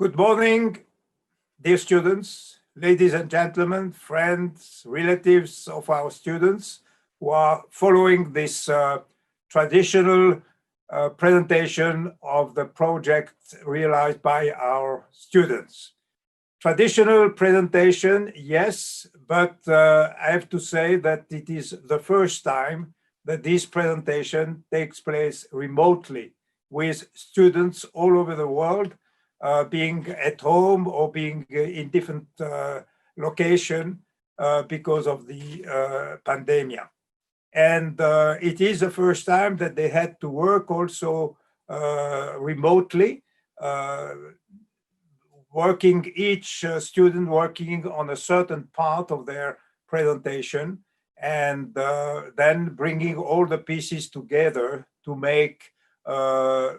Good morning, dear students, ladies and gentlemen, friends, relatives of our students who are following this traditional presentation of the project realized by our students. Traditional presentation, yes, but I have to say that it is the first time that this presentation takes place remotely with students all over the world, being at home or being in different location because of the pandemic. And it is the first time that they had to work also remotely, each student working on a certain part of their presentation, and then bringing all the pieces together to make a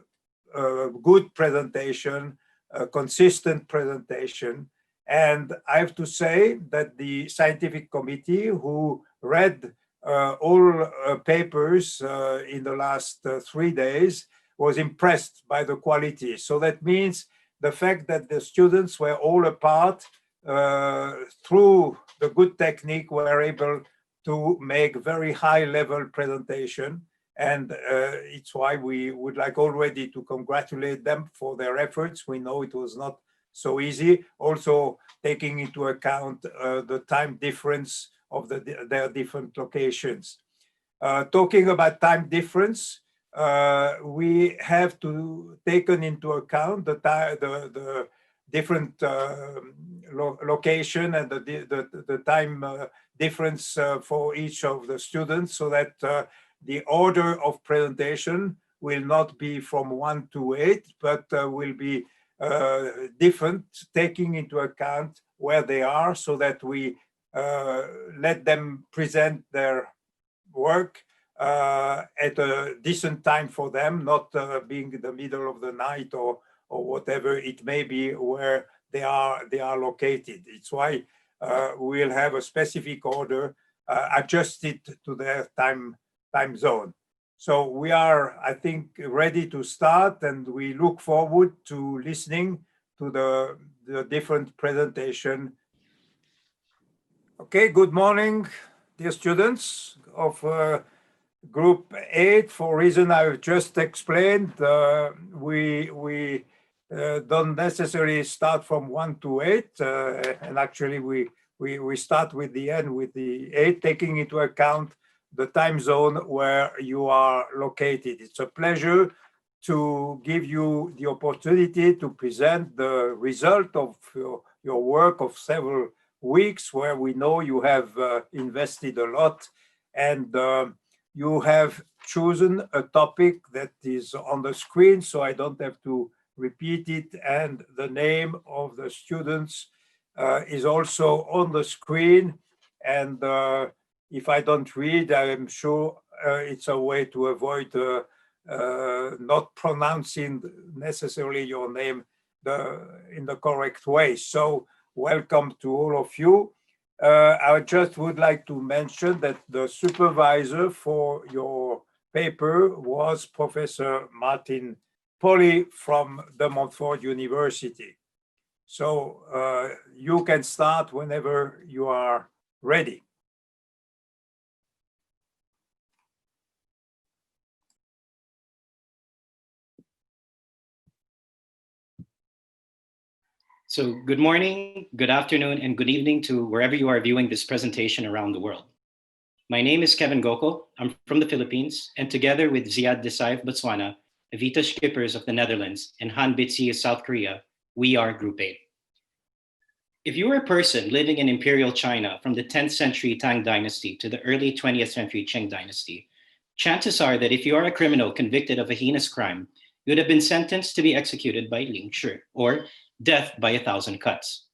good presentation, a consistent presentation. And I have to say that the scientific committee who read all papers in the last 3 days was impressed by the quality. So that means the fact that the students were all apart through the good technique were able to make very high level presentation. And it's why we would like already to congratulate them for their efforts. We know it was not so easy, also taking into account the time difference of their different locations. Talking about time difference, we have to take into account the different location and the time difference for each of the students, so that the order of presentation will not be from 1 to 8, but will be different, taking into account where they are, so that we let them present their work at a decent time for them, not being in the middle of the night or whatever it may be where they are located. It's why we'll have a specific order adjusted to their time zone. So we are, I think, ready to start, and we look forward to listening to the different presentation. Okay, good morning, dear students of Group 8. For reason I've just explained, we don't necessarily start from 1 to 8, and actually we start with the end, with the 8, taking into account the time zone where you are located. It's a pleasure to give you the opportunity to present the result of your work of several weeks, where we know you have invested a lot, and you have chosen a topic that is on the screen, so I don't have to repeat it, and the name of the students is also on the screen. And if I don't read, I am sure it's a way to avoid not pronouncing necessarily your name in the correct way. So welcome to all of you. I just would like to mention that the supervisor for your paper was Professor Martin Polly from De Montfort University. So you can start whenever you are ready. So good morning, good afternoon, and good evening to wherever you are viewing this presentation around the world. My name is Kevin Goko. I'm from the Philippines, and together with Ziad Desai of Botswana, Evita Schippers of the Netherlands, and Han Bitsi of South Korea, we are Group 8. If you were a person living in Imperial China from the 10th century Tang Dynasty to the early 20th century Qing Dynasty, chances are that if you are a criminal convicted of a heinous crime, you would have been sentenced to be executed by Ling Shi, or death by 1,000 cuts.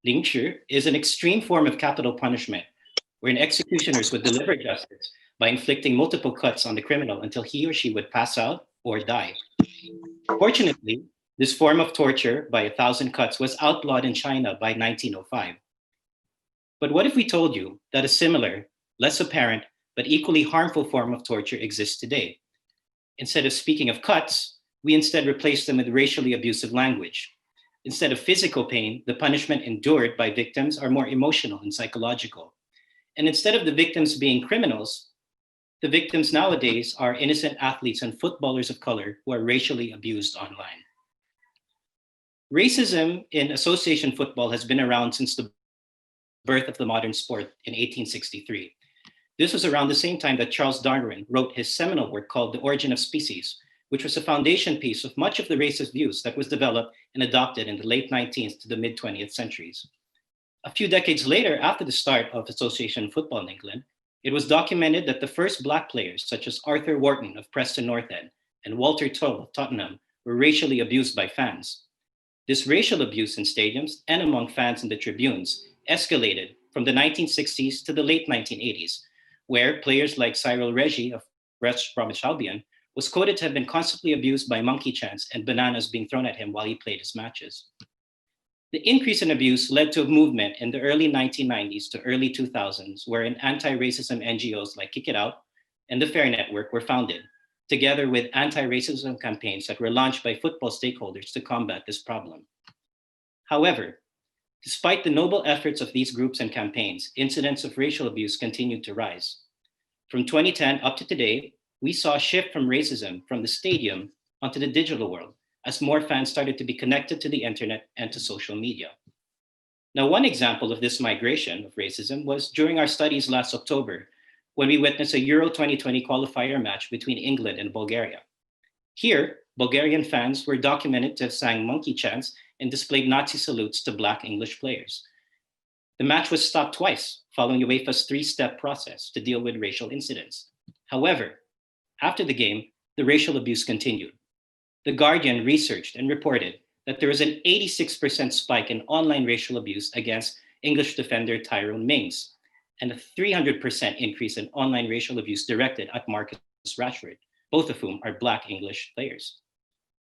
Ling Shi is an extreme form of capital punishment, wherein executioners would deliver justice by inflicting multiple cuts on the criminal until he or she would pass out or die. Fortunately, this form of torture by 1,000 cuts was outlawed in China by 1905. But what if we told you that a similar, less apparent, but equally harmful form of torture exists today? Instead of speaking of cuts, we instead replace them with racially abusive language. Instead of physical pain, the punishment endured by victims are more emotional and psychological. And instead of the victims being criminals, the victims nowadays are innocent athletes and footballers of color who are racially abused online. Racism in association football has been around since the birth of the modern sport in 1863. This was around the same time that Charles Darwin wrote his seminal work called The Origin of Species, which was a foundation piece of much of the racist views that was developed and adopted in the late 19th to the mid 20th centuries. A few decades later, after the start of association football in England, it was documented that the first Black players, such as Arthur Wharton of Preston North End and Walter Tull of Tottenham, were racially abused by fans. This racial abuse in stadiums and among fans in the tribunes escalated from the 1960s to the late 1980s, where players like Cyril Reggie of West Bromwich Albion was quoted to have been constantly abused by monkey chants and bananas being thrown at him while he played his matches. The increase in abuse led to a movement in the early 1990s to early 2000s, wherein anti-racism NGOs like Kick It Out and the Fair Network were founded, together with anti-racism campaigns that were launched by football stakeholders to combat this problem. However, despite the noble efforts of these groups and campaigns, incidents of racial abuse continued to rise. From 2010 up to today, we saw a shift from racism from the stadium onto the digital world, as more fans started to be connected to the internet and to social media. Now, one example of this migration of racism was during our studies last October, when we witnessed a Euro 2020 qualifier match between England and Bulgaria. Here, Bulgarian fans were documented to have sang monkey chants and displayed Nazi salutes to Black English players. The match was stopped twice following UEFA's three-step process to deal with racial incidents. However, after the game, the racial abuse continued. The Guardian researched and reported that there was an 86% spike in online racial abuse against English defender Tyrone Mings, and a 300% increase in online racial abuse directed at Marcus Rashford, both of whom are Black English players.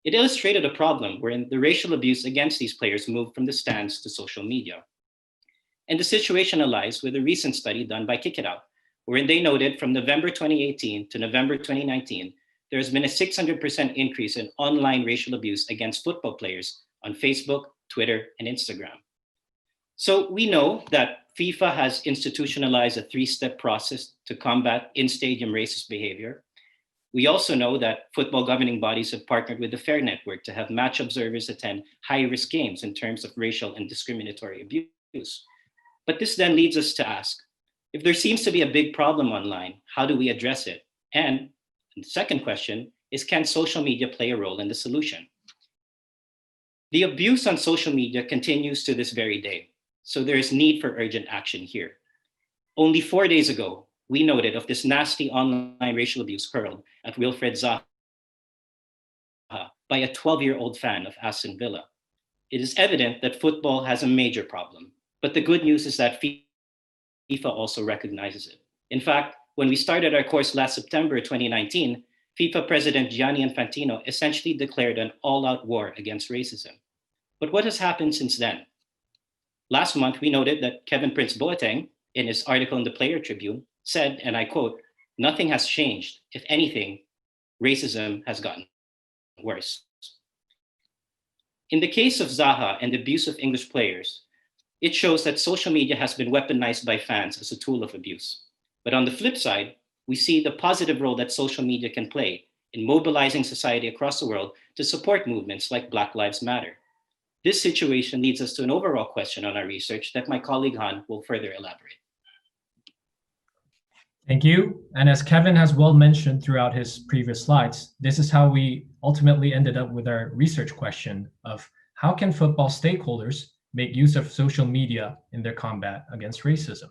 It illustrated a problem wherein the racial abuse against these players moved from the stands to social media. And the situation aligns with a recent study done by Kick It Out, wherein they noted from November 2018 to November 2019, there has been a 600% increase in online racial abuse against football players on Facebook, Twitter, and Instagram. So we know that FIFA has institutionalized a three-step process to combat in-stadium racist behavior. We also know that football governing bodies have partnered with the Fair Network to have match observers attend high-risk games in terms of racial and discriminatory abuse. But this then leads us to ask, if there seems to be a big problem online, how do we address it? And the second question is, can social media play a role in the solution? The abuse on social media continues to this very day, so there is need for urgent action here. Only 4 days ago, we noted of this nasty online racial abuse hurled at Wilfred Zaha by a 12-year-old fan of Aston Villa. It is evident that football has a major problem, but the good news is that FIFA also recognizes it. In fact, when we started our course last September 2019, FIFA President Gianni Infantino essentially declared an all-out war against racism. But what has happened since then? Last month, we noted that Kevin Prince Boateng, in his article in the Player Tribune, said, and I quote, "Nothing has changed. If anything, racism has gotten worse." In the case of Zaha and the abuse of English players, it shows that social media has been weaponized by fans as a tool of abuse. But on the flip side, we see the positive role that social media can play in mobilizing society across the world to support movements like Black Lives Matter. This situation leads us to an overall question on our research that my colleague Han will further elaborate. Thank you. And as Kevin has well mentioned throughout his previous slides, this is how we ultimately ended up with our research question of how can football stakeholders make use of social media in their combat against racism?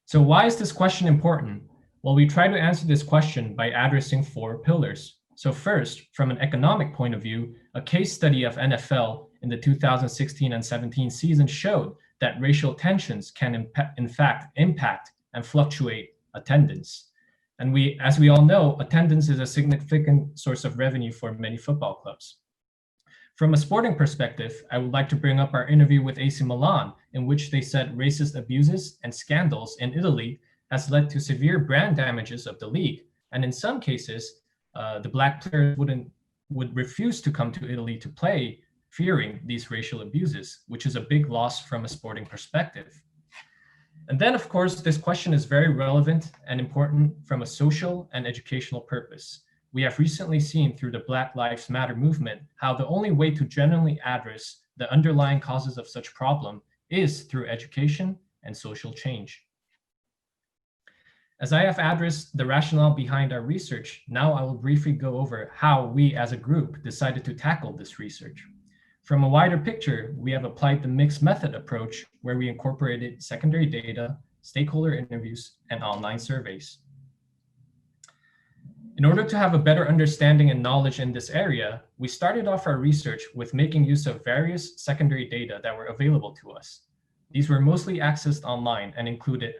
So why is this question important? Well, we try to answer this question by addressing 4 pillars. So first, from an economic point of view, a case study of NFL in the 2016 and 17 season showed that racial tensions can in fact impact and fluctuate attendance. And as we all know, attendance is a significant source of revenue for many football clubs. From a sporting perspective, I would like to bring up our interview with AC Milan, in which they said racist abuses and scandals in Italy has led to severe brand damages of the league. And in some cases, the Black players would refuse to come to Italy to play fearing these racial abuses, which is a big loss from a sporting perspective. And then, of course, this question is very relevant and important from a social and educational purpose. We have recently seen through the Black Lives Matter movement how the only way to genuinely address the underlying causes of such problem is through education and social change. As I have addressed the rationale behind our research, now I will briefly go over how we as a group decided to tackle this research. From a wider picture, we have applied the mixed method approach where we incorporated secondary data, stakeholder interviews, and online surveys. In order to have a better understanding and knowledge in this area, we started off our research with making use of various secondary data that were available to us. These were mostly accessed online and included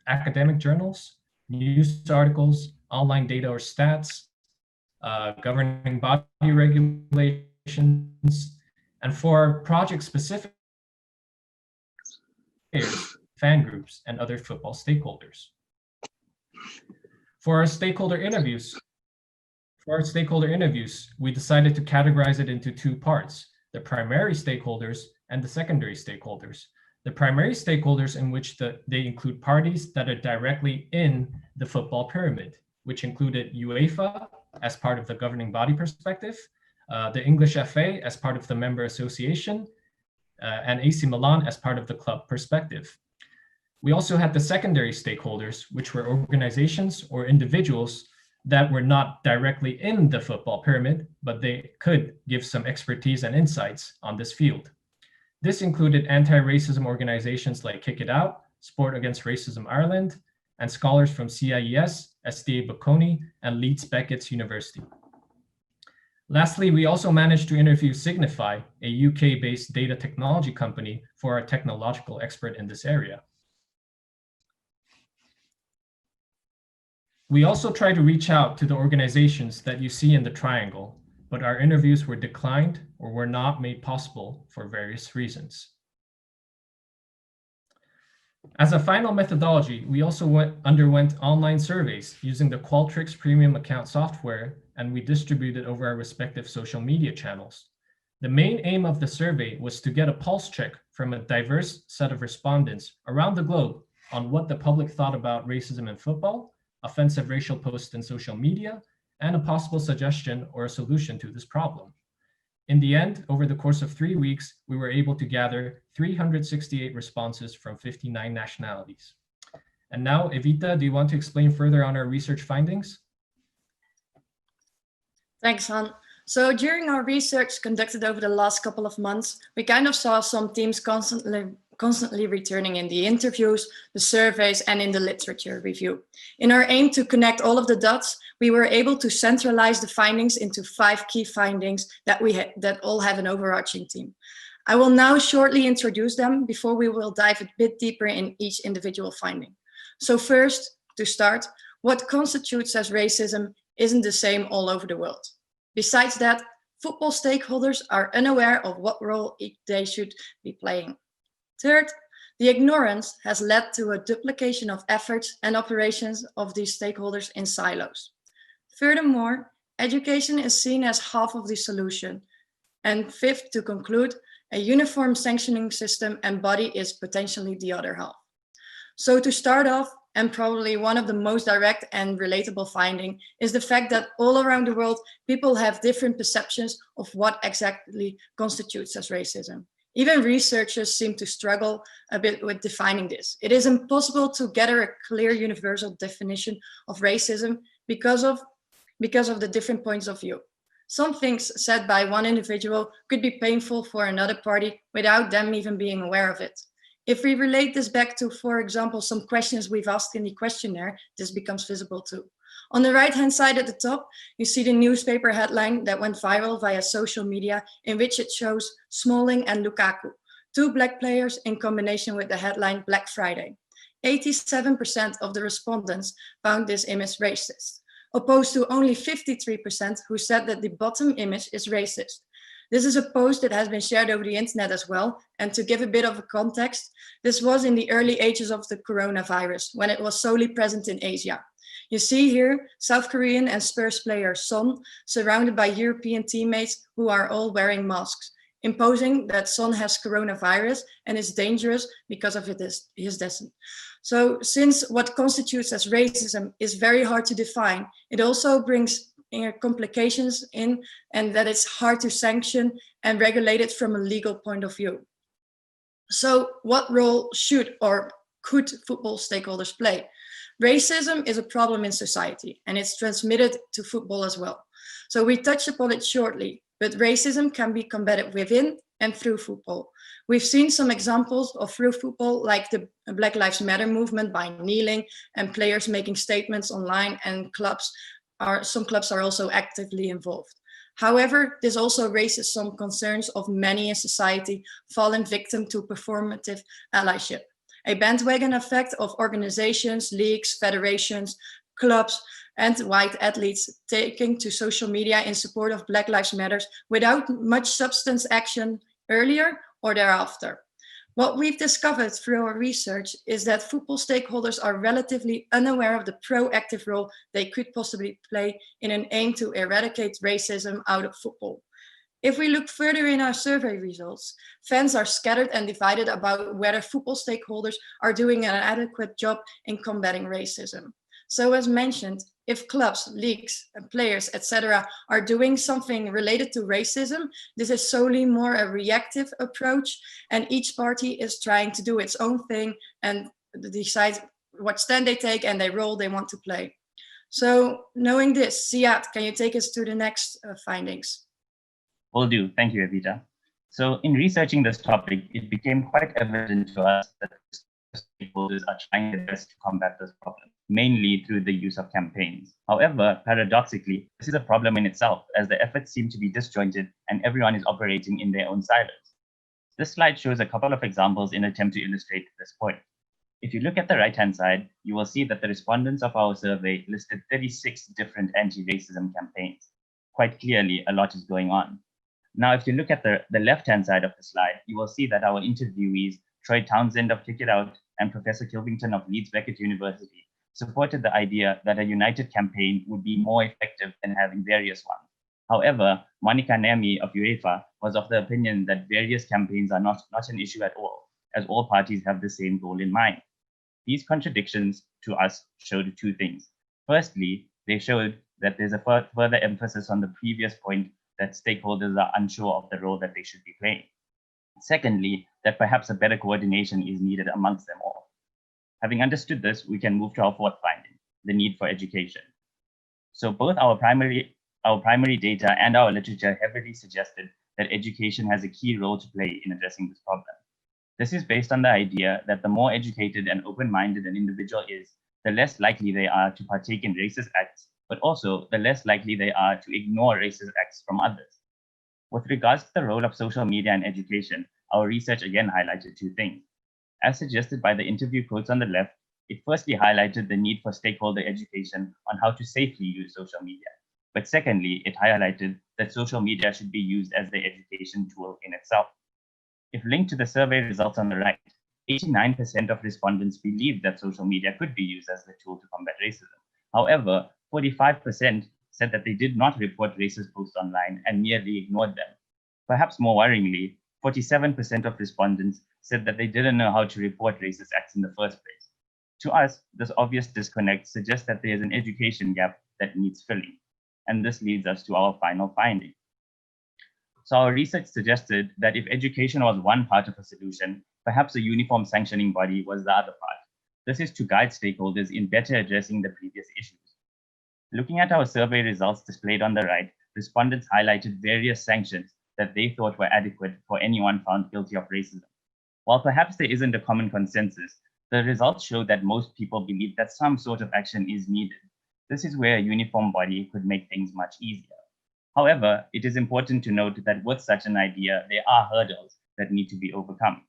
academic journals, news articles, online data or stats, governing body regulations, and for project-specific fan groups, and other football stakeholders. For our stakeholder interviews, we decided to categorize it into two parts, the primary stakeholders and the secondary stakeholders. The primary stakeholders in which they include parties that are directly in the football pyramid, which included UEFA as part of the governing body perspective, the English FA as part of the member association, and AC Milan as part of the club perspective. We also had the secondary stakeholders, which were organizations or individuals that were not directly in the football pyramid, but they could give some expertise and insights on this field. This included anti-racism organizations like Kick It Out, Sport Against Racism Ireland, and scholars from CIES, SDA Bocconi, and Leeds Beckett's University. Lastly, we also managed to interview Signify, a UK-based data technology company, for our technological expert in this area. We also tried to reach out to the organizations that you see in the triangle, but our interviews were declined or were not made possible for various reasons. As a final methodology, we also underwent online surveys using the Qualtrics premium account software, and we distributed over our respective social media channels. The main aim of the survey was to get a pulse check from a diverse set of respondents around the globe on what the public thought about racism in football, offensive racial posts in social media, and a possible suggestion or a solution to this problem. In the end, over the course of 3 weeks, we were able to gather 368 responses from 59 nationalities. And now, Evita, do you want to explain further on our research findings? Thanks, Han. So during our research conducted over the last couple of months, we kind of saw some themes constantly returning in the interviews, the surveys, and in the literature review. In our aim to connect all of the dots, we were able to centralize the findings into 5 key findings that all have an overarching theme. I will now shortly introduce them before we will dive a bit deeper in each individual finding. So first, to start, what constitutes as racism isn't the same all over the world. Besides that, football stakeholders are unaware of what role they should be playing. Third, the ignorance has led to a duplication of efforts and operations of these stakeholders in silos. Furthermore, education is seen as half of the solution. And fifth, to conclude, a uniform sanctioning system and body is potentially the other half. So to start off, and probably one of the most direct and relatable finding is the fact that all around the world, people have different perceptions of what exactly constitutes as racism. Even researchers seem to struggle a bit with defining this. It is impossible to gather a clear universal definition of racism because of the different points of view. Some things said by one individual could be painful for another party without them even being aware of it. If we relate this back to, for example, some questions we've asked in the questionnaire, this becomes visible too. On the right-hand side at the top, you see the newspaper headline that went viral via social media, in which it shows Smalling and Lukaku, 2 black players in combination with the headline Black Friday. 87% of the respondents found this image racist, opposed to only 53% who said that the bottom image is racist. This is a post that has been shared over the internet as well. And to give a bit of a context, this was in the early ages of the coronavirus, when it was solely present in Asia. You see here South Korean and Spurs player Son surrounded by European teammates who are all wearing masks. imposing that Son has coronavirus and is dangerous because of his descent. So since what constitutes as racism is very hard to define, it also brings complications in, and that it's hard to sanction and regulate it from a legal point of view. So what role should or could football stakeholders play? Racism is a problem in society, and it's transmitted to football as well. So we touched upon it shortly, but racism can be combated within and through football. We've seen some examples of through football, like the Black Lives Matter movement by kneeling and players making statements online, and some clubs are also actively involved. However, this also raises some concerns of many in society falling victim to performative allyship, a bandwagon effect of organizations, leagues, federations, clubs, and white athletes taking to social media in support of Black Lives Matter without much substance action earlier or thereafter. What we've discovered through our research is that football stakeholders are relatively unaware of the proactive role they could possibly play in an aim to eradicate racism out of football. If we look further in our survey results, fans are scattered and divided about whether football stakeholders are doing an adequate job in combating racism. So as mentioned, if clubs, leagues, and players, etc., are doing something related to racism, this is solely more a reactive approach, and each party is trying to do its own thing and decide what stand they take and the role they want to play. So knowing this, Ziad, can you take us to the next findings? Will do. Thank you, Evita. So in researching this topic, it became quite evident to us that stakeholders are trying their best to combat this problem, mainly through the use of campaigns. However, paradoxically, this is a problem in itself, as the efforts seem to be disjointed and everyone is operating in their own silos. This slide shows a couple of examples in an attempt to illustrate this point. If you look at the right-hand side, you will see that the respondents of our survey listed 36 different anti-racism campaigns. Quite clearly, a lot is going on. Now, if you look at the left-hand side of the slide, you will see that our interviewees, Troy Townsend of Kick It Out and Professor Kilvington of Leeds Beckett University, supported the idea that a united campaign would be more effective than having various ones. However, Monica Nemi of UEFA was of the opinion that various campaigns are not an issue at all, as all parties have the same goal in mind. These contradictions to us showed two things. Firstly, they showed that there's a further emphasis on the previous point that stakeholders are unsure of the role that they should be playing. Secondly, that perhaps a better coordination is needed amongst them all. Having understood this, we can move to our fourth finding, the need for education. So both our primary data and our literature heavily suggested that education has a key role to play in addressing this problem. This is based on the idea that the more educated and open-minded an individual is, the less likely they are to partake in racist acts, but also the less likely they are to ignore racist acts from others. With regards to the role of social media and education, our research again highlighted two things. As suggested by the interview quotes on the left, it firstly highlighted the need for stakeholder education on how to safely use social media. But secondly, it highlighted that social media should be used as the education tool in itself. If linked to the survey results on the right, 89% of respondents believed that social media could be used as the tool to combat racism. However, 45% said that they did not report racist posts online and merely ignored them. Perhaps more worryingly, 47% of respondents said that they didn't know how to report racist acts in the first place. To us, this obvious disconnect suggests that there is an education gap that needs filling. And this leads us to our final finding. So our research suggested that if education was one part of a solution, perhaps a uniform sanctioning body was the other part. This is to guide stakeholders in better addressing the previous issues. Looking at our survey results displayed on the right, respondents highlighted various sanctions that they thought were adequate for anyone found guilty of racism. While perhaps there isn't a common consensus, the results show that most people believe that some sort of action is needed. This is where a uniform body could make things much easier. However, it is important to note that with such an idea, there are hurdles that need to be overcome.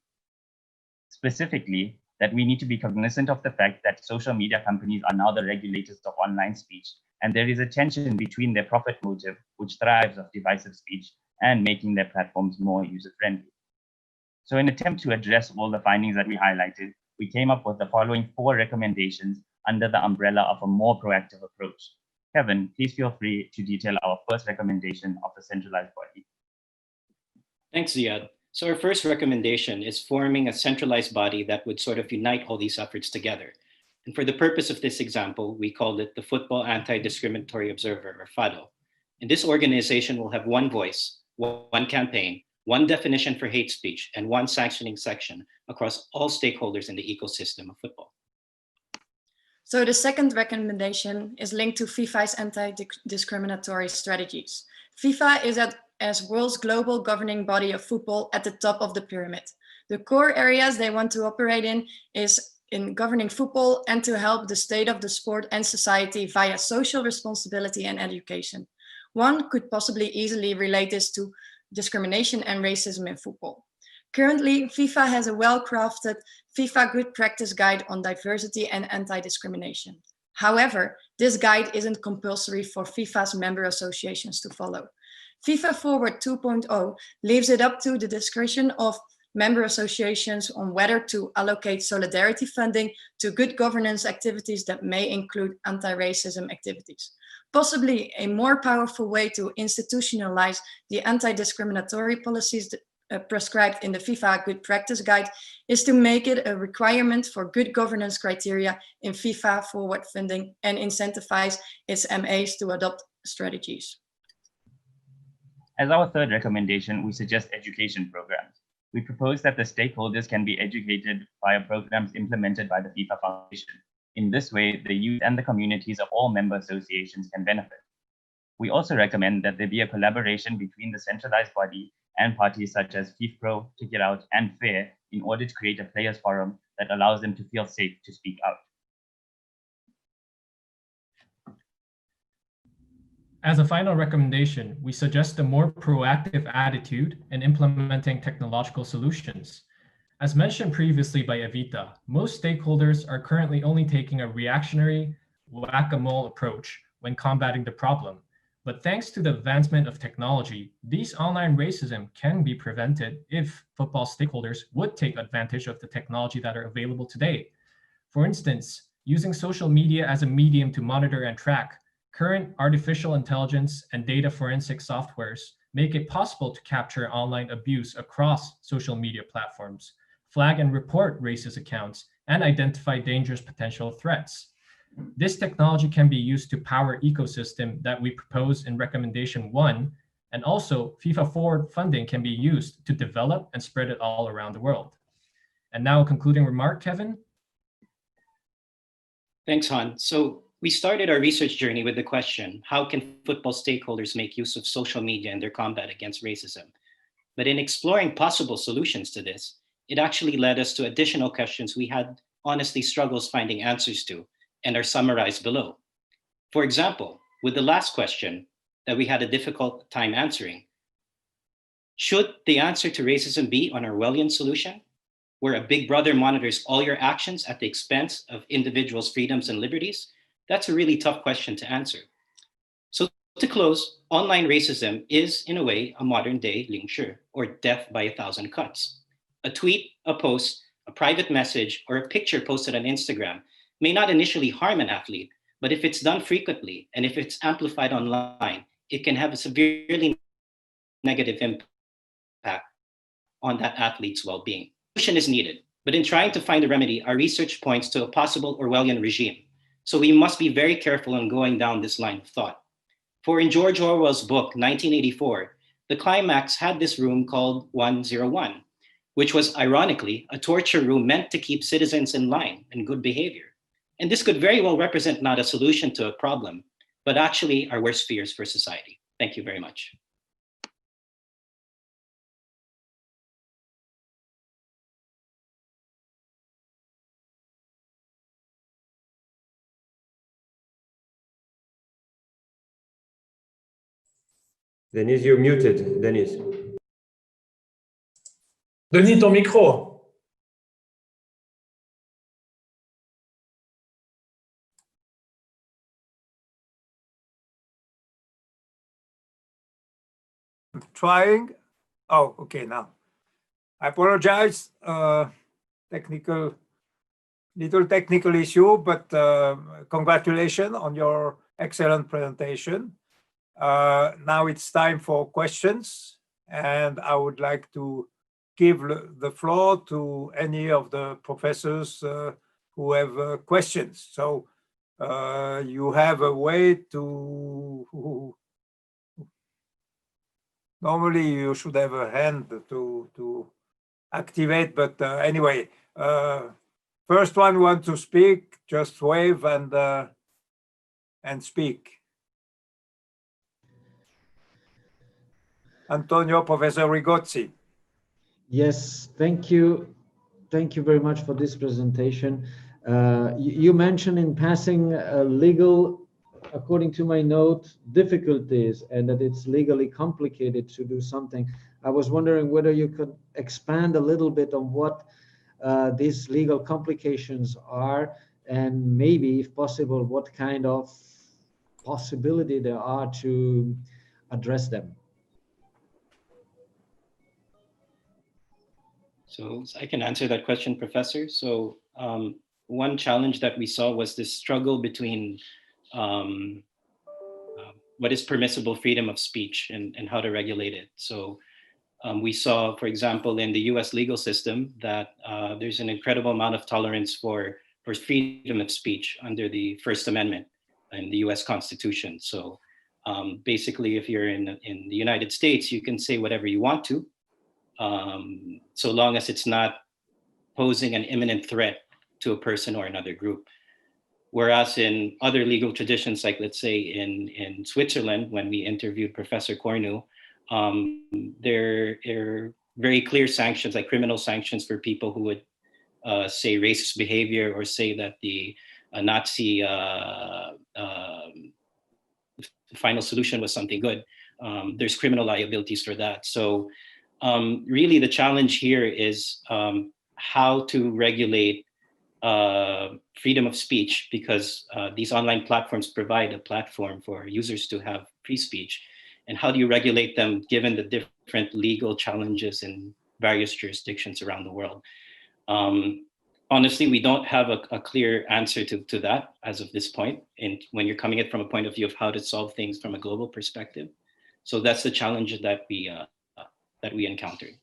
Specifically, that we need to be cognizant of the fact that social media companies are now the regulators of online speech, and there is a tension between their profit motive, which thrives off divisive speech, and making their platforms more user-friendly. So in an attempt to address all the findings that we highlighted, we came up with the following 4 recommendations under the umbrella of a more proactive approach. Kevin, please feel free to detail our first recommendation of a centralized body. Thanks, Ziad. So our first recommendation is forming a centralized body that would sort of unite all these efforts together. And for the purpose of this example, we called it the Football Anti-Discriminatory Observer, or FADO. And this organization will have one voice, one campaign, one definition for hate speech, and one sanctioning section across all stakeholders in the ecosystem of football. So the second recommendation is linked to FIFA's anti-discriminatory strategies. FIFA is as world's global governing body of football at the top of the pyramid. The core areas they want to operate in is in governing football and to help the state of the sport and society via social responsibility and education. One could possibly easily relate this to discrimination and racism in football. Currently, FIFA has a well-crafted FIFA Good Practice Guide on diversity and anti-discrimination. However, this guide isn't compulsory for FIFA's member associations to follow. FIFA Forward 2.0 leaves it up to the discretion of member associations on whether to allocate solidarity funding to good governance activities that may include anti-racism activities. Possibly a more powerful way to institutionalize the anti-discriminatory policies prescribed in the FIFA Good Practice Guide is to make it a requirement for good governance criteria in FIFA forward funding and incentivize its MAs to adopt strategies. As our third recommendation, we suggest education programs. We propose that the stakeholders can be educated via programs implemented by the FIFA Foundation. In this way, the youth and the communities of all member associations can benefit. We also recommend that there be a collaboration between the centralized body and parties such as FIFPro, Kick It Out, and FAIR in order to create a players forum that allows them to feel safe to speak out. As a final recommendation, we suggest a more proactive attitude in implementing technological solutions. As mentioned previously by Evita, most stakeholders are currently only taking a reactionary whack-a-mole approach when combating the problem. But thanks to the advancement of technology, these online racism can be prevented if football stakeholders would take advantage of the technology that are available today. For instance, using social media as a medium to monitor and track, current artificial intelligence and data forensic softwares make it possible to capture online abuse across social media platforms, flag and report racist accounts, and identify dangerous potential threats. This technology can be used to power ecosystem that we propose in recommendation 1, and also FIFA Forward funding can be used to develop and spread it all around the world. And now a concluding remark, Kevin? Thanks, Han. So we started our research journey with the question, how can football stakeholders make use of social media in their combat against racism? But in exploring possible solutions to this, it actually led us to additional questions we had honestly struggles finding answers to, and are summarized below. For example, with the last question that we had a difficult time answering, should the answer to racism be an Orwellian solution, where a big brother monitors all your actions at the expense of individuals' freedoms and liberties? That's a really tough question to answer. So to close, online racism is, in a way, a modern day Ling Shi, or death by 1,000 cuts. A tweet, a post, a private message, or a picture posted on Instagram may not initially harm an athlete, but if it's done frequently and if it's amplified online, it can have a severely negative impact on that athlete's well-being. Solution is needed, but in trying to find a remedy, our research points to a possible Orwellian regime. So we must be very careful in going down this line of thought. For in George Orwell's book, 1984, the climax had this room called 101, which was ironically a torture room meant to keep citizens in line and good behavior. And this could very well represent not a solution to a problem, but actually our worst fears for society. Thank you very much. Denis, you're muted, Denis. Denis, ton micro. Trying. Oh, okay, now. I apologize. Little technical issue, but congratulations on your excellent presentation. Now it's time for questions and I would like to give the floor to any of the professors who have questions. So you have a way to, normally you should have a hand to activate, but anyway, first one want to speak, just wave and speak. Antonio, Professor Rigozzi. Yes, thank you. Thank you very much for this presentation. You mentioned in passing legal, according to my note, difficulties and that it's legally complicated to do something. I was wondering whether you could expand a little bit on what these legal complications are, and maybe, if possible, what kind of possibility there are to address them. So I can answer that question, Professor. So one challenge that we saw was this struggle between what is permissible freedom of speech and how to regulate it. So we saw, for example, in the US legal system that there's an incredible amount of tolerance for freedom of speech under the First Amendment in the US Constitution. So basically, if you're in the United States, you can say whatever you want to, so long as it's not posing an imminent threat to a person or another group. Whereas in other legal traditions, like let's say in Switzerland, when we interviewed Professor Cornu, there are very clear sanctions, like criminal sanctions for people who would say racist behavior or say that the Nazi final solution was something good. There's criminal liabilities for that. So really the challenge here is how to regulate freedom of speech, because these online platforms provide a platform for users to have free speech. And how do you regulate them given the different legal challenges in various jurisdictions around the world? Honestly, we don't have a clear answer to that as of this point. And when you're coming at it from a point of view of how to solve things from a global perspective. So that's the challenge that we encountered.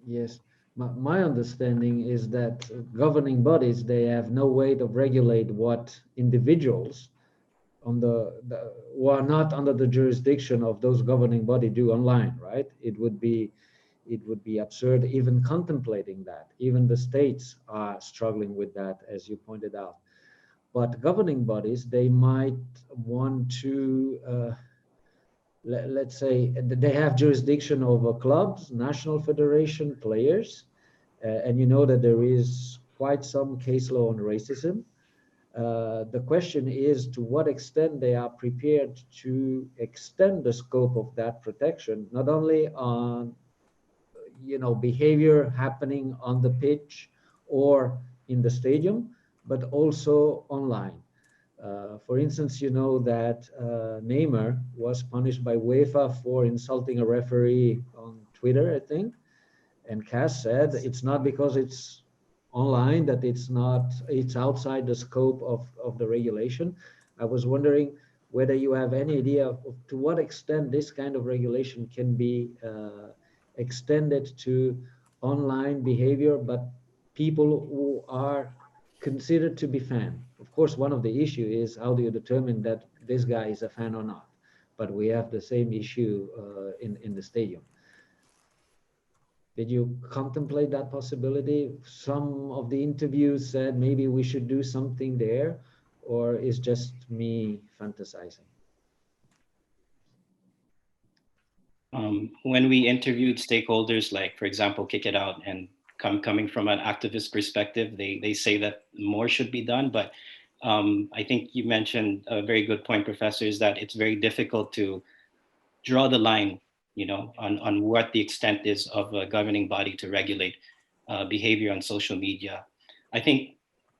Yes, my understanding is that governing bodies, they have no way to regulate what individuals on who are not under the jurisdiction of those governing body do online, right? It would be absurd even contemplating that. Even the states are struggling with that, as you pointed out. But governing bodies, they might want to let's say they have jurisdiction over clubs, national federation, players, and you know that there is quite some case law on racism. The question is to what extent they are prepared to extend the scope of that protection, not only on behavior happening on the pitch or in the stadium, but also online. For instance, you know that Neymar was punished by UEFA for insulting a referee on Twitter, I think. And Cass said it's not because it's online that it's outside the scope of the regulation. I was wondering whether you have any idea of to what extent this kind of regulation can be extended to online behavior, but people who are considered to be fan. Of course, one of the issue is how do you determine that this guy is a fan or not? But we have the same issue in the stadium. Did you contemplate that possibility? Some of the interviews said maybe we should do something there, or is just me fantasizing? When we interviewed stakeholders, like for example, Kick It Out, and coming from an activist perspective, they say that more should be done. But I think you mentioned a very good point, Professor, is that it's very difficult to draw the line, on what the extent is of a governing body to regulate behavior on social media. I think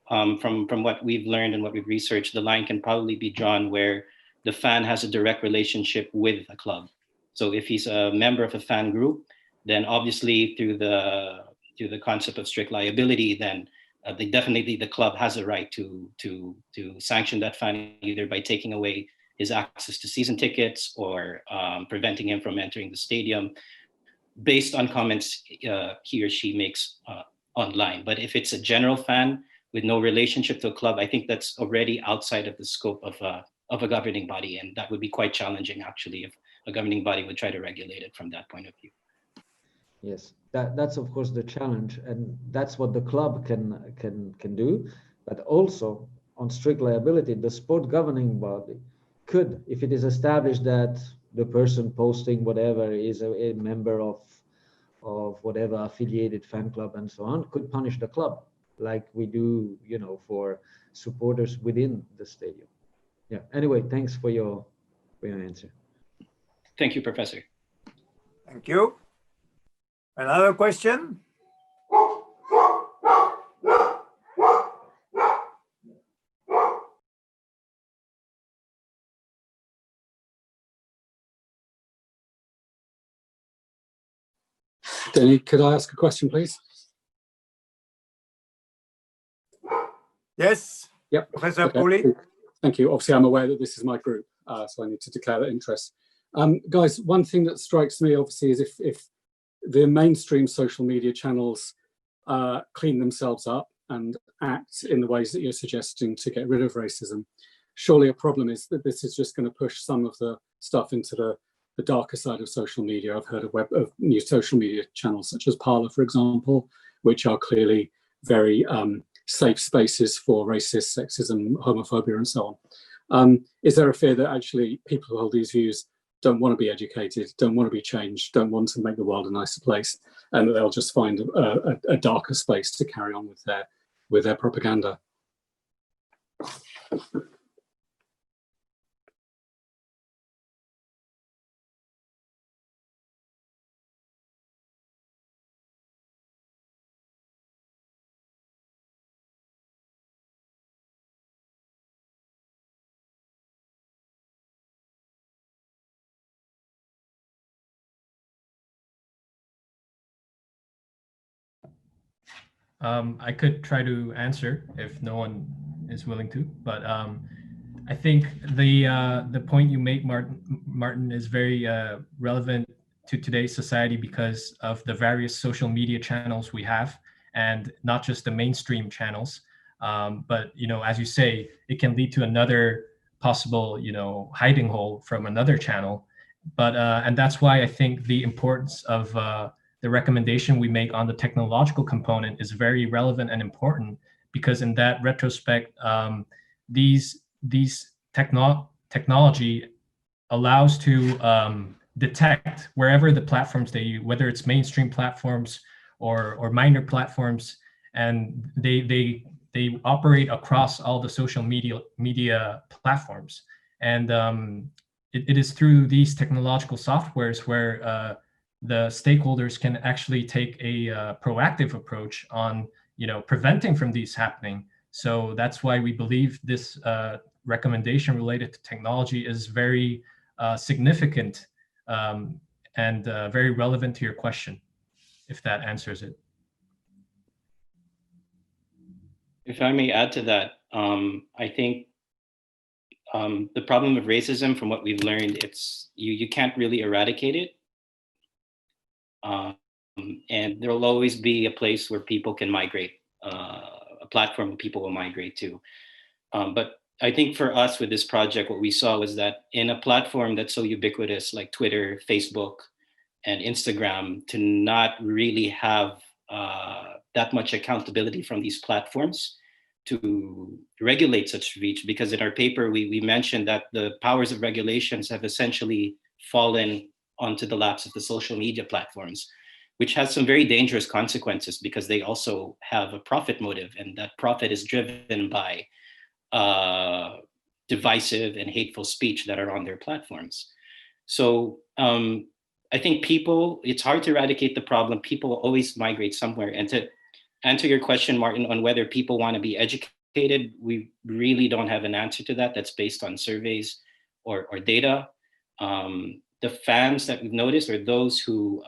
from what we've learned and what we've researched, the line can probably be drawn where the fan has a direct relationship with a club. So if he's a member of a fan group, then obviously through the concept of strict liability, then the club has a right to sanction that fan either by taking away his access to season tickets or preventing him from entering the stadium based on comments he or she makes online. But if it's a general fan with no relationship to a club, I think that's already outside of the scope of a governing body. And that would be quite challenging, actually, if a governing body would try to regulate it from that point of view. Yes, that's of course the challenge, and that's what the club can do. But also on strict liability, the sport governing body could, if it is established that the person posting whatever is a member of whatever affiliated fan club and so on, could punish the club like we do, you know, for supporters within the stadium. Yeah. Anyway, thanks for your answer. Thank you, Professor. Thank you. Another question? Denis, could I ask a question, please? Yes. Yep. Professor Okay. Pooley. Thank you. Obviously, I'm aware that this is my group, so I need to declare that interest. Guys, one thing that strikes me, obviously, is if the mainstream social media channels clean themselves up and act in the ways that you're suggesting to get rid of racism, surely a problem is that this is just going to push some of the stuff into the darker side of social media. I've heard of new social media channels such as Parler, for example, which are clearly very safe spaces for racist, sexism, homophobia, and so on. Is there a fear that actually people who hold these views don't want to be educated, don't want to be changed, don't want to make the world a nicer place, and that they'll just find a darker space to carry on with their propaganda? I could try to answer if no one is willing to, but I think the point you make, Martin, is very relevant to today's society because of the various social media channels we have, and not just the mainstream channels. But as you say, it can lead to another possible hiding hole from another channel. But and that's why I think the importance of the recommendation we make on the technological component is very relevant and important, because in that retrospect, these technology allows to detect wherever the platforms they use, whether it's mainstream platforms or minor platforms, and they operate across all the social media platforms. And it is through these technological softwares where the stakeholders can actually take a proactive approach on preventing from these happening. So that's why we believe this recommendation related to technology is very significant and very relevant to your question, if that answers it. If I may add to that, I think the problem of racism, from what we've learned, it's you can't really eradicate it. And there will always be a place where people can migrate, a platform where people will migrate to. But I think for us with this project, what we saw was that in a platform that's so ubiquitous like Twitter, Facebook, and Instagram, to not really have that much accountability from these platforms to regulate such reach, because in our paper, we mentioned that the powers of regulations have essentially fallen onto the laps of the social media platforms, which has some very dangerous consequences because they also have a profit motive, and that profit is driven by divisive and hateful speech that are on their platforms. So I think it's hard to eradicate the problem. People will always migrate somewhere. And to answer your question, Martin, on whether people want to be educated, we really don't have an answer to that. That's based on surveys or data. The fans that we've noticed are those who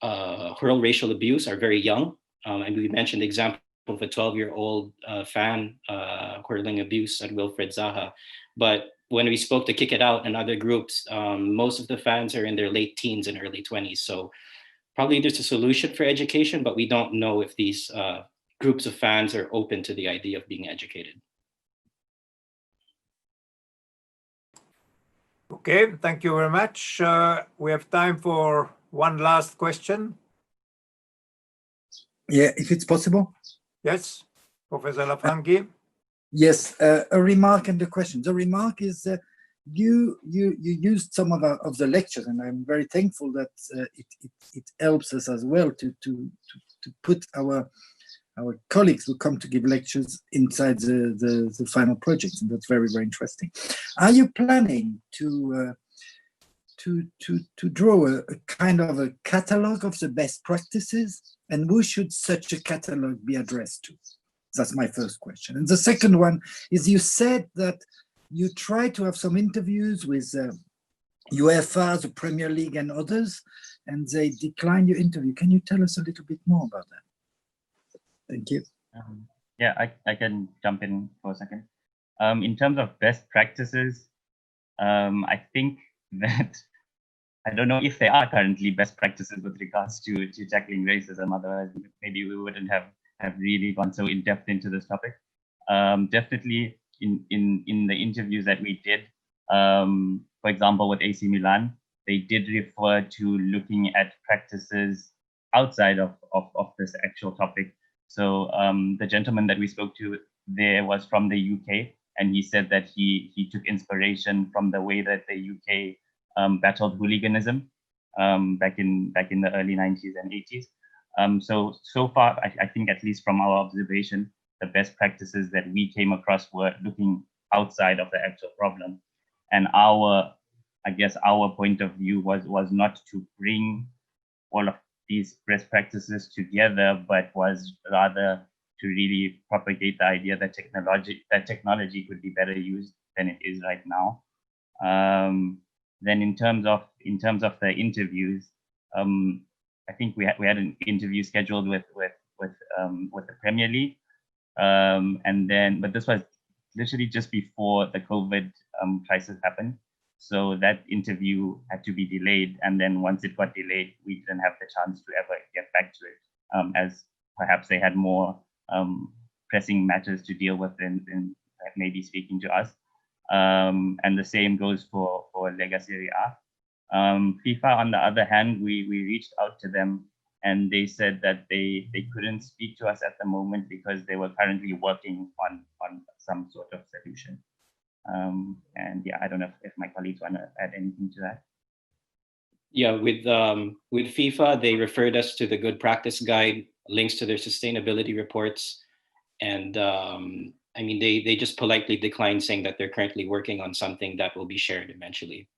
hurl racial abuse are very young. And we mentioned the example of a 12-year-old fan hurling abuse at Wilfred Zaha. But when we spoke to Kick It Out and other groups, most of the fans are in their late teens and early 20s. So probably there's a solution for education, but we don't know if these groups of fans are open to the idea of being educated. Okay, thank you very much. We have time for one last question. Yeah, if it's possible. Yes, Professor Lafranchi. Yes, a remark and a question. The remark is you used some of the lectures, and I'm very thankful that it helps us as well to put our colleagues who come to give lectures inside the final project, and that's very, very interesting. Are you planning to draw a kind of a catalog of the best practices, and who should such a catalog be addressed to? That's my first question. And the second one is, you said that you tried to have some interviews with UEFA, the Premier League and others, and they declined your interview. Can you tell us a little bit more about that? Thank you. Yeah, I can jump in for a second. In terms of best practices, I think that I don't know if there are currently best practices with regards to tackling racism. Otherwise, maybe we wouldn't have really gone so in depth into this topic. Definitely in the interviews that we did, for example, with AC Milan, they did refer to looking at practices outside of this actual topic. So the gentleman that we spoke to there was from the UK, and he said that he took inspiration from the way that the UK battled hooliganism back in the early 90s and 80s. So far, I think, at least from our observation, the best practices that we came across were looking outside of the actual problem. And our point of view was not to bring all of these best practices together, but was rather to really propagate the idea that technology could be better used than it is right now. Then in terms of the interviews, I think we had an interview scheduled with the Premier League, but this was literally just before the COVID crisis happened. So that interview had to be delayed, and then once it got delayed, we didn't have the chance to ever get back to it, as perhaps they had more pressing matters to deal with than maybe speaking to us. And the same goes for Lega Serie A. FIFA, on the other hand, we reached out to them, and they said that they couldn't speak to us at the moment because they were currently working on some sort of solution. And yeah, I don't know if my colleagues want to add anything to that. Yeah, with FIFA, they referred us to the good practice guide, links to their sustainability reports, and I mean, they just politely declined, saying that they're currently working on something that will be shared eventually.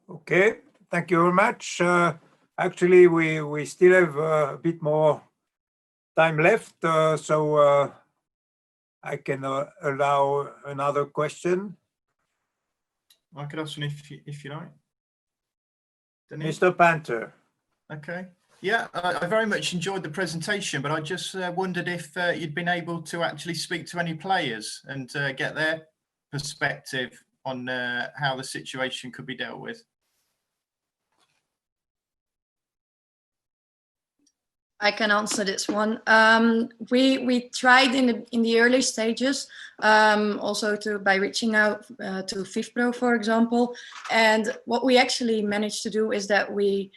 Okay, thank you very much. Actually, we still have a bit more time left, so I can allow another question. I could ask one if you like. Denis? Mr. Panther. Okay. Yeah, I very much enjoyed the presentation, but I just wondered if you'd been able to actually speak to any players and get their perspective on how the situation could be dealt with. I can answer this one. We tried in the early stages, also by reaching out to FIFPro, for example. And what we actually managed to do is that we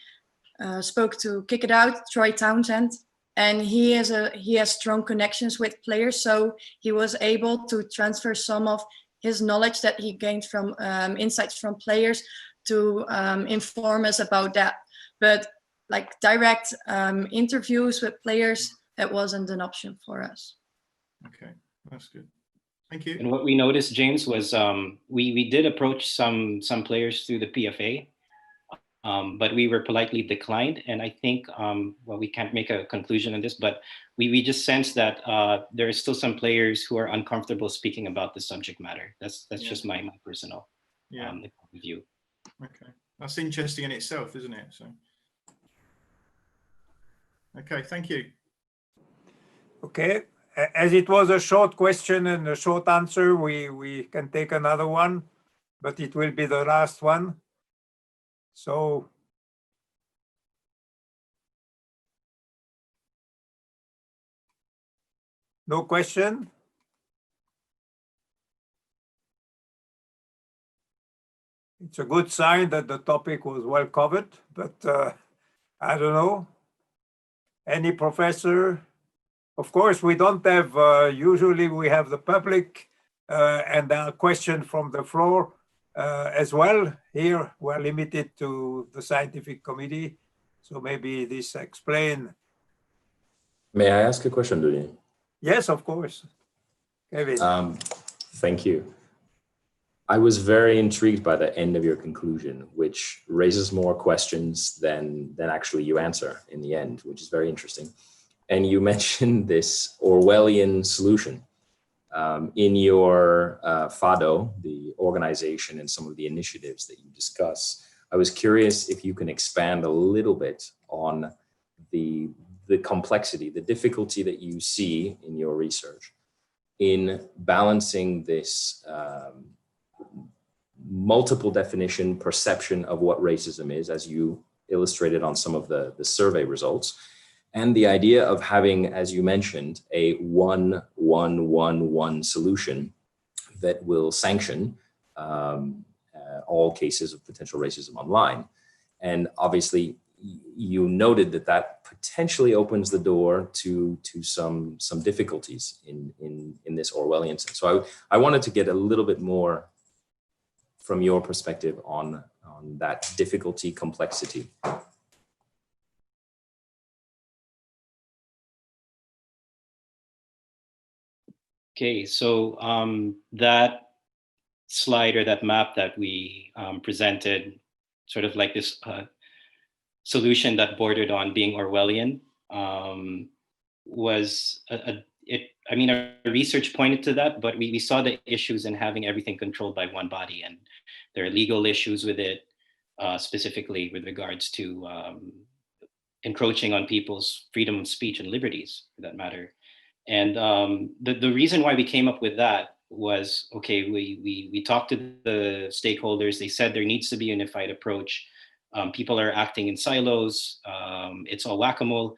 spoke to Kick It Out, Troy Townsend, and he has strong connections with players, so he was able to transfer some of his knowledge that he gained from insights from players to inform us about that. But like direct interviews with players, that wasn't an option for us. Okay, that's good. Thank you. And what we noticed, James, was we did approach some players through the PFA, but we were politely declined. And I think, well, we can't make a conclusion on this, but we just sense that there are still some players who are uncomfortable speaking about the subject matter. That's just my personal view. Okay, that's interesting in itself, isn't it? So. Okay, thank you. Okay, as it was a short question and a short answer, we can take another one, but it will be the last one. So no question? It's a good sign that the topic was well covered, but I don't know. Any professor? Of course, we don't have, usually we have the public and a question from the floor as well. Here, we're limited to the scientific committee. So maybe this explain. May I ask a question, Denis? Yes, of course. Kevin. Thank you. I was very intrigued by the end of your conclusion, which raises more questions than actually you answer in the end, which is very interesting. And you mentioned this Orwellian solution in your FADO, the organization and some of the initiatives that you discuss. I was curious if you can expand a little bit on the complexity, the difficulty that you see in your research in balancing this multiple definition perception of what racism is, as you illustrated on some of the survey results, and the idea of having, as you mentioned, a 1-1-1-1 solution that will sanction all cases of potential racism online. And obviously, you noted that that potentially opens the door to some difficulties in this Orwellian sense. So I wanted to get a little bit more from your perspective on that difficulty, complexity. Okay, so that slide or that map that we presented, sort of like this solution that bordered on being Orwellian, was I mean, our research pointed to that, but we saw the issues in having everything controlled by one body, and there are legal issues with it, specifically with regards to encroaching on people's freedom of speech and liberties, for that matter. And the reason why we came up with that was, okay, we talked to the stakeholders. They said there needs to be a unified approach. People are acting in silos. It's all whack-a-mole.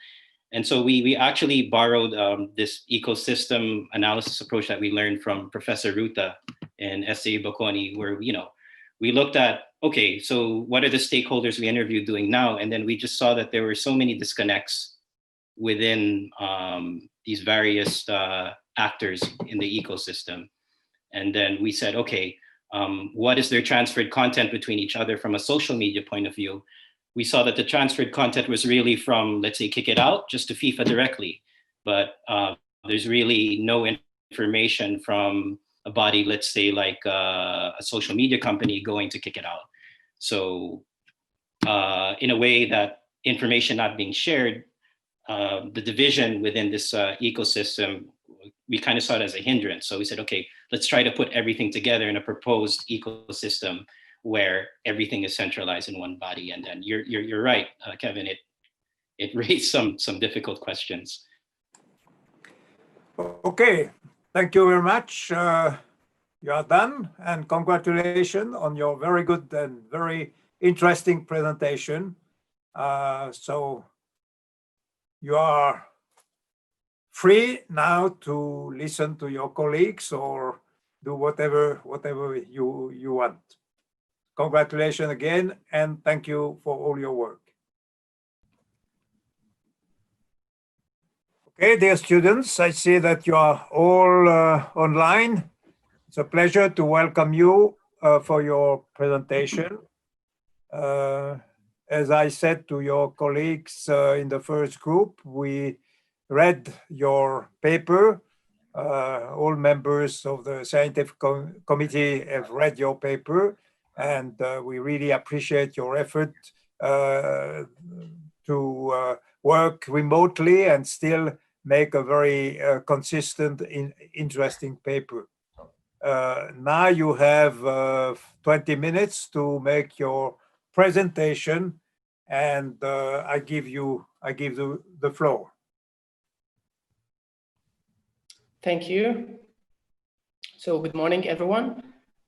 And so we actually borrowed this ecosystem analysis approach that we learned from Professor Ruta and S.A. Bocconi, where, we looked at, okay, so what are the stakeholders we interviewed doing now? And then we just saw that there were so many disconnects within these various actors in the ecosystem. And then we said, okay, what is their transferred content between each other from a social media point of view? We saw that the transferred content was really from, let's say, Kick It Out, just to FIFA directly. But there's really no information from a body, let's say, like a social media company going to Kick It Out. So in a way, that information not being shared, the division within this ecosystem, we kind of saw it as a hindrance. So we said, okay, let's try to put everything together in a proposed ecosystem where everything is centralized in one body. And then you're right, Kevin, it raised some difficult questions. Okay, thank you very much. You are done, and congratulations on your very good and very interesting presentation. So you are free now to listen to your colleagues or do whatever you want. Congratulations again, and thank you for all your work. Okay, dear students, I see that you are all online. It's a pleasure to welcome you for your presentation. As I said to your colleagues in the first group, we read your paper. All members of the scientific committee have read your paper, and we really appreciate your effort to work remotely and still make a very consistent, interesting paper. Now you have 20 minutes to make your presentation, and I give you the floor. Thank you. So good morning, everyone.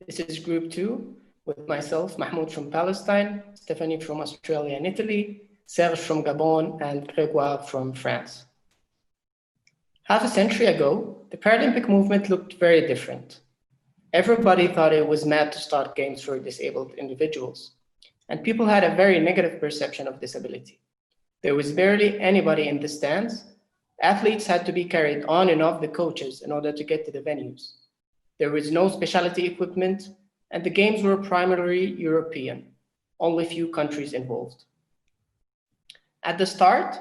This is group 2 with myself, Mahmoud from Palestine, Stephanie from Australia and Italy, Serge from Gabon, and Grégoire from France. Half a century ago, the Paralympic movement looked very different. Everybody thought it was mad to start games for disabled individuals, and people had a very negative perception of disability. There was barely anybody in the stands. Athletes had to be carried on and off the coaches in order to get to the venues. There was no specialty equipment, and the games were primarily European, only few countries involved. At the start,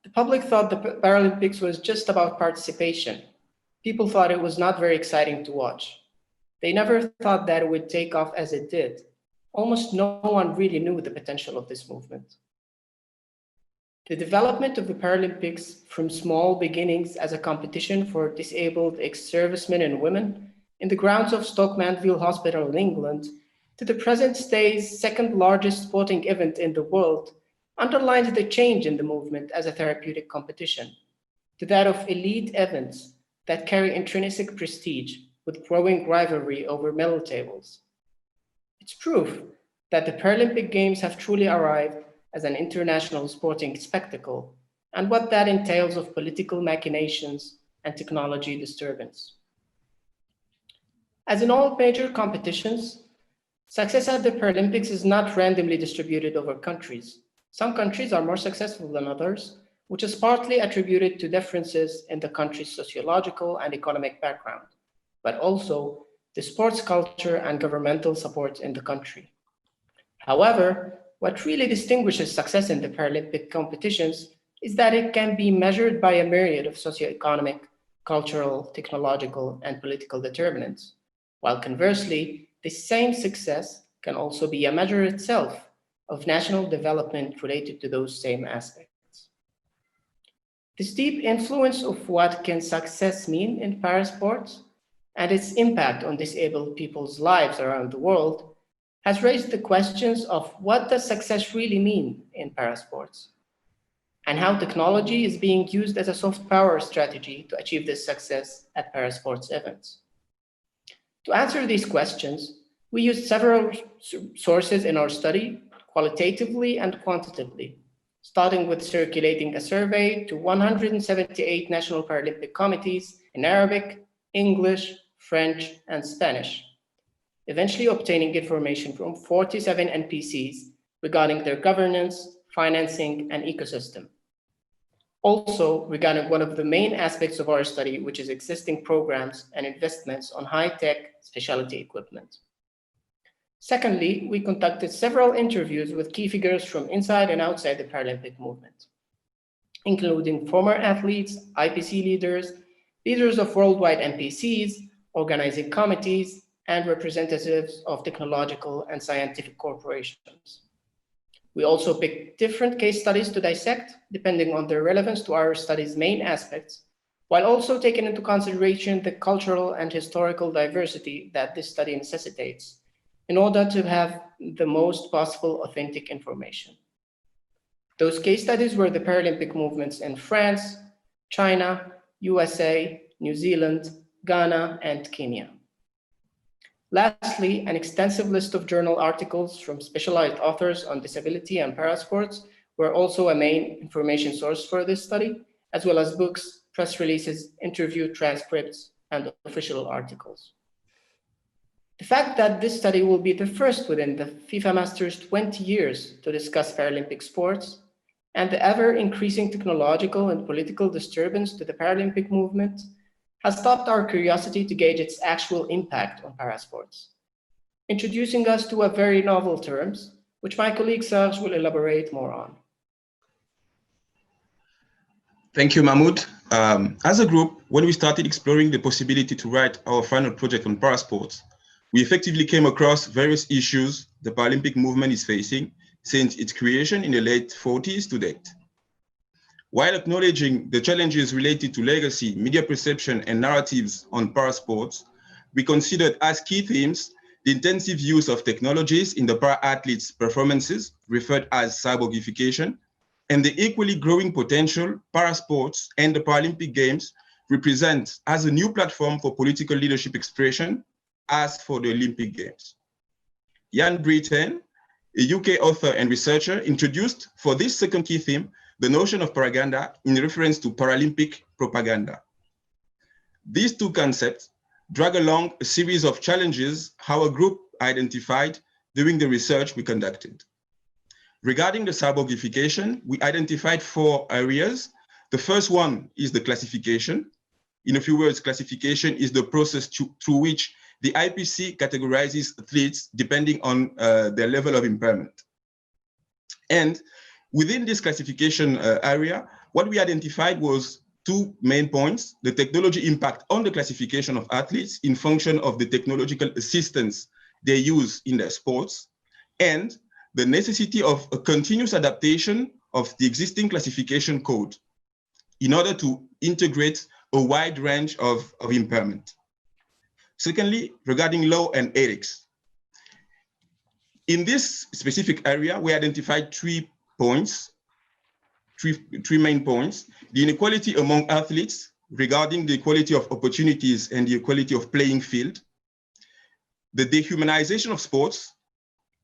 the public thought the Paralympics was just about participation. People thought it was not very exciting to watch. They never thought that it would take off as it did. Almost no one really knew the potential of this movement. The development of the Paralympics from small beginnings as a competition for disabled ex-servicemen and women in the grounds of Stoke Mandeville Hospital in England to the present day's second largest sporting event in the world underlines the change in the movement as a therapeutic competition to that of elite events that carry intrinsic prestige with growing rivalry over medal tables. It's proof that the Paralympic Games have truly arrived as an international sporting spectacle and what that entails of political machinations and technology disturbance. As in all major competitions, success at the Paralympics is not randomly distributed over countries. Some countries are more successful than others, which is partly attributed to differences in the country's sociological and economic background, but also the sports culture and governmental support in the country. However, what really distinguishes success in the Paralympic competitions is that it can be measured by a myriad of socioeconomic, cultural, technological, and political determinants, while conversely, the same success can also be a measure itself of national development related to those same aspects. This deep influence of what can success mean in parasports and its impact on disabled people's lives around the world has raised the questions of what does success really mean in parasports, and how technology is being used as a soft power strategy to achieve this success at parasports events. To answer these questions, we used several sources in our study, qualitatively and quantitatively, starting with circulating a survey to 178 national Paralympic committees in Arabic, English, French, and Spanish, eventually obtaining information from 47 NPCs regarding their governance, financing, and ecosystem. Also, regarding one of the main aspects of our study, which is existing programs and investments on high-tech specialty equipment. Secondly, we conducted several interviews with key figures from inside and outside the Paralympic movement, including former athletes, IPC leaders, leaders of worldwide NPCs, organizing committees, and representatives of technological and scientific corporations. We also picked different case studies to dissect, depending on their relevance to our study's main aspects, while also taking into consideration the cultural and historical diversity that this study necessitates in order to have the most possible authentic information. Those case studies were the Paralympic movements in France, China, USA, New Zealand, Ghana, and Kenya. Lastly, an extensive list of journal articles from specialized authors on disability and parasports were also a main information source for this study, as well as books, press releases, interview transcripts, and official articles. The fact that this study will be the first within the FIFA Masters 20 years to discuss Paralympic sports, and the ever-increasing technological and political disturbance to the Paralympic movement has stopped our curiosity to gauge its actual impact on parasports, introducing us to a very novel terms, which my colleague Serge will elaborate more on. Thank you, Mahmoud. As a group, when we started exploring the possibility to write our final project on parasports, we effectively came across various issues the Paralympic movement is facing since its creation in the late 40s to date. While acknowledging the challenges related to legacy, media perception, and narratives on parasports, we considered as key themes the intensive use of technologies in the para-athletes' performances, referred as cyborgification, and the equally growing potential parasports and the Paralympic Games represents as a new platform for political leadership expression as for the Olympic Games. Jan Britten, a UK author and researcher, introduced for this second key theme the notion of Para-Ganda in reference to Paralympic propaganda. These two concepts drag along a series of challenges our group identified during the research we conducted. Regarding the cyborgification, we identified 4 areas. The first one is the classification. In a few words, classification is the process through which the IPC categorizes athletes depending on their level of impairment. And within this classification area, what we identified was 2 main points: the technology impact on the classification of athletes in function of the technological assistance they use in their sports, and the necessity of a continuous adaptation of the existing classification code in order to integrate a wide range of impairment. Secondly, regarding law and ethics. In this specific area, we identified 3 points, three main points: the inequality among athletes regarding the equality of opportunities and the equality of playing field, the dehumanization of sports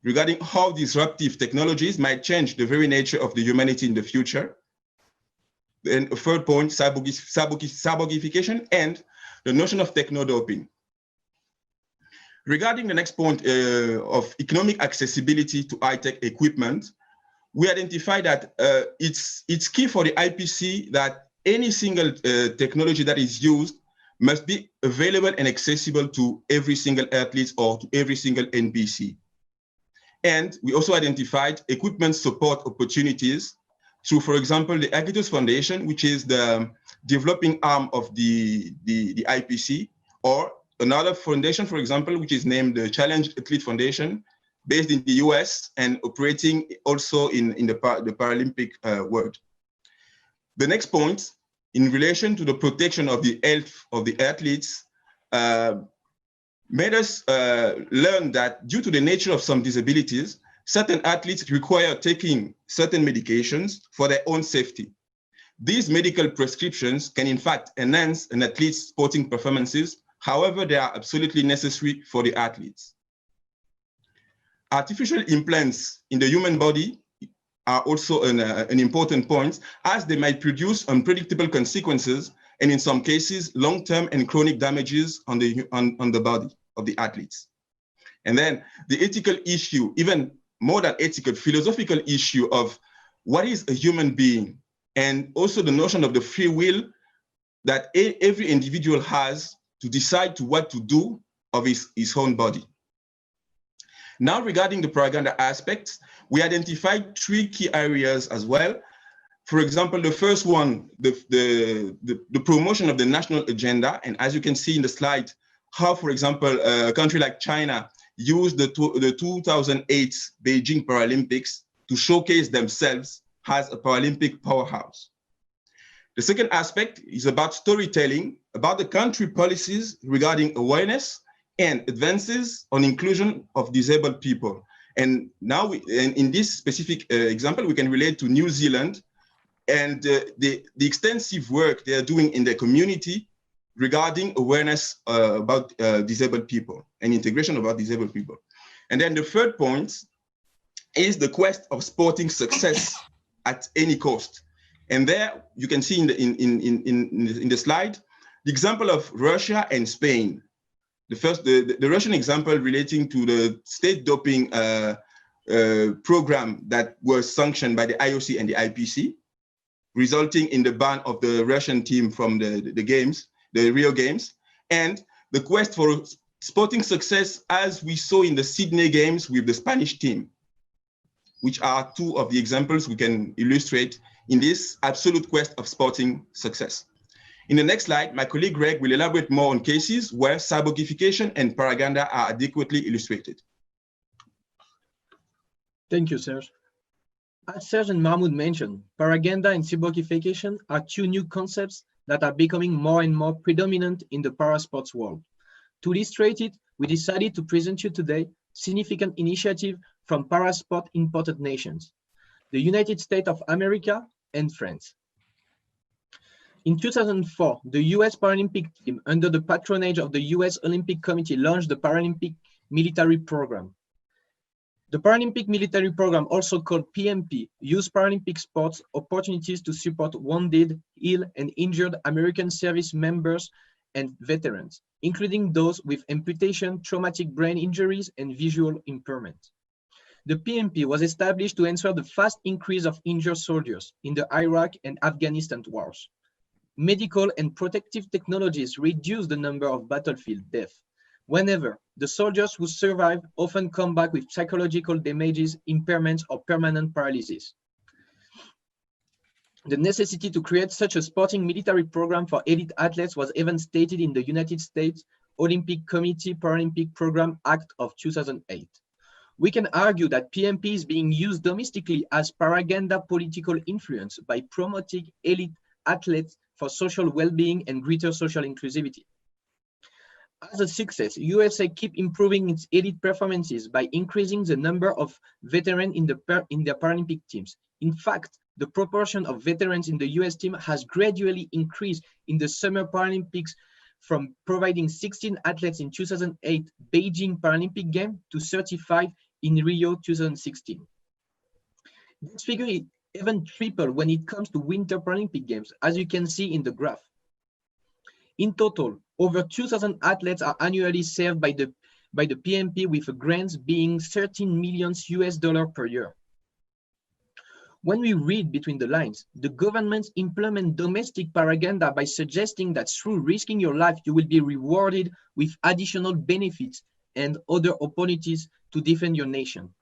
regarding how disruptive technologies might change the very nature of the humanity in the future, and a third point, cyborgification and the notion of techno-doping. Regarding the next point of economic accessibility to high-tech equipment, we identify that it's key for the IPC that any single technology that is used must be available and accessible to every single athlete or to every single NPC. And we also identified equipment support opportunities through, for example, the Agitos Foundation, which is the developing arm of the IPC, or another foundation, for example, which is named the Challenge Athlete Foundation, based in the US and operating also in the Paralympic world. The next point, in relation to the protection of the health of the athletes, made us learn that due to the nature of some disabilities, certain athletes require taking certain medications for their own safety. These medical prescriptions can in fact enhance an athlete's sporting performances. However, they are absolutely necessary for the athletes. Artificial implants in the human body are also an important point, as they might produce unpredictable consequences and in some cases, long-term and chronic damages on the body of the athletes. And then the ethical issue, even more than ethical, philosophical issue of what is a human being, and also the notion of the free will that every individual has to decide what to do of his own body. Now, regarding the Para-Ganda aspects, we identified 3 key areas as well. For example, the first one, the promotion of the national agenda. And as you can see in the slide, how, for example, a country like China used the 2008 Beijing Paralympics to showcase themselves as a Paralympic powerhouse. The second aspect is about storytelling, about the country policies regarding awareness and advances on inclusion of disabled people. And now, in this specific example, we can relate to New Zealand and the extensive work they are doing in their community regarding awareness about disabled people and integration about disabled people. And then the third point is the quest of sporting success at any cost. And there you can see in the slide the example of Russia and Spain. The Russian example relating to the state doping program that was sanctioned by the IOC and the IPC, resulting in the ban of the Russian team from the games, the Rio Games, and the quest for sporting success as we saw in the Sydney Games with the Spanish team, which are 2 of the examples we can illustrate in this absolute quest of sporting success. In the next slide, my colleague Greg will elaborate more on cases where cyborgification and Para-Ganda are adequately illustrated. Thank you, Serge. As Serge and Mahmoud mentioned, Para-Ganda and cyborgification are 2 new concepts that are becoming more and more predominant in the parasports world. To illustrate it, we decided to present you today significant initiative from parasport imported nations, the United States of America and France. In 2004, the US Paralympic team, under the patronage of the US Olympic Committee, launched the Paralympic Military Program. The Paralympic Military Program, also called PMP, used Paralympic sports opportunities to support wounded, ill, and injured American service members and veterans, including those with amputation, traumatic brain injuries, and visual impairment. The PMP was established to answer the fast increase of injured soldiers in the Iraq and Afghanistan wars. Medical and protective technologies reduce the number of battlefield deaths. Whenever the soldiers who survive often come back with psychological damages, impairments, or permanent paralysis. The necessity to create such a sporting military program for elite athletes was even stated in the United States Olympic Committee Paralympic Program Act of 2008. We can argue that PMP is being used domestically as Para-Ganda political influence by promoting elite athletes for social well-being and greater social inclusivity. As a success, USA keep improving its elite performances by increasing the number of veterans in their Paralympic teams. In fact, the proportion of veterans in the US team has gradually increased in the Summer Paralympics from providing 16 athletes in 2008 Beijing Paralympic Games to 35 in Rio 2016. This figure is even triple when it comes to Winter Paralympic Games, as you can see in the graph. In total, over 2,000 athletes are annually served by the PMP, with grants being $13 million per year. When we read between the lines, the governments implement domestic Para-Ganda by suggesting that through risking your life, you will be rewarded with additional benefits and other opportunities to defend your nation.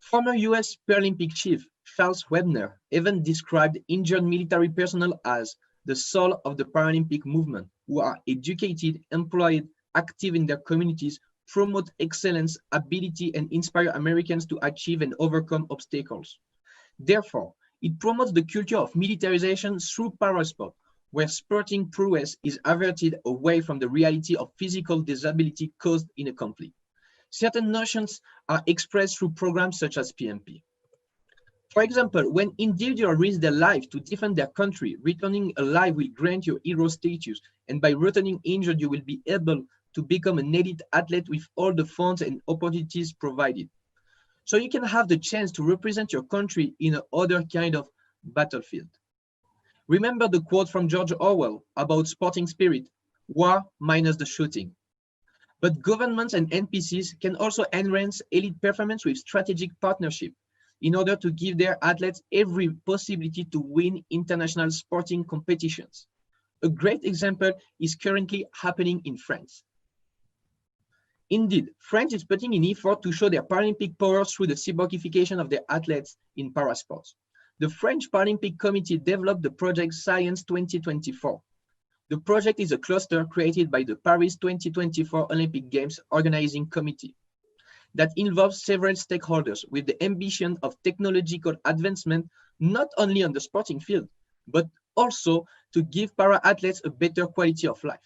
Former US Paralympic chief Charles Webner even described injured military personnel as the soul of the Paralympic movement, who are educated, employed, active in their communities, promote excellence, ability, and inspire Americans to achieve and overcome obstacles. Therefore, it promotes the culture of militarization through parasport, where sporting prowess is averted away from the reality of physical disability caused in a conflict. Certain notions are expressed through programs such as PMP. For example, when individuals risk their life to defend their country, returning alive will grant you hero status, and by returning injured, you will be able to become an elite athlete with all the funds and opportunities provided. So you can have the chance to represent your country in another kind of battlefield. Remember the quote from George Orwell about sporting spirit, war minus the shooting. But governments and NPCs can also enhance elite performance with strategic partnership in order to give their athletes every possibility to win international sporting competitions. A great example is currently happening in France. Indeed, France is putting in effort to show their Paralympic power through the cyborgification of their athletes in parasports. The French Paralympic Committee developed the project CIES 2024. The project is a cluster created by the Paris 2024 Olympic Games Organizing Committee that involves several stakeholders with the ambition of technological advancement, not only on the sporting field, but also to give para-athletes a better quality of life.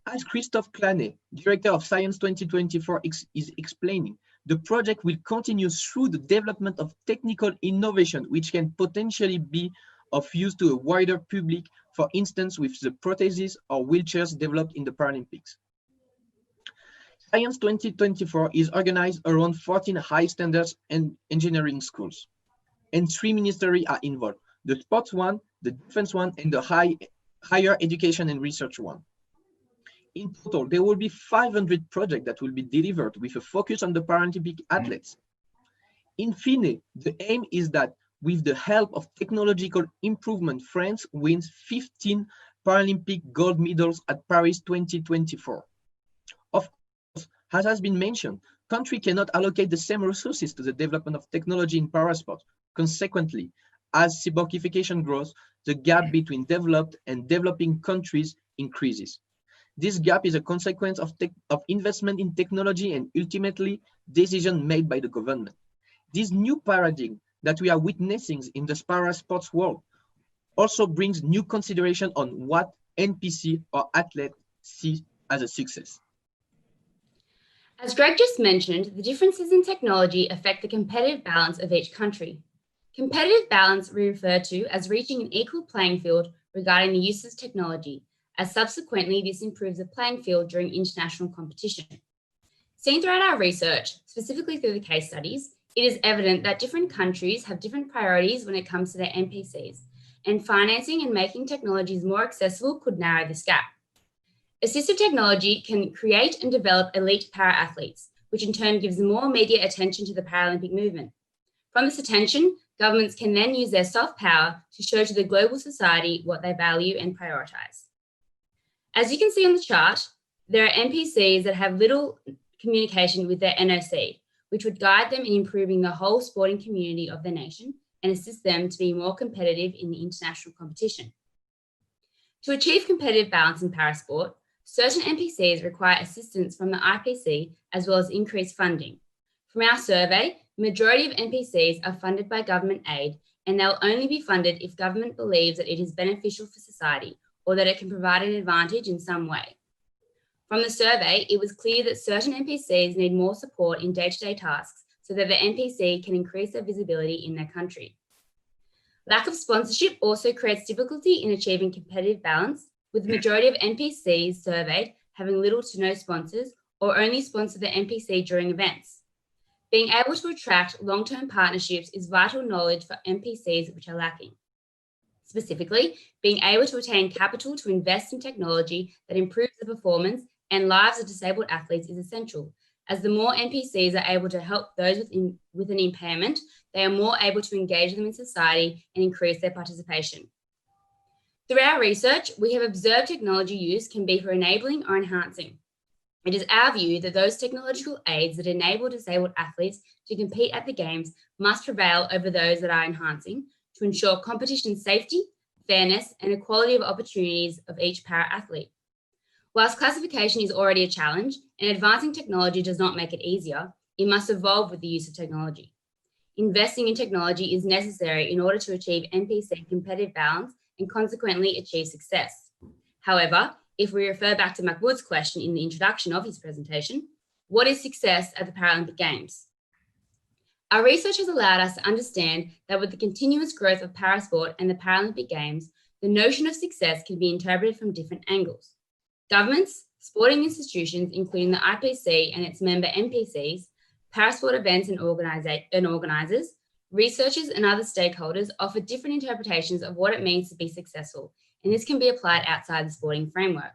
As Christophe Clanet, director of CIES 2024, is explaining, the project will continue through the development of technical innovation, which can potentially be of use to a wider public, for instance, with the prostheses or wheelchairs developed in the Paralympics. CIES 2024 is organized around 14 high standards and engineering schools, and 3 ministries are involved: the sports one, the defense one, and the higher education and research one. In total, there will be 500 projects that will be delivered with a focus on the Paralympic athletes. In fine, the aim is that with the help of technological improvement, France wins 15 Paralympic gold medals at Paris 2024. Of course, as has been mentioned, countries cannot allocate the same resources to the development of technology in parasport. Consequently, as cyborgification grows, the gap between developed and developing countries increases. This gap is a consequence of investment in technology and ultimately decisions made by the government. This new paradigm that we are witnessing in the parasports world also brings new consideration on what NPC or athlete see as a success. As Greg just mentioned, the differences in technology affect the competitive balance of each country. Competitive balance we refer to as reaching an equal playing field regarding the use of technology, as subsequently this improves the playing field during international competition. Seen throughout our research, specifically through the case studies, it is evident that different countries have different priorities when it comes to their NPCs, and financing and making technologies more accessible could narrow this gap. Assistive technology can create and develop elite para-athletes, which in turn gives more media attention to the Paralympic movement. From this attention, governments can then use their soft power to show to the global society what they value and prioritize. As you can see on the chart, there are NPCs that have little communication with their NOC, which would guide them in improving the whole sporting community of their nation and assist them to be more competitive in the international competition. To achieve competitive balance in parasport, certain NPCs require assistance from the IPC as well as increased funding. From our survey, the majority of NPCs are funded by government aid, and they'll only be funded if government believes that it is beneficial for society or that it can provide an advantage in some way. From the survey, it was clear that certain NPCs need more support in day-to-day tasks so that the NPC can increase their visibility in their country. Lack of sponsorship also creates difficulty in achieving competitive balance, with the majority of NPCs surveyed having little to no sponsors or only sponsor the NPC during events. Being able to attract long-term partnerships is vital knowledge for NPCs which are lacking. Specifically, being able to attain capital to invest in technology that improves the performance and lives of disabled athletes is essential, as the more NPCs are able to help those with an impairment, they are more able to engage them in society and increase their participation. Through our research, we have observed technology use can be for enabling or enhancing. It is our view that those technological aids that enable disabled athletes to compete at the Games must prevail over those that are enhancing to ensure competition safety, fairness, and equality of opportunities of each para-athlete. Whilst classification is already a challenge and advancing technology does not make it easier, it must evolve with the use of technology. Investing in technology is necessary in order to achieve NPC competitive balance and consequently achieve success. However, if we refer back to Mahmoud's question in the introduction of his presentation, what is success at the Paralympic Games? Our research has allowed us to understand that with the continuous growth of parasport and the Paralympic Games, the notion of success can be interpreted from different angles. Governments, sporting institutions, including the IPC and its member NPCs, parasport events and organisers, researchers and other stakeholders offer different interpretations of what it means to be successful, and this can be applied outside the sporting framework.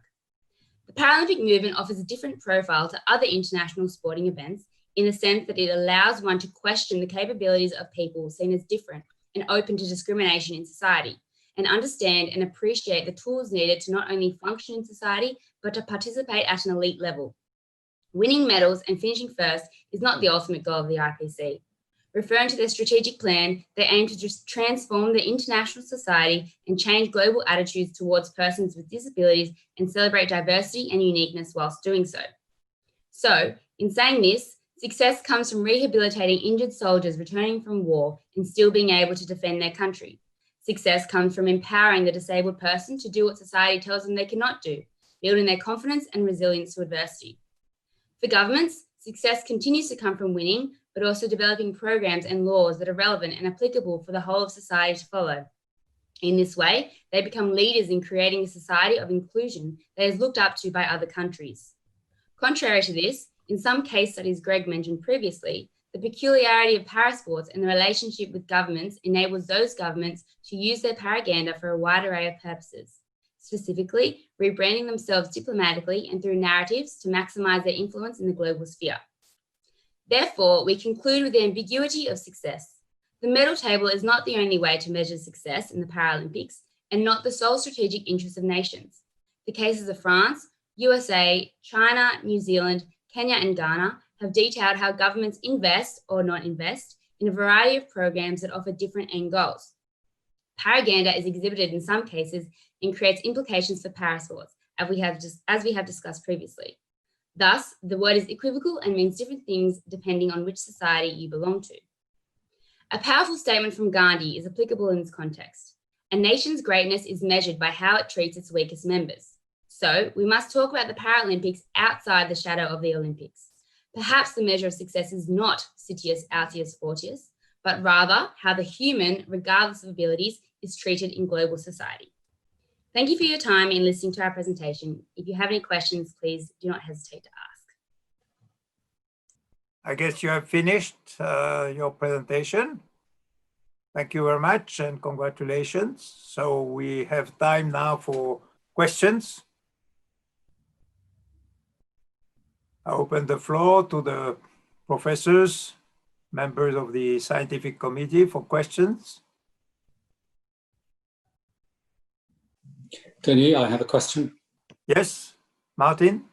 The Paralympic movement offers a different profile to other international sporting events in the sense that it allows one to question the capabilities of people seen as different and open to discrimination in society, and understand and appreciate the tools needed to not only function in society, but to participate at an elite level. Winning medals and finishing first is not the ultimate goal of the IPC. Referring to their strategic plan, they aim to just transform the international society and change global attitudes towards persons with disabilities and celebrate diversity and uniqueness whilst doing so. So, in saying this, success comes from rehabilitating injured soldiers returning from war and still being able to defend their country. Success comes from empowering the disabled person to do what society tells them they cannot do, building their confidence and resilience to adversity. For governments, success continues to come from winning, but also developing programs and laws that are relevant and applicable for the whole of society to follow. In this way, they become leaders in creating a society of inclusion that is looked up to by other countries. Contrary to this, in some case studies Greg mentioned previously, the peculiarity of parasports and the relationship with governments enables those governments to use their Para-Ganda for a wide array of purposes, specifically rebranding themselves diplomatically and through narratives to maximize their influence in the global sphere. Therefore, we conclude with the ambiguity of success. The medal table is not the only way to measure success in the Paralympics and not the sole strategic interest of nations. The cases of France, USA, China, New Zealand, Kenya, and Ghana have detailed how governments invest or not invest in a variety of programs that offer different end goals. Para-Ganda is exhibited in some cases and creates implications for parasports, as we have discussed previously. Thus, the word is equivocal and means different things depending on which society you belong to. A powerful statement from Gandhi is applicable in this context. A nation's greatness is measured by how it treats its weakest members. So, we must talk about the Paralympics outside the shadow of the Olympics. Perhaps the measure of success is not Citius, Altius, Fortius, but rather how the human, regardless of abilities, is treated in global society. Thank you for your time in listening to our presentation. If you have any questions, please do not hesitate to ask. I guess you have finished your presentation. Thank you very much and congratulations. So we have time now for questions. I open the floor to the professors, members of the scientific committee for questions. Denis, I have a question. Yes, Martin.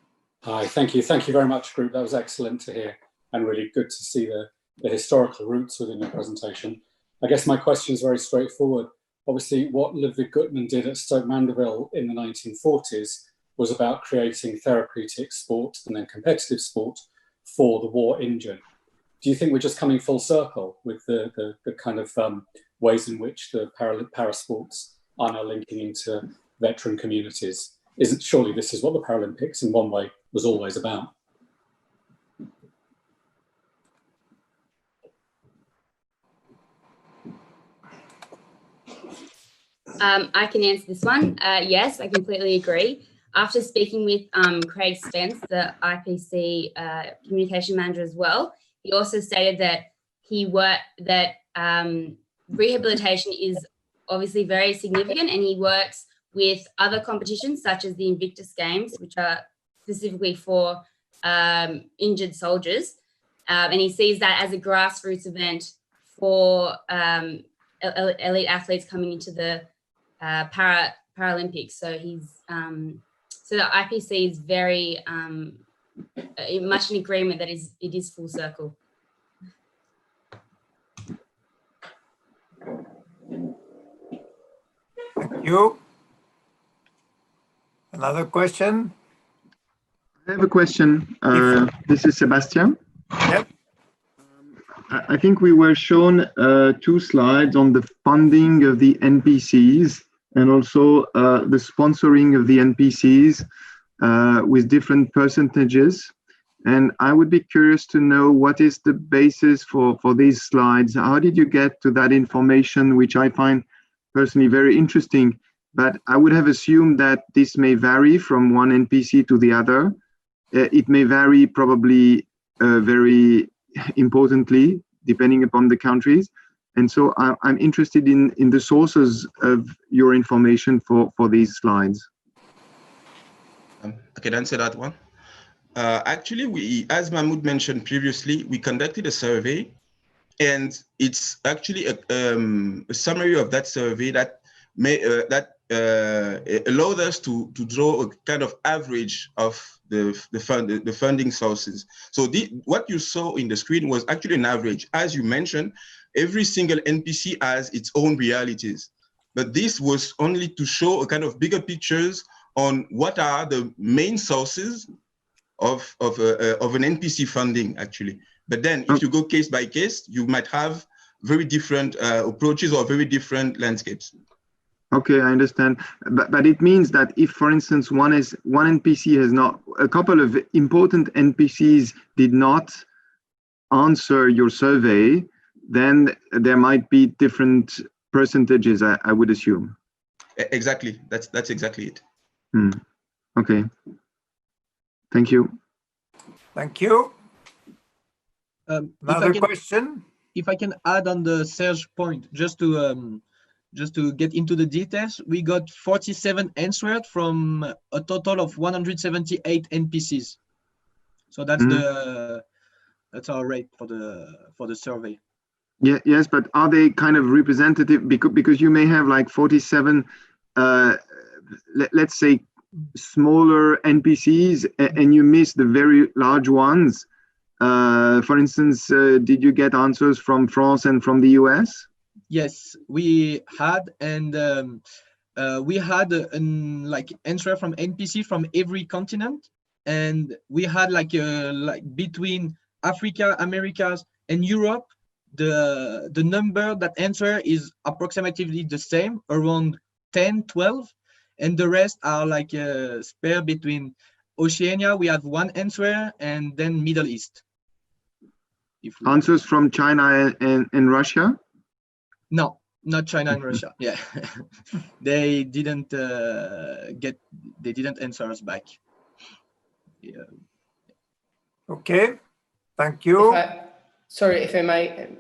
Hi, thank you. Thank you very much, group. That was excellent to hear and really good to see the historical roots within your presentation. I guess my question is very straightforward. Obviously, what Ludwig Guttmann did at Stoke Mandeville in the 1940s was about creating therapeutic sport and then competitive sport for the war injured. Do you think we're just coming full circle with the kind of ways in which the parasports are now linking into veteran communities? Surely this is what the Paralympics in one way was always about. I can answer this one. Yes, I completely agree. After speaking with Craig Spence, the IPC communication manager as well, he also stated that rehabilitation is obviously very significant, and he works with other competitions such as the Invictus Games, which are specifically for injured soldiers, and he sees that as a grassroots event for elite athletes coming into the Paralympics. So so the IPC is very much in agreement that it is full circle. Thank you. Another question? I have a question. This is Sebastian. Yep. I think we were shown 2 slides on the funding of the NPCs and also the sponsoring of the NPCs with different percentages. And I would be curious to know what is the basis for these slides. How did you get to that information, which I find personally very interesting? But I would have assumed that this may vary from one NPC to the other. It may vary probably very importantly, depending upon the countries. And so I'm interested in the sources of your information for these slides. I can answer that one. Actually, as Mahmoud mentioned previously, we conducted a survey, and it's actually a summary of that survey that allowed us to draw a kind of average of the funding sources. So what you saw in the screen was actually an average. As you mentioned, every single NPC has its own realities, but this was only to show a kind of bigger pictures on what are the main sources of an NPC funding, actually. But then if you go case by case, you might have very different approaches or very different landscapes. Okay, I understand. But it means that if, for instance, one NPC has not, a couple of important NPCs did not answer your survey, then there might be different percentages, I would assume. Exactly. That's exactly it. Okay. Thank you. Thank you. Another question? If I can add on the Serge point, just to get into the details, we got 47 answered from a total of 178 NPCs. So that's that's our rate for the survey. Yeah, yes, but are they kind of representative? Because you may have like 47, let's say, smaller NPCs, and you miss the very large ones. For instance, did you get answers from France and from the US? Yes, we had, and we had like answer from NPC from every continent, and we had like between Africa, Americas, and Europe, the number that answer is approximately the same, around 10, 12, and the rest are like spare between Oceania. We have one answer, and then Middle East. Answers from China and Russia? No, not China and Russia. Yeah, they didn't answer us back. Yeah. Okay, thank you. Sorry, if I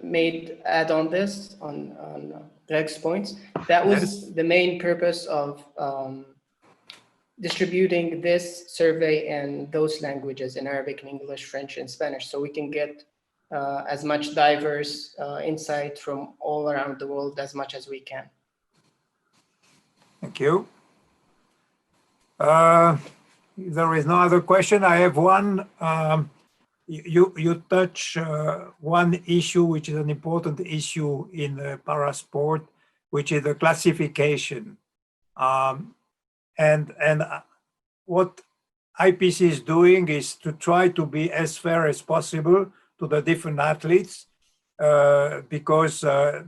may add on this, on Greg's points, that was the main purpose of distributing this survey in those languages, in Arabic and English, French and Spanish, so we can get as much diverse insight from all around the world as much as we can. Thank you. If there is no other question, I have one. You touch one issue, which is an important issue in Parasport, which is the classification. And what IPC is doing is to try to be as fair as possible to the different athletes, because I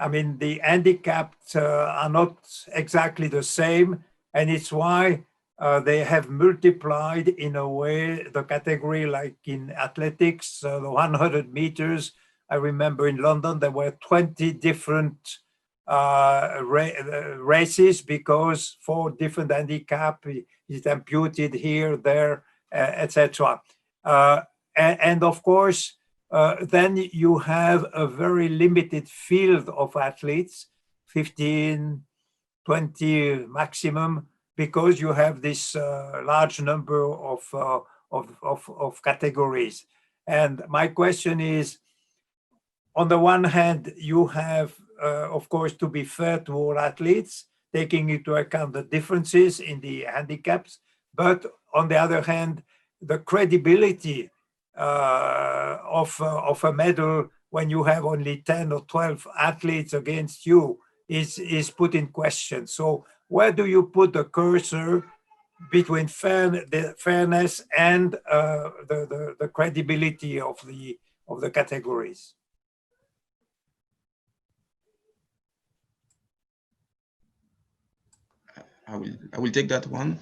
mean, the handicapped are not exactly the same, and it's why they have multiplied in a way the category, like in athletics, the 100 meters. I remember in London there were 20 different races because 4 different handicap is imputed here, there, etc. And of course, then you have a very limited field of athletes, 15, 20 maximum, because you have this large number of categories. And my question is, on the one hand, you have, of course, to be fair to all athletes, taking into account the differences in the handicaps, but on the other hand, the credibility of a medal when you have only 10 or 12 athletes against you is put in question. So where do you put the cursor between the fairness and the credibility of the categories? I will take that one.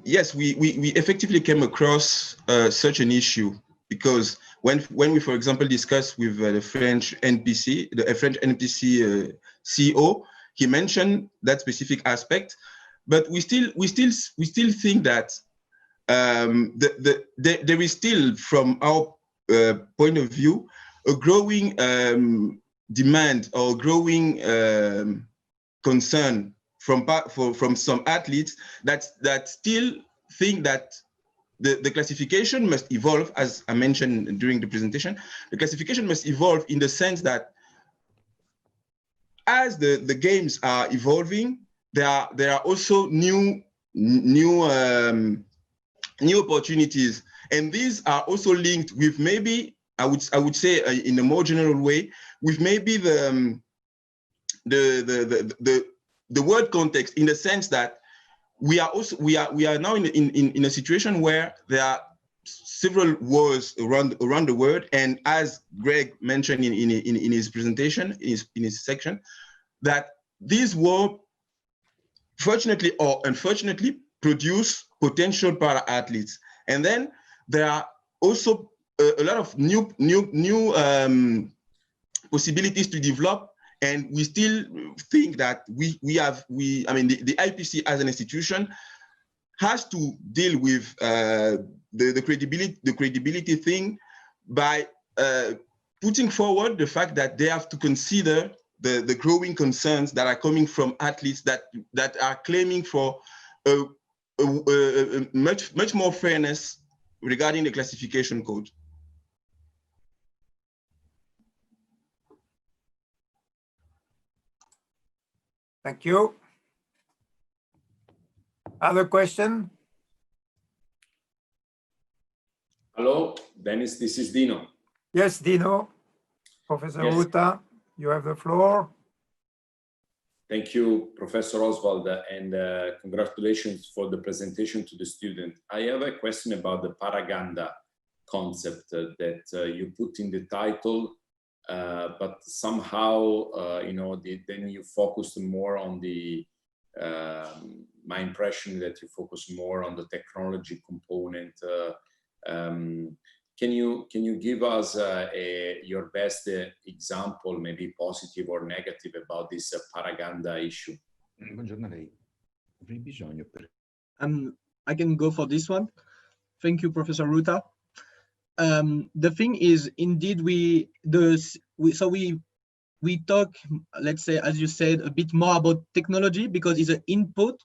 Yes, we effectively came across such an issue because when we, for example, discussed with the French NPC, CEO, he mentioned that specific aspect, but we still think that there is still, from our point of view, a growing demand or growing concern from some athletes that still think that the classification must evolve, as I mentioned during the presentation. The classification must evolve in the sense that as the games are evolving, there are also new opportunities, and these are also linked with, maybe I would say in a more general way, with maybe the world context, in the sense that we are now in a situation where there are several wars around the world, and as Greg mentioned in his presentation, in his section, that these wars, fortunately or unfortunately, produce potential para athletes, and then there are also a lot of new possibilities to develop. And we still think that the IPC as an institution has to deal with the credibility thing by putting forward the fact that they have to consider the growing concerns that are coming from athletes that are claiming for much more fairness regarding the classification code. Thank you. Other question? Hello, Denis, this is Dino. Yes, Dino. Professor Yes. Uta, you have the floor. Thank you, Professor Oswald, and congratulations for the presentation to the student. I have a question about the Para-Ganda concept that you put in the title, but somehow, then you focused more on the, my impression that you focus more on the technology component Can you give us your best example, maybe positive or negative, about this Para-Ganda issue? I can go for this one. Thank you, Professor Ruta. The thing is, indeed, we talk, let's say, as you said, a bit more about technology, because it's an input,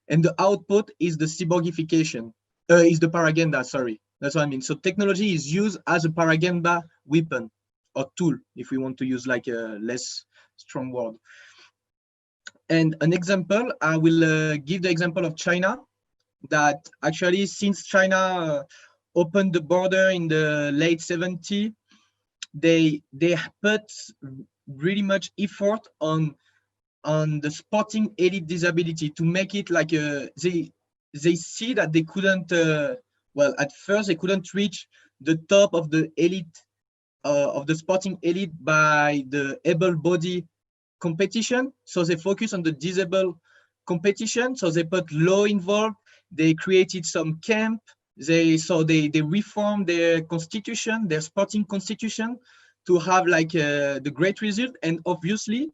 and the output is the cyborgification, is the Para-Ganda, sorry. That's what I mean. So technology is used as a Para-Ganda weapon or tool, if we want to use like a less strong word. And an example, I will give the example of China, that actually since China opened the border in the late 70s, they put really much effort on the sporting elite disability to make it like they see that they couldn't well, at first they couldn't reach the top of the elite of the sporting elite by the able body competition, so they focus on the disabled competition. So they put law involved, they created some camp, they reformed their constitution, their sporting constitution, to have like the great result. And obviously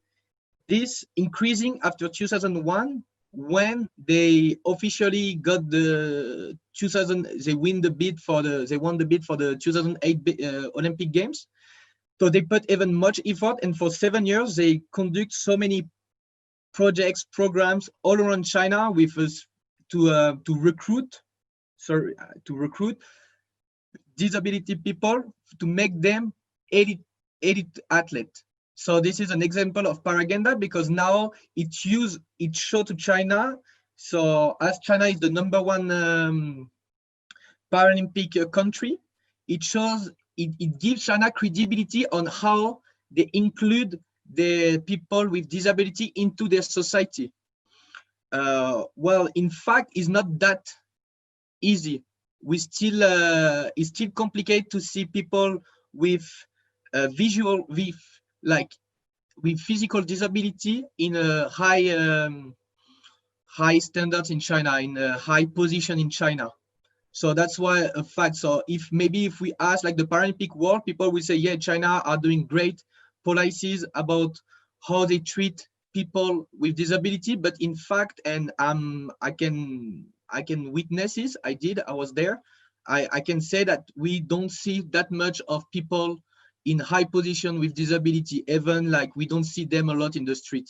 this increasing after 2001, when they officially got the they won the bid for the 2008 Olympic Games. So they put even much effort, and for 7 years they conduct so many projects, programs all around China with us to recruit disability people, to make them elite athletes. So this is an example of Para-Ganda, because now it showed to China. So as China is the #1 Paralympic country, it gives China credibility on how they include the people with disability into their society. Well, in fact, it's not that easy. It's still complicated to see people with with physical disability in a high standards in China, in a high position in China. So that's why a fact. So if we ask like the Paralympic world, people will say, yeah, China are doing great policies about how they treat people with disability. But in fact, and I can witness this, I was there. I can say that we don't see that much of people in high position with disability, even like we don't see them a lot in the street,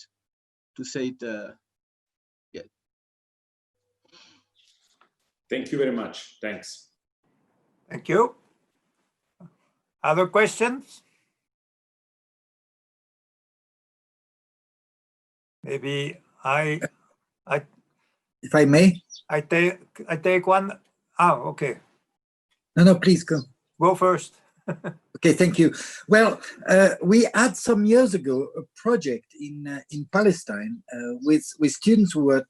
to say it. Yeah. Thank you very much. Thanks. Thank you. Other questions? Maybe if I may, I take one. Oh, okay. No, please go. Go first. Okay, thank you. Well, we had some years ago a project in Palestine with students who were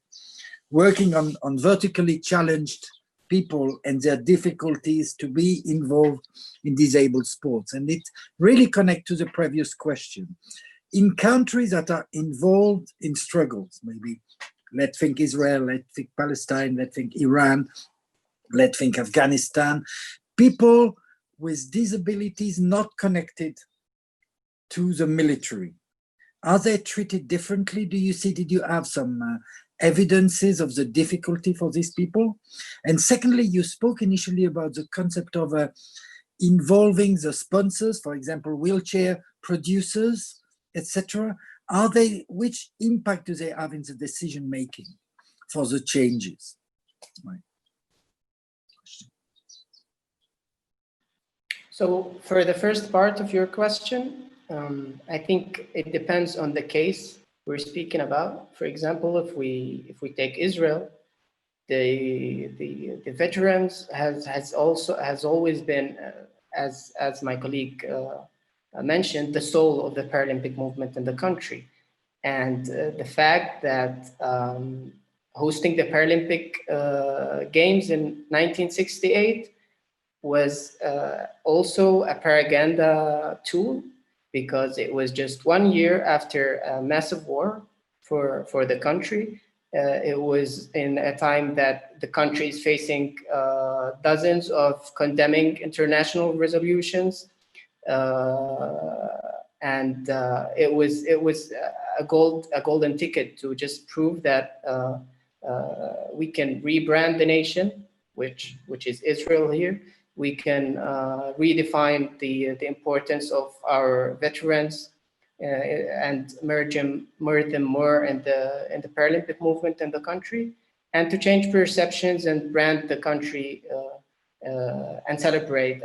working on vertically challenged people and their difficulties to be involved in disabled sports. And it really connects to the previous question. In countries that are involved in struggles, maybe let's think Israel, let's think Palestine, let's think Iran, let's think Afghanistan, people with disabilities not connected to the military, are they treated differently? Did you have some evidences of the difficulty for these people? And secondly, you spoke initially about the concept of involving the sponsors, for example, wheelchair producers, etc. Which impact do they have in the decision making for the changes? Right. So for the first part of your question, I think it depends on the case we're speaking about. For example, if we take Israel, the veterans has always been, as my colleague mentioned, the soul of the Paralympic movement in the country, and the fact that hosting the Paralympic Games in 1968 was also a Para-Ganda tool, because it was just 1 year after a massive war for the country. It was in a time that the country is facing dozens of condemning international resolutions, and it was a golden ticket to just prove that we can rebrand the nation, which is Israel here. We can redefine the importance of our veterans and merge them more in the Paralympic movement in the country, and to change perceptions and brand the country and celebrate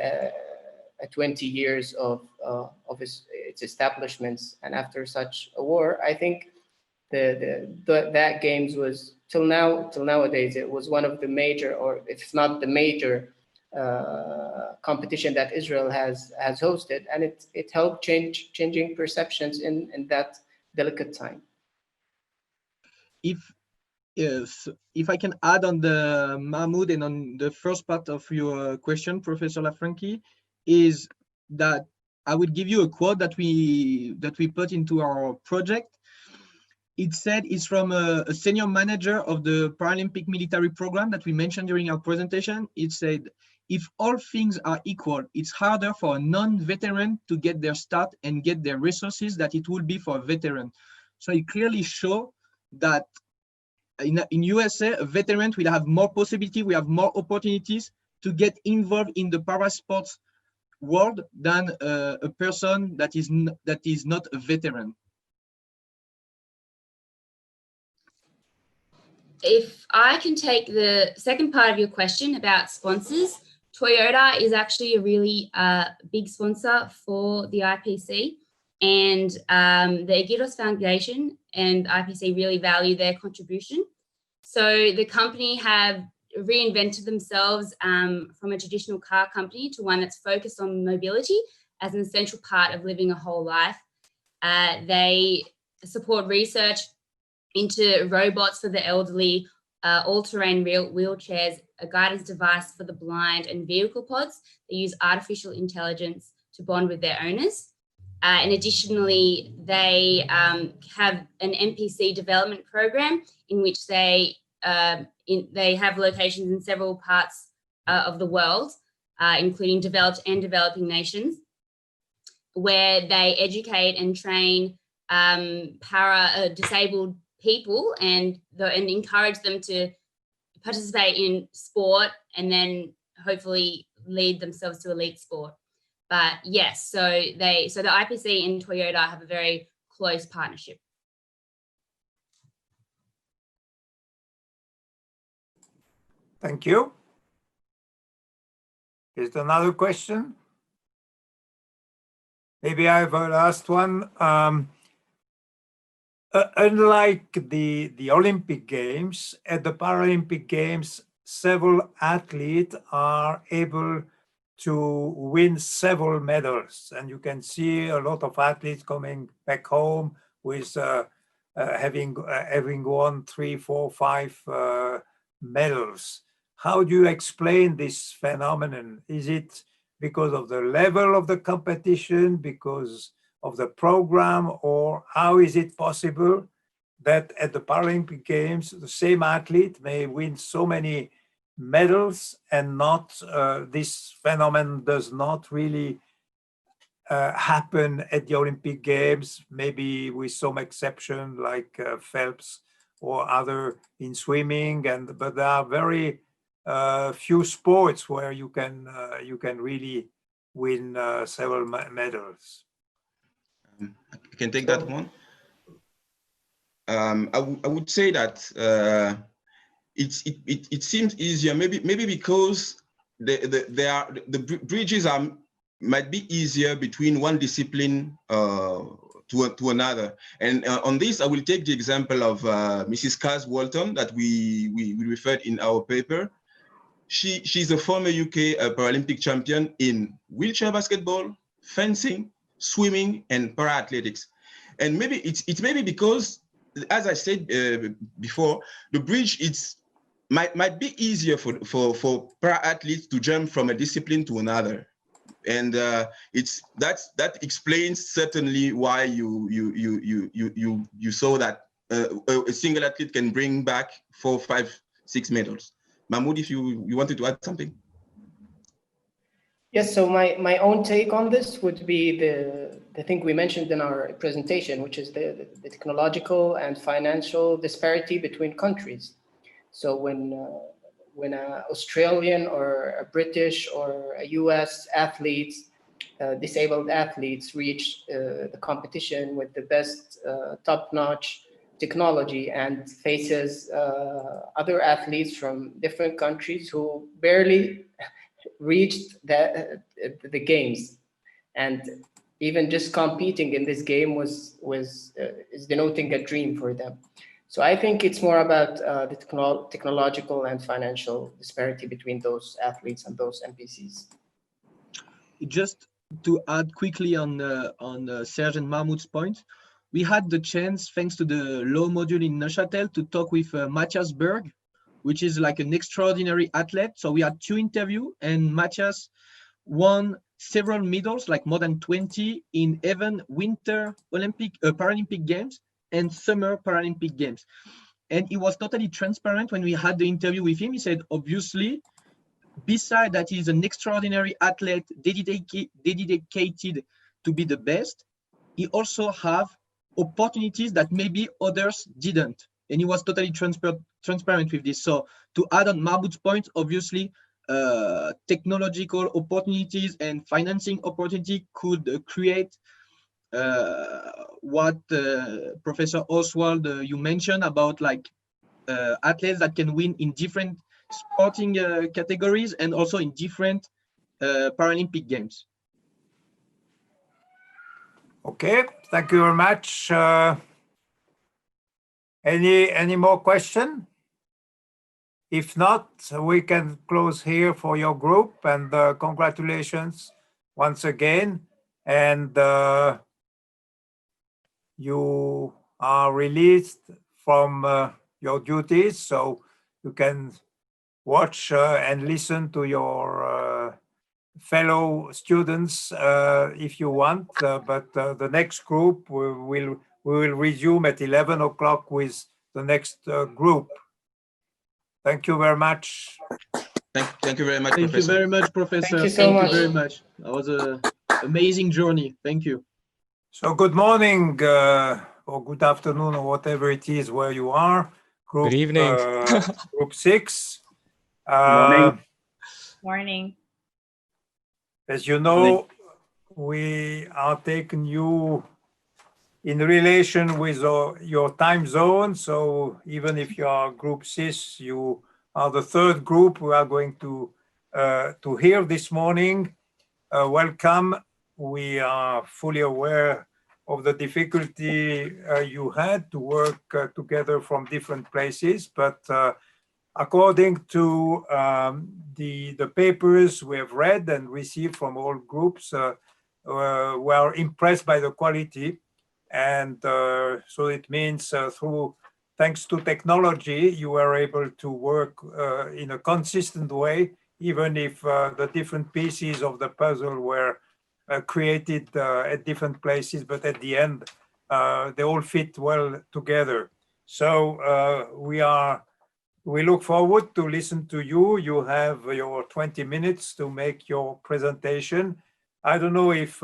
20 years of its establishments. And after such a war, I think that games was till nowadays, it was one of the major, or if it's not the major, competition that Israel has hosted, and it helped changing perceptions in that delicate time. If I can add on the Mahmoud and on the first part of your question, Professor Lafranchi, is that I would give you a quote that we put into our project. It said it's from a senior manager of the Paralympic military program that we mentioned during our presentation. It said, if all things are equal, it's harder for a non-veteran to get their start and get their resources that it would be for a veteran. So it clearly shows that in USA, a veteran will have more possibility, we have more opportunities to get involved in the parasports world than a person that is not a veteran. If I can take the second part of your question about sponsors, Toyota is actually a really big sponsor for the IPC, and the Igor Foundation and IPC really value their contribution. So the company have reinvented themselves from a traditional car company to one that's focused on mobility as an essential part of living a whole life. They support research into robots for the elderly, all-terrain wheelchairs, a guidance device for the blind, and vehicle pods that use artificial intelligence to bond with their owners. And additionally, they have an NPC development program in which they have locations in several parts of the world, including developed and developing nations, where they educate and train disabled people and encourage them to participate in sport and then hopefully lead themselves to elite sport. But yes, so the IPC and Toyota have a very close partnership. Thank you. Is there another question? Maybe I have a last one. Unlike the Olympic Games, at the Paralympic Games, several athletes are able to win several medals. And you can see a lot of athletes coming back home with having won 3, 4, 5 medals. How do you explain this phenomenon? Is it because of the level of the competition, because of the program, or how is it possible that at the Paralympic Games, the same athlete may win so many medals and not, this phenomenon does not really happen at the Olympic Games, maybe with some exception like Phelps or other in swimming, but there are very few sports where you can really win several medals. I can take that one. I would say that it seems easier, maybe because the bridges might be easier between one discipline to another. And on this, I will take the example of Mrs. Kaz Walton that we referred in our paper. She's a former UK Paralympic champion in wheelchair basketball, fencing, swimming, and para-athletics. And maybe it's maybe because, as I said before, the bridge might be easier for para-athletes to jump from a discipline to another. And that explains certainly why you saw that a single athlete can bring back 4, 5, 6 medals. Mahmoud, if you wanted to add something. Yes, so my own take on this would be the thing we mentioned in our presentation, which is the technological and financial disparity between countries. So when an Australian or a British or a US athletes, disabled athletes reach the competition with the best top-notch technology and faces other athletes from different countries who barely reached the games, and even just competing in this game is denoting a dream for them. So I think it's more about the technological and financial disparity between those athletes and those NPCs. Just to add quickly on Serge and Mahmoud's point, we had the chance, thanks to the law module in Neuchâtel, to talk with Matthias Berg, which is like an extraordinary athlete. So we had 2 interviews, and Matthias won several medals, like more than 20 in even winter Paralympic Games and summer Paralympic Games. And he was totally transparent when we had the interview with him. He said, obviously, besides that he's an extraordinary athlete, dedicated to be the best, he also have opportunities that maybe others didn't. And he was totally transparent with this. So to add on Mahmoud's point, obviously, technological opportunities and financing opportunity could create what Professor Oswald, you mentioned about like athletes that can win in different sporting categories and also in different Paralympic Games. Okay, thank you very much. Any more question? If not, we can close here for your group, and congratulations once again. And you are released from your duties, so you can watch and listen to your fellow students if you want, but the next group we will resume at 11 o'clock with the next group. Thank you very much. Thank you very much, Thank Professor. you very much, Professor. Thank you so much. Very much. That was an amazing journey. Thank you. So good morning or good afternoon or whatever it is where you are. Group, good evening. Group 6. Morning. Morning. As you know, we are taking you in relation with your time zone. So even if you are group 6, you are the third group we are going to hear this morning. Welcome. We are fully aware of the difficulty you had to work together from different places, but according to the papers we have read and received from all groups, we are impressed by the quality. And so it means thanks to technology, you were able to work in a consistent way, even if the different pieces of the puzzle were created at different places, but at the end, they all fit well together. So we look forward to listen to you. You have your 20 minutes to make your presentation. I don't know if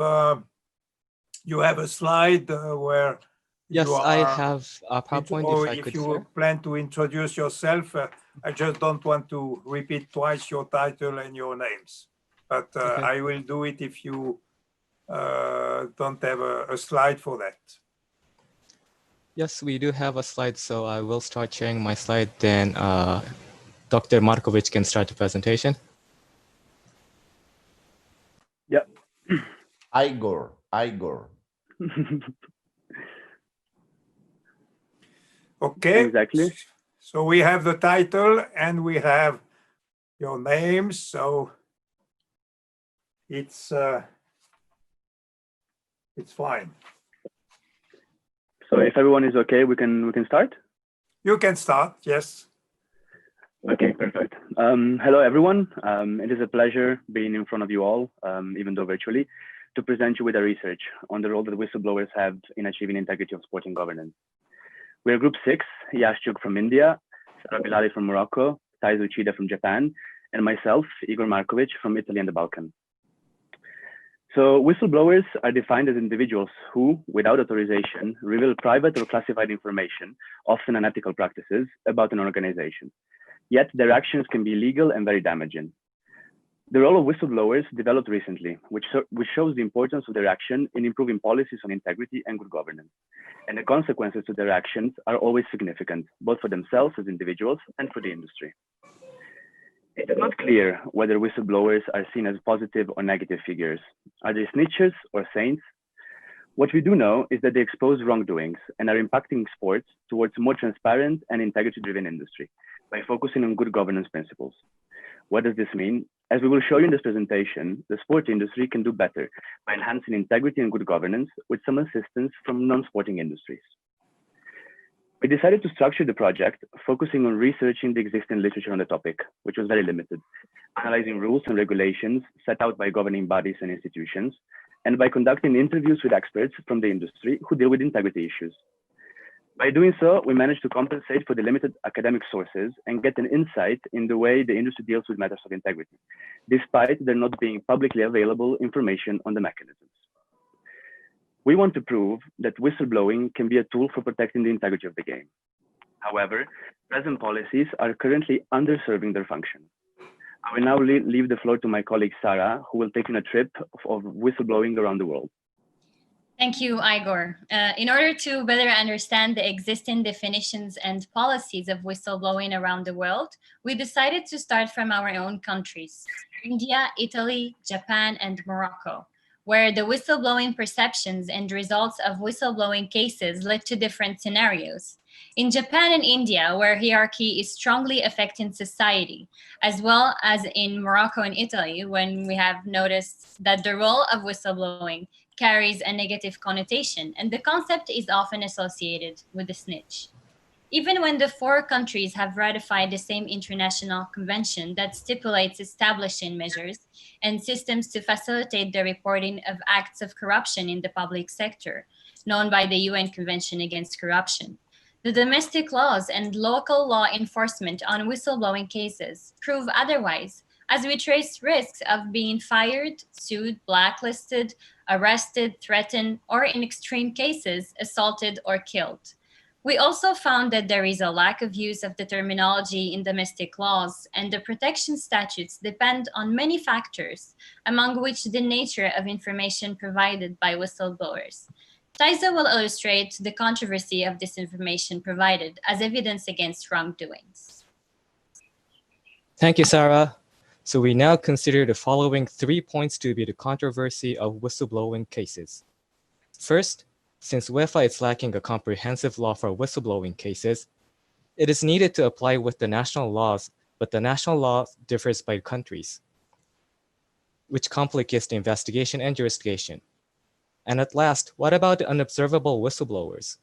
you have a slide where yes, you are, I have a PowerPoint. or if I if could you share. plan to introduce yourself. I just don't want to repeat twice your title and your names, but Okay. I will do it if you don't have a slide for that. Yes, we do have a slide, so I will start sharing my slide. Then Dr. Markovic can start the presentation. Yep. Igor. Okay. Exactly. So we have the title and we have your names. So it's fine. So if everyone is okay, we can start. You can start. Yes. Okay, perfect. Hello, everyone. It is a pleasure being in front of you all, even though virtually, to present you with a research on the role that whistleblowers have in achieving integrity of sporting governance. We're Group 6, Yash, Chugh from India, Sara, Bilali from Morocco, Taizo, Uchida from Japan, and myself, Igor Markovic from Italy and the Balkan. So whistleblowers are defined as individuals who, without authorization, reveal private or classified information, often unethical practices, about an organization. Yet their actions can be illegal and very damaging. The role of whistleblowers developed recently, which shows the importance of their action in improving policies on integrity and good governance. And the consequences of their actions are always significant, both for themselves as individuals and for the industry. It is not clear whether whistleblowers are seen as positive or negative figures. Are they snitchers or saints? What we do know is that they expose wrongdoings and are impacting sports towards a more transparent and integrity-driven industry by focusing on good governance principles. What does this mean? As we will show you in this presentation, the sports industry can do better by enhancing integrity and good governance with some assistance from non-sporting industries. We decided to structure the project focusing on researching the existing literature on the topic, which was very limited, analyzing rules and regulations set out by governing bodies and institutions, and by conducting interviews with experts from the industry who deal with integrity issues. By doing so, we managed to compensate for the limited academic sources and get an insight in the way the industry deals with matters of integrity, despite there not being publicly available information on the mechanisms. We want to prove that whistleblowing can be a tool for protecting the integrity of the game. However, present policies are currently underserving their function. I will now leave the floor to my colleague Sara, who will take on a trip of whistleblowing around the world. Thank you, Igor. In order to better understand the existing definitions and policies of whistleblowing around the world, we decided to start from our own countries, India, Italy, Japan, and Morocco, where the whistleblowing perceptions and results of whistleblowing cases led to different scenarios. In Japan and India, where hierarchy is strongly affecting society, as well as in Morocco and Italy, when we have noticed that the role of whistleblowing carries a negative connotation, and the concept is often associated with the snitch. Even when the four countries have ratified the same international convention that stipulates establishing measures and systems to facilitate the reporting of acts of corruption in the public sector, known by the UN Convention Against Corruption, the domestic laws and local law enforcement on whistleblowing cases prove otherwise, as we trace risks of being fired, sued, blacklisted, arrested, threatened, or in extreme cases, assaulted or killed. We also found that there is a lack of use of the terminology in domestic laws, and the protection statutes depend on many factors, among which the nature of information provided by whistleblowers. Taizo will illustrate the controversy of this information provided as evidence against wrongdoings. Thank you, Sara. So we now consider the following 3 points to be the controversy of whistleblowing cases. First, since UEFA is lacking a comprehensive law for whistleblowing cases, it is needed to apply with the national laws, but the national law differs by countries, which complicates the investigation and jurisdiction. And at last, what about the unobservable whistleblowers?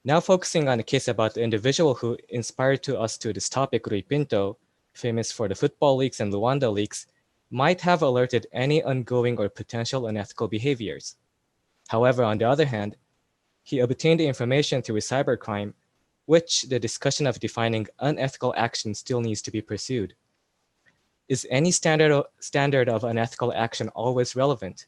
Now focusing on a case about the individual who inspired to us to this topic, Rui Pinto, famous for the football leaks and Luanda leaks, might have alerted any ongoing or potential unethical behaviors. However, on the other hand, he obtained the information through cybercrime, which the discussion of defining unethical action still needs to be pursued. Is any standard of unethical action always relevant?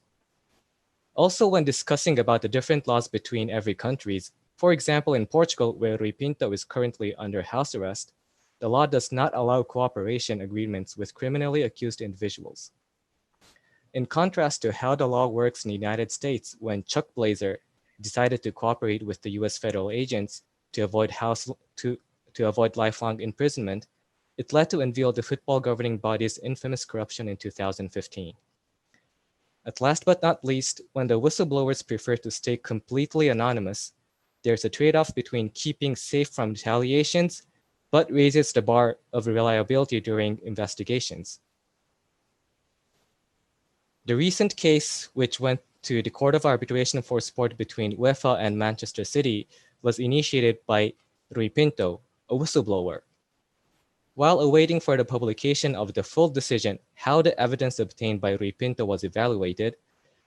Also, when discussing about the different laws between every countries, for example, in Portugal, where Rui Pinto is currently under house arrest, the law does not allow cooperation agreements with criminally accused individuals. In contrast to how the law works in the United States, when Chuck Blazer decided to cooperate with the US federal agents to avoid lifelong imprisonment, it led to unveil the football governing body's infamous corruption in 2015. At last but not least, when the whistleblowers prefer to stay completely anonymous, there's a trade-off between keeping safe from retaliations, but raises the bar of reliability during investigations. The recent case, which went to the Court of Arbitration for Sport between UEFA and Manchester City, was initiated by Rui Pinto, a whistleblower. While awaiting for the publication of the full decision how the evidence obtained by Rui Pinto was evaluated,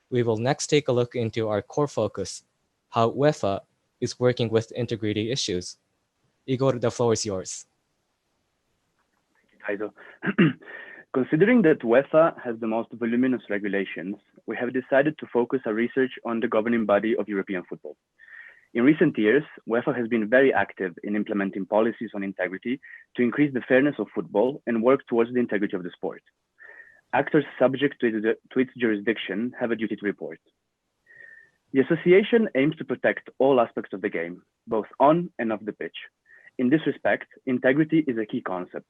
we will next take a look into our core focus, how UEFA, is working with integrity issues. Igor, the floor is yours. Taizo. Considering that UEFA has the most voluminous regulations, we have decided to focus our research on the governing body of European football. In recent years, UEFA has been very active in implementing policies on integrity to increase the fairness of football and work towards the integrity of the sport. Actors subject to its jurisdiction have a duty to report. The association aims to protect all aspects of the game, both on and off the pitch. In this respect, integrity is a key concept.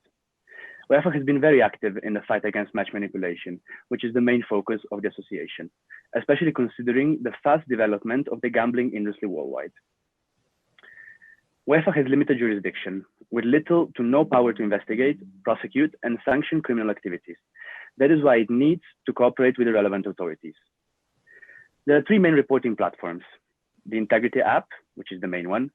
UEFA has been very active in the fight against match manipulation, which is the main focus of the association, especially considering the fast development of the gambling industry worldwide. UEFA has limited jurisdiction, with little to no power to investigate, prosecute, and sanction criminal activities. That is why it needs to cooperate with the relevant authorities. There are three main reporting platforms: the Integrity app, which is the main one,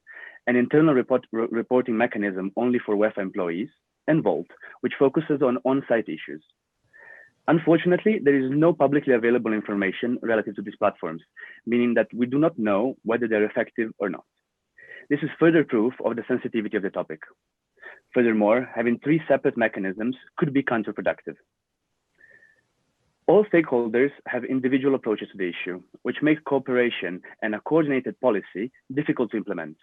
an internal reporting mechanism only for UEFA employees, and Vault, which focuses on on-site issues. Unfortunately, there is no publicly available information relative to these platforms, meaning that we do not know whether they're effective or not. This is further proof of the sensitivity of the topic. Furthermore, having three separate mechanisms could be counterproductive. All stakeholders have individual approaches to the issue, which makes cooperation and a coordinated policy difficult to implement.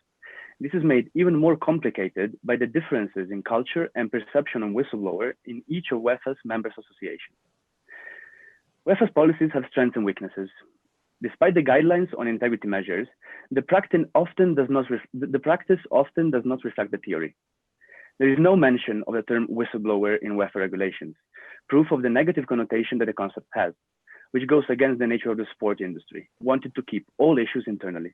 This is made even more complicated by the differences in culture and perception on whistleblower in each of UEFA's members associations. UEFA's policies have strengths and weaknesses. Despite the guidelines on integrity measures, the practice often does not reflect the theory. There is no mention of the term whistleblower in UEFA regulations, proof of the negative connotation that the concept has, which goes against the nature of the sport industry, wanted to keep all issues internally.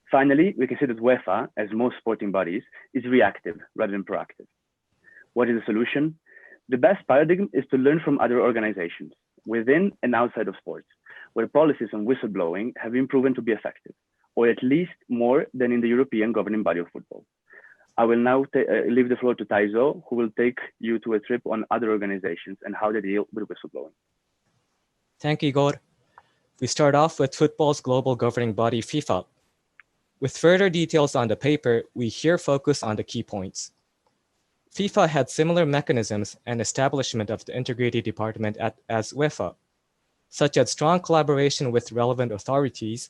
Finally, we can see that UEFA, as most sporting bodies, is reactive rather than proactive. What is the solution? The best paradigm is to learn from other organizations, within and outside of sports, where policies on whistleblowing have been proven to be effective, or at least more than in the European governing body of football. I will now leave the floor to Taizo, who will take you to a trip on other organizations and how they deal with whistleblowing. Thank you, Igor. We start off with football's global governing body, FIFA. With further details on the paper, we here focus on the key points. FIFA had similar mechanisms and establishment of the integrity department as UEFA, such as strong collaboration with relevant authorities,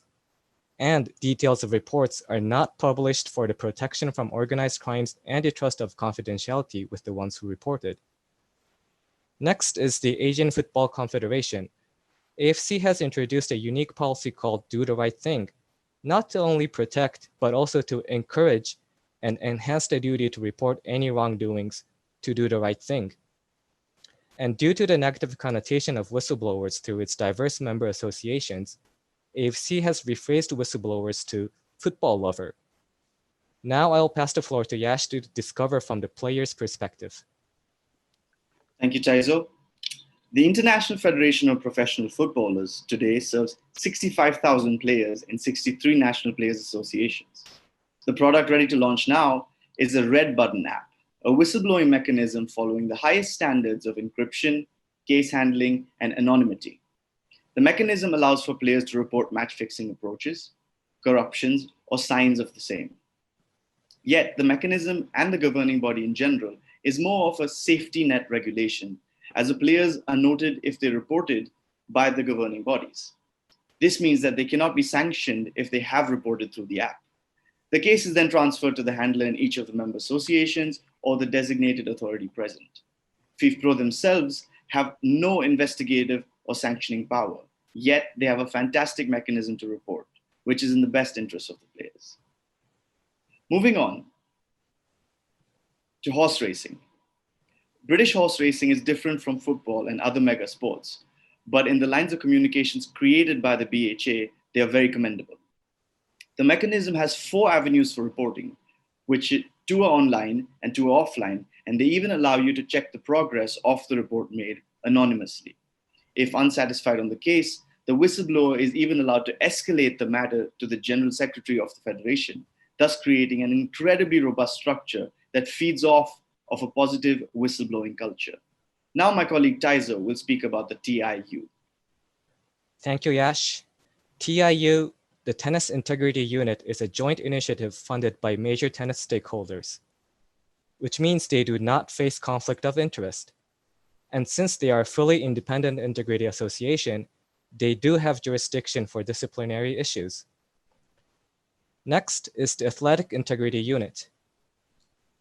and details of reports are not published for the protection from organized crimes and the trust of confidentiality with the ones who reported. Next is the Asian Football Confederation. AFC has introduced a unique policy called Do the Right Thing, not to only protect, but also to encourage and enhance the duty to report any wrongdoings to do the right thing. And due to the negative connotation of whistleblowers through its diverse member associations, AFC has rephrased whistleblowers to football lover. Now I'll pass the floor to Yash to discover from the player's perspective. Thank you, Taizo. The International Federation of Professional Footballers today serves 65,000 players in 63 national players associations. The product ready to launch now is a Red Button app, a whistleblowing mechanism following the highest standards of encryption, case handling, and anonymity. The mechanism allows for players to report match-fixing approaches, corruptions, or signs of the same. Yet the mechanism and the governing body in general is more of a safety net regulation, as the players are noted if they reported by the governing bodies. This means that they cannot be sanctioned if they have reported through the app. The case is then transferred to the handler in each of the member associations or the designated authority present. FIFPro themselves have no investigative or sanctioning power, yet they have a fantastic mechanism to report, which is in the best interest of the players. Moving on to horse racing. British horse racing is different from football and other mega sports, but in the lines of communications created by the BHA, they are very commendable. The mechanism has 4 avenues for reporting, which 2 are online and 2 are offline, and they even allow you to check the progress of the report made anonymously. If unsatisfied on the case, the whistleblower is even allowed to escalate the matter to the General Secretary of the Federation, thus creating an incredibly robust structure that feeds off of a positive whistleblowing culture. Now my colleague Taizo will speak about the TIU. Thank you, Yash. TIU the Tennis Integrity Unit is a joint initiative funded by major tennis stakeholders, which means they do not face conflict of interest. And since they are a fully independent integrity association, they do have jurisdiction for disciplinary issues. Next is the Athletic Integrity Unit.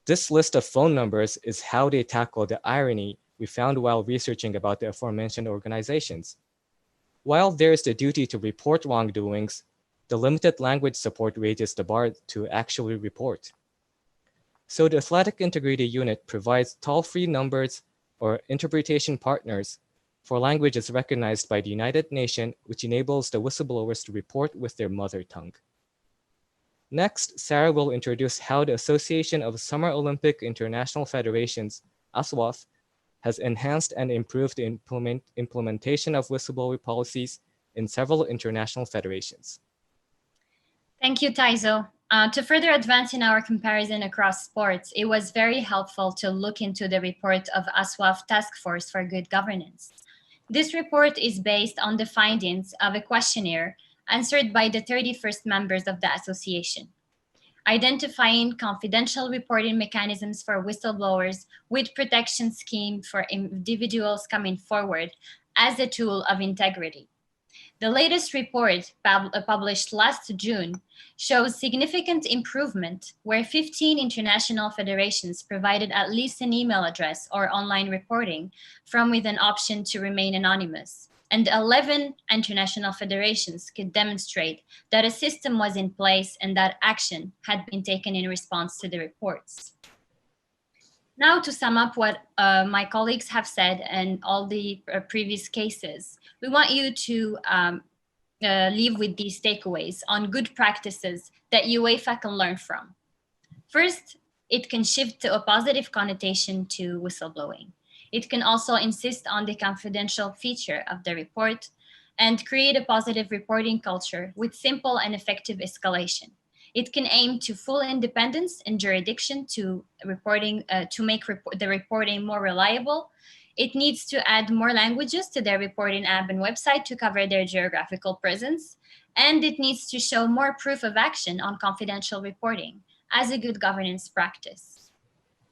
This list of phone numbers is how they tackle the irony we found while researching about the aforementioned organizations. While there is the duty to report wrongdoings, the limited language support raises the bar to actually report. So the Athletic Integrity Unit provides toll-free numbers or interpretation partners for languages recognized by the United Nations, which enables the whistleblowers to report with their mother tongue. Next, Sara will introduce how the Association of Summer Olympic International Federations, ASWAF, has enhanced and improved the implementation of whistleblower policies in several international federations. Thank you, Taizo. To further advance in our comparison across sports, it was very helpful to look into the report of ASWAF Task Force for Good Governance. This report is based on the findings of a questionnaire answered by the 31st members of the association, identifying confidential reporting mechanisms for whistleblowers with protection scheme for individuals coming forward as a tool of integrity. The latest report published last June shows significant improvement where 15 international federations provided at least an email address or online reporting from with an option to remain anonymous. And 11 international federations could demonstrate that a system was in place and that action had been taken in response to the reports. Now, to sum up what my colleagues have said and all the previous cases, we want you to leave with these takeaways on good practices that UEFA can learn from. First, it can shift to a positive connotation to whistleblowing. It can also insist on the confidential feature of the report and create a positive reporting culture with simple and effective escalation. It can aim to full independence and jurisdiction to reporting to make the reporting more reliable. It needs to add more languages to their reporting app and website to cover their geographical presence. And it needs to show more proof of action on confidential reporting as a good governance practice.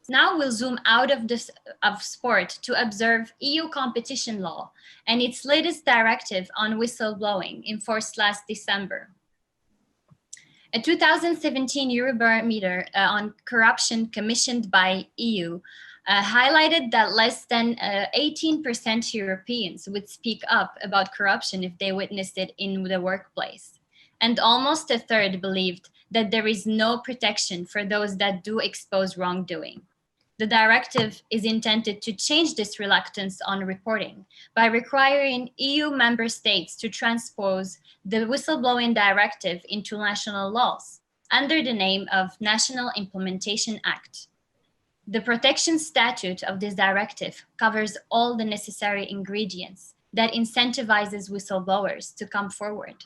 Now we'll zoom out of sport to observe EU competition law and its latest directive on whistleblowing enforced last December. A 2017 Eurobarometer on corruption commissioned by EU highlighted that less than 18% Europeans would speak up about corruption if they witnessed it in the workplace. And almost a third believed that there is no protection for those that do expose wrongdoing. The directive is intended to change this reluctance on reporting by requiring EU member states to transpose the whistleblowing directive into national laws under the name of National Implementation Act. The protection statute of this directive covers all the necessary ingredients that incentivizes whistleblowers to come forward.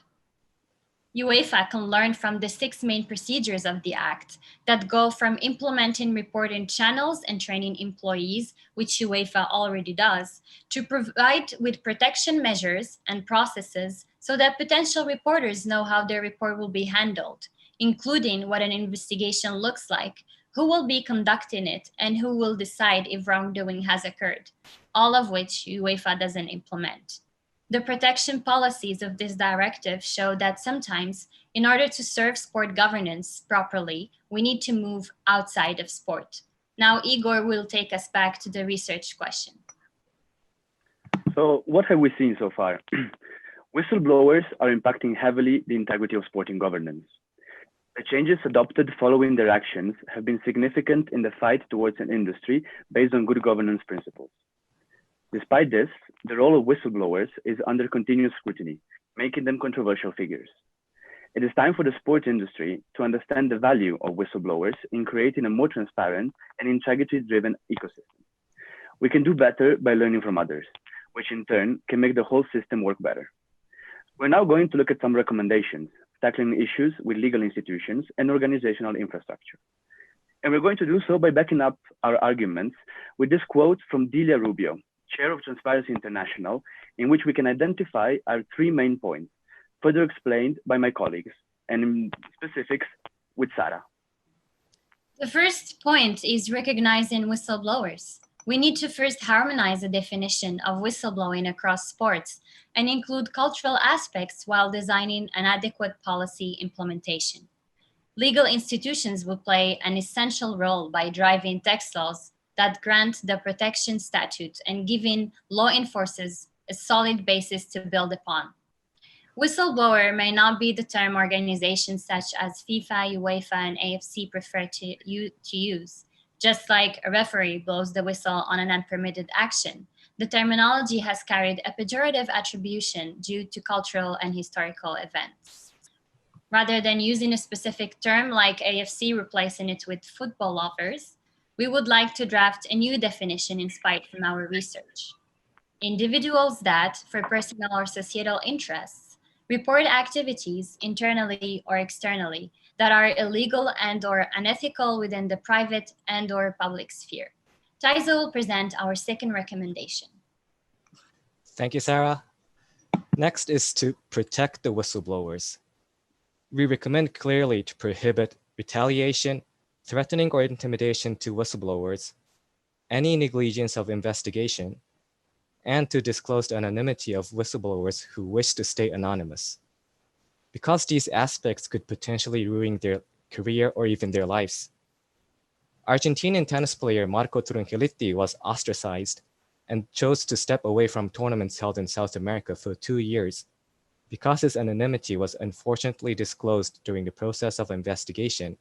UEFA can learn from the 6 main procedures of the Act that go from implementing reporting channels and training employees, which UEFA already does, to provide with protection measures and processes so that potential reporters know how their report will be handled, including what an investigation looks like, who will be conducting it, and who will decide if wrongdoing has occurred, all of which UEFA doesn't implement. The protection policies of this directive show that sometimes, in order to serve sport governance properly, we need to move outside of sport. Now, Igor will take us back to the research question. So what have we seen so far? Whistleblowers are impacting heavily the integrity of sporting governance. The changes adopted following their actions have been significant in the fight towards an industry based on good governance principles. Despite this, the role of whistleblowers is under continuous scrutiny, making them controversial figures. It is time for the sports industry to understand the value of whistleblowers in creating a more transparent and integrity-driven ecosystem. We can do better by learning from others, which in turn can make the whole system work better. We're now going to look at some recommendations, tackling issues with legal institutions and organizational infrastructure. And we're going to do so by backing up our arguments with this quote from Delia Rubio, Chair of Transparency International, in which we can identify our 3 main points: further explained by my colleagues, and in specifics with Sara. The first point is recognizing whistleblowers. We need to first harmonize the definition of whistleblowing across sports and include cultural aspects while designing an adequate policy implementation. Legal institutions will play an essential role by driving text laws that grant the protection statute and giving law enforcers a solid basis to build upon. Whistleblower may not be the term organizations such as FIFA, UEFA, and AFC prefer to use. Just like a referee blows the whistle on an unpermitted action, the terminology has carried a pejorative attribution due to cultural and historical events. Rather than using a specific term like AFC replacing it with football lovers, we would like to draft a new definition inspired from our research. Individuals that, for personal or societal interests, report activities internally or externally that are illegal and or unethical within the private and or public sphere. Taizo will present our second recommendation. Thank you, Sara. Next is to protect the whistleblowers. We recommend clearly to prohibit retaliation, threatening or intimidation to whistleblowers, any negligence of investigation, and to disclose the anonymity of whistleblowers who wish to stay anonymous, because these aspects could potentially ruin their career or even their lives. Argentinian tennis player Marco Trungellitti was ostracized and chose to step away from tournaments held in South America for 2 years because his anonymity was unfortunately disclosed during the process of investigation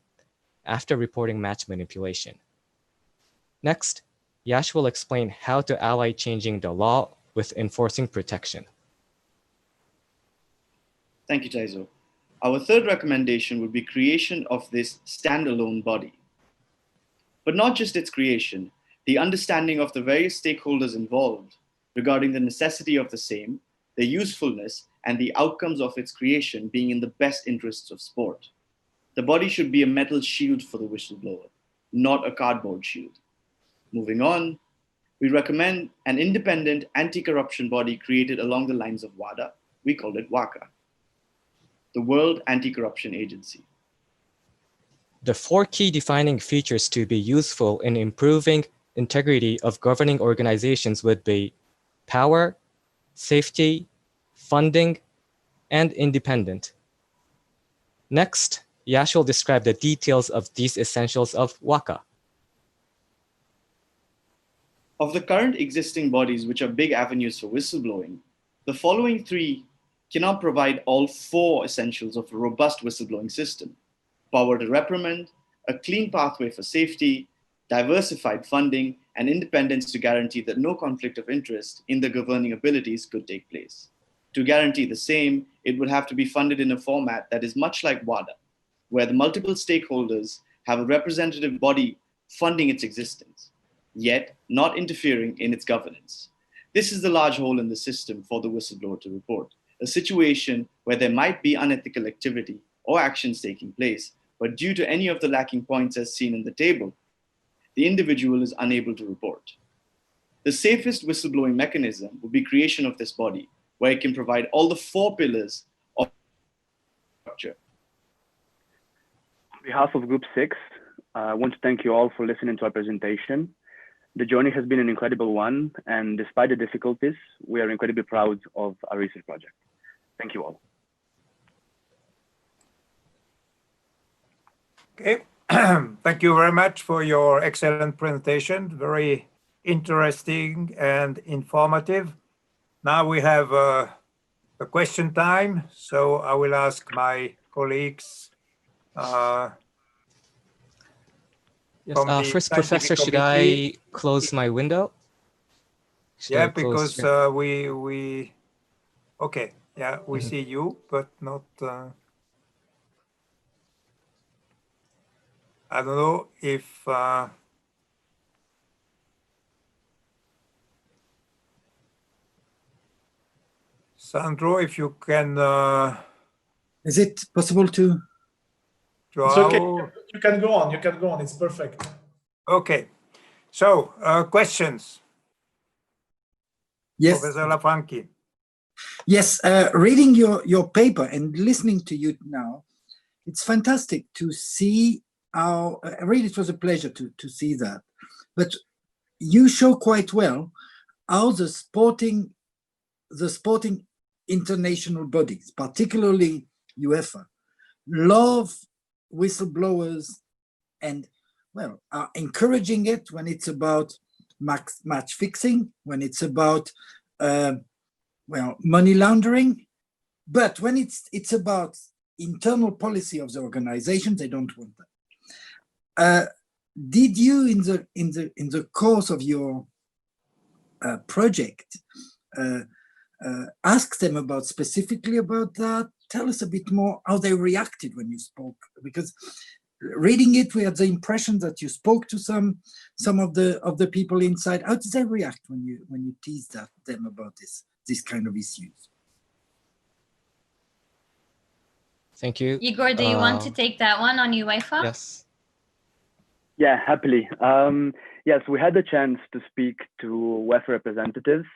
after reporting match manipulation. Next, Yash will explain how to ally changing the law with enforcing protection. Thank you, Taizo. Our third recommendation would be creation of this standalone body. But not just its creation, the understanding of the various stakeholders involved regarding the necessity of the same, their usefulness, and the outcomes of its creation being in the best interests of sport. The body should be a metal shield for the whistleblower, not a cardboard shield. Moving on, we recommend an independent anti-corruption body created along the lines of WADA. We call it WACA, the World Anti-Corruption Agency. The 4 key defining features to be useful in improving integrity of governing organizations would be power, safety, funding, and independent. Next, Yash will describe the details of these essentials of WACA. Of the current existing bodies which are big avenues for whistleblowing, the following 3 cannot provide all 4 essentials of a robust whistleblowing system: power to reprimand, a clean pathway for safety, diversified funding, and independence to guarantee that no conflict of interest in the governing abilities could take place. To guarantee the same, it would have to be funded in a format that is much like WADA, where the multiple stakeholders have a representative body funding its existence, yet not interfering in its governance. This is the large hole in the system for the whistleblower to report, a situation where there might be unethical activity or actions taking place, but due to any of the lacking points as seen in the table, the individual is unable to report. The safest whistleblowing mechanism would be creation of this body, where it can provide all the 4 pillars of structure. On behalf of Group 6, I want to thank you all for listening to our presentation. The journey has been an incredible one, and despite the difficulties, we are incredibly proud of our research project. Thank you all. Okay, thank you very much for your excellent presentation. Very interesting and informative. Now we have a question time, so I will ask my colleagues. First, Professor, should I close my window? Yeah, because okay, yeah, we see you, but not, I don't know if, Sandro, if you can. Is it possible to? It's okay. You can go on. You can go on. It's perfect. Okay. So, questions? Yes. Professor Lafranchi. Yes, reading your paper and listening to you now, it's fantastic to see how, really it was a pleasure to see that. But you show quite well how the sporting international bodies, particularly UEFA, love whistleblowers and, well, are encouraging it when it's about match fixing, when it's about, well, money laundering. But when it's about internal policy of the organization, they don't want that. Did you, in the course of your project, ask them about specifically about that? Tell us a bit more how they reacted when you spoke, because reading it, we had the impression that you spoke to some of the people inside. How did they react when you teased them about this kind of issues? Thank you. Igor, do you want to take that one on UEFA? Yes. Yeah, happily. Yes, we had the chance to speak to UEFA representatives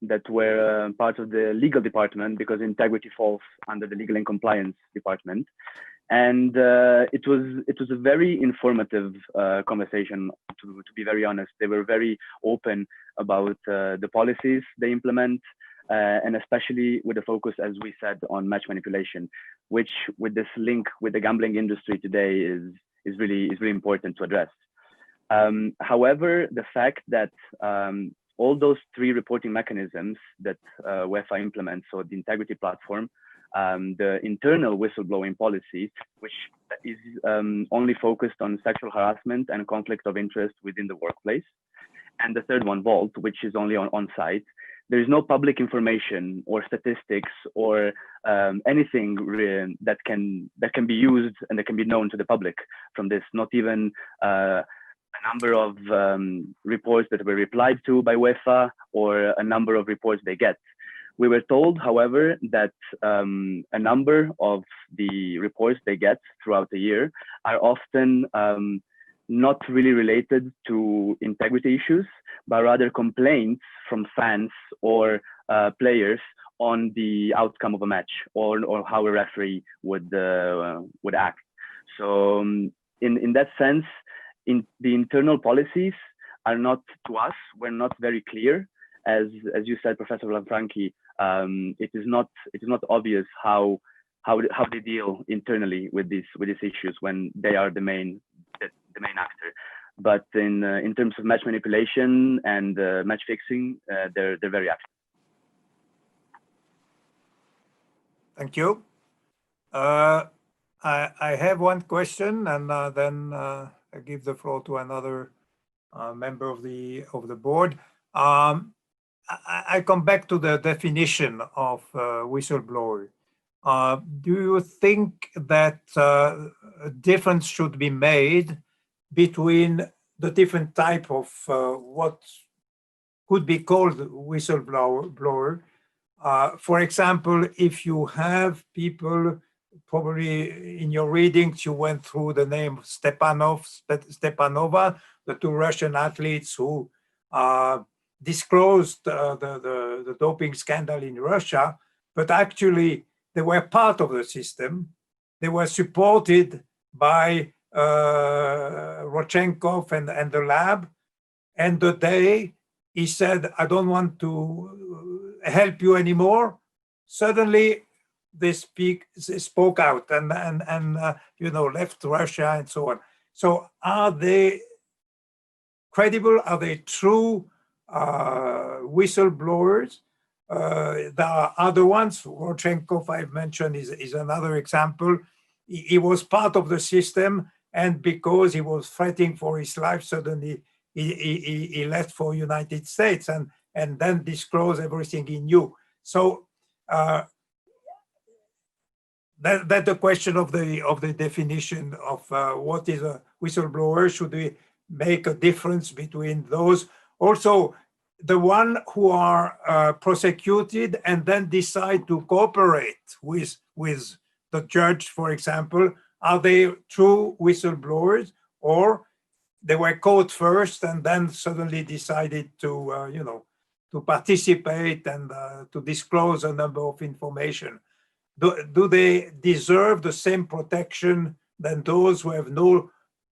that were part of the legal department, because integrity falls under the legal and compliance department. And it was a very informative conversation, to be very honest. They were very open about the policies they implement, and especially with the focus, as we said, on match manipulation, which with this link with the gambling industry today is really important to address. However, the fact that all those three reporting mechanisms that UEFA implements, so the integrity platform, the internal whistleblowing policy, which is only focused on sexual harassment and conflict of interest within the workplace, and the third one, Vault, which is only on site. There is no public information or statistics or anything that can be used and that can be known to the public from this. Not even a number of reports that were replied to by UEFA or a number of reports they get. We were told, however, that a number of the reports they get throughout the year are often not really related to integrity issues, but rather complaints from fans or players on the outcome of a match or how a referee would act. So in that sense, the internal policies are not, to us, we're not very clear. As you said, Professor Lanfranchi, it is not obvious how they deal internally with these issues when they are the main actor. But in terms of match manipulation and match fixing, they're very active. Thank you. I have one question, and then I give the floor to another member of the board. I come back to the definition of whistleblower. Do you think that a difference should be made between the different type of what could be called whistleblower? For example, if you have people, probably in your readings, you went through the name Stepanova, the two Russian athletes who disclosed the doping scandal in Russia, but actually they were part of the system. They were supported by Rodchenkov and the lab. And the day he said, I don't want to help you anymore, suddenly they spoke out and left Russia and so on. So are they credible? Are they true whistleblowers? There are other ones. Rodchenkov, I've mentioned, is another example. He was part of the system, and because he was fighting for his life, suddenly he left for United States and then disclosed everything he knew. So that's the question of the definition of what is a whistleblower. Should we make a difference between those? Also, the one who are prosecuted and then decide to cooperate with the judge, for example, are they true whistleblowers, or they were caught first and then suddenly decided to participate and to disclose a number of information. Do they deserve the same protection than those who have no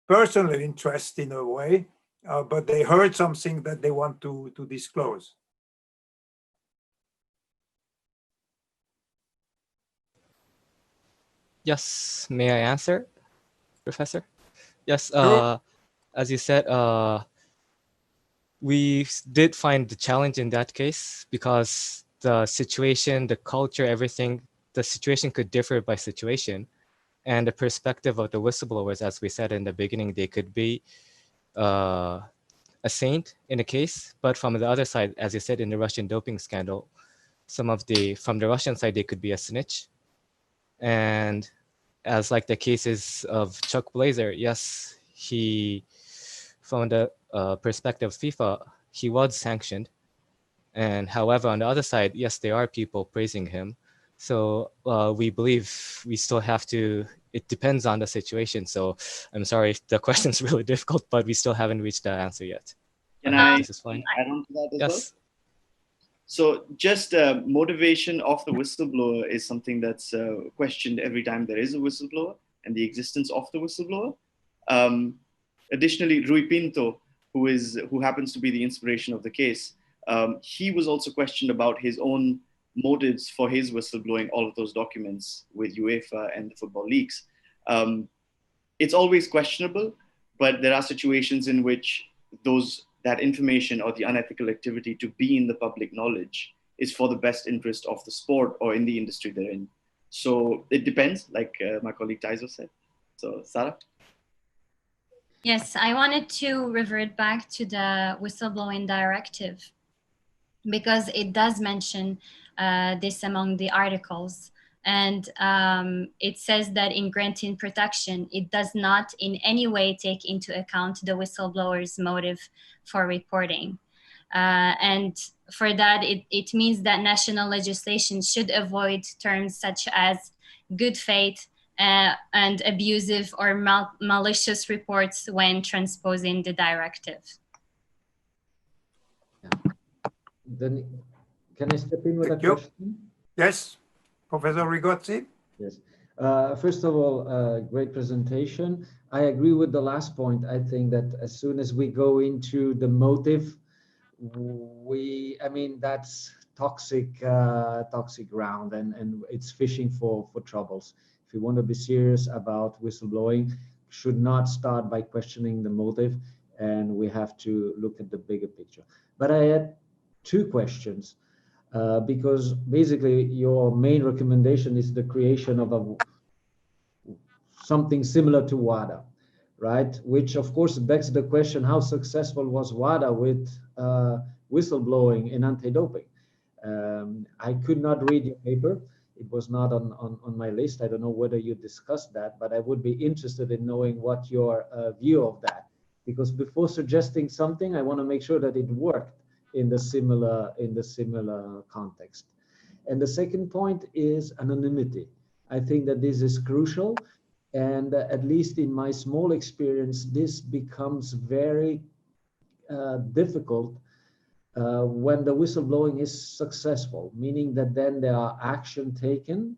personal interest in a way, but they heard something that they want to disclose? Yes, may I answer, Professor? Yes, Sure. as you said, we did find the challenge in that case because the situation, the culture, everything, the situation could differ by situation. And the perspective of the whistleblowers, as we said in the beginning, they could be a saint in a case, but from the other side, as you said in the Russian doping scandal, from the Russian side, they could be a snitch. And as like the cases of Chugh Blazer, yes, from the perspective of FIFA, he was sanctioned. And however, on the other side, yes, there are people praising him. So we believe we still have to, it depends on the situation. So I'm sorry if the question's really difficult, but we still haven't reached the answer yet. Can I hope I this is fine. add on to that as Yes. well? So just motivation of the whistleblower is something that's questioned every time there is a whistleblower and the existence of the whistleblower. Additionally, Rui Pinto, who happens to be the inspiration of the case, he was also questioned about his own motives for his whistleblowing all of those documents with UEFA and the football leagues. It's always questionable, but there are situations in which that information or the unethical activity to be in the public knowledge is for the best interest of the sport or in the industry they're in. So it depends, like my colleague Taizo said. So Sara? Yes, I wanted to revert back to the whistleblowing directive because it does mention this among the articles. And it says that in granting protection, it does not in any way take into account the whistleblower's motive for reporting. And for that, it means that national legislation should avoid terms such as good faith and abusive or malicious reports when transposing the directive. Then, can I step in with a question? Yes, Professor Rigozzi? Yes. First of all, great presentation. I agree with the last point. I think that as soon as we go into the motive, I mean, that's toxic ground, and it's fishing for troubles. If you want to be serious about whistleblowing, should not start by questioning the motive, and we have to look at the bigger picture. But I had two questions. Because basically your main recommendation is the creation of something similar to WADA, right? Which of course begs the question, how successful was WADA with whistleblowing in anti-doping? I could not read your paper. It was not on my list. I don't know whether you discussed that, but I would be interested in knowing what your view of that. Because before suggesting something, I want to make sure that it worked in the similar context. And the second point is anonymity. I think that this is crucial, and at least in my small experience, this becomes very difficult when the whistleblowing is successful, meaning that then there are action taken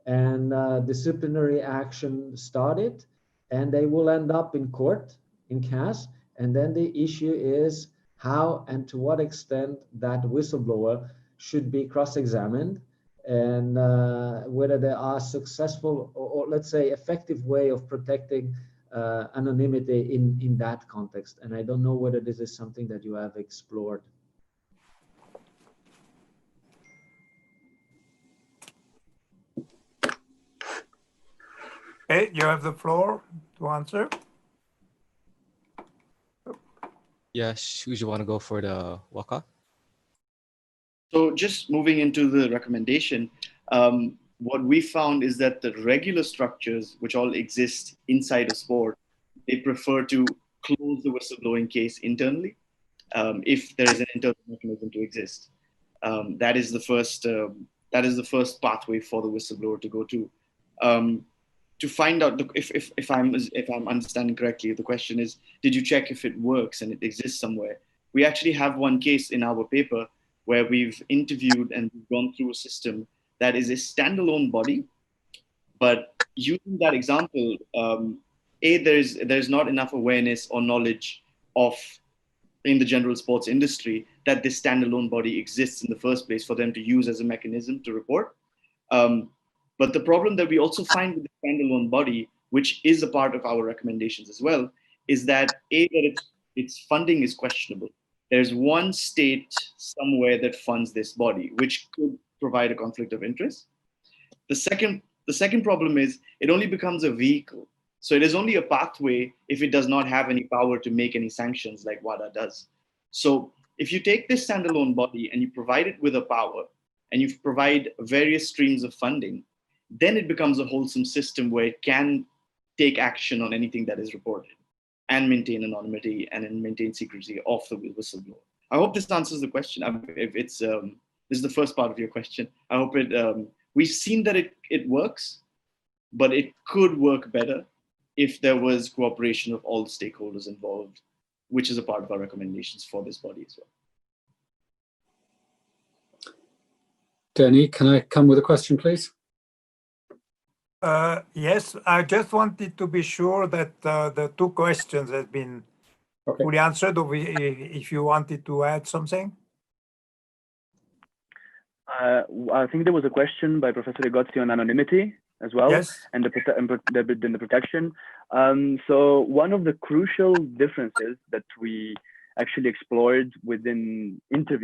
and disciplinary action started, and they will end up in court, in CAS, and then the issue is how and to what extent that whistleblower should be cross-examined, and whether there are successful or let's say effective way of protecting anonymity in that context. And I don't know whether this is something that you have explored. Okay, you have the floor to answer. Yash, would you want to go for the waka? So just moving into the recommendation, what we found is that the regular structures, which all exist inside a sport, they prefer to close the whistleblowing case internally if there is an internal mechanism to exist. That is the first pathway for the whistleblower to go to find out if I'm understanding correctly. The question is, did you check if it works and it exists somewhere? We actually have one case in our paper where we've interviewed and gone through a system that is a standalone body. But using that example, there's not enough awareness or knowledge in the general sports industry that this standalone body exists in the first place for them to use as a mechanism to report. But the problem that we also find with the standalone body, which is a part of our recommendations as well, is that its funding is questionable. There's one state somewhere that funds this body, which could provide a conflict of interest. The second problem is it only becomes a vehicle. So it is only a pathway if it does not have any power to make any sanctions like WADA does. So if you take this standalone body and you provide it with a power and you provide various streams of funding, then it becomes a wholesome system where it can take action on anything that is reported and maintain anonymity and maintain secrecy of the whistleblower. I hope this answers the question. If it's this is the first part of your question. I hope we've seen that it works, but it could work better if there was cooperation of all the stakeholders involved, which is a part of our recommendations for this body as well. Denis, can I come with a question, please? Yes, I just wanted to be sure that the two questions have been fully answered, or if you wanted to add something. I think there was a question by Professor Igor on anonymity as well, yes, and the protection. So one of the crucial differences that we actually explored within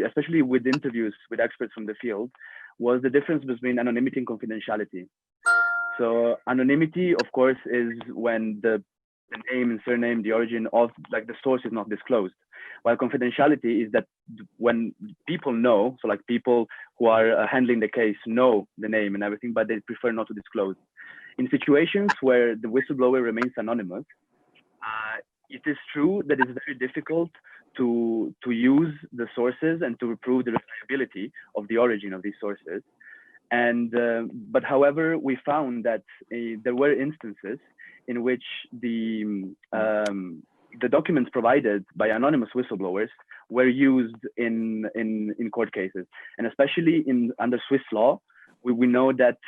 especially with interviews with experts from the field, was the difference between anonymity and confidentiality. So anonymity, of course, is when the name and surname, the origin of the source is not disclosed. While confidentiality is that when people know, so people who are handling the case know the name and everything, but they prefer not to disclose. In situations where the whistleblower remains anonymous, it is true that it's very difficult to use the sources and to prove the reliability of the origin of these sources. And but however, we found that there were instances in which the documents provided by anonymous whistleblowers were used in court cases, and especially under Swiss law, we know that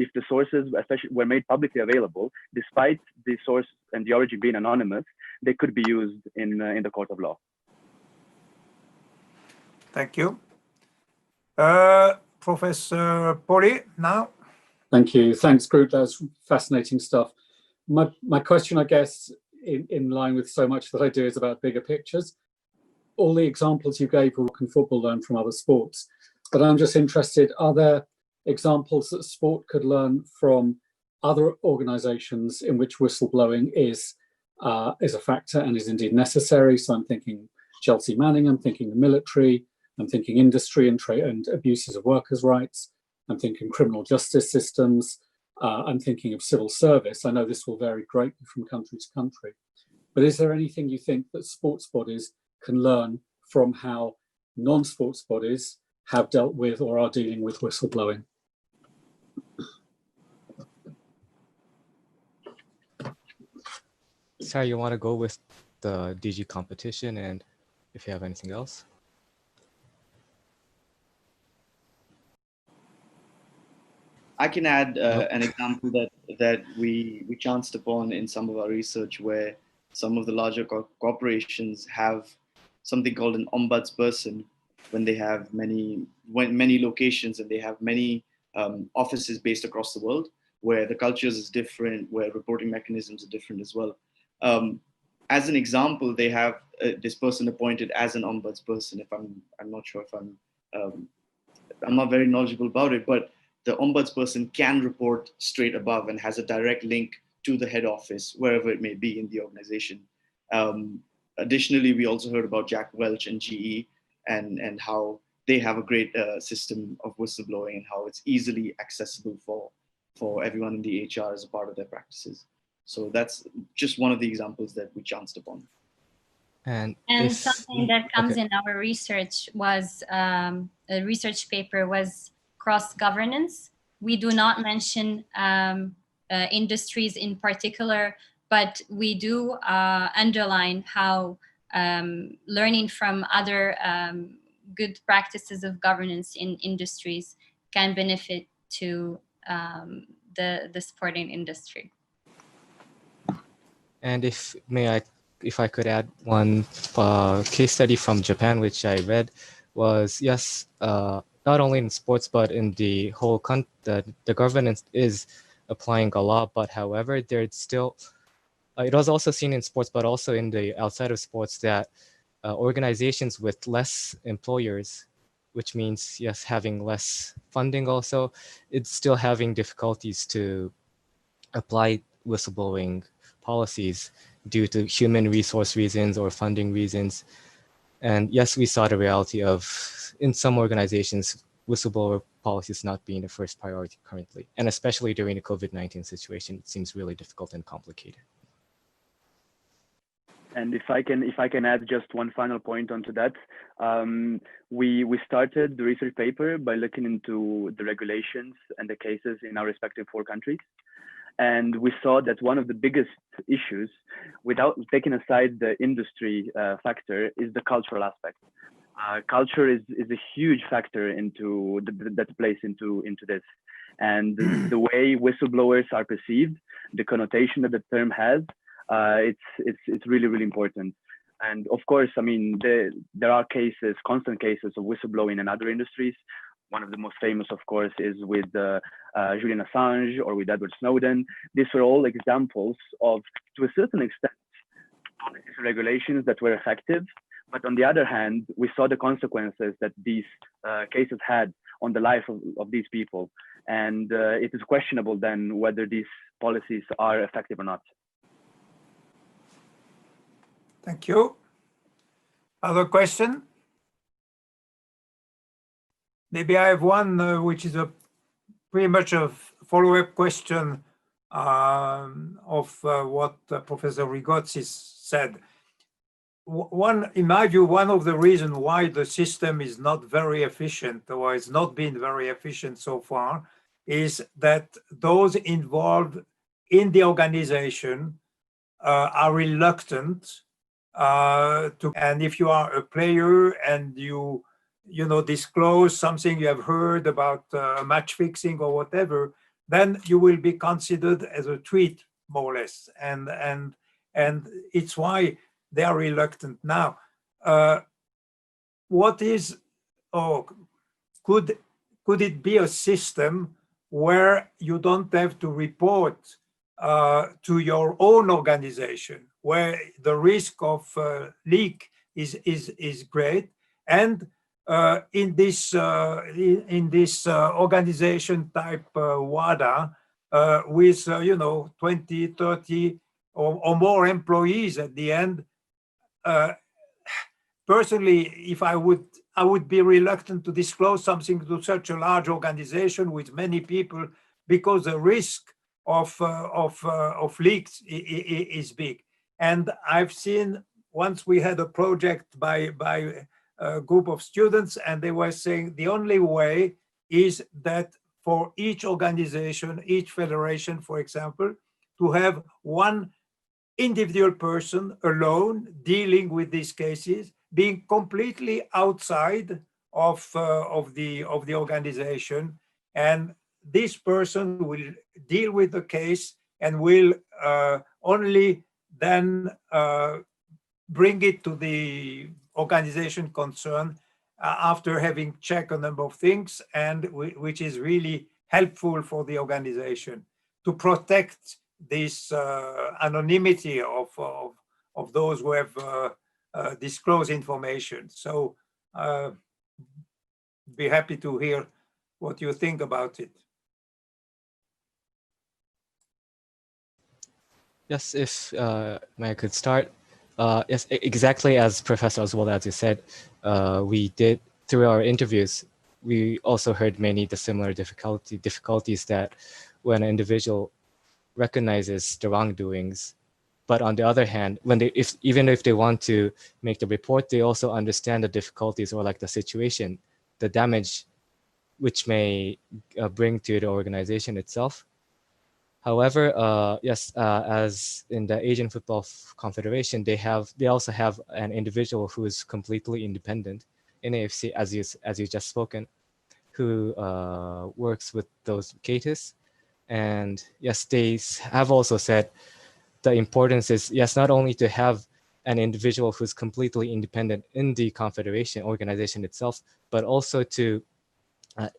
if the sources especially were made publicly available, despite the source and the origin being anonymous, they could be used in the court of law. Thank you. Professor Poli, now. Thank you. Thanks, group. That was fascinating stuff. My question, I guess, in line with so much that I do, is about bigger pictures. All the examples you gave were what can football learn from other sports, but I'm just interested, are there examples that sport could learn from other organizations in which whistleblowing is a factor and is indeed necessary? So I'm thinking Chelsea Manning, I'm thinking the military, I'm thinking industry and abuses of workers' rights, I'm thinking criminal justice systems, I'm thinking of civil service. I know this will vary greatly from country to country, but is there anything you think that sports bodies can learn from how non-sports bodies have dealt with or are dealing with whistleblowing? Sarah, you want to go with the DG competition, and if you have anything else? I can add an example that we chanced upon in some of our research, where some of the larger corporations have something called an ombudsperson when they have many locations and they have many offices based across the world, where the cultures is different, where reporting mechanisms are different as well. As an example, they have this person appointed as an ombudsperson. If I'm not sure if I'm not very knowledgeable about it, but the ombudsperson can report straight above and has a direct link to the head office, wherever it may be in the organization. Additionally, we also heard about Jack Welch and GE and how they have a great system of whistleblowing and how it's easily accessible for everyone in the HR as a part of their practices. So that's just one of the examples that we chanced upon. And something that comes in our research was, a research paper was cross-governance. We do not mention industries in particular, but we do underline how learning from other good practices of governance in industries can benefit to the sporting industry. And if I could add one case study from Japan, which I read, was yes, not only in sports but in the whole the governance is applying a law, but however, there's still it was also seen in sports, but also in the outside of sports that organizations with less employers, which means yes, having less funding also, it's still having difficulties to apply whistleblowing policies due to human resource reasons or funding reasons. And yes, we saw the reality of, in some organizations, whistleblower policies not being the first priority currently. And especially during the COVID-19 situation, it seems really difficult and complicated. And if I can add just one final point onto that, we started the research paper by looking into the regulations and the cases in our respective 4 countries. And we saw that one of the biggest issues, without taking aside the industry factor, is the cultural aspect. Culture is a huge factor that plays into this. And the way whistleblowers are perceived, the connotation that the term has, it's really, really important. And of course, I mean, there are constant cases of whistleblowing in other industries. One of the most famous, of course, is with Julian Assange or with Edward Snowden. These were all examples of, to a certain extent, policies and regulations that were effective. But on the other hand, we saw the consequences that these cases had on the life of these people. And it is questionable then whether these policies are effective or not. Thank you. Other question? Maybe I have one which is pretty much a follow-up question of what Professor Rigozzi said. In my view, one of the reasons why the system is not very efficient, or has not been very efficient so far, is that those involved in the organization are reluctant and if you are a player and you disclose something you have heard about match fixing or whatever, then you will be considered as a tweet, more or less, and it's why they are reluctant now. Could it be a system where you don't have to report to your own organization, where the risk of leak is great, and in this organization type WADA with 20, 30 or more employees at the end, personally, if I would be reluctant to disclose something to such a large organization with many people, because the risk of leaks is big. And I've seen, once we had a project by a group of students, and they were saying the only way is that for each organization, each federation, for example, to have one individual person alone dealing with these cases, being completely outside of the organization, and this person will deal with the case and will only then bring it to the organization concerned after having checked a number of things, and which is really helpful for the organization to protect this anonymity of those who have disclosed information. So be happy to hear what you think about it. Yes, if I could start. Yes, exactly as Professor Oswald, as you said, we did, through our interviews, we also heard many the similar difficulties that when an individual recognizes the wrongdoings, but on the other hand, when even if they want to make the report, they also understand the difficulties or like the situation, the damage which may bring to the organization itself. However, yes, as in the Asian Football Confederation, they also have an individual who is completely independent, NAFC, as you just spoken, who works with those cases. And yes, they have also said the importance is, yes, not only to have an individual who's completely independent in the confederation organization itself, but also to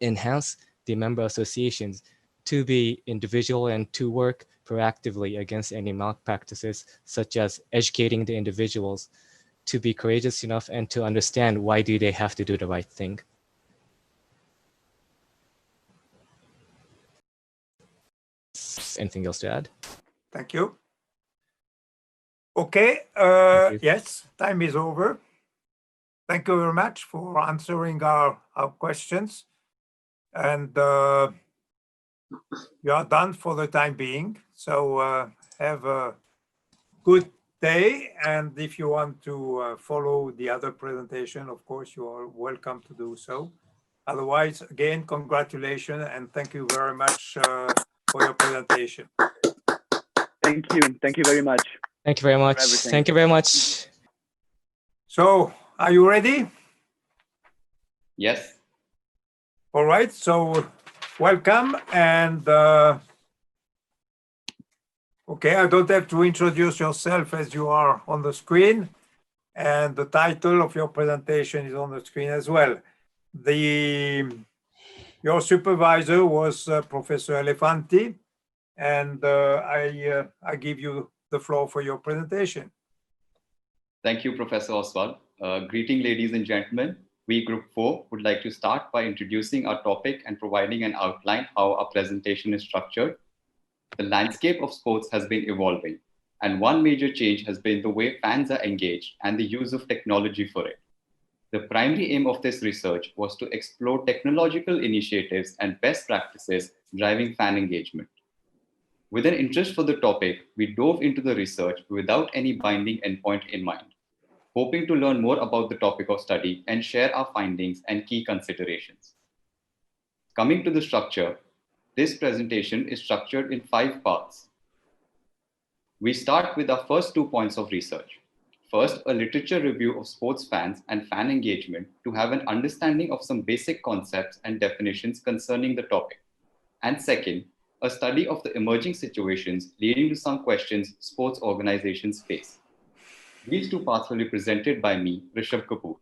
enhance the member associations to be individual and to work proactively against any malpractices, such as educating the individuals to be courageous enough and to understand why do they have to do the right thing. Anything else to add? Thank you. Okay, yes, time is over. Thank you very much for answering our questions. And you are done for the time being. So have a good day. And if you want to follow the other presentation, of course, you are welcome to do so. Otherwise, again, congratulations and thank you very much for your presentation. Thank you. Thank you very much. Thank you very much. Thank you very much. So, are you ready? Yes. All right. So, welcome. And okay, I don't have to introduce yourself as you are on the screen. And the title of your presentation is on the screen as well. Your supervisor was Professor Elefanti. And I give you the floor for your presentation. Thank you, Professor Oswald. Greeting, ladies and gentlemen. We, Group 4, would like to start by introducing our topic and providing an outline how our presentation is structured. The landscape of sports has been evolving, and one major change has been the way fans are engaged and the use of technology for it. The primary aim of this research was to explore technological initiatives and best practices driving fan engagement. With an interest for the topic, we dove into the research without any binding endpoint in mind, hoping to learn more about the topic of study and share our findings and key considerations. Coming to the structure, this presentation is structured in 5 parts. We start with our first 2 points of research. First, a literature review of sports fans and fan engagement to have an understanding of some basic concepts and definitions concerning the topic. And second, a study of the emerging situations leading to some questions sports organizations face. These 2 parts will be presented by me, Rishabh Kapoor.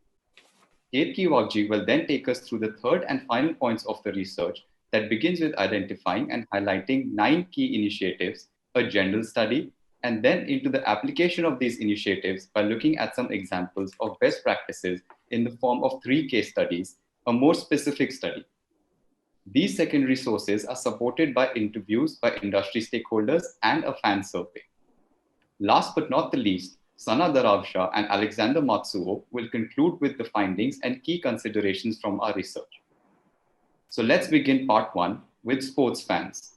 Kate Kiwakji will then take us through the third and final points of the research that begins with identifying and highlighting 9 key initiatives, a general study, and then into the application of these initiatives by looking at some examples of best practices in the form of 3 case studies, a more specific study. These secondary sources are supported by interviews by industry stakeholders and a fan survey. Last but not the least, Sana Daravsha and Alexander Matsuo will conclude with the findings and key considerations from our research. So let's begin part 1 with sports fans.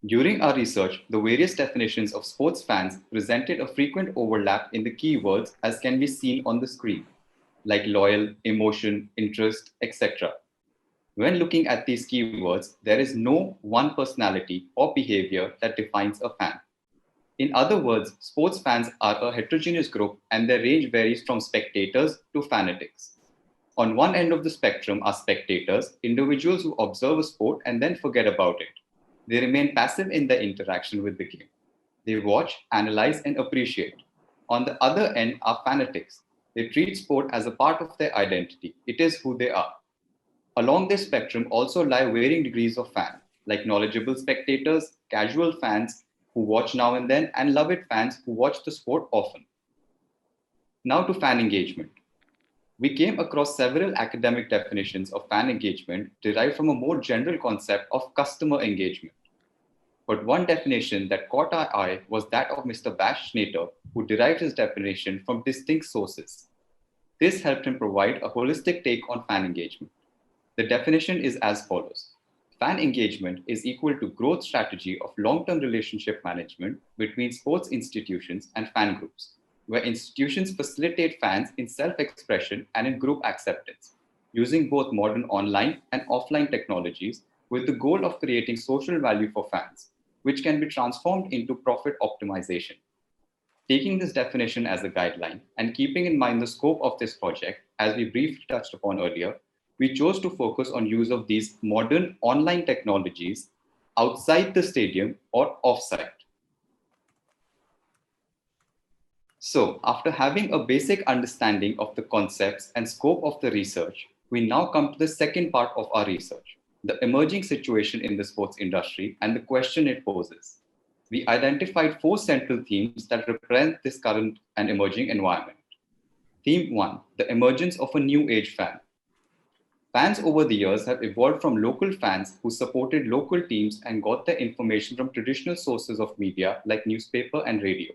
During our research, the various definitions of sports fans presented a frequent overlap in the keywords as can be seen on the screen, like loyal, emotion, interest, etc. When looking at these keywords, there is no one personality or behavior that defines a fan. In other words, sports fans are a heterogeneous group and their range varies from spectators to fanatics. On one end of the spectrum are spectators, individuals who observe a sport and then forget about it. They remain passive in their interaction with the game. They watch, analyze, and appreciate. On the other end are fanatics. They treat sport as a part of their identity. It is who they are. Along this spectrum also lie varying degrees of fan, like knowledgeable spectators, casual fans who watch now and then, and love it fans who watch the sport often. Now to fan engagement. We came across several academic definitions of fan engagement derived from a more general concept of customer engagement. But one definition that caught our eye was that of Mr. Bash Schnater, who derived his definition from distinct sources. This helped him provide a holistic take on fan engagement. The definition is as follows. Fan engagement is equal to growth strategy of long-term relationship management between sports institutions and fan groups, where institutions facilitate fans in self-expression and in group acceptance, using both modern online and offline technologies with the goal of creating social value for fans, which can be transformed into profit optimization. Taking this definition as a guideline and keeping in mind the scope of this project, as we briefly touched upon earlier, we chose to focus on use of these modern online technologies outside the stadium or offsite. So after having a basic understanding of the concepts and scope of the research, we now come to the second part of our research, the emerging situation in the sports industry and the question it poses. We identified 4 central themes that represent this current and emerging environment. Theme 1, the emergence of a new age fan. Fans over the years have evolved from local fans who supported local teams and got their information from traditional sources of media like newspaper and radio,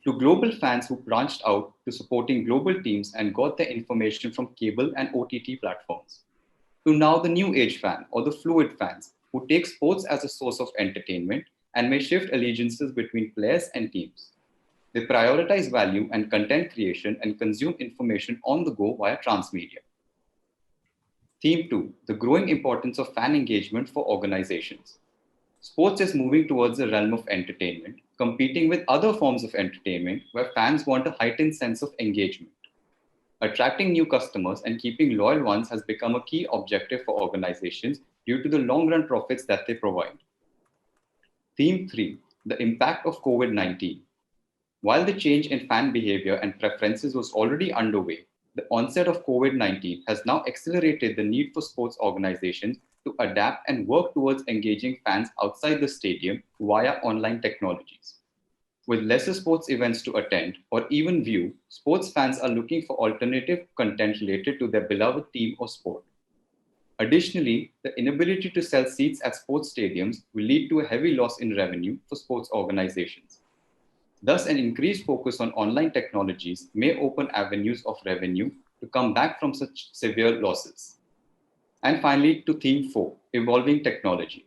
to global fans who branched out to supporting global teams and got their information from cable and OTT platforms, to now the new age fan or the fluid fans who take sports as a source of entertainment and may shift allegiances between players and teams. They prioritize value and content creation and consume information on the go via transmedia. Theme 2, the growing importance of fan engagement for organizations. Sports is moving towards the realm of entertainment, competing with other forms of entertainment where fans want a heightened sense of engagement. Attracting new customers and keeping loyal ones has become a key objective for organizations due to the long-run profits that they provide. Theme 3, the impact of COVID-19. While the change in fan behavior and preferences was already underway, the onset of COVID-19 has now accelerated the need for sports organizations to adapt and work towards engaging fans outside the stadium via online technologies. With lesser sports events to attend or even view, sports fans are looking for alternative content related to their beloved team or sport. Additionally, the inability to sell seats at sports stadiums will lead to a heavy loss in revenue for sports organizations. Thus, an increased focus on online technologies may open avenues of revenue to come back from such severe losses. And finally, to theme 4, evolving technology.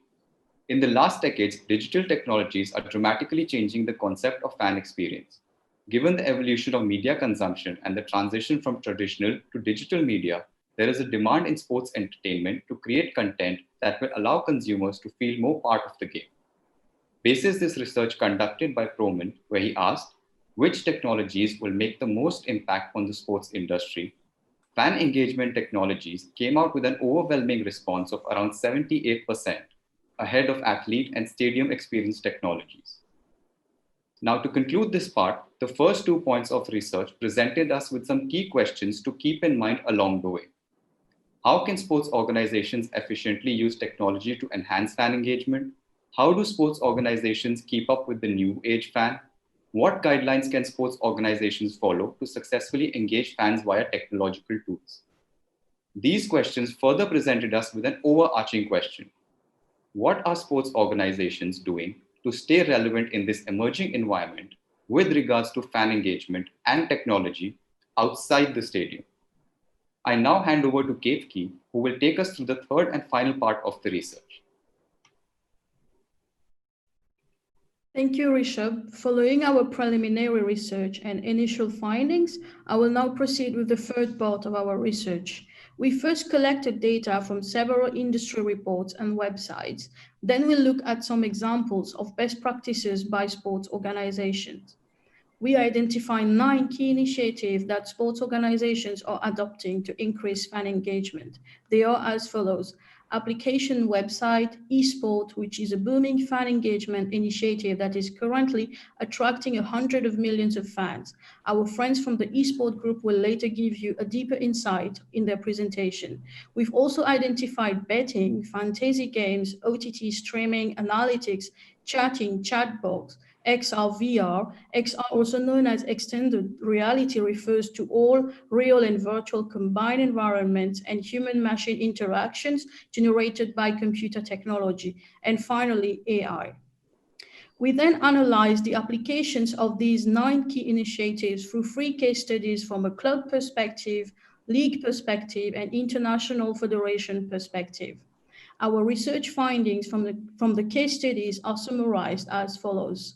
In the last decades, digital technologies are dramatically changing the concept of fan experience. Given the evolution of media consumption and the transition from traditional to digital media, there is a demand in sports entertainment to create content that will allow consumers to feel more part of the game. Basis this research conducted by Proman, where he asked, which technologies will make the most impact on the sports industry? Fan engagement technologies came out with an overwhelming response of around 78%, ahead of athlete and stadium experience technologies. Now, to conclude this part, the first 2 points of research presented us with some key questions to keep in mind along the way. How can sports organizations efficiently use technology to enhance fan engagement? How do sports organizations keep up with the new age fan? What guidelines can sports organizations follow to successfully engage fans via technological tools? These questions further presented us with an overarching question. What are sports organizations doing to stay relevant in this emerging environment with regards to fan engagement and technology outside the stadium? I now hand over to Kevki, who will take us through the third and final part of the research. Thank you, Rishabh. Following our preliminary research and initial findings, I will now proceed with the third part of our research. We first collected data from several industry reports and websites. Then we'll look at some examples of best practices by sports organizations. We identify 9 key initiatives that sports organizations are adopting to increase fan engagement. They are as follows: application website, eSport, which is a booming fan engagement initiative that is currently attracting hundreds of millions of fans. Our friends from the eSport group will later give you a deeper insight in their presentation. We've also identified betting, fantasy games, OTT streaming, analytics, chatting, chatbots, XR, VR. XR, also known as extended reality, refers to all real and virtual combined environments and human-machine interactions generated by computer technology. And finally, AI. We then analyzed the applications of these 9 key initiatives through 3 case studies from a club perspective, league perspective, and international federation perspective. Our research findings from the case studies are summarized as follows.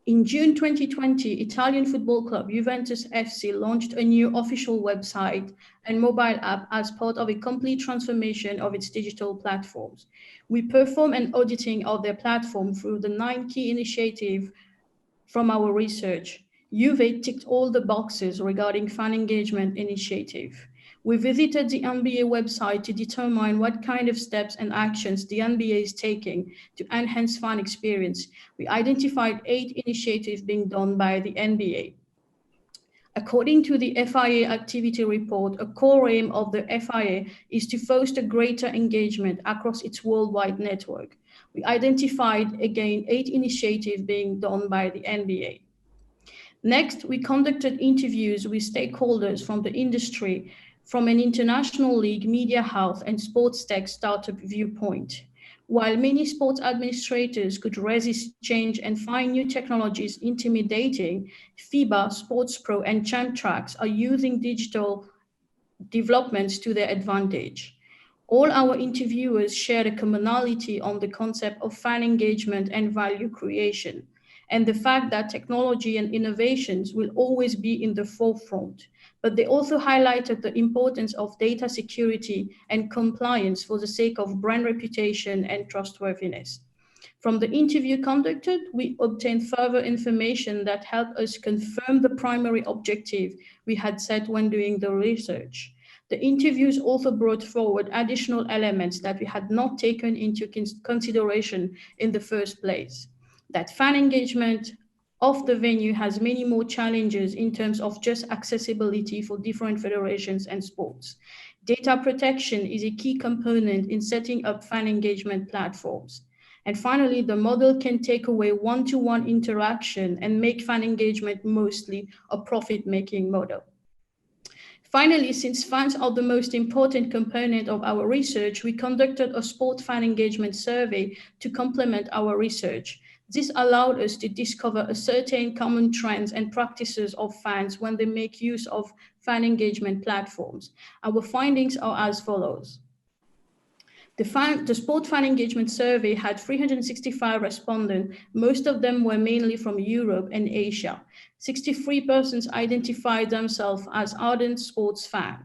In June 2020, Italian football club Juventus FC launched a new official website and mobile app as part of a complete transformation of its digital platforms. We performed an auditing of their platform through the 9 key initiatives from our research. Juve ticked all the boxes regarding fan engagement initiative. We visited the NBA website to determine what kind of steps and actions the NBA is taking to enhance fan experience. We identified 8 initiatives being done by the NBA. According to the FIA activity report, a core aim of the FIA is to foster greater engagement across its worldwide network. We identified again 8 initiatives being done by the NBA. Next, we conducted interviews with stakeholders from the industry from an international league, media health, and sports tech startup viewpoint. While many sports administrators could resist change and find new technologies intimidating, FIBA, Sports Pro, and Champ-Tracks are using digital developments to their advantage. All our interviewers shared a commonality on the concept of fan engagement and value creation, and the fact that technology and innovations will always be in the forefront. But they also highlighted the importance of data security and compliance for the sake of brand reputation and trustworthiness. From the interview conducted, we obtained further information that helped us confirm the primary objective we had set when doing the research. The interviews also brought forward additional elements that we had not taken into consideration in the first place. That fan engagement of the venue has many more challenges in terms of just accessibility for different federations and sports. Data protection is a key component in setting up fan engagement platforms. And finally, the model can take away one-to-one interaction and make fan engagement mostly a profit-making model. Finally, since fans are the most important component of our research, we conducted a sport fan engagement survey to complement our research. This allowed us to discover a certain common trends and practices of fans when they make use of fan engagement platforms. Our findings are as follows. The sport fan engagement survey had 365 respondents. Most of them were mainly from Europe and Asia. 63% identified themselves as ardent sports fans.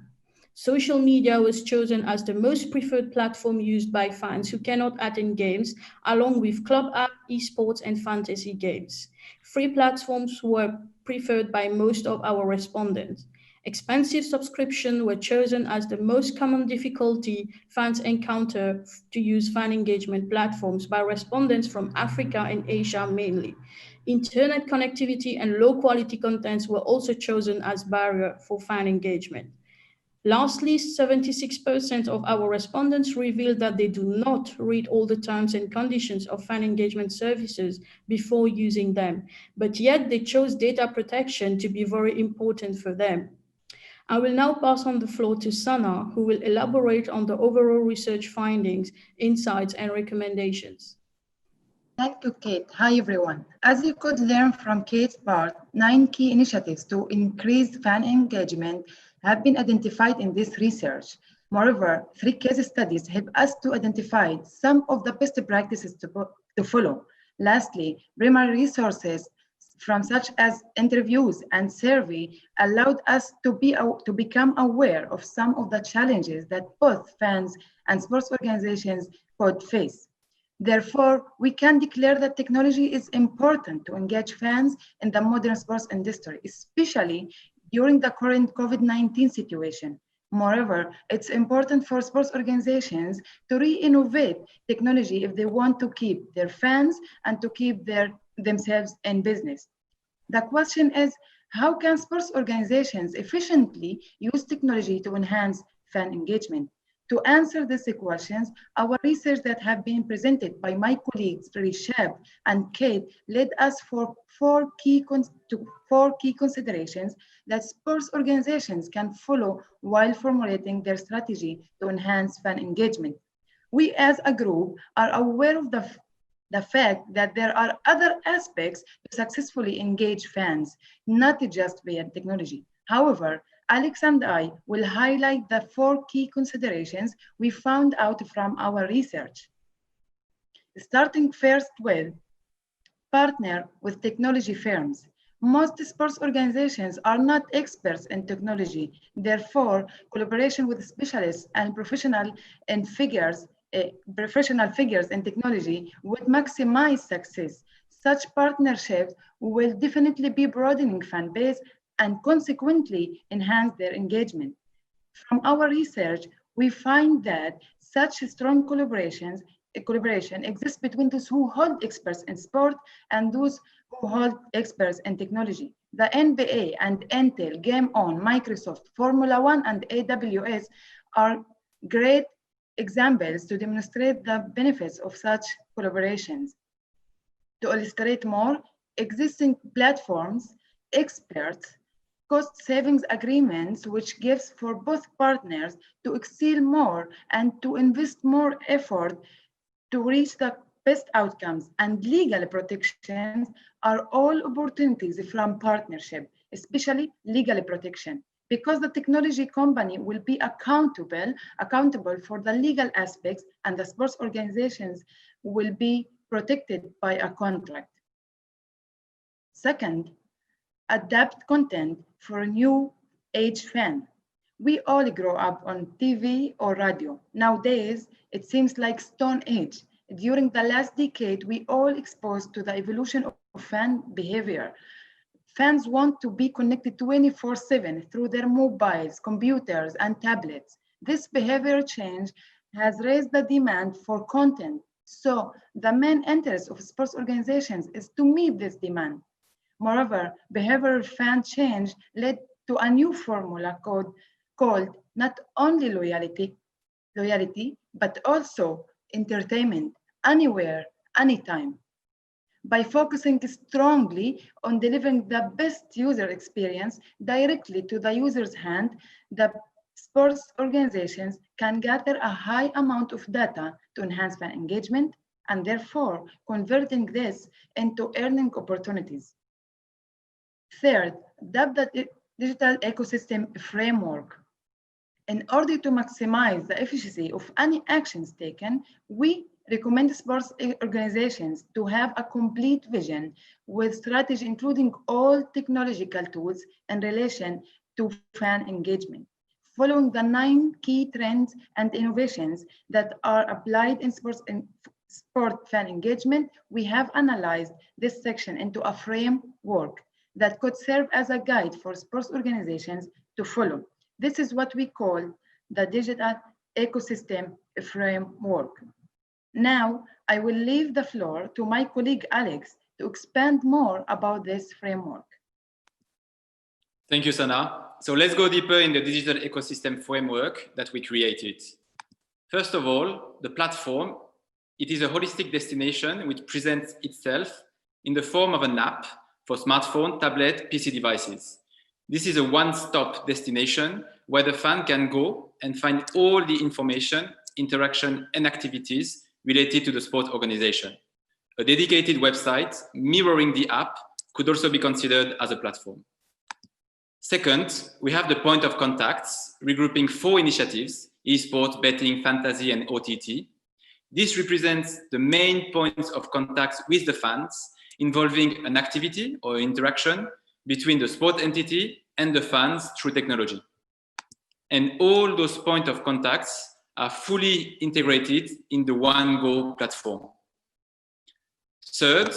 Social media was chosen as the most preferred platform used by fans who cannot attend games, along with club app, esports, and fantasy games. Free platforms were preferred by most of our respondents. Expensive subscriptions were chosen as the most common difficulty fans encounter to use fan engagement platforms by respondents from Africa and Asia mainly. Internet connectivity and low quality contents were also chosen as barrier for fan engagement. Lastly, 76% of our respondents revealed that they do not read all the terms and conditions of fan engagement services before using them, but yet they chose data protection to be very important for them. I will now pass on the floor to Sara, who will elaborate on the overall research findings, insights, and recommendations. Thank you, Kate. Hi, everyone. As you could learn from Kate's part, 9 key initiatives to increase fan engagement have been identified in this research. Moreover, 3 case studies help us to identify some of the best practices to follow. Lastly, primary resources from such as interviews and survey allowed us to become aware of some of the challenges that both fans and sports organizations could face. Therefore, we can declare that technology is important to engage fans in the modern sports industry, especially during the current COVID-19 situation. Moreover, it's important for sports organizations to re-innovate technology if they want to keep their fans and to keep themselves in business. The question is, how can sports organizations efficiently use technology to enhance fan engagement? To answer these questions, our research that have been presented by my colleagues, Rishab and Kate, led us for four key considerations that sports organizations can follow while formulating their strategy to enhance fan engagement. We as a group are aware of the fact that there are other aspects to successfully engage fans, not just via technology. However, Alex and I will highlight the 4 key considerations we found out from our research. Starting first with partner with technology firms. Most sports organizations are not experts in technology. Therefore, collaboration with specialists and professional figures in technology would maximize success. such partnerships will definitely be broadening fan base and consequently enhance their engagement. From our research, we find that such strong collaboration exists between those who hold experts in sport and those who hold experts in technology. The NBA and Intel, Game On, Microsoft, Formula One, and AWS are great examples to demonstrate the benefits of such collaborations. To illustrate more, existing platforms, experts, cost savings agreements, which gives for both partners to excel more and to invest more effort to reach the best outcomes, and legal protections are all opportunities from partnership, especially legal protection, because the technology company will be accountable for the legal aspects, and the sports organizations will be protected by a contract. Second, adapt content for a new age fan. We all grow up on TV or radio. Nowadays, it seems like Stone Age. During the last decade, we all exposed to the evolution of fan behavior. Fans want to be connected 24/7 through their mobiles, computers, and tablets. This behavior change has raised the demand for content. So the main interest of sports organizations is to meet this demand. Moreover, behavioral fan change led to a new formula called not only loyalty, but also entertainment, anywhere, anytime. By focusing strongly on delivering the best user experience directly to the user's hand, the sports organizations can gather a high amount of data to enhance fan engagement and therefore converting this into earning opportunities. Third, adapt the digital ecosystem framework. In order to maximize the efficiency of any actions taken, we recommend sports organizations to have a complete vision with strategy including all technological tools in relation to fan engagement. Following the 9 key trends and innovations that are applied in sport fan engagement, we have analyzed this section into a framework that could serve as a guide for sports organizations to follow. This is what we call the digital ecosystem framework. Now, I will leave the floor to my colleague Alex to expand more about this framework. Thank you, Sana. So let's go deeper in the digital ecosystem framework that we created. First of all, the platform. It is a holistic destination which presents itself in the form of an app for smartphone, tablet, PC devices. This is a one-stop destination where the fan can go and find all the information, interaction, and activities related to the sport organization. A dedicated website mirroring the app could also be considered as a platform. Second, we have the point of contacts, regrouping 4 initiatives: esports, betting, fantasy, and OTT. This represents the main points of contact with the fans, involving an activity or interaction between the sport entity and the fans through technology. And all those points of contacts are fully integrated in the OneGo platform. Third,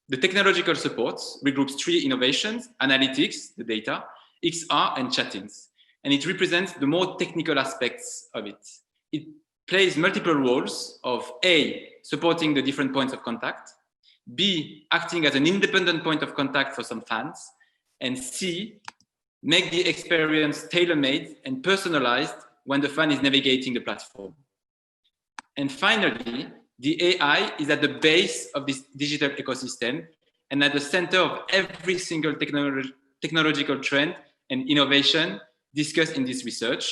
the technological support regroups 3 innovations: analytics, the data, XR, and chattings. And it represents the more technical aspects of it. It plays multiple roles of A, supporting the different points of contact, B, acting as an independent point of contact for some fans, and C, make the experience tailor-made and personalized when the fan is navigating the platform. And finally, the AI is at the base of this digital ecosystem and at the center of every single technological trend and innovation discussed in this research.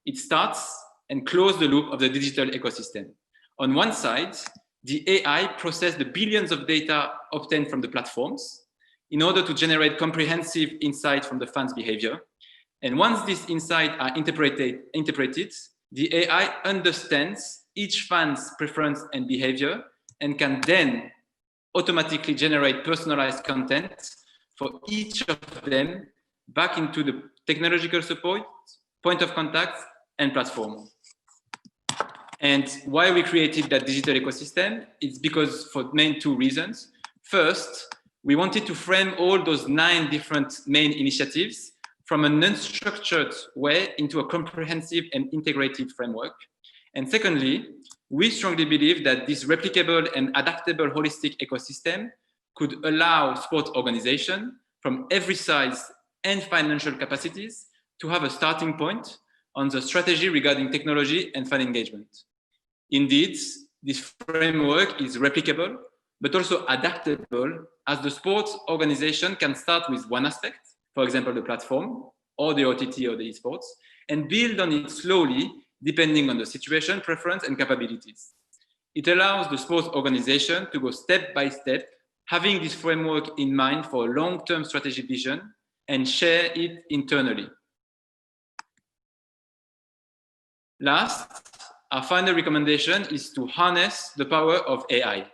It starts and closes the loop of the digital ecosystem. On one side, the AI processes the billions of data obtained from the platforms in order to generate comprehensive insight from the fans' behavior. And once these insights are interpreted, the AI understands each fan's preference and behavior and can then automatically generate personalized content for each of them back into the technological support, point of contact, and platform. And why we created that digital ecosystem is because for main 2 reasons. First, we wanted to frame all those 9 different main initiatives from an unstructured way into a comprehensive and integrated framework. And secondly, we strongly believe that this replicable and adaptable holistic ecosystem could allow sport organization from every size and financial capacities to have a starting point on the strategy regarding technology and fan engagement. Indeed, this framework is replicable, but also adaptable, as the sports organization can start with one aspect, for example, the platform or the OTT or the esports, and build on it slowly, depending on the situation, preference, and capabilities. It allows the sports organization to go step by step, having this framework in mind for a long-term strategic vision and share it internally. Last, our final recommendation is to harness the power of AI.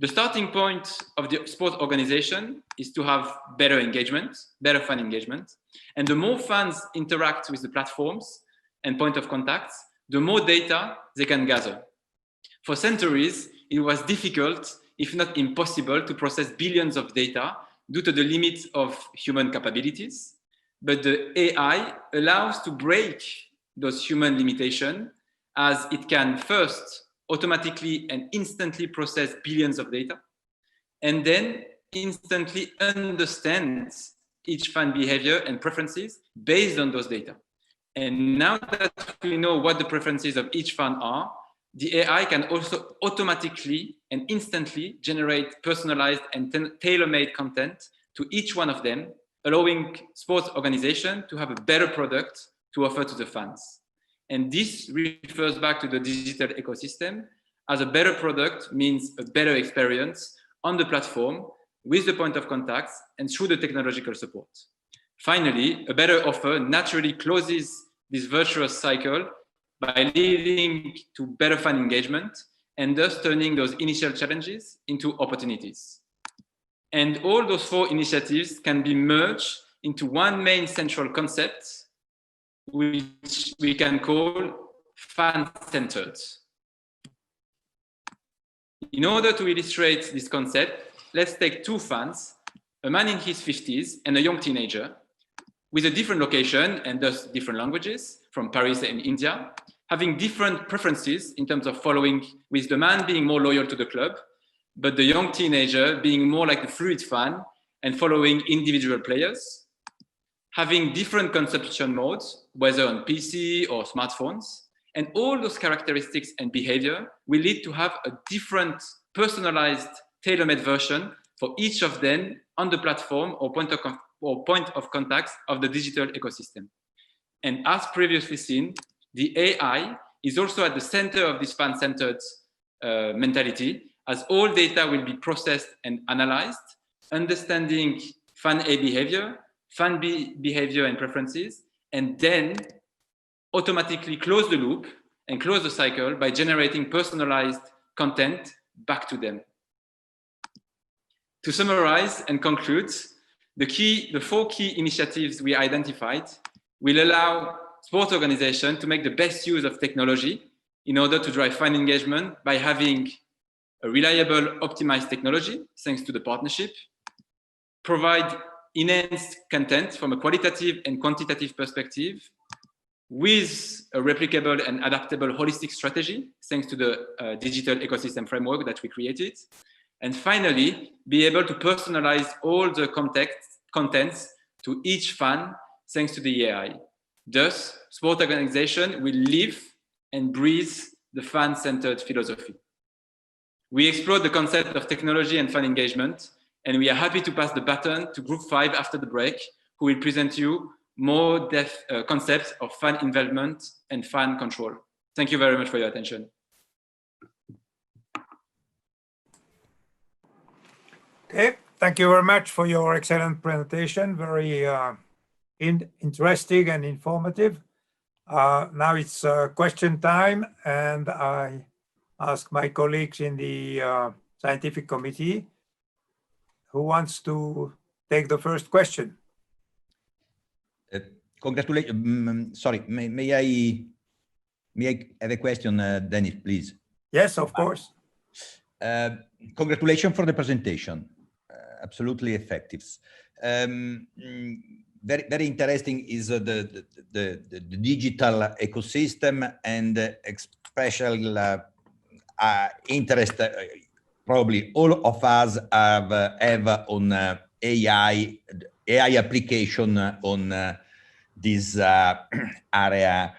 The starting point of the sports organization is to have better engagement, better fan engagement. And the more fans interact with the platforms and point of contacts, the more data they can gather. For centuries, it was difficult, if not impossible, to process billions of data due to the limits of human capabilities. But the AI allows to break those human limitations, as it can first automatically and instantly process billions of data, and then instantly understand each fan behavior and preferences based on those data. And now that we know what the preferences of each fan are, the AI can also automatically and instantly generate personalized and tailor-made content to each one of them, allowing sports organizations to have a better product to offer to the fans. And this refers back to the digital ecosystem, as a better product means a better experience on the platform with the point of contacts and through the technological support. Finally, a better offer naturally closes this virtuous cycle by leading to better fan engagement and thus turning those initial challenges into opportunities. And all those 4 initiatives can be merged into one main central concept, which we can call fan-centered. In order to illustrate this concept, let's take 2 fans, a man in his 50s and a young teenager, with a different location and thus different languages, from Paris and India, having different preferences in terms of following, with the man being more loyal to the club, but the young teenager being more like the fluid fan and following individual players, having different consumption modes, whether on PC or smartphones, and all those characteristics and behavior will lead to have a different personalized tailor-made version for each of them on the platform or point of contacts of the digital ecosystem. And as previously seen, the AI is also at the center of this fan-centered mentality, as all data will be processed and analyzed, understanding fan A behavior, fan B behavior and preferences, and then automatically close the loop and close the cycle by generating personalized content back to them. To summarize and conclude, the 4 key initiatives we identified will allow sports organizations to make the best use of technology in order to drive fan engagement by having a reliable, optimized technology, thanks to the partnership, provide enhanced content from a qualitative and quantitative perspective with a replicable and adaptable holistic strategy, thanks to the digital ecosystem framework that we created. And finally, be able to personalize all the contents to each fan, thanks to the AI. Thus, sport organization will live and breathe the fan-centered philosophy. We explored the concept of technology and fan engagement, and we are happy to pass the baton to Group 5 after the break, who will present you more depth concepts of fan involvement and fan control. Thank you very much for your attention. Okay, thank you very much for your excellent presentation. Very interesting and informative. Now it's question time, and I ask my colleagues in the scientific committee who wants to take the first question. Congratulations. Sorry, may I have a question, Denis, please? Yes, of course. Congratulations for the presentation. absolutely effective. Very, very interesting is the digital ecosystem and special interest probably all of us have on AI application on this area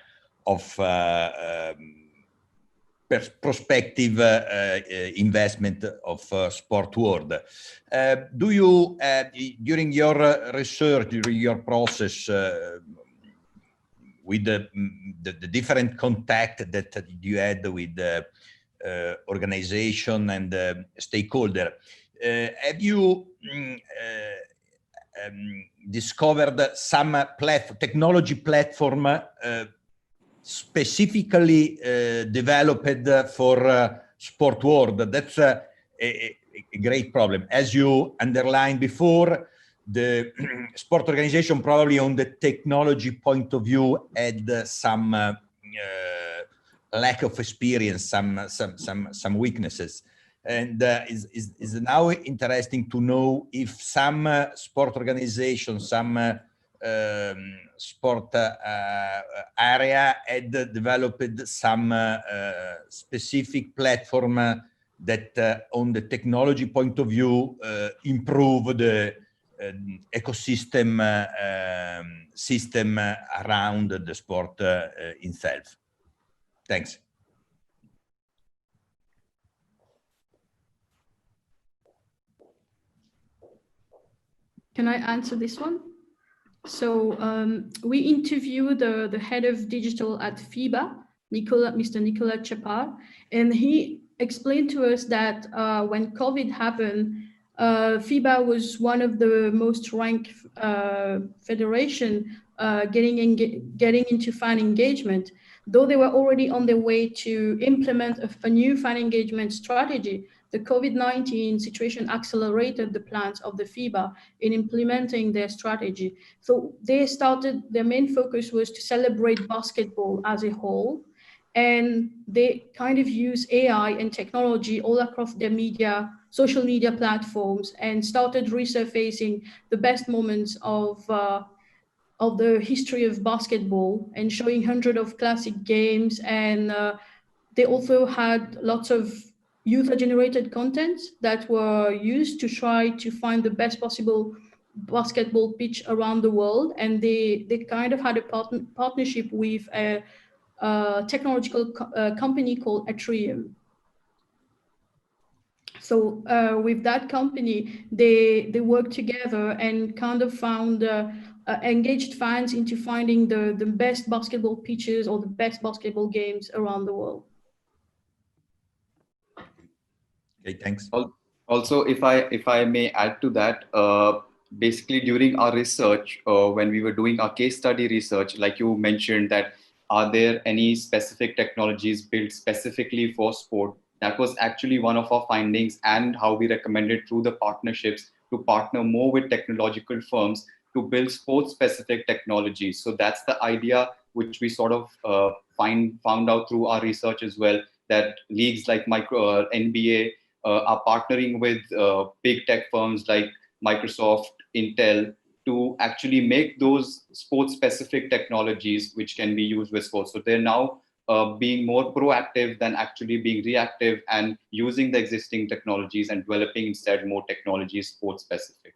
of prospective investment of sport world. Do you, during your research, during your process, with the different contact that you had with the organization and stakeholder, have you discovered some technology platform specifically developed for sport world? That's a great problem. As you underlined before, the sport organization probably on the technology point of view had some lack of experience, some weaknesses. And is now interesting to know if some sport organizations, some sport area had developed some specific platform that on the technology point of view improve the ecosystem system around the sport itself. Thanks. Can I answer this one? So we interviewed the head of digital at FIBA, Mr. Nicolas Chapar, and he explained to us that when COVID happened, FIBA was one of the most ranked federation getting into fan engagement. Though they were already on their way to implement a new fan engagement strategy, the COVID-19 situation accelerated the plans of the FIBA in implementing their strategy. So their main focus was to celebrate basketball as a whole, and they kind of use AI and technology all across their social media platforms, and started resurfacing the best moments of the history of basketball and showing hundreds of classic games. And they also had lots of user-generated content that were used to try to find the best possible basketball pitch around the world. And they kind of had a partnership with a technological company called Atrium. So with that company, they worked together and kind of found engaged fans into finding the best basketball pitches or the best basketball games around the world. Okay, thanks. Also, if I may add to that, basically during our research, when we were doing our case study research, like you mentioned that, are there any specific technologies built specifically for sport? That was actually one of our findings, and how we recommended through the partnerships to partner more with technological firms to build sport-specific technologies. So that's the idea which we sort of found out through our research as well, that leagues like NBA are partnering with big tech firms like Microsoft, Intel, to actually make those sports-specific technologies which can be used with sports. So they're now being more proactive than actually being reactive, and using the existing technologies and developing instead more technologies sports-specific.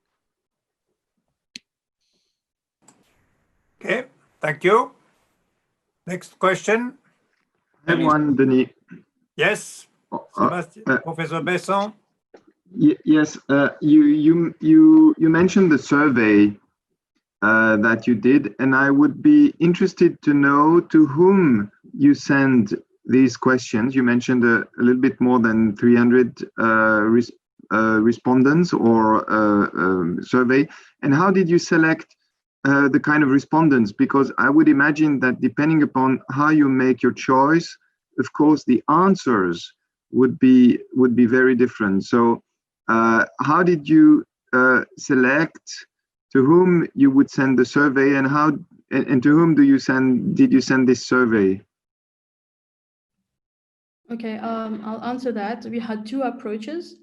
Okay, thank you. Next question. I have one, Denis. Yes, Professor Besson. Yes, you mentioned the survey that you did, and I would be interested to know to whom you send these questions. You mentioned a little bit more than 300 respondents or survey, and how did you select the kind of respondents? Because I would imagine that depending upon how you make your choice, of course, the answers would be very different. So how did you select to whom you would send the survey, and to whom did you send this survey? Okay, I'll answer that. We had two approaches.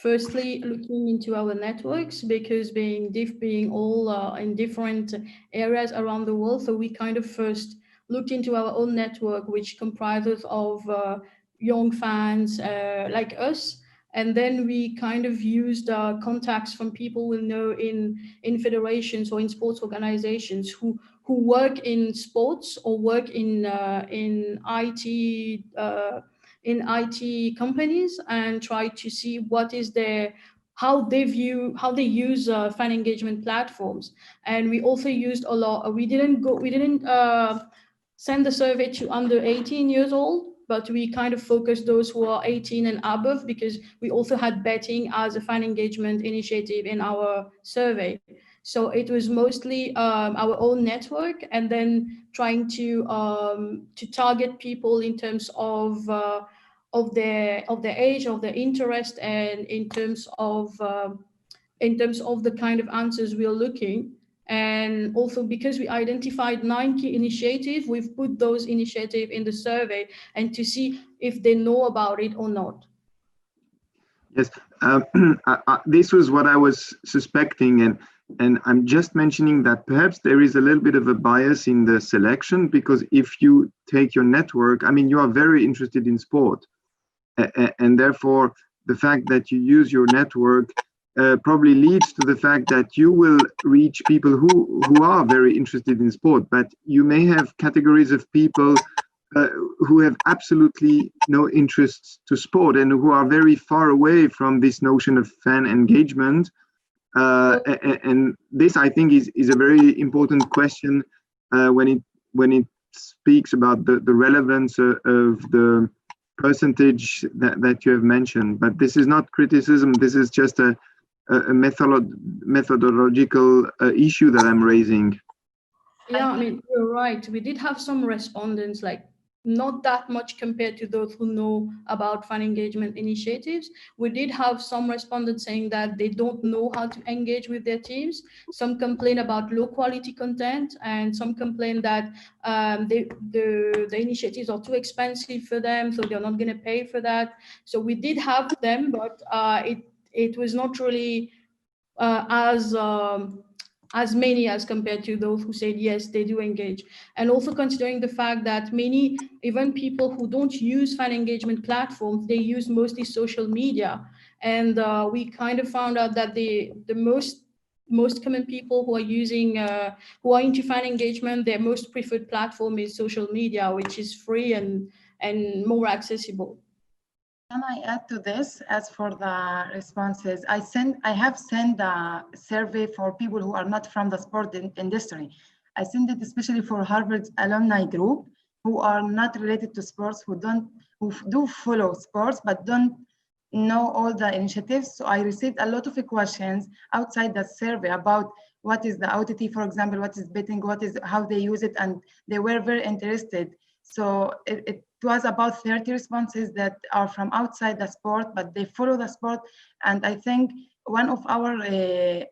Firstly, looking into our networks, because being all in different areas around the world, so we kind of first looked into our own network, which comprises of young fans like us. And then we kind of used contacts from people we know in federations or in sports organizations who work in sports or work in IT companies, and try to see what is how they use fan engagement platforms. And we also used a lot. We didn't send the survey to under 18 years old, but we kind of focused those who are 18 and above, because we also had betting as a fan engagement initiative in our survey. So it was mostly our own network, and then trying to target people in terms of their age, of their interest, and in terms of the kind of answers we are looking. And also because we identified 9 key initiatives, we've put those initiatives in the survey and to see if they know about it or not. Yes, this was what I was suspecting, and I'm just mentioning that perhaps there is a little bit of a bias in the selection, because if you take your network, I mean, you are very interested in sport, and therefore the fact that you use your network probably leads to the fact that you will reach people who are very interested in sport, but you may have categories of people who have absolutely no interest to sport and who are very far away from this notion of fan engagement. And this, I think, is a very important question when it speaks about the relevance of the percentage that you have mentioned. But this is not criticism. This is just a methodological issue that I'm raising. Yeah, I mean, you're right. We did have some respondents, like not that much compared to those who know about fan engagement initiatives. We did have some respondents saying that they don't know how to engage with their teams. Some complain about low quality content, and some complain that the initiatives are too expensive for them, so they're not going to pay for that. So we did have them, but it was not really as many as compared to those who said yes, they do engage. And also considering the fact that many, even people who don't use fan engagement platforms, they use mostly social media. And we kind of found out that the most common people who are using, who are into fan engagement, their most preferred platform is social media, which is free and more accessible. Can I add to this? As for the responses, I have sent a survey for people who are not from the sport industry. I sent it especially for Harvard's alumni group who are not related to sports, who do follow sports but don't know all the initiatives. So I received a lot of questions outside the survey about what is the OTT, for example, what is betting, how they use it, and they were very interested. So it was about 30 responses that are from outside the sport, but they follow the sport. And I think one of our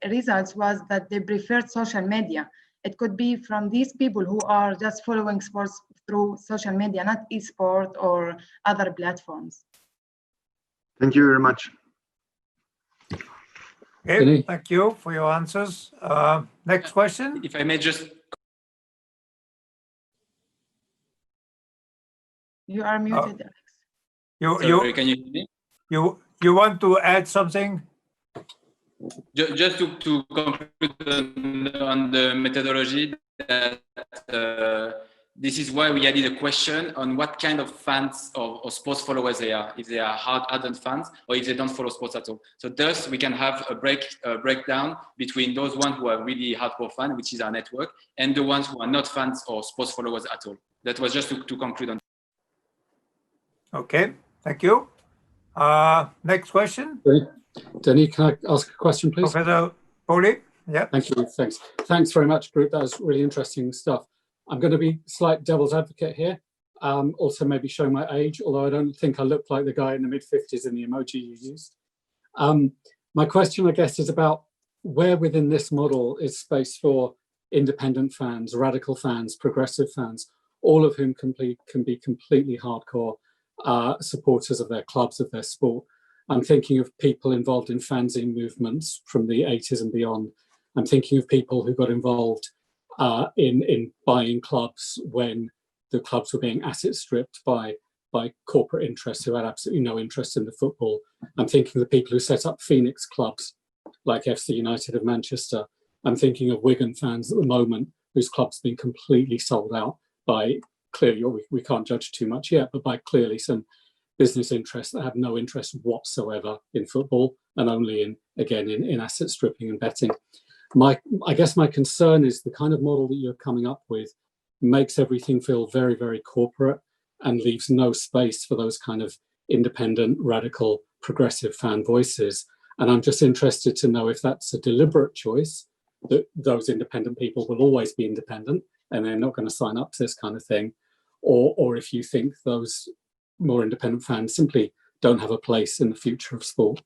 results was that they preferred social media. It could be from these people who are just following sports through social media, not esport or other platforms. Thank you very much. Okay, thank you for your answers. Next question. If I may just... You are muted, Alex. Sorry, can you hear me? You want to add something? Just to conclude on the methodology, that this is why we added a question on what kind of fans or sports followers they are, if they are ardent fans or if they don't follow sports at all. So thus we can have a breakdown between those ones who are really hardcore fans, which is our network, and the ones who are not fans or sports followers at all. That was just to conclude on. Okay, thank you. Next question. Denis, can I ask a question, please? Professor Poli, yeah. Thank you, thanks. Thanks very much, group. That was really interesting stuff. I'm going to be slight devil's advocate here. Also maybe show my age, although I don't think I look like the guy in the mid-50s in the emoji you used. My question, I guess, is about where within this model is space for independent fans, radical fans, progressive fans, all of whom can be completely hardcore supporters of their clubs, of their sport. I'm thinking of people involved in fanzine movements from the 80s and beyond. I'm thinking of people who got involved in buying clubs when the clubs were being asset stripped by corporate interests who had absolutely no interest in the football. I'm thinking of the people who set up Phoenix clubs like FC United of Manchester. I'm thinking of Wigan fans at the moment whose club's been completely sold out by clearly, or we can't judge too much yet, but by clearly some business interests that have no interest whatsoever in football and only in asset stripping and betting. I guess my concern is the kind of model that you're coming up with makes everything feel very, very corporate and leaves no space for those kind of independent, radical, progressive fan voices. And I'm just interested to know if that's a deliberate choice, that those independent people will always be independent and they're not going to sign up to this kind of thing, or if you think those more independent fans simply don't have a place in the future of sport.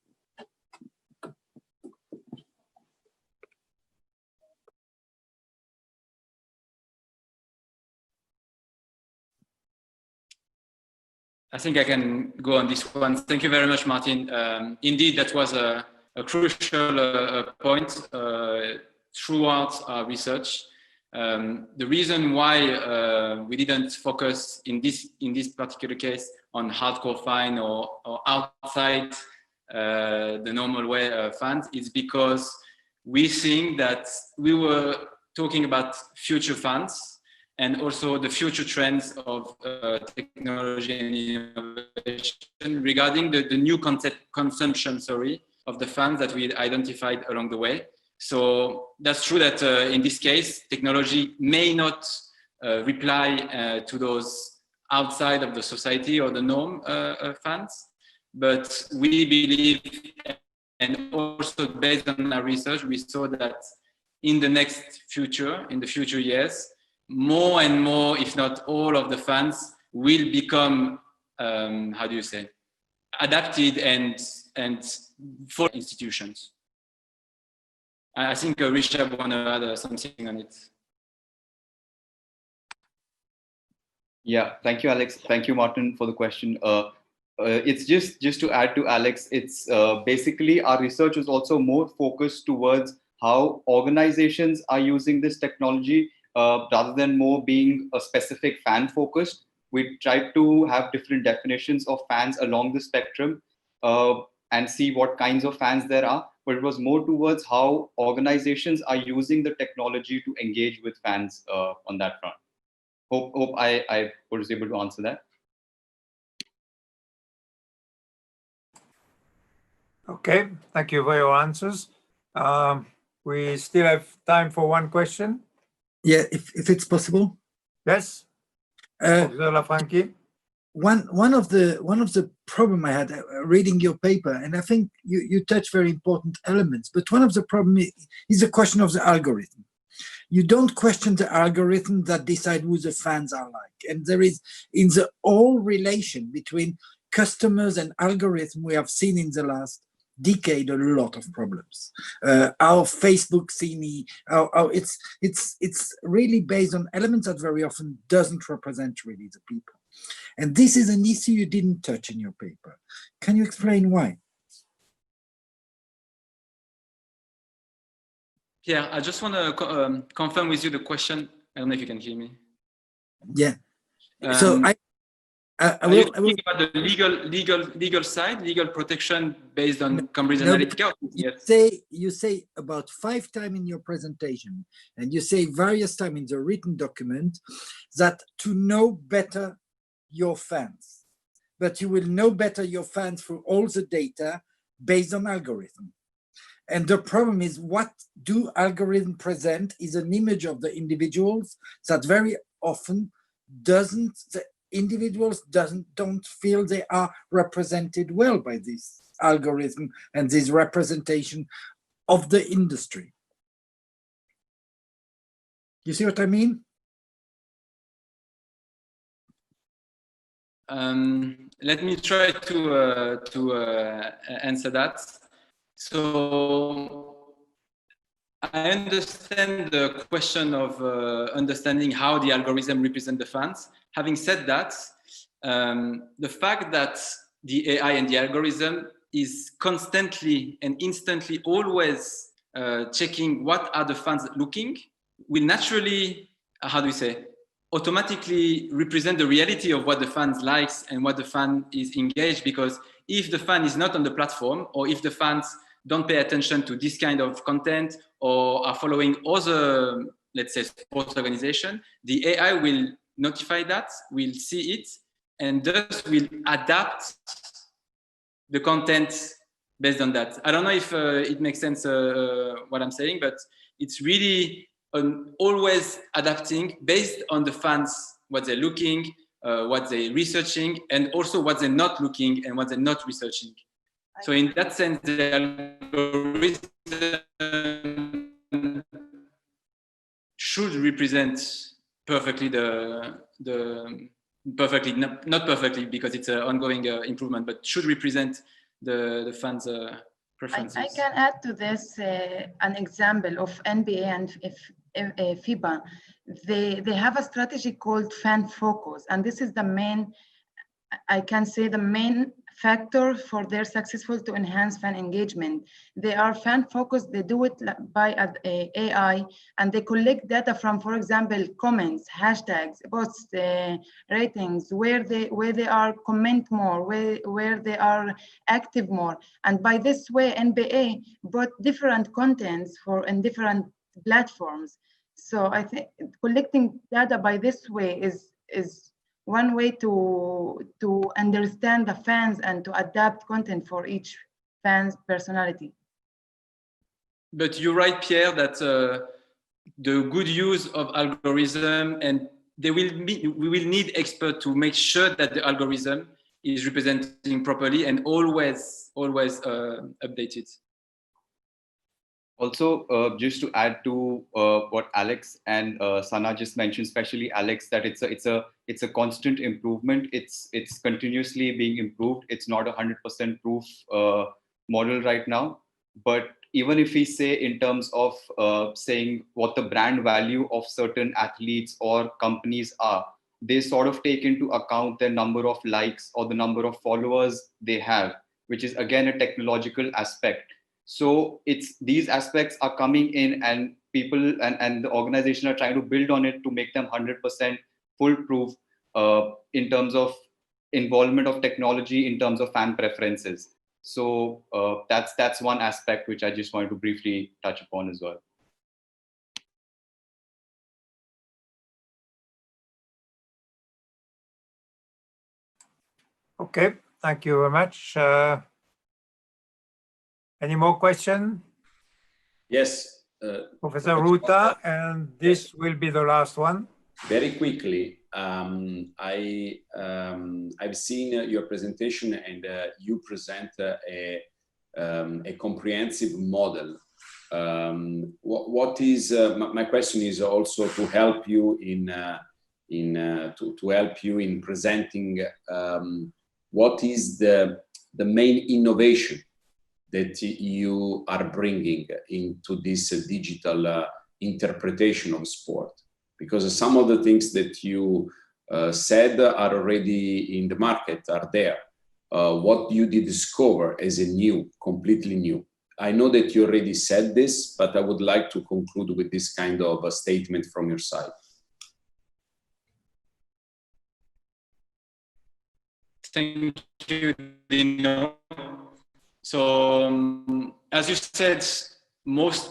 I think I can go on this one. Thank you very much, Martin. Indeed, that was a crucial point throughout our research. The reason why we didn't focus in this particular case on hardcore fan or outside the normal way fans is because we think that we were talking about future fans and also the future trends of technology and innovation regarding the new consumption, of the fans that we identified along the way. So that's true that in this case, technology may not reply to those outside of the society or the norm fans, but we believe, and also based on our research, we saw that in the future years, more and more, if not all of the fans will become, adapted and for institutions. I think Rishabh want to add something on it. Yeah, thank you, Alex. Thank you, Martin, for the question. It's just to add to Alex, it's basically our research is also more focused towards how organizations are using this technology rather than more being a specific fan focused. We tried to have different definitions of fans along the spectrum and see what kinds of fans there are. But it was more towards how organizations are using the technology to engage with fans on that front. Hope I was able to answer that. Okay, thank you for your answers. We still have time for one question. Yeah, if it's possible. Yes. One of the problem I had reading your paper, and I think you touch very important elements, but one of the problem is the question of the algorithm. You don't question the algorithm that decide who the fans are like. And there is, in the whole relation between customers and algorithm, we have seen in the last decade a lot of problems. Our Facebook see me, it's really based on elements that very often doesn't represent really the people. And this is an issue you didn't touch in your paper. Can you explain why? Yeah, I just want to confirm with you the question. I don't know if you can hear me. Yeah. So are you thinking about the legal side, legal protection based on Cambridge Analytica? Yes. You say about 5 times in your presentation, and you say various times in the written document, that to know better your fans, but you will know better your fans through all the data based on algorithm. And the problem is, what do algorithms present is an image of the individuals that very often the individuals don't feel they are represented well by this algorithm and this representation of the industry. You see what I mean? Let me try to answer that. So I understand the question of understanding how the algorithm represent the fans. Having said that, the fact that the AI and the algorithm is constantly and instantly always checking what are the fans looking, will naturally, how do we say, automatically represent the reality of what the fans likes and what the fan is engaged. Because if the fan is not on the platform, or if the fans don't pay attention to this kind of content or are following other, let's say, sports organization, the AI will notify that, will see it, and thus will adapt the content based on that. I don't know if it makes sense what I'm saying, but it's really always adapting based on the fans, what they're looking, what they're researching, and also what they're not looking and what they're not researching. So in that sense, the algorithm should represent perfectly perfectly, not perfectly because it's an ongoing improvement, but should represent the fans' preferences. I can add to this an example of NBA and FIBA. They have a strategy called fan focus, and this is the main, I can say, the main factor for their successful to enhance fan engagement. They are fan focused. They do it by AI, and they collect data from, for example, comments, hashtags, posts, ratings, where they are comment more, where they are active more, and by this way, NBA brought different contents in different platforms. So I think collecting data by this way is one way to understand the fans and to adapt content for each fan's personality. But you're right, Pierre, that the good use of algorithm, and we will need experts to make sure that the algorithm is representing properly and always updated. Also, just to add to what Alex and Sana just mentioned, especially Alex, that it's a constant improvement. It's continuously being improved. It's not 100% proof model right now. But even if we say in terms of saying what the brand value of certain athletes or companies are, they sort of take into account the number of likes or the number of followers they have, which is again a technological aspect. So these aspects are coming in, and people and the organization are trying to build on it to make them 100% foolproof in terms of involvement of technology, in terms of fan preferences. So that's one aspect which I just wanted to briefly touch upon as well. Okay, thank you very much. Any more questions? Yes. Professor Ruta, and this will be the last one. Very quickly, I've seen your presentation, and you present a comprehensive model. What is my question is also to help you in presenting what is the main innovation that you are bringing into this digital interpretation of sport, because some of the things that you said are already in the market, are there. What you did discover as a completely new? I know that you already said this, but I would like to conclude with this kind of a statement from your side. Thank you, Dino. So, as you said,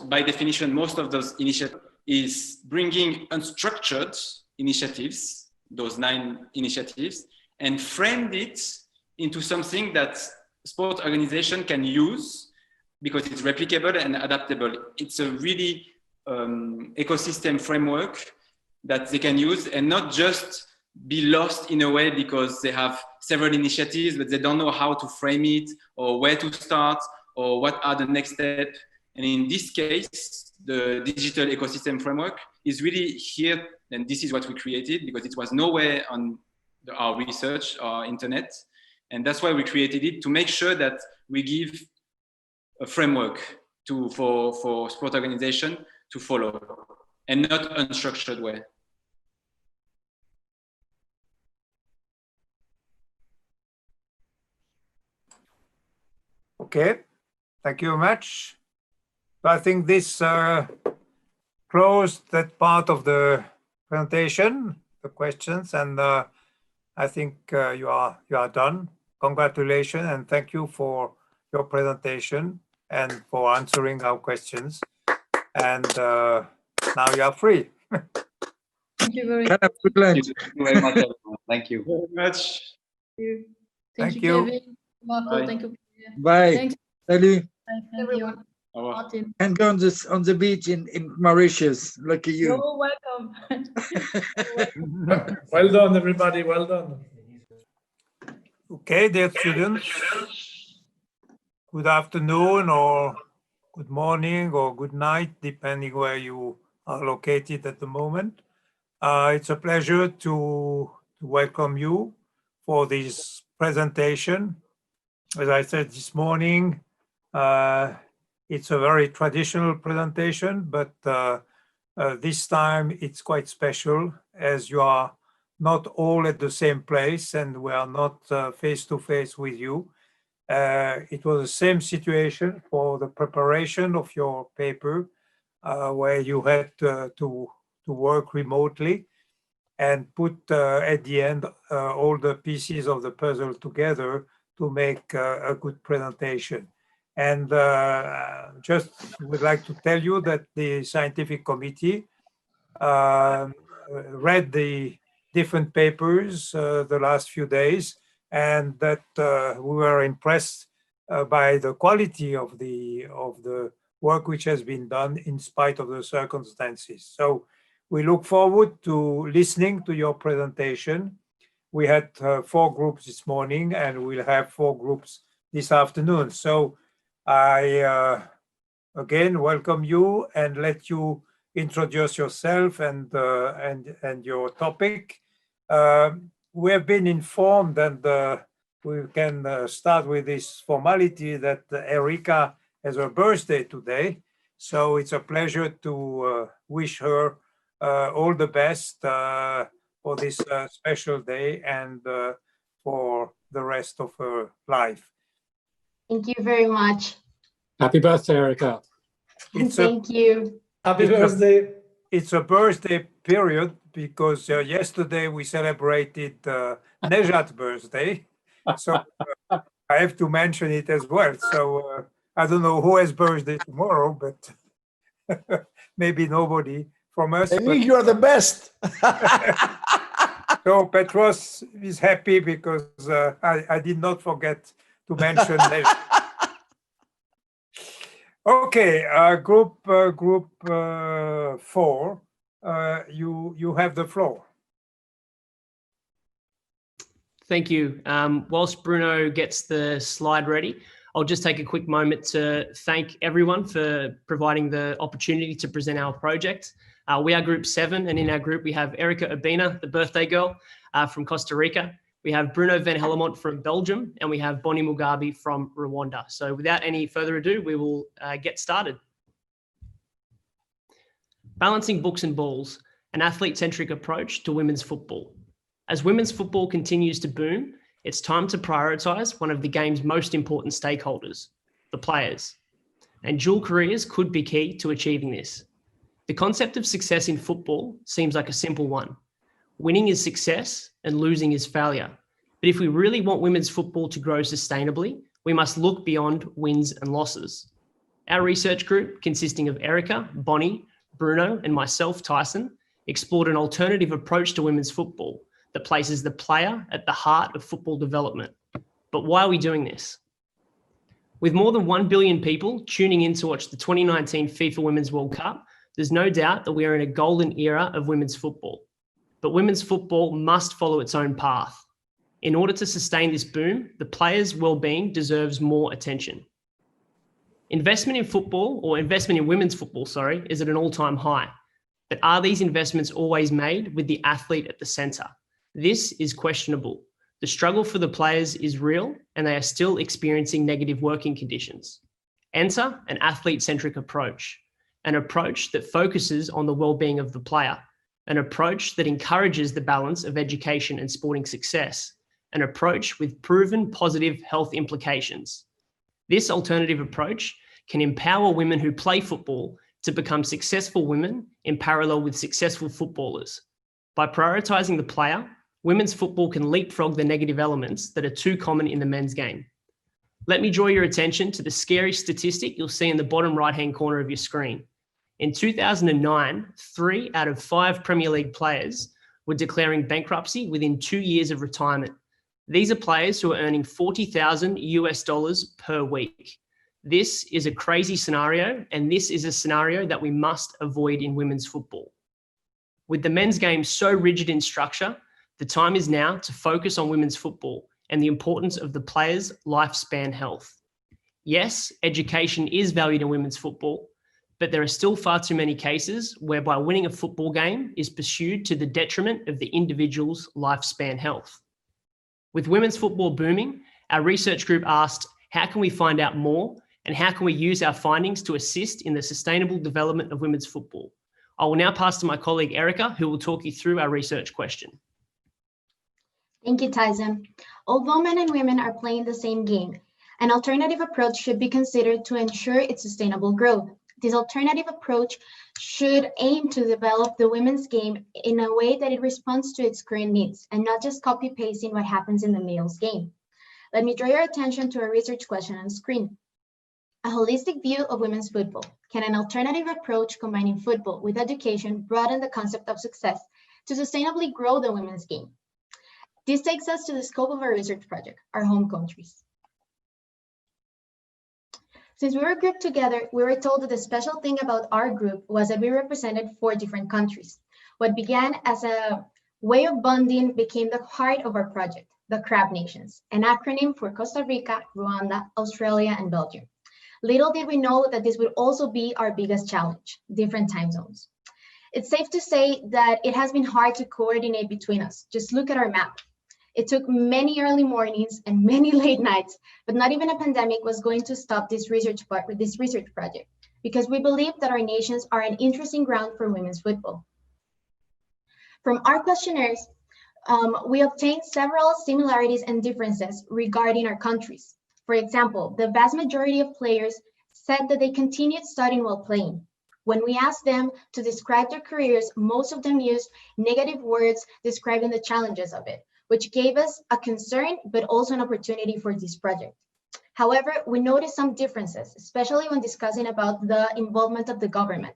by definition, most of those initiatives is bringing unstructured initiatives, those 9 initiatives, and framed it into something that sport organization can use because it's replicable and adaptable. It's a really ecosystem framework that they can use, and not just be lost in a way because they have several initiatives, but they don't know how to frame it or where to start or what are the next steps. And in this case, the digital ecosystem framework is really here, and this is what we created because it was nowhere on our research or internet. And that's why we created it, to make sure that we give a framework for sport organization to follow, and not unstructured way. Okay, thank you very much. So I think this closed that part of the presentation, the questions, and I think you are done. Congratulations and thank you for your presentation and for answering our questions. And now you are free. Thank you very Thank you very much, everyone. Thank you. Very much. much. Thank you, you. Kevin. Marco, Bye. thank you. Bye. Thanks, Salut. everyone. Au revoir. Martin. And go on the beach in Mauritius. Lucky you. You're welcome. Well done, everybody. Well done. Okay, dear students, good afternoon or good morning or good night, depending where you are located at the moment. It's a pleasure to welcome you for this presentation. As I said this morning, it's a very traditional presentation, but this time it's quite special as you are not all at the same place and we are not face to face with you. It was the same situation for the preparation of your paper where you had to work remotely and put at the end all the pieces of the puzzle together to make a good presentation. And just would like to tell you that the scientific committee read the different papers the last few days, and that we were impressed by the quality of the work which has been done in spite of the circumstances. So we look forward to listening to your presentation. We had 4 groups this morning, and we'll have 4 groups this afternoon. So I again welcome you and let you introduce yourself and your topic. We have been informed, and we can start with this formality that Erika has her birthday today. So it's a pleasure to wish her all the best for this special day and for the rest of her life. Thank you very much. Happy birthday, Erika. Thank you. Happy birthday. It's a birthday period because yesterday we celebrated Nejat's birthday. So I have to mention it as well. So I don't know who has birthday tomorrow, but maybe nobody from us. I think you are the best. So Petros is happy because I did not forget to mention Nejat. Okay, group 4, you have the floor. Thank you. Whilst Bruno gets the slide ready, I'll just take a quick moment to thank everyone for providing the opportunity to present our project. We are group 7, and in our group we have Erika Urbina, the birthday girl from Costa Rica. We have Bruno Van Hellemont from Belgium, and we have Bonnie Mugabe from Rwanda. So without any further ado, we will get started. Balancing books and balls, an athlete-centric approach to women's football. As women's football continues to boom, it's time to prioritise one of the game's most important stakeholders, the players. And dual careers could be key to achieving this. The concept of success in football seems like a simple one. Winning is success and losing is failure. But if we really want women's football to grow sustainably, we must look beyond wins and losses. Our research group, consisting of Erika, Bonnie, Bruno, and myself, Tyson, explored an alternative approach to women's football that places the player at the heart of football development. But why are we doing this? With more than 1 billion people tuning in to watch the 2019 FIFA Women's World Cup, there's no doubt that we are in a golden era of women's football. But women's football must follow its own path. In order to sustain this boom, the players' well-being deserves more attention. Investment in football, or investment in women's football, is at an all-time high. But are these investments always made with the athlete at the centre? This is questionable. The struggle for the players is real, and they are still experiencing negative working conditions. Enter an athlete-centric approach, an approach that focuses on the well-being of the player, an approach that encourages the balance of education and sporting success, an approach with proven positive health implications. This alternative approach can empower women who play football to become successful women in parallel with successful footballers. By prioritising the player, women's football can leapfrog the negative elements that are too common in the men's game. Let me draw your attention to the scary statistic you'll see in the bottom right-hand corner of your screen. In 2009, 3 out of 5 Premier League players were declaring bankruptcy within 2 years of retirement. These are players who are earning $40,000 per week. This is a crazy scenario, and this is a scenario that we must avoid in women's football. With the men's game so rigid in structure, the time is now to focus on women's football and the importance of the players' lifespan health. Yes, education is valued in women's football, but there are still far too many cases whereby winning a football game is pursued to the detriment of the individual's lifespan health. With women's football booming, our research group asked, how can we find out more and how can we use our findings to assist in the sustainable development of women's football? I will now pass to my colleague Erica, who will talk you through our research question. Thank you, Taizo. Although men and women are playing the same game, an alternative approach should be considered to ensure its sustainable growth. This alternative approach should aim to develop the women's game in a way that it responds to its current needs and not just copy-pasting what happens in the male's game. Let me draw your attention to a research question on screen. A holistic view of women's football. Can an alternative approach combining football with education broaden the concept of success to sustainably grow the women's game? This takes us to the scope of our research project, our home countries. Since we were grouped together, we were told that the special thing about our group was that we represented 4 different countries. What began as a way of bonding became the heart of our project, the CRAB Nations, an acronym for Costa Rica, Rwanda, Australia, and Belgium. Little did we know that this would also be our biggest challenge, different time zones. It's safe to say that it has been hard to coordinate between us. Just look at our map. It took many early mornings and many late nights, but not even a pandemic was going to stop this research project, because we believe that our nations are an interesting ground for women's football. From our questionnaires, we obtained several similarities and differences regarding our countries. For example, the vast majority of players said that they continued studying while playing. When we asked them to describe their careers, most of them used negative words describing the challenges of it, which gave us a concern, but also an opportunity for this project. However, we noticed some differences, especially when discussing about the involvement of the government.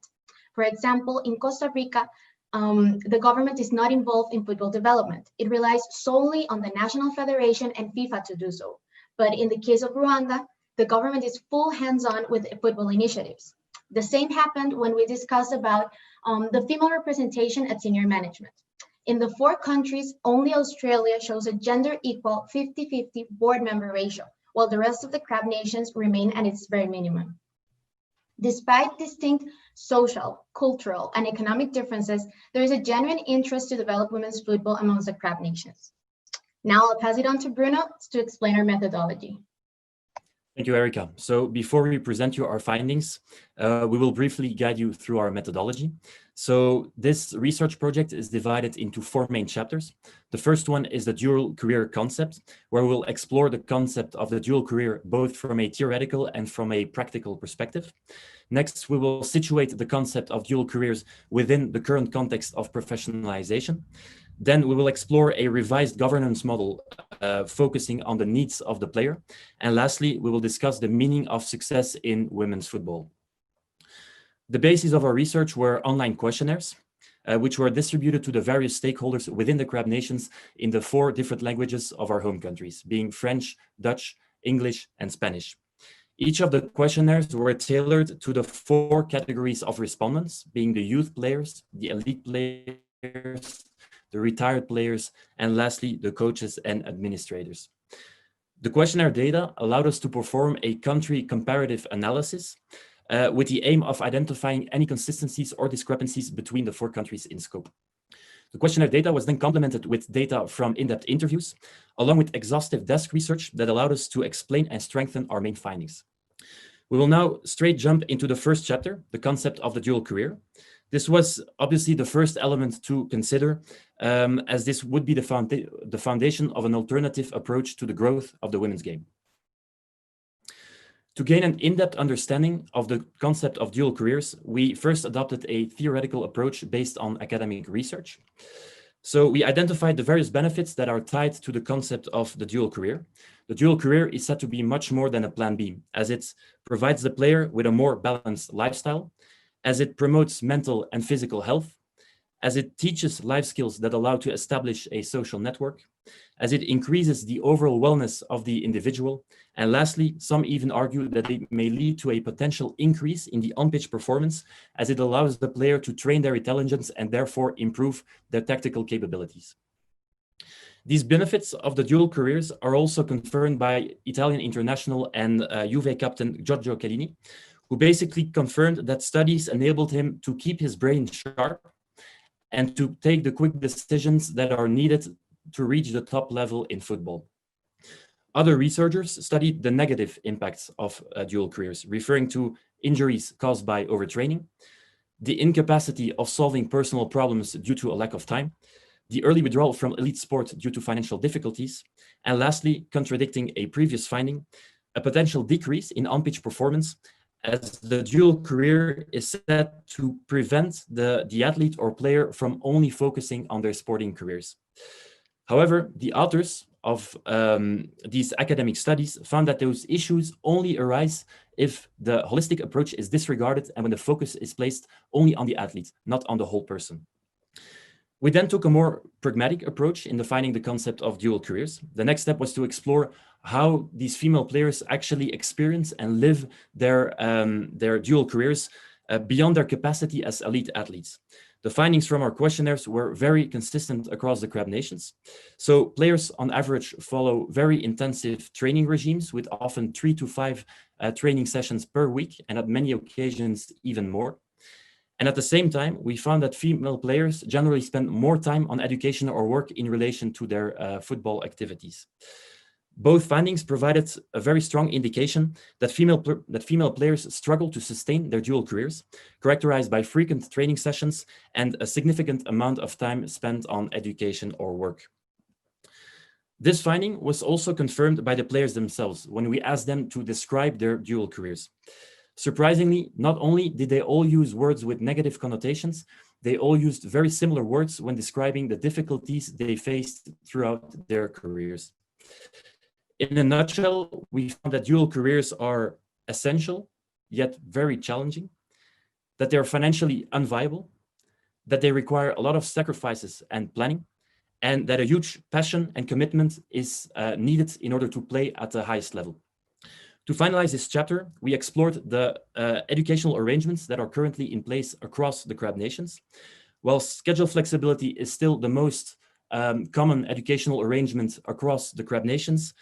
For example, in Costa Rica, the government is not involved in football development. It relies solely on the National Federation and FIFA to do so. But in the case of Rwanda, the government is full hands-on with football initiatives. The same happened when we discussed about the female representation at senior management. In the 4 countries, only Australia shows a gender equal 50-50 board member ratio, while the rest of the CRAB nations remain at its very minimum. Despite distinct social, cultural, and economic differences, there is a genuine interest to develop women's football amongst the CRAB nations. Now I'll pass it on to Bruno to explain our methodology. Thank you, Erica. So before we present you our findings, we will briefly guide you through our methodology. So this research project is divided into 4 main chapters. The first one is the dual career concept, where we'll explore the concept of the dual career, both from a theoretical and from a practical perspective. Next, we will situate the concept of dual careers within the current context of professionalization. Then we will explore a revised governance model focusing on the needs of the player. And lastly, we will discuss the meaning of success in women's football. The basis of our research were online questionnaires, which were distributed to the various stakeholders within the CRAB nations in the 4 different languages of our home countries, being French, Dutch, English, and Spanish. Each of the questionnaires were tailored to the 4 categories of respondents, being the youth players, the elite players, the retired players, and lastly, the coaches and administrators. The questionnaire data allowed us to perform a country comparative analysis with the aim of identifying any consistencies or discrepancies between the 4 countries in scope. The questionnaire data was then complemented with data from in-depth interviews, along with exhaustive desk research that allowed us to explain and strengthen our main findings. We will now straight jump into the first chapter, the concept of the dual career. This was obviously the first element to consider, as this would be the foundation of an alternative approach to the growth of the women's game. To gain an in-depth understanding of the concept of dual careers, we first adopted a theoretical approach based on academic research. So we identified the various benefits that are tied to the concept of the dual career. The dual career is said to be much more than a plan B, as it provides the player with a more balanced lifestyle, as it promotes mental and physical health, as it teaches life skills that allow to establish a social network, as it increases the overall wellness of the individual, and lastly, some even argue that it may lead to a potential increase in the on-pitch performance, as it allows the player to train their intelligence and therefore improve their tactical capabilities. These benefits of the dual careers are also confirmed by Italian international and Juve captain Giorgio Chiellini, who basically confirmed that studies enabled him to keep his brain sharp and to take the quick decisions that are needed to reach the top level in football. Other researchers studied the negative impacts of dual careers, referring to injuries caused by overtraining, the incapacity of solving personal problems due to a lack of time, the early withdrawal from elite sport due to financial difficulties, and lastly, contradicting a previous finding, a potential decrease in on-pitch performance, as the dual career is said to prevent the athlete or player from only focusing on their sporting careers. However, the authors of these academic studies found that those issues only arise if the holistic approach is disregarded and when the focus is placed only on the athlete, not on the whole person. We then took a more pragmatic approach in defining the concept of dual careers. The next step was to explore how these female players actually experience and live their dual careers beyond their capacity as elite athletes. The findings from our questionnaires were very consistent across the CRAB nations. So players on average follow very intensive training regimes with often 3 to 5 training sessions per week, and at many occasions even more. And at the same time, we found that female players generally spend more time on education or work in relation to their football activities. Both findings provided a very strong indication that female players struggle to sustain their dual careers, characterized by frequent training sessions and a significant amount of time spent on education or work. This finding was also confirmed by the players themselves when we asked them to describe their dual careers. Surprisingly, not only did they all use words with negative connotations, they all used very similar words when describing the difficulties they faced throughout their careers. In a nutshell, we found that dual careers are essential, yet very challenging, that they're financially unviable, that they require a lot of sacrifices and planning, and that a huge passion and commitment is needed in order to play at the highest level. To finalize this chapter, we explored the educational arrangements that are currently in place across the CRAB nations. While schedule flexibility is still the most common educational arrangement across the CRAB nations,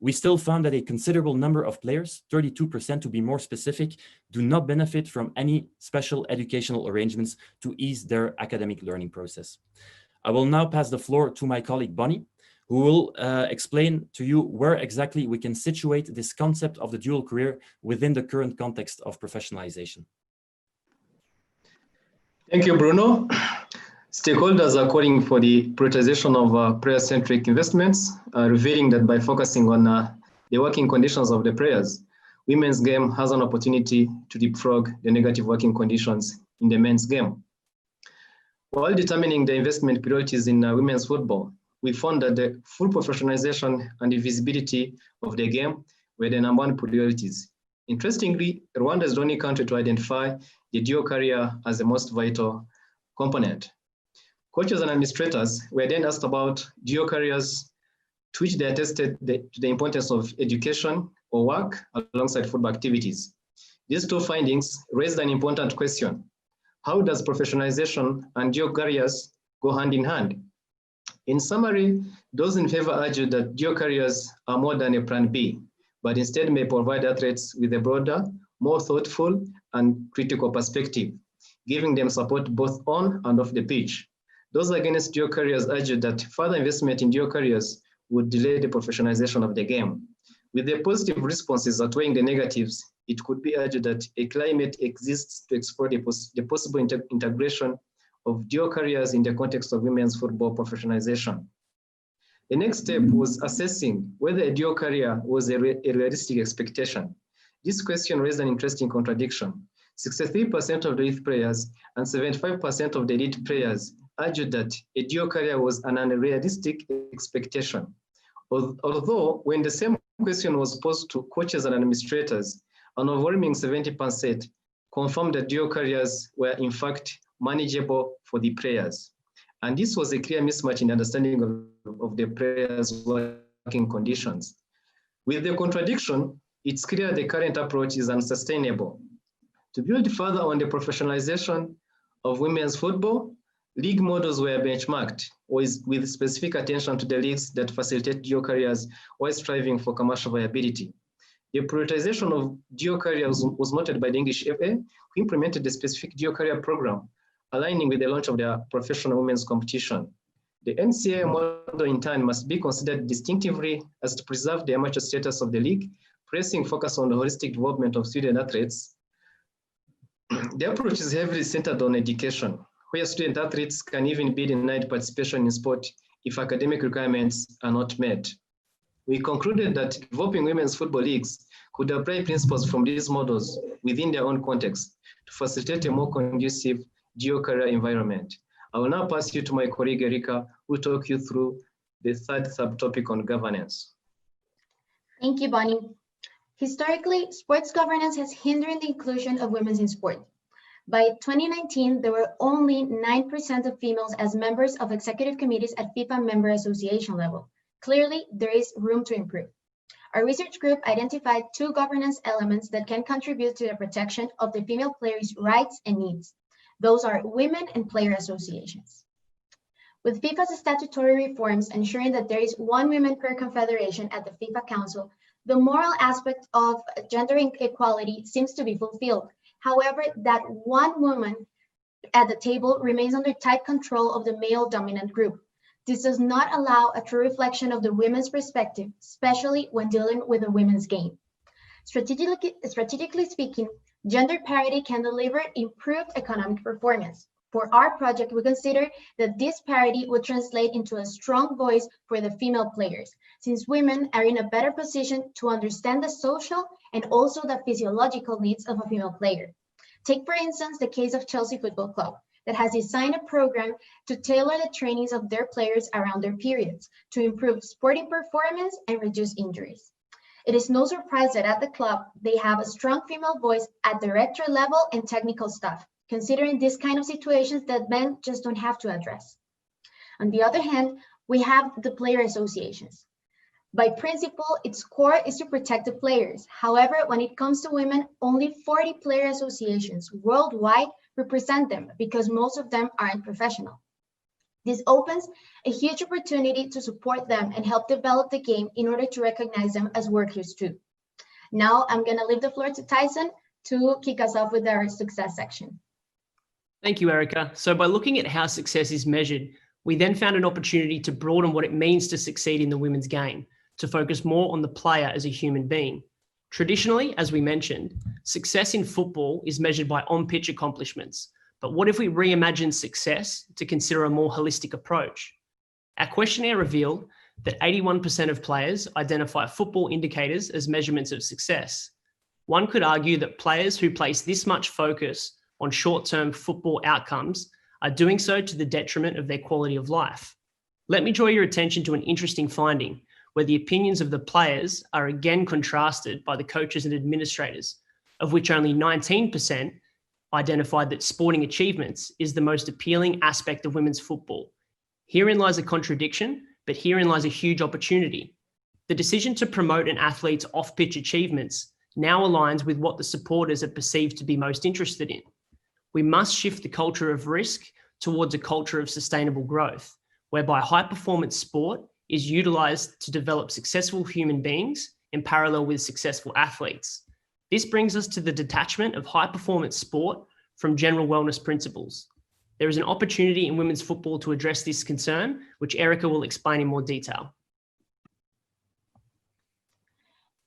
we still found that a considerable number of players, 32% to be more specific, do not benefit from any special educational arrangements to ease their academic learning process. I will now pass the floor to my colleague Bonnie, who will explain to you where exactly we can situate this concept of the dual career within the current context of professionalization. Thank you, Bruno. Stakeholders are calling for the prioritization of player-centric investments, revealing that by focusing on the working conditions of the players, women's game has an opportunity to leapfrog the negative working conditions in the men's game. While determining the investment priorities in women's football, we found that the full professionalization and the visibility of the game were the #1 priorities. Interestingly, Rwanda is the only country to identify the dual career as the most vital component. Coaches and administrators were then asked about dual careers to which they attested the importance of education or work alongside football activities. These two findings raised an important question. How does professionalization and dual careers go hand in hand? In summary, those in favor argue that dual careers are more than a plan B, but instead may provide athletes with a broader, more thoughtful and critical perspective, giving them support both on and off the pitch. Those against dual careers argue that further investment in dual careers would delay the professionalization of the game. With the positive responses outweighing the negatives, it could be argued that a climate exists to explore the possible integration of dual careers in the context of women's football professionalization. The next step was assessing whether a dual career was a realistic expectation. This question raised an interesting contradiction. 63% of the youth players and 75% of the elite players argued that a dual career was an unrealistic expectation. Although when the same question was posed to coaches and administrators, an overwhelming 70% confirmed that dual careers were in fact manageable for the players. And this was a clear mismatch in understanding of the players' working conditions. With the contradiction, it's clear the current approach is unsustainable. To build further on the professionalization of women's football, league models were benchmarked with specific attention to the leagues that facilitate dual careers while striving for commercial viability. The prioritization of dual careers was noted by the English FA, who implemented the specific dual career program, aligning with the launch of their professional women's competition. The NCAA model in turn must be considered distinctively as to preserve the amateur status of the league, placing focus on the holistic development of student athletes. The approach is heavily centered on education, where student athletes can even be denied participation in sport if academic requirements are not met. We concluded that developing women's football leagues could apply principles from these models within their own context to facilitate a more conducive dual career environment. I will now pass you to my colleague Erica, who will talk you through the third subtopic on governance. Thank you, Bonnie. Historically, sports governance has hindered the inclusion of women in sport. By 2019, there were only 9% of females as members of executive committees at FIFA member association level. Clearly, there is room to improve. Our research group identified 2 governance elements that can contribute to the protection of the female players' rights and needs. Those are women and player associations. With FIFA's statutory reforms ensuring that there is 1 woman per confederation at the FIFA Council, the moral aspect of gender equality seems to be fulfilled. However, that 1 woman at the table remains under tight control of the male dominant group. This does not allow a true reflection of the women's perspective, especially when dealing with a women's game. Strategically speaking, gender parity can deliver improved economic performance. For our project, we consider that this parity would translate into a strong voice for the female players, since women are in a better position to understand the social and also the physiological needs of a female player. Take, for instance, the case of Chelsea Football Club, that has designed a program to tailor the trainings of their players around their periods to improve sporting performance and reduce injuries. It is no surprise that at the club, they have a strong female voice at director level and technical staff, considering this kind of situations that men just don't have to address. On the other hand, we have the player associations. By principle, its core is to protect the players. However, when it comes to women, only 40 player associations worldwide represent them because most of them aren't professional. This opens a huge opportunity to support them and help develop the game in order to recognize them as workers too. Now I'm going to leave the floor to Tyson to kick us off with our success section. Thank you, Erica. So by looking at how success is measured, we then found an opportunity to broaden what it means to succeed in the women's game, to focus more on the player as a human being. Traditionally, as we mentioned, success in football is measured by on-pitch accomplishments. But what if we reimagine success to consider a more holistic approach? Our questionnaire revealed that 81% of players identify football indicators as measurements of success. One could argue that players who place this much focus on short-term football outcomes are doing so to the detriment of their quality of life. Let me draw your attention to an interesting finding, where the opinions of the players are again contrasted by the coaches and administrators, of which only 19% identified that sporting achievements is the most appealing aspect of women's football. Herein lies a contradiction, but herein lies a huge opportunity. The decision to promote an athlete's off-pitch achievements now aligns with what the supporters are perceived to be most interested in. We must shift the culture of risk towards a culture of sustainable growth, whereby high-performance sport is utilized to develop successful human beings in parallel with successful athletes. This brings us to the detachment of high-performance sport from general wellness principles. There is an opportunity in women's football to address this concern, which Erica will explain in more detail.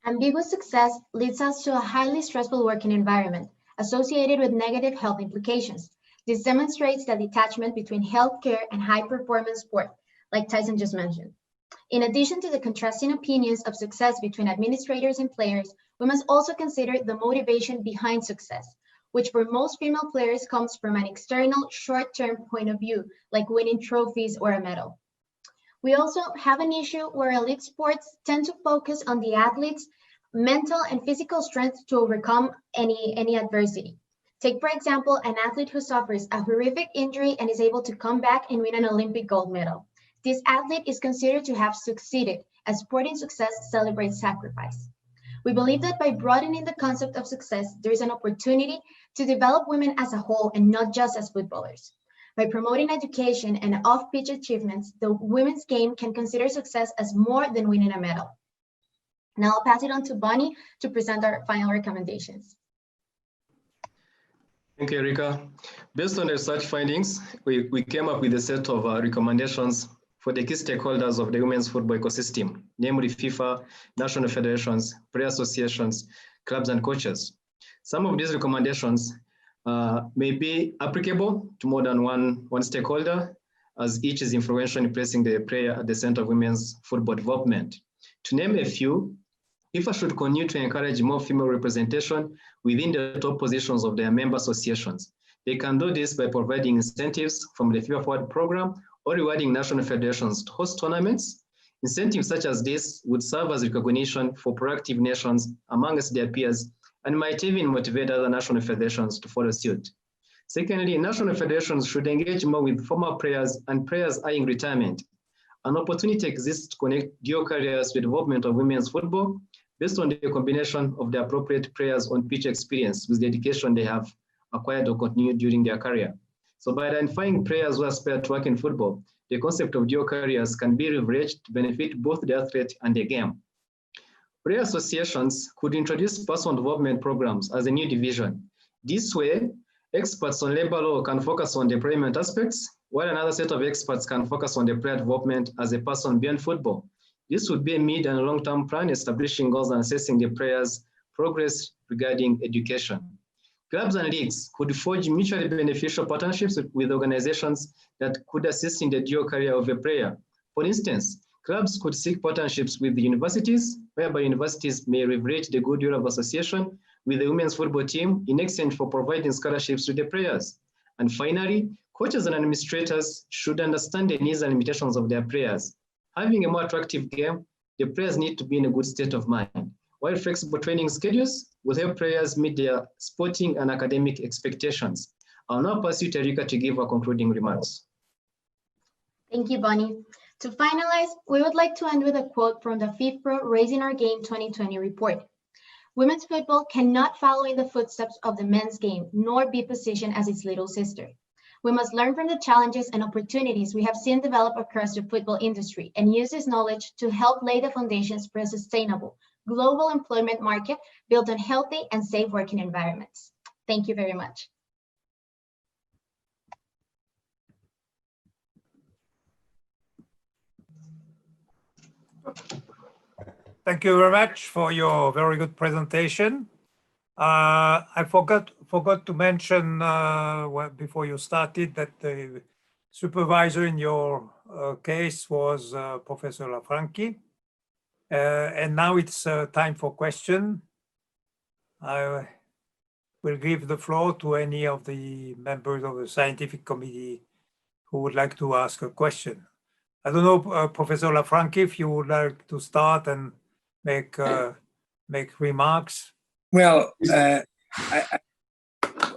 Ambiguous success leads us to a highly stressful working environment associated with negative health implications. This demonstrates the detachment between healthcare and high-performance sport, like Tyson just mentioned. In addition to the contrasting opinions of success between administrators and players, we must also consider the motivation behind success, which for most female players comes from an external short-term point of view, like winning trophies or a medal. We also have an issue where elite sports tend to focus on the athlete's mental and physical strength to overcome any adversity. Take, for example, an athlete who suffers a horrific injury and is able to come back and win an Olympic gold medal. This athlete is considered to have succeeded, as sporting success celebrates sacrifice. We believe that by broadening the concept of success, there is an opportunity to develop women as a whole and not just as footballers. By promoting education and off-pitch achievements, the women's game can consider success as more than winning a medal. Now I'll pass it on to Bonnie to present our final recommendations. Thank you, Erika. Based on the research findings, we came up with a set of recommendations for the key stakeholders of the women's football ecosystem, namely FIFA, national federations, player associations, clubs, and coaches. Some of these recommendations may be applicable to more than one stakeholder, as each is influential in placing the player at the center of women's football development. To name a few, FIFA should continue to encourage more female representation within the top positions of their member associations. They can do this by providing incentives from the FIFA Forward program or rewarding national federations to host tournaments. Incentives such as this would serve as recognition for proactive nations amongst their peers and might even motivate other national federations to follow suit. Secondly, national federations should engage more with former players and players eyeing retirement. An opportunity exists to connect dual careers to the development of women's football based on the combination of the appropriate players' on-pitch experience with the education they have acquired or continued during their career. So by identifying players who aspire to work in football, the concept of dual careers can be leveraged to benefit both the athlete and the game. Player associations could introduce personal development programs as a new division. This way, experts on labor law can focus on the employment aspects, while another set of experts can focus on the player development as a person beyond football. This would be a mid and long-term plan establishing goals and assessing the players' progress regarding education. Clubs and leagues could forge mutually beneficial partnerships with organizations that could assist in the dual career of a player. For instance, clubs could seek partnerships with the universities, whereby universities may leverage the goodwill of association with the women's football team in exchange for providing scholarships to the players. And finally, coaches and administrators should understand the needs and limitations of their players. Having a more attractive game, the players need to be in a good state of mind, while flexible training schedules will help players meet their sporting and academic expectations. I'll now pass you to Erika to give our concluding remarks. Thank you, Bonnie. To finalize, we would like to end with a quote from the FIFA Raising Our Game 2020 report. Women's football cannot follow in the footsteps of the men's game, nor be positioned as its little sister. We must learn from the challenges and opportunities we have seen develop across the football industry and use this knowledge to help lay the foundations for a sustainable global employment market built on healthy and safe working environments. Thank you very much. Thank you very much for your very good presentation. I forgot to mention before you started that the supervisor in your case was Professor Lafranchi. And now it's time for question. I will give the floor to any of the members of the scientific committee who would like to ask a question. I don't know, Professor Lafranchi, if you would like to start and make remarks. Well,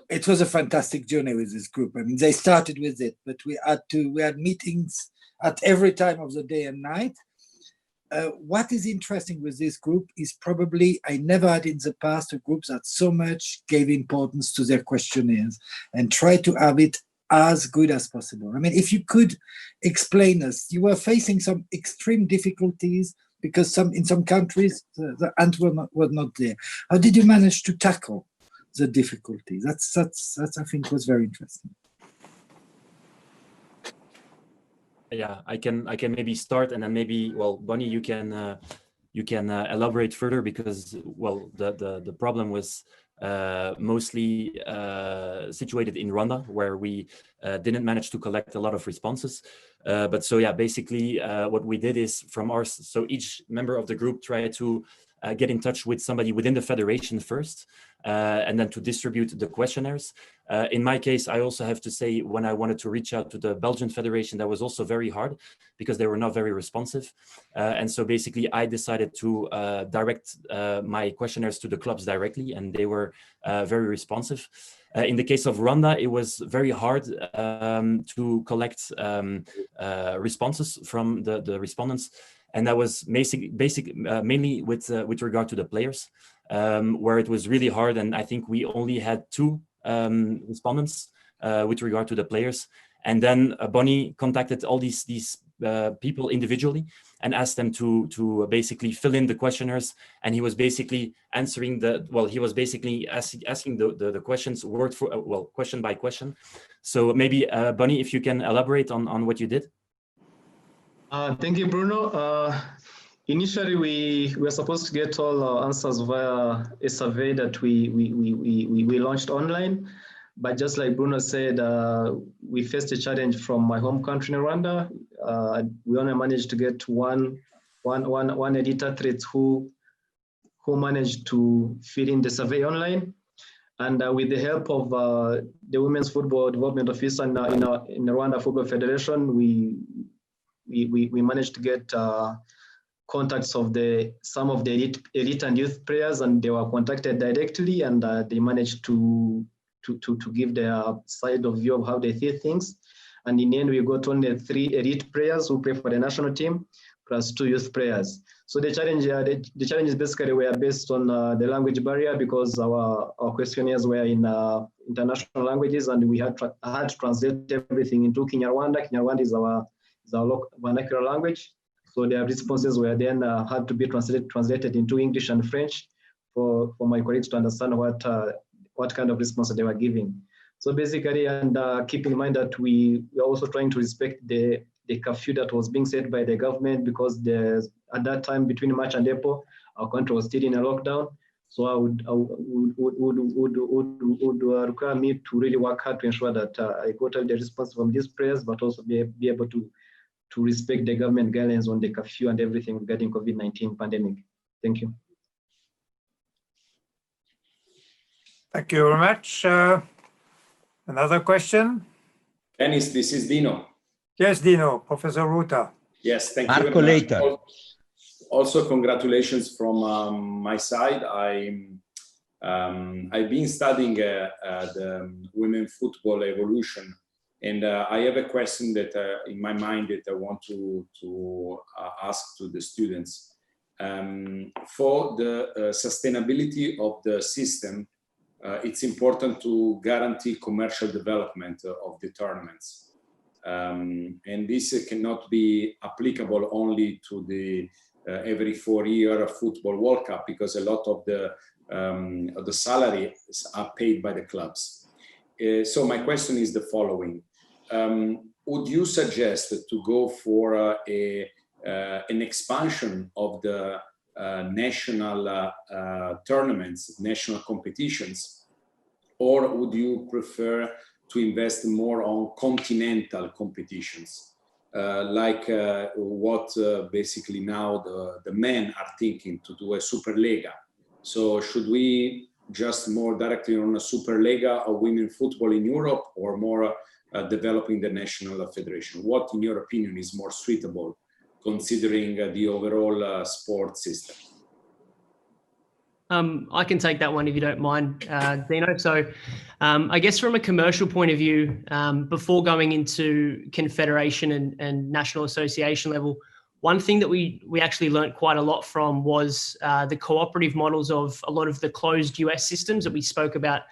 it was a fantastic journey with this group. I mean, they started with it, but we had meetings at every time of the day and night. What is interesting with this group is probably I never had in the past a group that so much gave importance to their questionnaires and tried to have it as good as possible. I mean, if you could explain us, you were facing some extreme difficulties because in some countries the answer was not there. How did you manage to tackle the difficulties? That's I think was very interesting. Yeah, I can maybe start, and then maybe, well, Bonnie, you can elaborate further, because, well, the problem was mostly situated in Rwanda, where we didn't manage to collect a lot of responses. But so yeah, basically what we did is so each member of the group tried to get in touch with somebody within the federation first, and then to distribute the questionnaires. In my case, I also have to say, when I wanted to reach out to the Belgian Federation, that was also very hard because they were not very responsive. And so basically I decided to direct my questionnaires to the clubs directly, and they were very responsive. In the case of Rwanda, it was very hard to collect responses from the respondents. And that was mainly with regard to the players, where it was really hard. And I think we only had 2 respondents with regard to the players. And then Bonnie contacted all these people individually and asked them to basically fill in the questionnaires. And he was basically answering he was basically asking the questions question by question. So maybe Bonnie, if you can elaborate on what you did. Thank you, Bruno. Initially, we were supposed to get all our answers via a survey that we launched online. But just like Bruno said, we faced a challenge from my home country, Rwanda. We only managed to get one elite athlete who managed to fill in the survey online. And with the help of the Women's Football Development Officer in the Rwanda Football Federation, we managed to get contacts of some of the elite and youth players, and they were contacted directly, and they managed to give their side of view of how they see things. And in the end, we got only 3 elite players who play for the national team, plus 2 youth players. So the challenges basically were based on the language barrier, because our questionnaires were in international languages, and we had to translate everything into Kinyarwanda. Kinyarwanda is our local vernacular language. So their responses were then had to be translated into English and French for my colleagues to understand what kind of response they were giving. So basically, and keep in mind that we are also trying to respect the curfew that was being set by the government, because at that time between March and April, our country was still in a lockdown. So I would require me to really work hard to ensure that I got all the response from these prayers, but also be able to respect the government guidelines on the curfew and everything regarding COVID-19 pandemic. Thank you. Thank you very much. Another question? Denis, this is Dino. Yes, Dino, Professor Ruta. Yes, thank Marco you very much. later. Also, congratulations from my side. I've been studying the women football evolution, and I have a question that in my mind that I want to ask to the students. For the sustainability of the system, it's important to guarantee commercial development of the tournaments. And this cannot be applicable only to the every 4-year football World Cup, because a lot of the salaries are paid by the clubs. So my question is the following. Would you suggest to go for an expansion of the national tournaments, national competitions, or would you prefer to invest more on continental competitions, like what basically now the men are thinking to do, a Superlega? So should we just more directly on a Superlega of women football in Europe, or more developing the national federation? What, in your opinion, is more suitable considering the overall sport system? I can take that one if you don't mind, Dino. So I guess from a commercial point of view, before going into confederation and national association level, one thing that we actually learned quite a lot from was the cooperative models of a lot of the closed US systems that we spoke about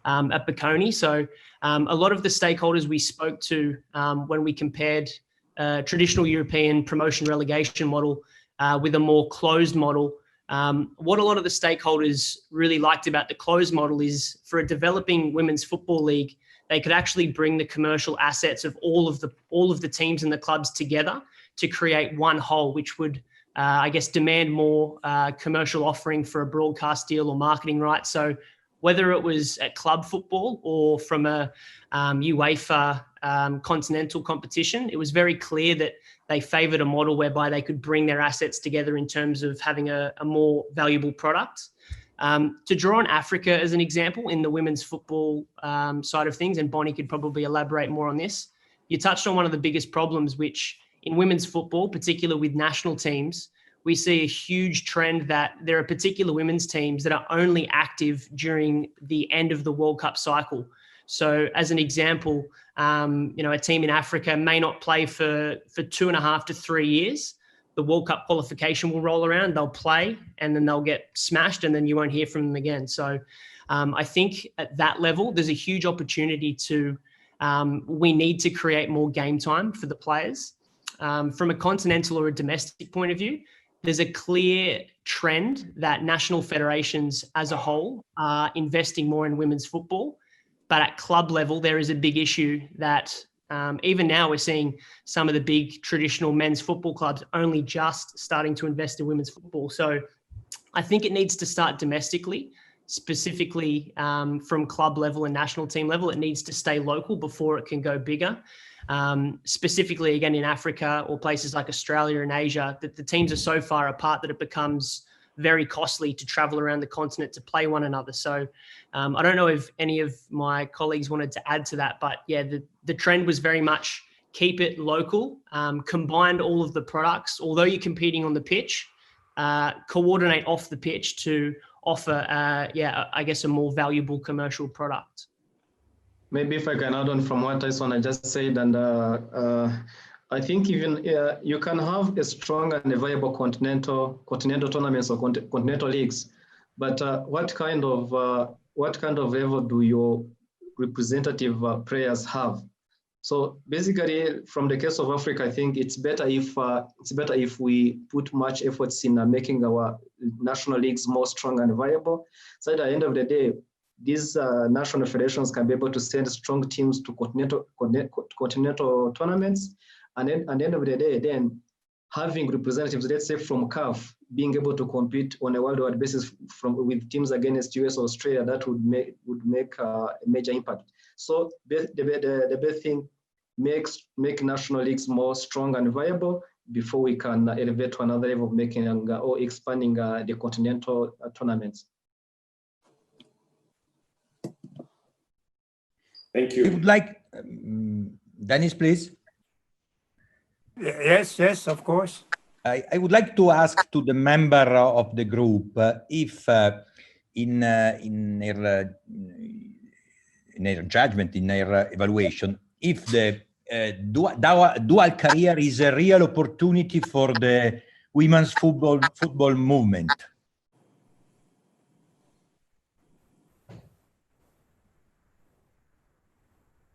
at Bocconi. So a lot of the stakeholders we spoke to when we compared traditional European promotion relegation model with a more closed model, what a lot of the stakeholders really liked about the closed model is, for a developing women's football league, they could actually bring the commercial assets of all of the teams and the clubs together to create one whole, which would, I guess, demand more commercial offering for a broadcast deal or marketing rights. So whether it was at club football or from a UEFA continental competition. It was very clear that they favoured a model whereby they could bring their assets together in terms of having a more valuable product. To draw on Africa as an example in the women's football side of things, and Bonnie could probably elaborate more on this, you touched on one of the biggest problems, which in women's football, particularly with national teams, we see a huge trend that there are particular women's teams that are only active during the end of the World Cup cycle. So as an example, a team in Africa may not play for 2.5 to 3 years. The World Cup qualification will roll around, they'll play, and then they'll get smashed, and then you won't hear from them again. So I think at that level, there's a huge opportunity to, we need to create more game time for the players. From a continental or a domestic point of view, there's a clear trend that national federations as a whole are investing more in women's football. But at club level, there is a big issue that even now we're seeing some of the big traditional men's football clubs only just starting to invest in women's football. So I think it needs to start domestically, specifically from club level and national team level. It needs to stay local before it can go bigger. Specifically, again, in Africa or places like Australia and Asia, that the teams are so far apart that it becomes very costly to travel around the continent to play one another. So I don't know if any of my colleagues wanted to add to that, but yeah, the trend was very much keep it local, combine all of the products, although you're competing on the pitch, coordinate off the pitch to offer, I guess, a more valuable commercial product. Maybe if I can add on from what Tyson I just said, and I think even you can have a strong and a viable continental tournaments or continental leagues, but what kind of level do your representative players have? So basically, from the case of Africa, I think it's better if we put much efforts in making our national leagues more strong and viable. So at the end of the day, these national federations can be able to send strong teams to continental tournaments. And then at the end of the day, then having representatives, let's say from CAF, being able to compete on a worldwide basis with teams against US or Australia, that would make a major impact. So the best thing, make national leagues more strong and viable before we can elevate to another level of making or expanding the continental tournaments. Thank you. I would like, Denis, please. Yes, of course. I would like to ask to the member of the group if in their judgment, in their evaluation, if the dual career is a real opportunity for the women's football movement.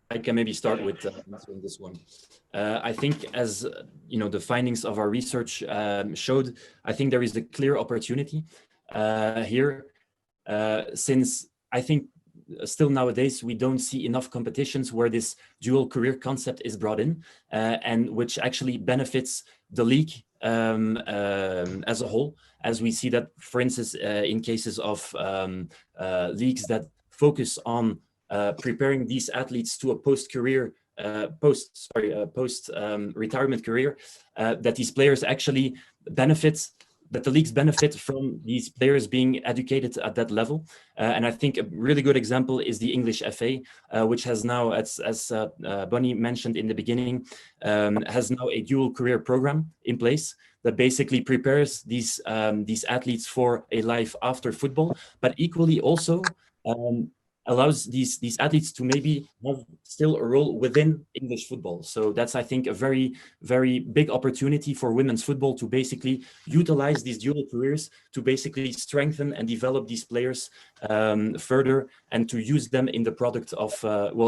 I can maybe start with answering this one. I think, as you know, the findings of our research showed, I think there is a clear opportunity here, since I think still nowadays we don't see enough competitions where this dual career concept is brought in, and which actually benefits the league as a whole, as we see that, for instance, in cases of leagues that focus on preparing these athletes to a post-retirement career, that these players actually benefit, that the leagues benefit from these players being educated at that level. And I think a really good example is the English FA, which has now, as Bonnie mentioned in the beginning, has now a dual career program in place that basically prepares these athletes for a life after football, but equally also allows these athletes to maybe have still a role within English football. So that's, I think, a very, very big opportunity for women's football to basically utilize these dual careers to basically strengthen and develop these players further, and to use them in the product of,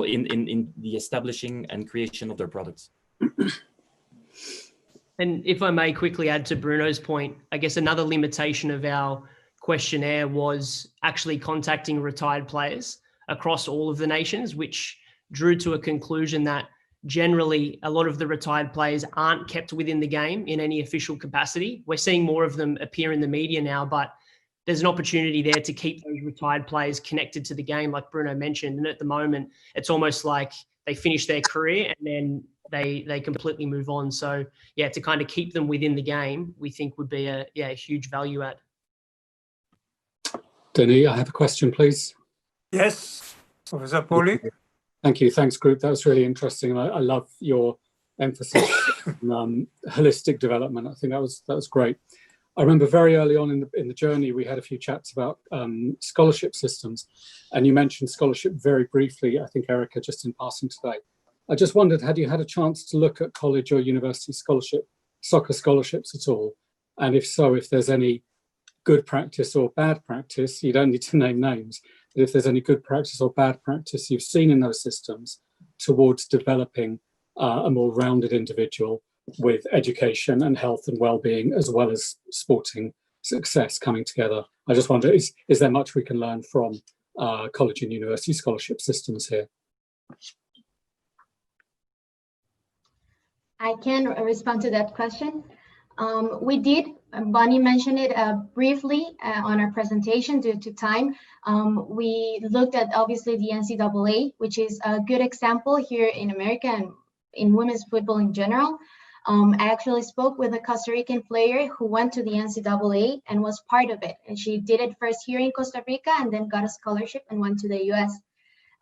in the establishing and creation of their products. And if I may quickly add to Bruno's point, I guess another limitation of our questionnaire was actually contacting retired players across all of the nations, which drew to a conclusion that generally a lot of the retired players aren't kept within the game in any official capacity. We're seeing more of them appear in the media now, but there's an opportunity there to keep those retired players connected to the game, like Bruno mentioned. And at the moment, it's almost like they finish their career and then they completely move on. So yeah, to kind of keep them within the game, we think would be a huge value add. Denis, I have a question, please. Yes, Professor Poli. Thank you. Thanks, group. That was really interesting. I love your emphasis on holistic development. I think that was great. I remember very early on in the journey, we had a few chats about scholarship systems, and you mentioned scholarship very briefly, I think, Erica, just in passing today. I just wondered, had you had a chance to look at college or university soccer scholarships at all? And if so, if there's any good practice or bad practice, you don't need to name names, but if there's any good practice or bad practice you've seen in those systems towards developing a more rounded individual with education and health and well-being, as well as sporting success coming together. I just wonder, is there much we can learn from college and university scholarship systems here? I can respond to that question. We did, Bonnie mentioned it briefly on our presentation due to time. We looked at obviously the NCAA, which is a good example here in America and in women's football in general. I actually spoke with a Costa Rican player who went to the NCAA and was part of it. And she did it first here in Costa Rica and then got a scholarship and went to the US.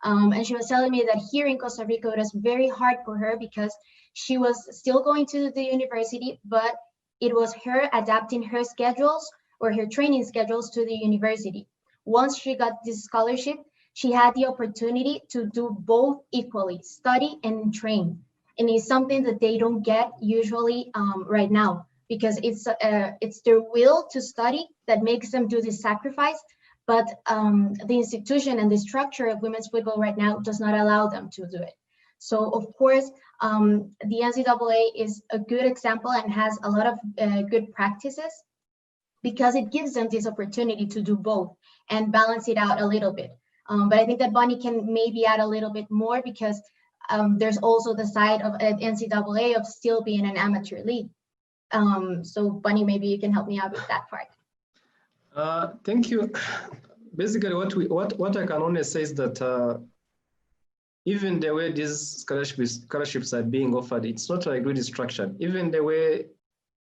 And she was telling me that here in Costa Rica, it was very hard for her because she was still going to the university, but it was her adapting her schedules or her training schedules to the university. Once she got this scholarship, she had the opportunity to do both equally, study and train. And it's something that they don't get usually right now, because it's their will to study that makes them do this sacrifice. But the institution and the structure of women's football right now does not allow them to do it. So of course, the NCAA is a good example and has a lot of good practices because it gives them this opportunity to do both and balance it out a little bit. But I think that Bonnie can maybe add a little bit more because there's also the side of NCAA of still being an amateur league. So Bonnie, maybe you can help me out with that part. Thank you. Basically, what I can only say is that even the way these scholarships are being offered, it's not like really structured. Even the way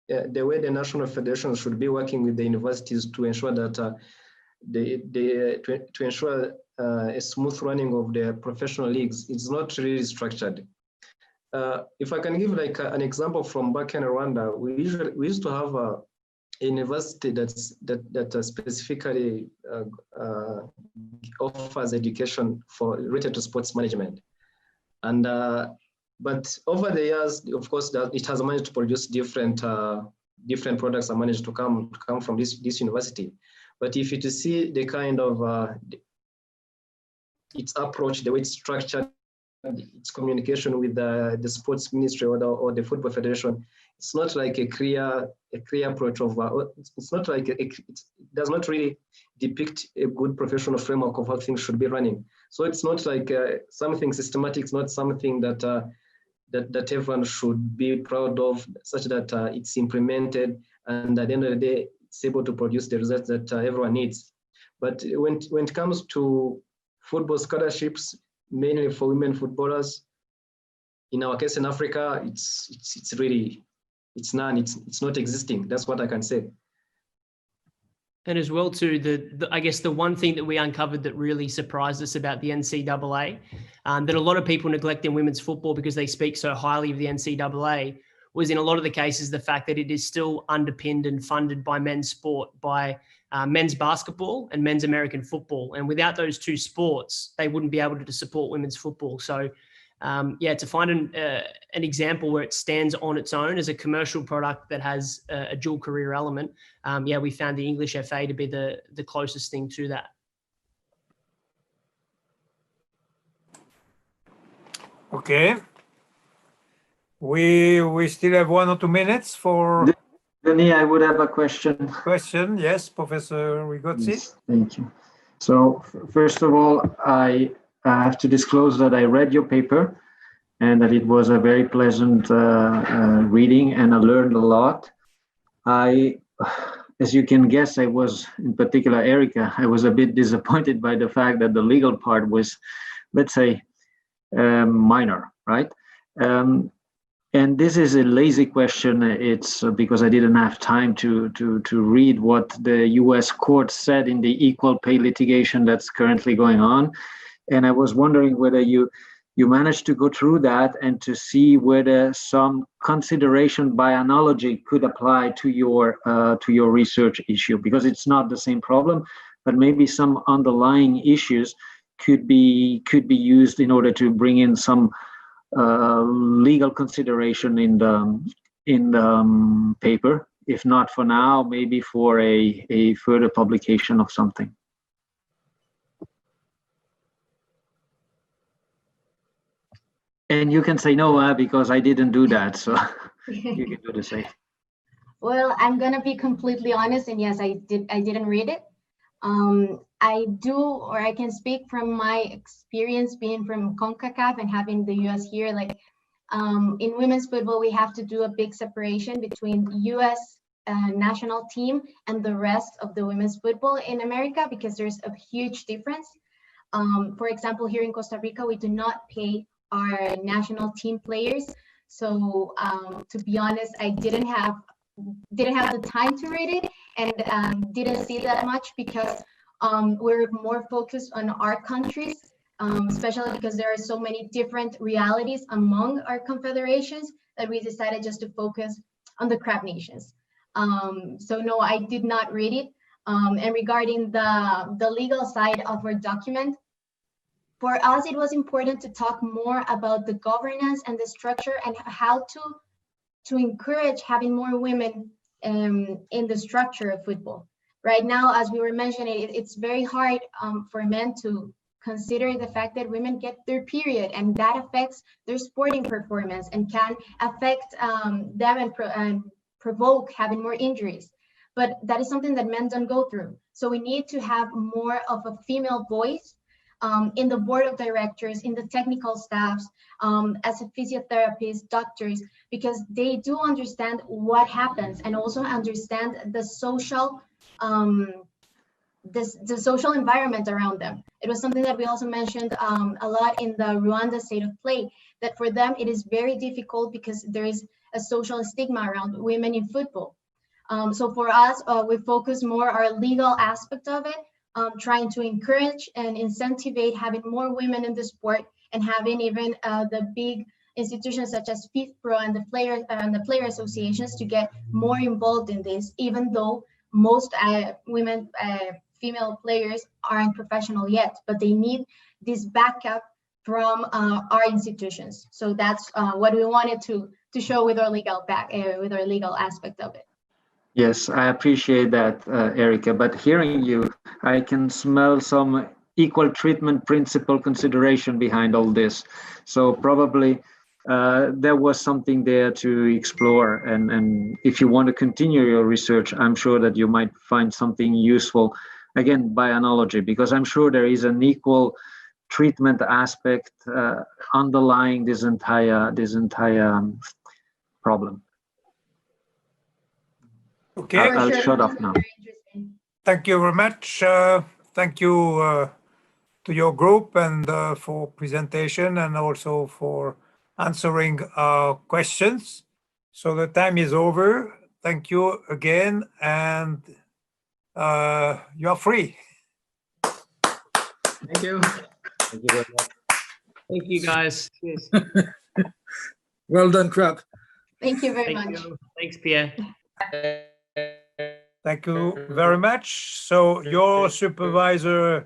the national federations should be working with the universities to ensure that to ensure a smooth running of the professional leagues, it's not really structured. If I can give like an example from back in Rwanda, we used to have a university that specifically offers education related to sports management, and but over the years, of course, that it has managed to produce different products that managed to come from this university. But if you to see the kind of its approach, the way it's structured, its communication with the sports ministry or the football federation, it's not like a clear approach of. It's not like it does not really depict a good professional framework of how things should be running. So it's not like something systematic. It's not something that that everyone should be proud of, such that it's implemented, and at the end of the day, it's able to produce the results that everyone needs. But when it comes to football scholarships, mainly for women footballers, in our case in Africa, it's really none. It's not existing. That's what I can say. And as well, too, I guess the one thing that we uncovered that really surprised us about the NCAA, that a lot of people neglect in women's football because they speak so highly of the NCAA, was in a lot of the cases the fact that it is still underpinned and funded by men's sport, by men's basketball and men's American football. And without those two sports, they wouldn't be able to support women's football. So to find an example where it stands on its own as a commercial product that has a dual career element, we found the English FA to be the closest thing to that. Okay. We still have 1 or 2 minutes for... Denis, I would have a question. Question, yes, Professor Rigozzi. Yes, thank you. So first of all, I have to disclose that I read your paper and that it was a very pleasant reading, and I learned a lot. I as you can guess, I was, in particular, Erica, I was a bit disappointed by the fact that the legal part was, let's say, minor, right? And this is a lazy question. It's because I didn't have time to read what the US court said in the equal pay litigation that's currently going on. And I was wondering whether you managed to go through that and to see whether some consideration by analogy could apply to your research issue, because it's not the same problem, but maybe some underlying issues could be used in order to bring in some legal consideration in the paper. If not for now, maybe for a further publication of something. And you can say no, because I didn't do that, so you can do the same. Well, I'm gonna be completely honest, and yes, I didn't read it. I can speak from my experience being from CONCACAF and having the US here. Like in women's football, we have to do a big separation between US national team and the rest of the women's football in America, because there's a huge difference. For example, here in Costa Rica, we do not pay our national team players. So to be honest, I didn't have the time to read it, and didn't see that much, because we're more focused on our countries, especially because there are so many different realities among our confederations that we decided just to focus on the crab nations. So no, I did not read it. And regarding the legal side of our document, for us, it was important to talk more about the governance and the structure and how to encourage having more women in the structure of football. Right now, as we were mentioning, it's very hard for men to consider the fact that women get their period, and that affects their sporting performance and can affect them and provoke having more injuries. But that is something that men don't go through. So we need to have more of a female voice in the board of directors, in the technical staffs, as a physiotherapist, doctors, because they do understand what happens and also understand the social the social environment around them. It was something that we also mentioned a lot in the Rwanda State of Play, that for them it is very difficult because there is a social stigma around women in football. So for us, we focus more our legal aspect of it, trying to encourage and incentivize having more women in the sport, and having even the big institutions such as FIFPro and the player associations to get more involved in this, even though most female players aren't professional yet, but they need this backup from our institutions. So that's what we wanted to show with our legal aspect of it. Yes, I appreciate that, Erica, but hearing you, I can smell some equal treatment principle consideration behind all this. So probably there was something there to explore, and if you want to continue your research, I'm sure that you might find something useful, again, by analogy, because I'm sure there is an equal treatment aspect underlying this entire problem. Okay, I'll shut off now. Thank you very much. Thank you to your group and for presentation, and also for answering our questions. So the time is over. Thank you again, and you are free. Thank you. Thank you very much. Thank you, guys. Cheers. Well done, Crab. Thank you very Thank much. you. Thanks, Pierre. Thank you very much. So your supervisor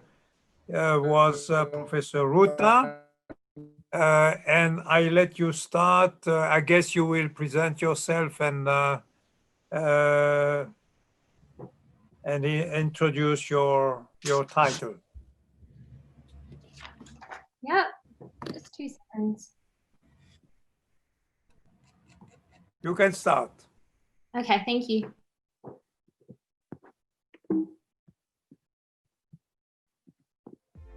was Professor Ruta, and I let you start. I guess you will present yourself and introduce your title. Yeah, just 2 seconds. You can start. Okay, thank you.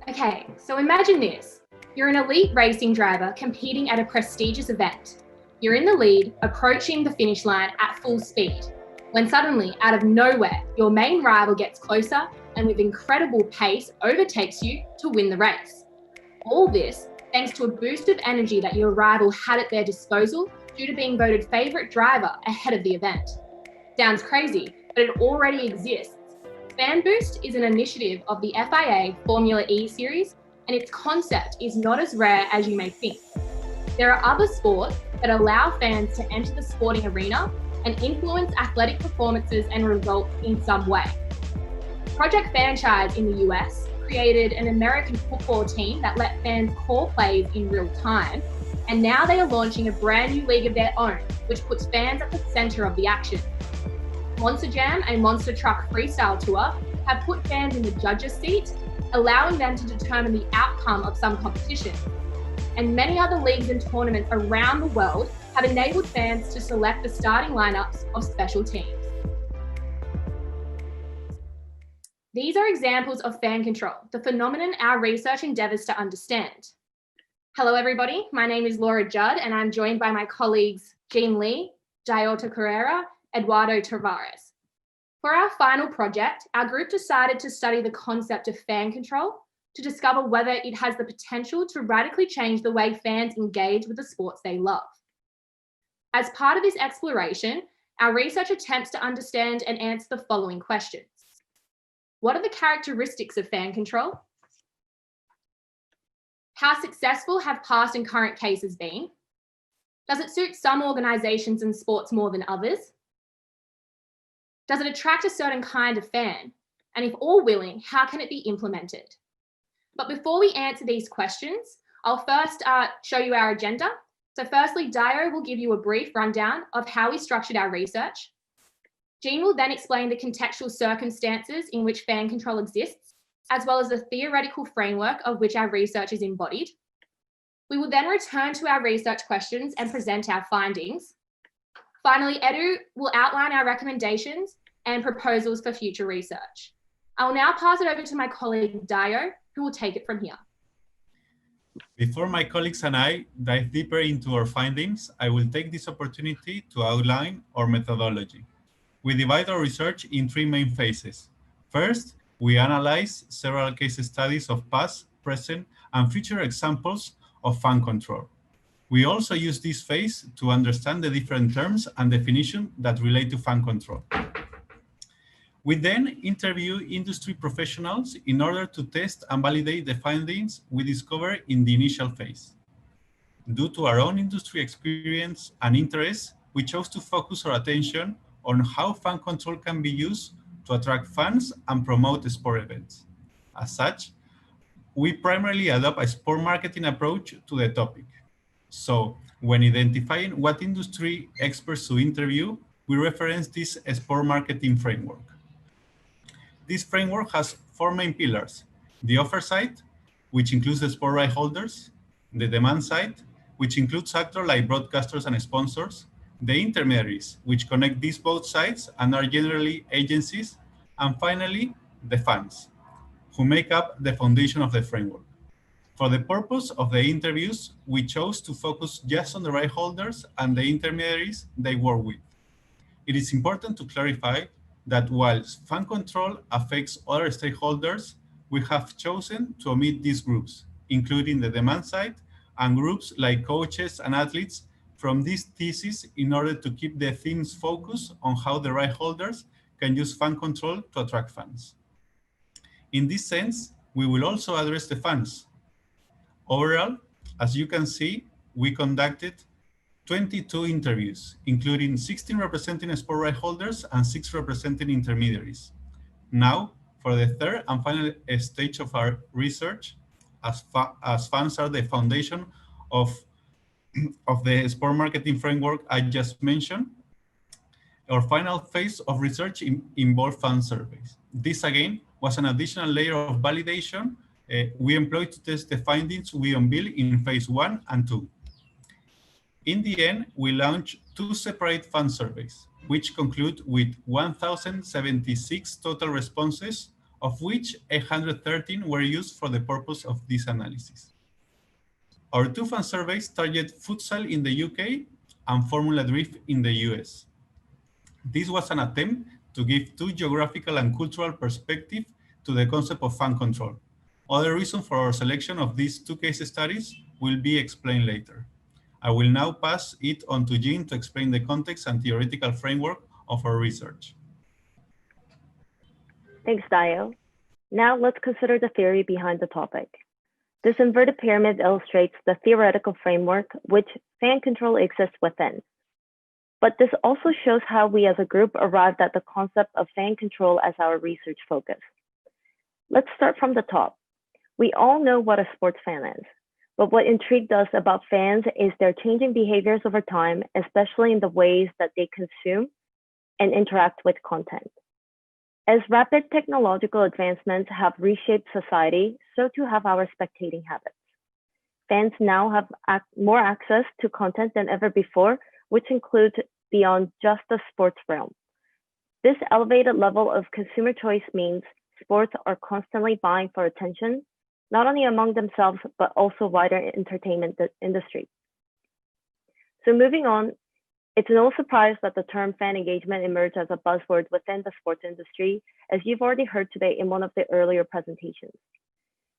Okay, so imagine this. You're an elite racing driver competing at a prestigious event. You're in the lead, approaching the finish line at full speed. when suddenly, out of nowhere, your main rival gets closer and with incredible pace overtakes you to win the race. All this thanks to a boost of energy that your rival had at their disposal due to being voted favourite driver ahead of the event. Sounds crazy, but it already exists. Fan Boost is an initiative of the FIA Formula E series, and its concept is not as rare as you may think. There are other sports that allow fans to enter the sporting arena and influence athletic performances and results in some way. Project Franchise in the US created an American football team that let fans call plays in real time, and now they are launching a brand new league of their own, which puts fans at the centre of the action. Monster Jam and Monster Truck Freestyle Tour have put fans in the judges' seat, allowing them to determine the outcome of some competition. And many other leagues and tournaments around the world have enabled fans to select the starting lineups of special teams. These are examples of fan control, the phenomenon our research endeavours to understand. Hello everybody, my name is Laura Judd and I'm joined by my colleagues Jean Lee, Diota Carrera, Eduardo Tavares. For our final project, our group decided to study the concept of fan control to discover whether it has the potential to radically change the way fans engage with the sports they love. As part of this exploration, our research attempts to understand and answer the following questions. What are the characteristics of fan control? How successful have past and current cases been? Does it suit some organisations and sports more than others? Does it attract a certain kind of fan? And if all willing, how can it be implemented? But before we answer these questions, I'll first show you our agenda. So firstly, Dio will give you a brief rundown of how we structured our research. Jean will then explain the contextual circumstances in which fan control exists, as well as the theoretical framework of which our research is embodied. We will then return to our research questions and present our findings. Finally, Edu will outline our recommendations and proposals for future research. I will now pass it over to my colleague Dio, who will take it from here. Before my colleagues and I dive deeper into our findings, I will take this opportunity to outline our methodology. We divide our research in three main phases. First, we analyze several case studies of past, present, and future examples of fan control. We also use this phase to understand the different terms and definitions that relate to fan control. We then interview industry professionals in order to test and validate the findings we discover in the initial phase. Due to our own industry experience and interest, we chose to focus our attention on how fan control can be used to attract fans and promote sport events. As such, we primarily adopt a sport marketing approach to the topic. So when identifying what industry experts to interview, we reference this sport marketing framework. This framework has four main pillars: the offer side, which includes the sport right holders; the demand side, which includes actors like broadcasters and sponsors; the intermediaries, which connect these both sides and are generally agencies; and finally, the fans, who make up the foundation of the framework. For the purpose of the interviews, we chose to focus just on the right holders and the intermediaries they work with. It is important to clarify that whilst fan control affects other stakeholders, we have chosen to omit these groups, including the demand side and groups like coaches and athletes, from this thesis in order to keep the themes focused on how the right holders can use fan control to attract fans. In this sense, we will also address the fans. Overall, as you can see, we conducted 22 interviews, including 16 representing sport right holders and 6 representing intermediaries. Now, for the third and final stage of our research, as fans are the foundation of the sport marketing framework I just mentioned, our final phase of research involved fan surveys. This again was an additional layer of validation we employed to test the findings we unveiled in phase 1 and 2. In the end, we launched 2 separate fan surveys, which conclude with 1,076 total responses, of which 813 were used for the purpose of this analysis. Our 2 fan surveys target futsal in the UK and Formula Drift in the US. This was an attempt to give two geographical and cultural perspective to the concept of fan control. Other reasons for our selection of these two case studies will be explained later. I will now pass it on to Jean to explain the context and theoretical framework of our research. Thanks, Dio. Now let's consider the theory behind the topic. This inverted pyramid illustrates the theoretical framework which fan control exists within. But this also shows how we as a group arrived at the concept of fan control as our research focus. Let's start from the top. We all know what a sports fan is, but what intrigued us about fans is their changing behaviors over time, especially in the ways that they consume and interact with content. As rapid technological advancements have reshaped society, so too have our spectating habits. Fans now have more access to content than ever before, which includes beyond just the sports realm. This elevated level of consumer choice means sports are constantly vying for attention, not only among themselves, but also wider entertainment industry. So moving on, it's no surprise that the term fan engagement emerged as a buzzword within the sports industry, as you've already heard today in one of the earlier presentations.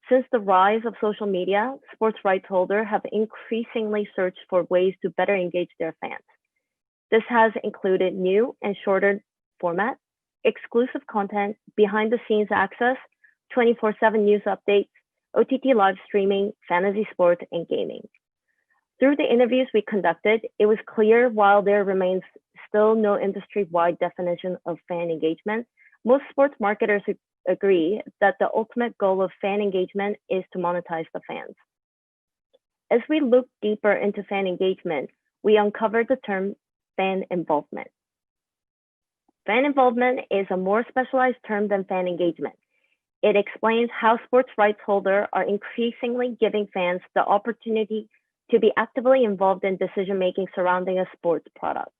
Since the rise of social media, sports rights holders have increasingly searched for ways to better engage their fans. This has included new and shorter format, exclusive content, behind-the-scenes access, 24/7 news updates, OTT live streaming, fantasy sports, and gaming. Through the interviews we conducted, it was clear while there remains still no industry-wide definition of fan engagement, most sports marketers agree that the ultimate goal of fan engagement is to monetize the fans. As we look deeper into fan engagement, we uncovered the term fan involvement. Fan involvement is a more specialized term than fan engagement. It explains how sports rights holders are increasingly giving fans the opportunity to be actively involved in decision-making surrounding a sports product.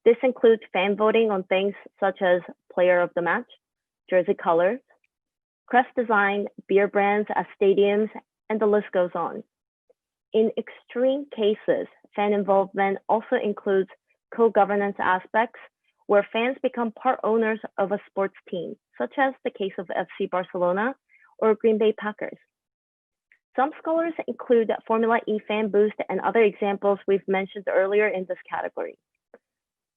This includes fan voting on things such as player of the match, jersey colors, crest design, beer brands at stadiums, and the list goes on. In extreme cases, fan involvement also includes co-governance aspects where fans become part owners of a sports team, such as the case of FC Barcelona or Green Bay Packers. Some scholars include Formula E fan boost and other examples we've mentioned earlier in this category.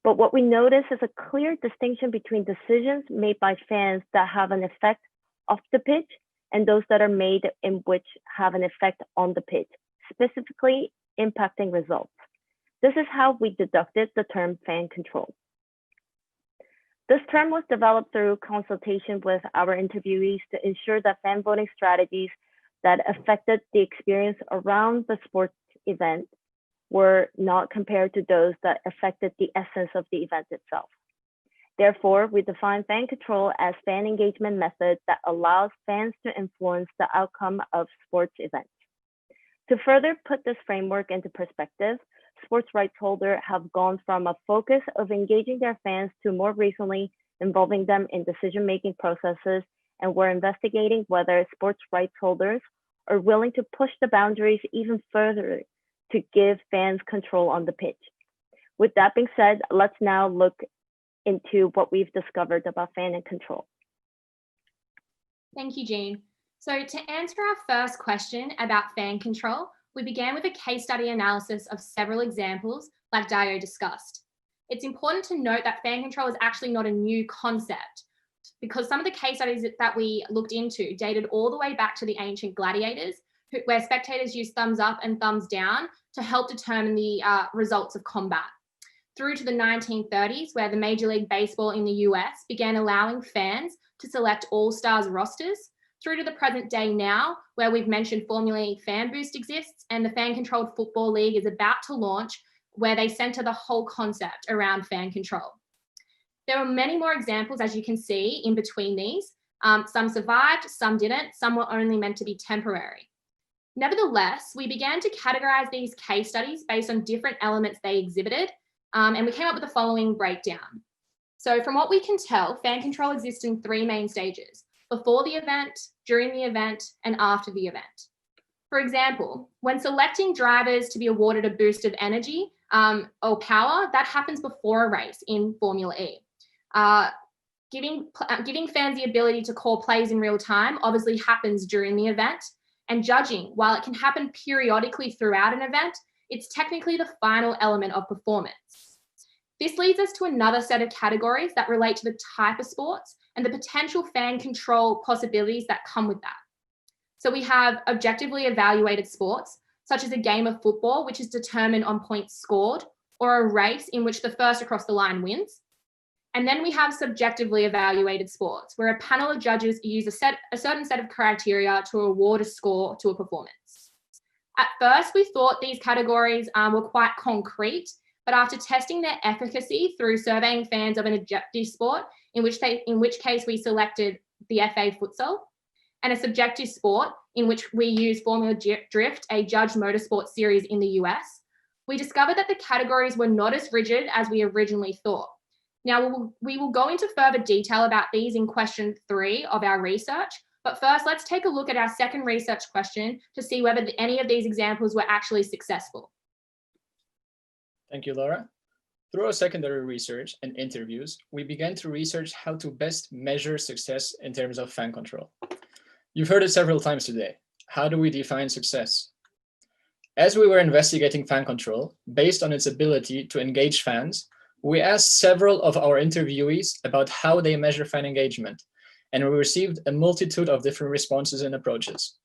But what we notice is a clear distinction between decisions made by fans that have an effect off the pitch and those that are made in which have an effect on the pitch, specifically impacting results. This is how we deducted the term fan control. This term was developed through consultation with our interviewees to ensure that fan voting strategies that affected the experience around the sports event were not compared to those that affected the essence of the event itself. Therefore, we define fan control as fan engagement method that allows fans to influence the outcome of sports events. To further put this framework into perspective, sports rights holders have gone from a focus of engaging their fans to more recently involving them in decision-making processes, and we're investigating whether sports rights holders are willing to push the boundaries even further to give fans control on the pitch. With that being said, let's now look into what we've discovered about fan and control. Thank you, Jean. So to answer our first question about fan control, we began with a case study analysis of several examples like Dio discussed. It's important to note that fan control is actually not a new concept because some of the case studies that we looked into dated all the way back to the ancient gladiators, where spectators used thumbs up and thumbs down to help determine the results of combat. Through to the 1930s, where the Major League Baseball in the US began allowing fans to select all-stars rosters, through to the present day now, where we've mentioned Formula E Fan Boost exists and the fan-controlled football league is about to launch, where they center the whole concept around fan control. There are many more examples, as you can see, in between these. Some survived, some didn't, some were only meant to be temporary. Nevertheless, we began to categorize these case studies based on different elements they exhibited, and we came up with the following breakdown. So from what we can tell, fan control exists in three main stages: before the event, during the event, and after the event. For example, when selecting drivers to be awarded a boost of energy, or power, that happens before a race in Formula E. Giving fans the ability to call plays in real time obviously happens during the event, and judging, while it can happen periodically throughout an event, it's technically the final element of performance. This leads us to another set of categories that relate to the type of sports and the potential fan control possibilities that come with that. So we have objectively evaluated sports, such as a game of football, which is determined on points scored, or a race in which the first across the line wins. And then we have subjectively evaluated sports, where a panel of judges use a certain set of criteria to award a score to a performance. At first, we thought these categories were quite concrete, but after testing their efficacy through surveying fans of an objective sport, in which case we selected the FA futsal, and a subjective sport in which we use Formula Drift, a judged motorsport series in the US, we discovered that the categories were not as rigid as we originally thought. Now, we will go into further detail about these in question 3 of our research, but first let's take a look at our second research question to see whether any of these examples were actually successful. Thank you, Laura. Through our secondary research and interviews, we began to research how to best measure success in terms of fan control. You've heard it several times today. How do we define success? As we were investigating fan control, based on its ability to engage fans, we asked several of our interviewees about how they measure fan engagement, and we received a multitude of different responses and approaches.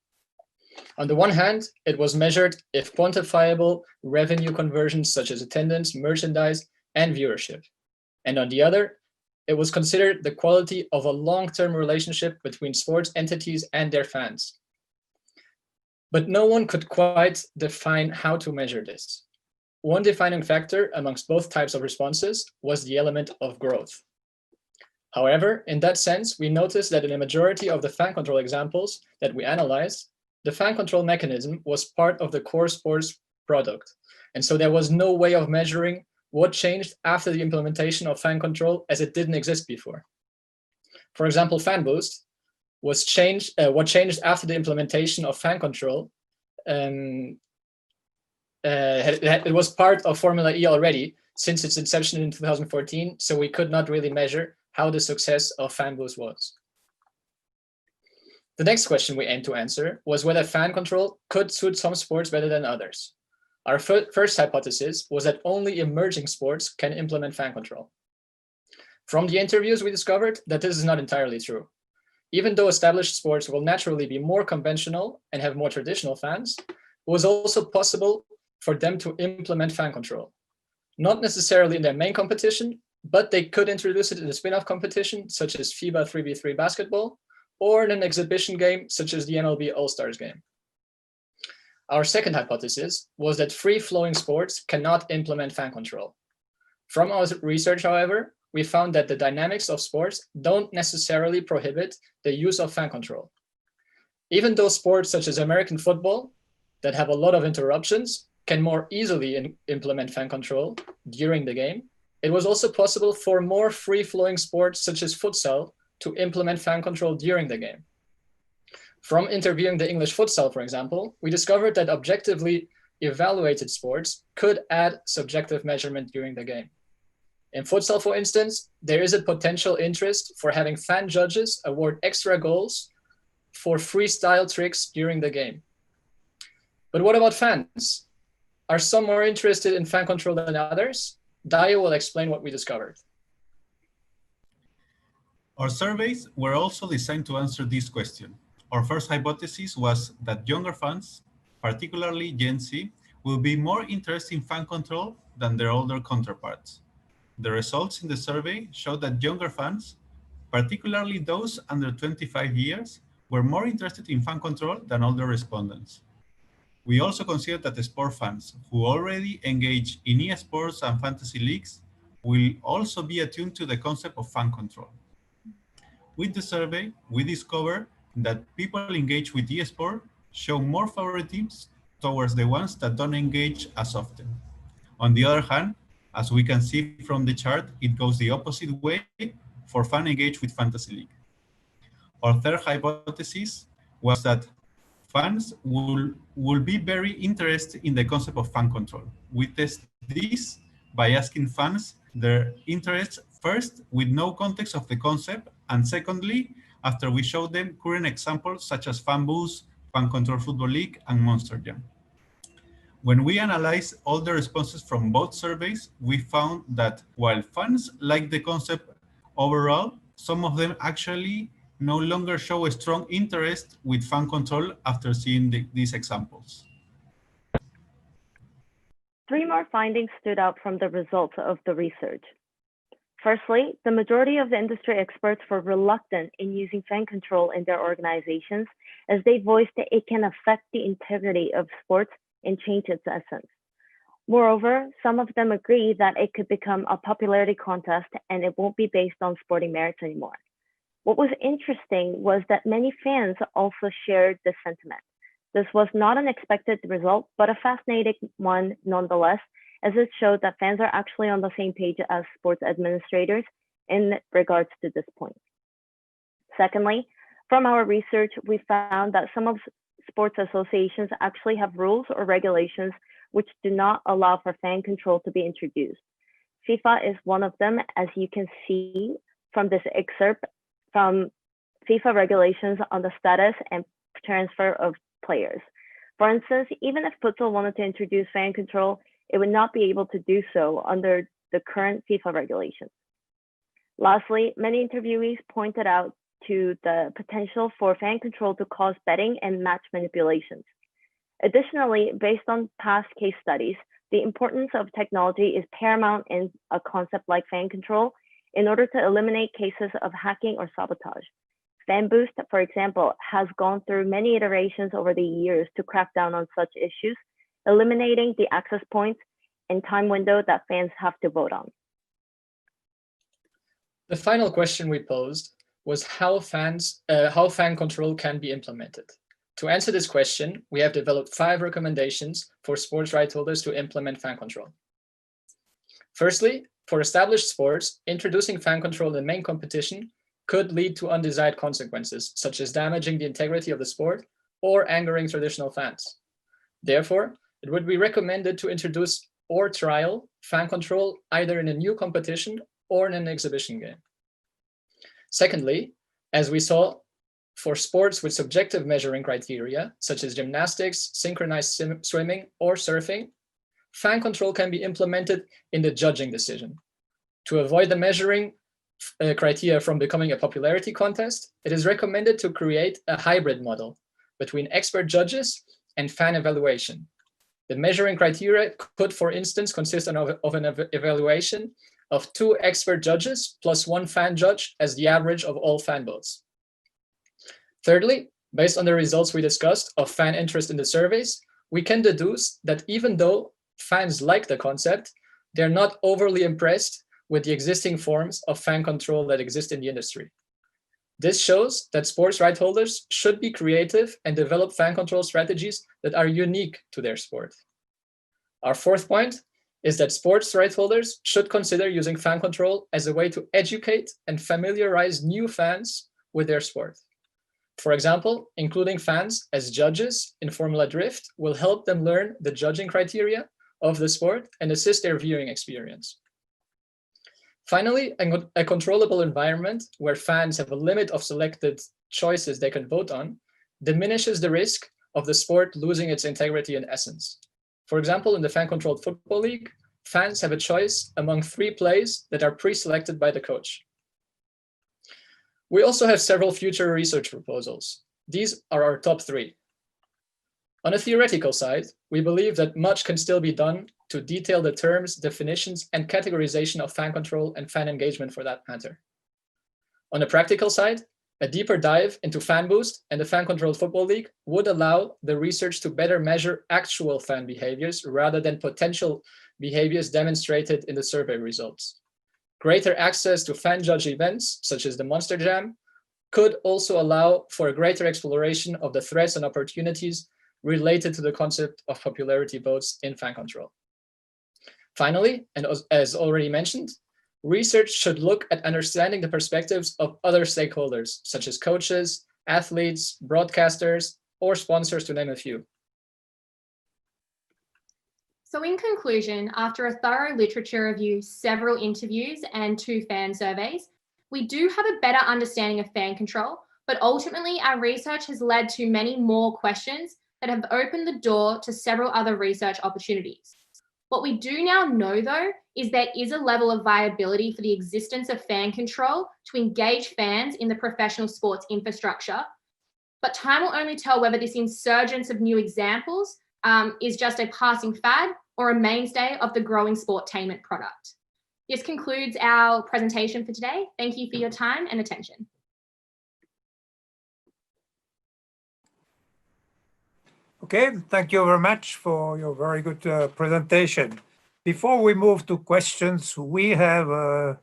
On the one hand, it was measured if quantifiable revenue conversions such as attendance, merchandise, and viewership. And on the other, it was considered the quality of a long-term relationship between sports entities and their fans. But no one could quite define how to measure this. One defining factor amongst both types of responses was the element of growth. However, in that sense, we noticed that in a majority of the fan control examples that we analyzed, the fan control mechanism was part of the core sports product. And so there was no way of measuring what changed after the implementation of fan control as it didn't exist before. For example, Fan Boost was what changed after the implementation of fan control. It was part of Formula E already since its inception in 2014, so we could not really measure how the success of Fan Boost was. The next question we aimed to answer was whether fan control could suit some sports better than others. Our first hypothesis was that only emerging sports can implement fan control. From the interviews, we discovered that this is not entirely true. Even though established sports will naturally be more conventional and have more traditional fans, it was also possible for them to implement fan control. Not necessarily in their main competition, but they could introduce it in a spin-off competition, such as FIBA 3v3 basketball, or in an exhibition game, such as the MLB All-Stars game. Our second hypothesis was that free-flowing sports cannot implement fan control. From our research, however, we found that the dynamics of sports don't necessarily prohibit the use of fan control. Even though sports such as American football, that have a lot of interruptions, can more easily implement fan control during the game, it was also possible for more free-flowing sports such as futsal to implement fan control during the game. From interviewing the English futsal, for example, we discovered that objectively evaluated sports could add subjective measurement during the game. In futsal, for instance, there is a potential interest for having fan judges award extra goals for freestyle tricks during the game. But what about fans? Are some more interested in fan control than others? Daya will explain what we discovered. Our surveys were also designed to answer this question. Our first hypothesis was that younger fans, particularly Gen Z, will be more interested in fan control than their older counterparts. The results in the survey showed that younger fans, particularly those under 25 years, were more interested in fan control than older respondents. We also considered that the sport fans who already engage in eSports and fantasy leagues will also be attuned to the concept of fan control. With the survey, we discovered that people engaged with eSport show more favoritism towards the ones that don't engage as often. On the other hand, as we can see from the chart, it goes the opposite way for fan engaged with fantasy league. Our third hypothesis was that fans will be very interested in the concept of fan control. We test this by asking fans their interests first with no context of the concept, and secondly, after we show them current examples such as FanBoost, Fan Control Football League, and Monster Jam. When we analyzed all the responses from both surveys, we found that while fans like the concept overall, some of them actually no longer show a strong interest with fan control after seeing these examples. 3 more findings stood out from the results of the research. Firstly, the majority of the industry experts were reluctant in using fan control in their organizations, as they voiced that it can affect the integrity of sports and change its essence. Moreover, some of them agree that it could become a popularity contest and it won't be based on sporting merits anymore. What was interesting was that many fans also shared this sentiment. This was not an expected result, but a fascinating one nonetheless, as it showed that fans are actually on the same page as sports administrators in regards to this point. Secondly, from our research, we found that some of sports associations actually have rules or regulations which do not allow for fan control to be introduced. FIFA is one of them, as you can see from this excerpt from FIFA regulations on the status and transfer of players. For instance, even if futsal wanted to introduce fan control, it would not be able to do so under the current FIFA regulations. Lastly, many interviewees pointed out to the potential for fan control to cause betting and match manipulations. Additionally, based on past case studies, the importance of technology is paramount in a concept like fan control in order to eliminate cases of hacking or sabotage. FanBoost, for example, has gone through many iterations over the years to crack down on such issues, eliminating the access points and time window that fans have to vote on. The final question we posed was how fan control can be implemented. To answer this question, we have developed 5 recommendations for sports rights holders to implement fan control. Firstly, for established sports, introducing fan control in the main competition could lead to undesired consequences, such as damaging the integrity of the sport or angering traditional fans. Therefore, it would be recommended to introduce or trial fan control either in a new competition or in an exhibition game. Secondly, as we saw, for sports with subjective measuring criteria, such as gymnastics, synchronized swimming, or surfing, fan control can be implemented in the judging decision. To avoid the measuring criteria from becoming a popularity contest, it is recommended to create a hybrid model between expert judges and fan evaluation. The measuring criteria could, for instance, consist of an evaluation of 2 expert judges plus 1 fan judge as the average of all fan votes. Thirdly, based on the results we discussed of fan interest in the surveys, we can deduce that even though fans like the concept, they're not overly impressed with the existing forms of fan control that exist in the industry. This shows that sports rights holders should be creative and develop fan control strategies that are unique to their sport. Our 4th point is that sports rights holders should consider using fan control as a way to educate and familiarize new fans with their sport. For example, including fans as judges in Formula Drift will help them learn the judging criteria of the sport and assist their viewing experience. Finally, a controllable environment where fans have a limit of selected choices they can vote on diminishes the risk of the sport losing its integrity and essence. For example, in the fan-controlled football league, fans have a choice among 3 plays that are pre-selected by the coach. We also have several future research proposals. These are our top 3. On a theoretical side, we believe that much can still be done to detail the terms, definitions, and categorization of fan control and fan engagement for that matter. On a practical side, a deeper dive into FanBoost and the fan-controlled football league would allow the research to better measure actual fan behaviors rather than potential behaviors demonstrated in the survey results. Greater access to fan judge events, such as the Monster Jam, could also allow for a greater exploration of the threats and opportunities related to the concept of popularity votes in fan control. Finally, and as already mentioned, research should look at understanding the perspectives of other stakeholders, such as coaches, athletes, broadcasters, or sponsors, to name a few. So in conclusion, after a thorough literature review, several interviews and 2 fan surveys, we do have a better understanding of fan control, but ultimately our research has led to many more questions that have opened the door to several other research opportunities. What we do now know, though, is there is a level of viability for the existence of fan control to engage fans in the professional sports infrastructure, but time will only tell whether this insurgence of new examples is just a passing fad or a mainstay of the growing sportainment product. This concludes our presentation for today. Thank you for your time and attention. Okay, thank you very much for your very good presentation. Before we move to questions, we have a,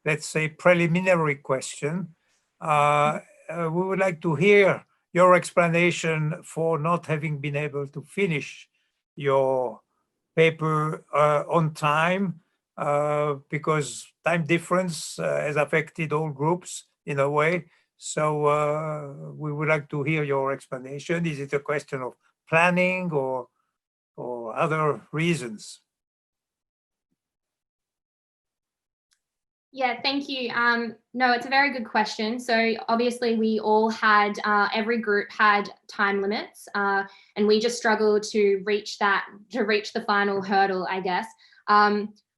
let's say, preliminary question. We would like to hear your explanation for not having been able to finish your paper on time, because time difference has affected all groups in a way. So we would like to hear your explanation. Is it a question of planning or other reasons? Yeah, thank you. No, it's a very good question. So obviously we all had, every group had time limits, and we just struggled to reach the final hurdle, I guess.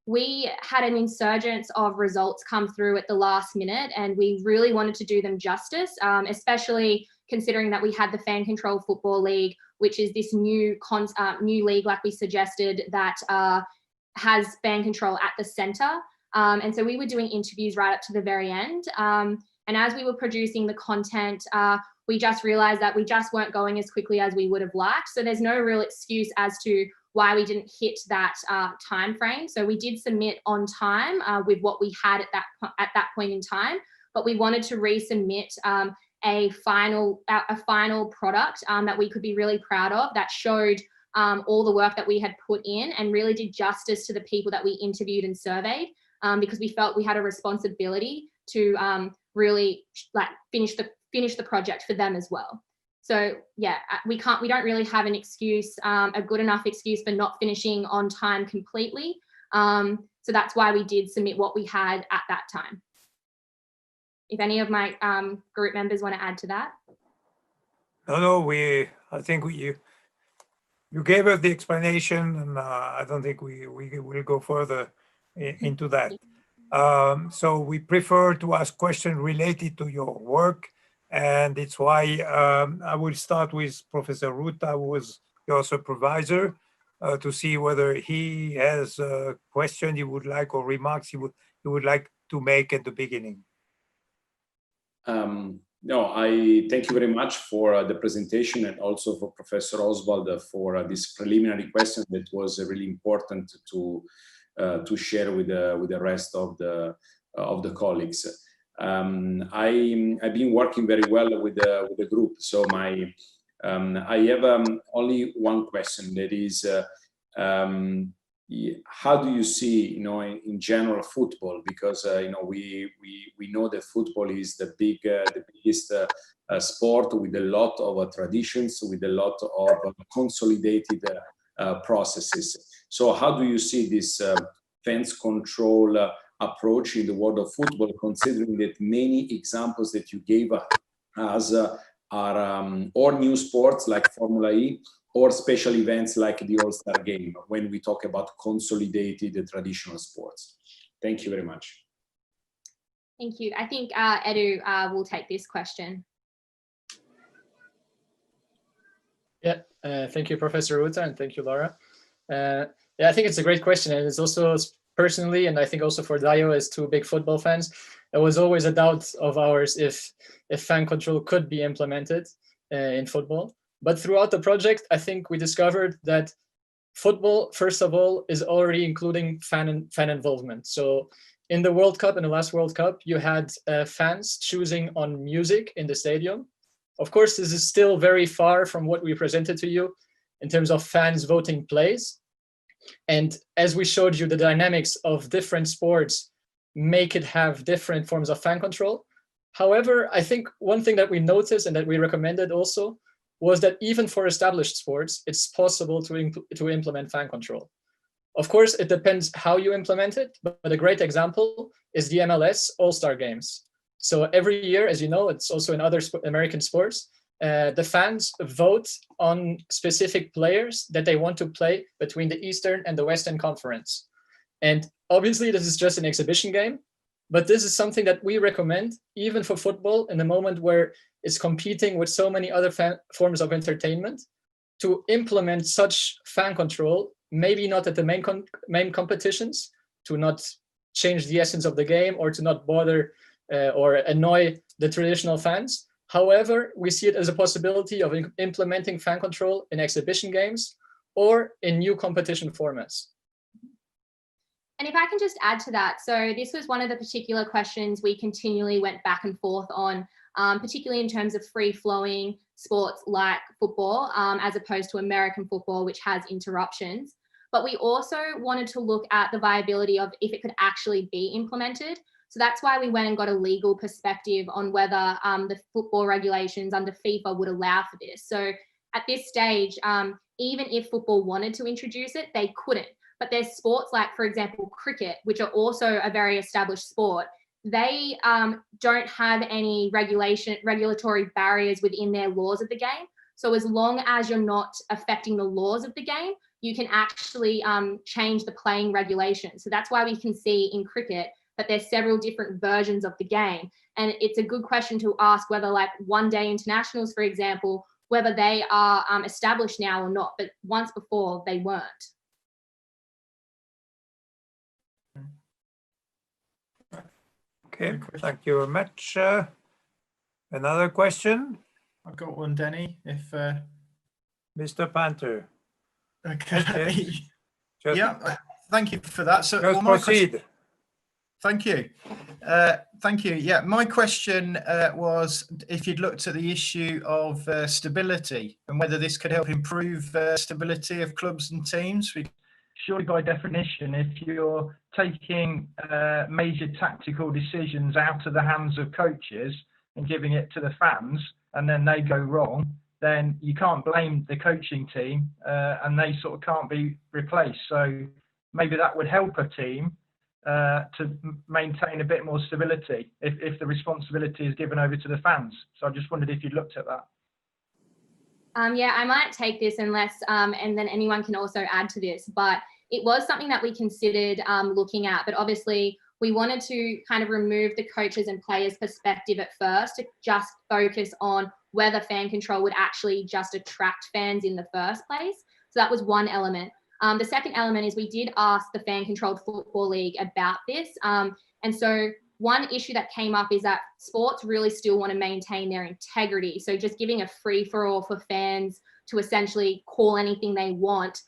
We had an insurgence of results come through at the last minute, and we really wanted to do them justice, especially considering that we had the Fan Control Football League, which is this new league, like we suggested, that has fan control at the center. And so we were doing interviews right up to the very end. And as we were producing the content, we just realized that we just weren't going as quickly as we would have liked. So there's no real excuse as to why we didn't hit that time frame. So we did submit on time with what we had at that point in time, but we wanted to resubmit a final product that we could be really proud of, that showed all the work that we had put in and really did justice to the people that we interviewed and surveyed, because we felt we had a responsibility to really finish the project for them as well. So yeah, we don't really have an excuse, a good enough excuse for not finishing on time completely. So that's why we did submit what we had at that time. If any of my group members want to add to that. No, I think you gave us the explanation, and I don't think we will go further into that. So we prefer to ask questions related to your work, and it's why I will start with Professor Ruta, who was your supervisor, to see whether he has a question he would like or remarks he would like to make at the beginning. No, I thank you very much for the presentation, and also for Professor Oswald for this preliminary question that was really important to share with the rest of the colleagues. I've been working very well with the group, so I have only one question. That is, how do you see, in general, football? Because we know that football is the biggest sport with a lot of traditions, with a lot of consolidated processes. So how do you see this fans control approach in the world of football, considering that many examples that you gave us are or new sports like Formula E, or special events like the All-Star Game, when we talk about consolidated traditional sports? Thank you very much. Thank you. I think Edu will take this question. Yeah, thank you, Professor Ruta, and thank you, Laura. Yeah, I think it's a great question, and it's also personally, and I think also for Dio as two big football fans, it was always a doubt of ours if fan control could be implemented in football. But throughout the project, I think we discovered that football, first of all, is already including fan involvement. So in the World Cup, in the last World Cup, you had fans choosing on music in the stadium. Of course, this is still very far from what we presented to you in terms of fans voting plays. And as we showed you, the dynamics of different sports make it have different forms of fan control. However, I think one thing that we noticed and that we recommended also was that even for established sports, it's possible to implement fan control. Of course, it depends how you implement it, but a great example is the MLS All-Star Games. So every year, as you know, it's also in other American sports, the fans vote on specific players that they want to play between the Eastern and the Western Conference. And obviously, this is just an exhibition game, but this is something that we recommend, even for football, in the moment where it's competing with so many other forms of entertainment, to implement such fan control, maybe not at the main competitions, to not change the essence of the game or to not bother or annoy the traditional fans. However, we see it as a possibility of implementing fan control in exhibition games or in new competition formats. And if I can just add to that, so this was one of the particular questions we continually went back and forth on, particularly in terms of free-flowing sports like football, as opposed to American football, which has interruptions. But we also wanted to look at the viability of if it could actually be implemented. So that's why we went and got a legal perspective on whether the football regulations under FIFA would allow for this. So at this stage, even if football wanted to introduce it, they couldn't. But there's sports like, for example, cricket, which are also a very established sport. They don't have any regulatory barriers within their laws of the game. So as long as you're not affecting the laws of the game, you can actually change the playing regulations. So that's why we can see in cricket that there's several different versions of the game. And it's a good question to ask whether, like, one-day internationals, for example, whether they are established now or not, but once before they weren't. Okay, thank you very much. Another question? I've got one, Denis, if... Mr. Panther. Okay. Yeah, thank you for that. So, just proceed. Thank you. Thank you. Yeah, my question was if you'd looked at the issue of stability and whether this could help improve stability of clubs and teams. Surely, by definition, if you're taking major tactical decisions out of the hands of coaches and giving it to the fans, and then they go wrong, then you can't blame the coaching team, and they sort of can't be replaced. So maybe that would help a team to maintain a bit more stability if the responsibility is given over to the fans. So I just wondered if you'd looked at that. Yeah, I might take this unless, and then anyone can also add to this, but it was something that we considered looking at, but obviously we wanted to kind of remove the coaches and players' perspective at first to just focus on whether fan control would actually just attract fans in the first place. So that was one element. The second element is we did ask the Fan Controlled Football League about this. And so one issue that came up is that sports really still want to maintain their integrity. So just giving a free-for-all for fans to essentially call anything they want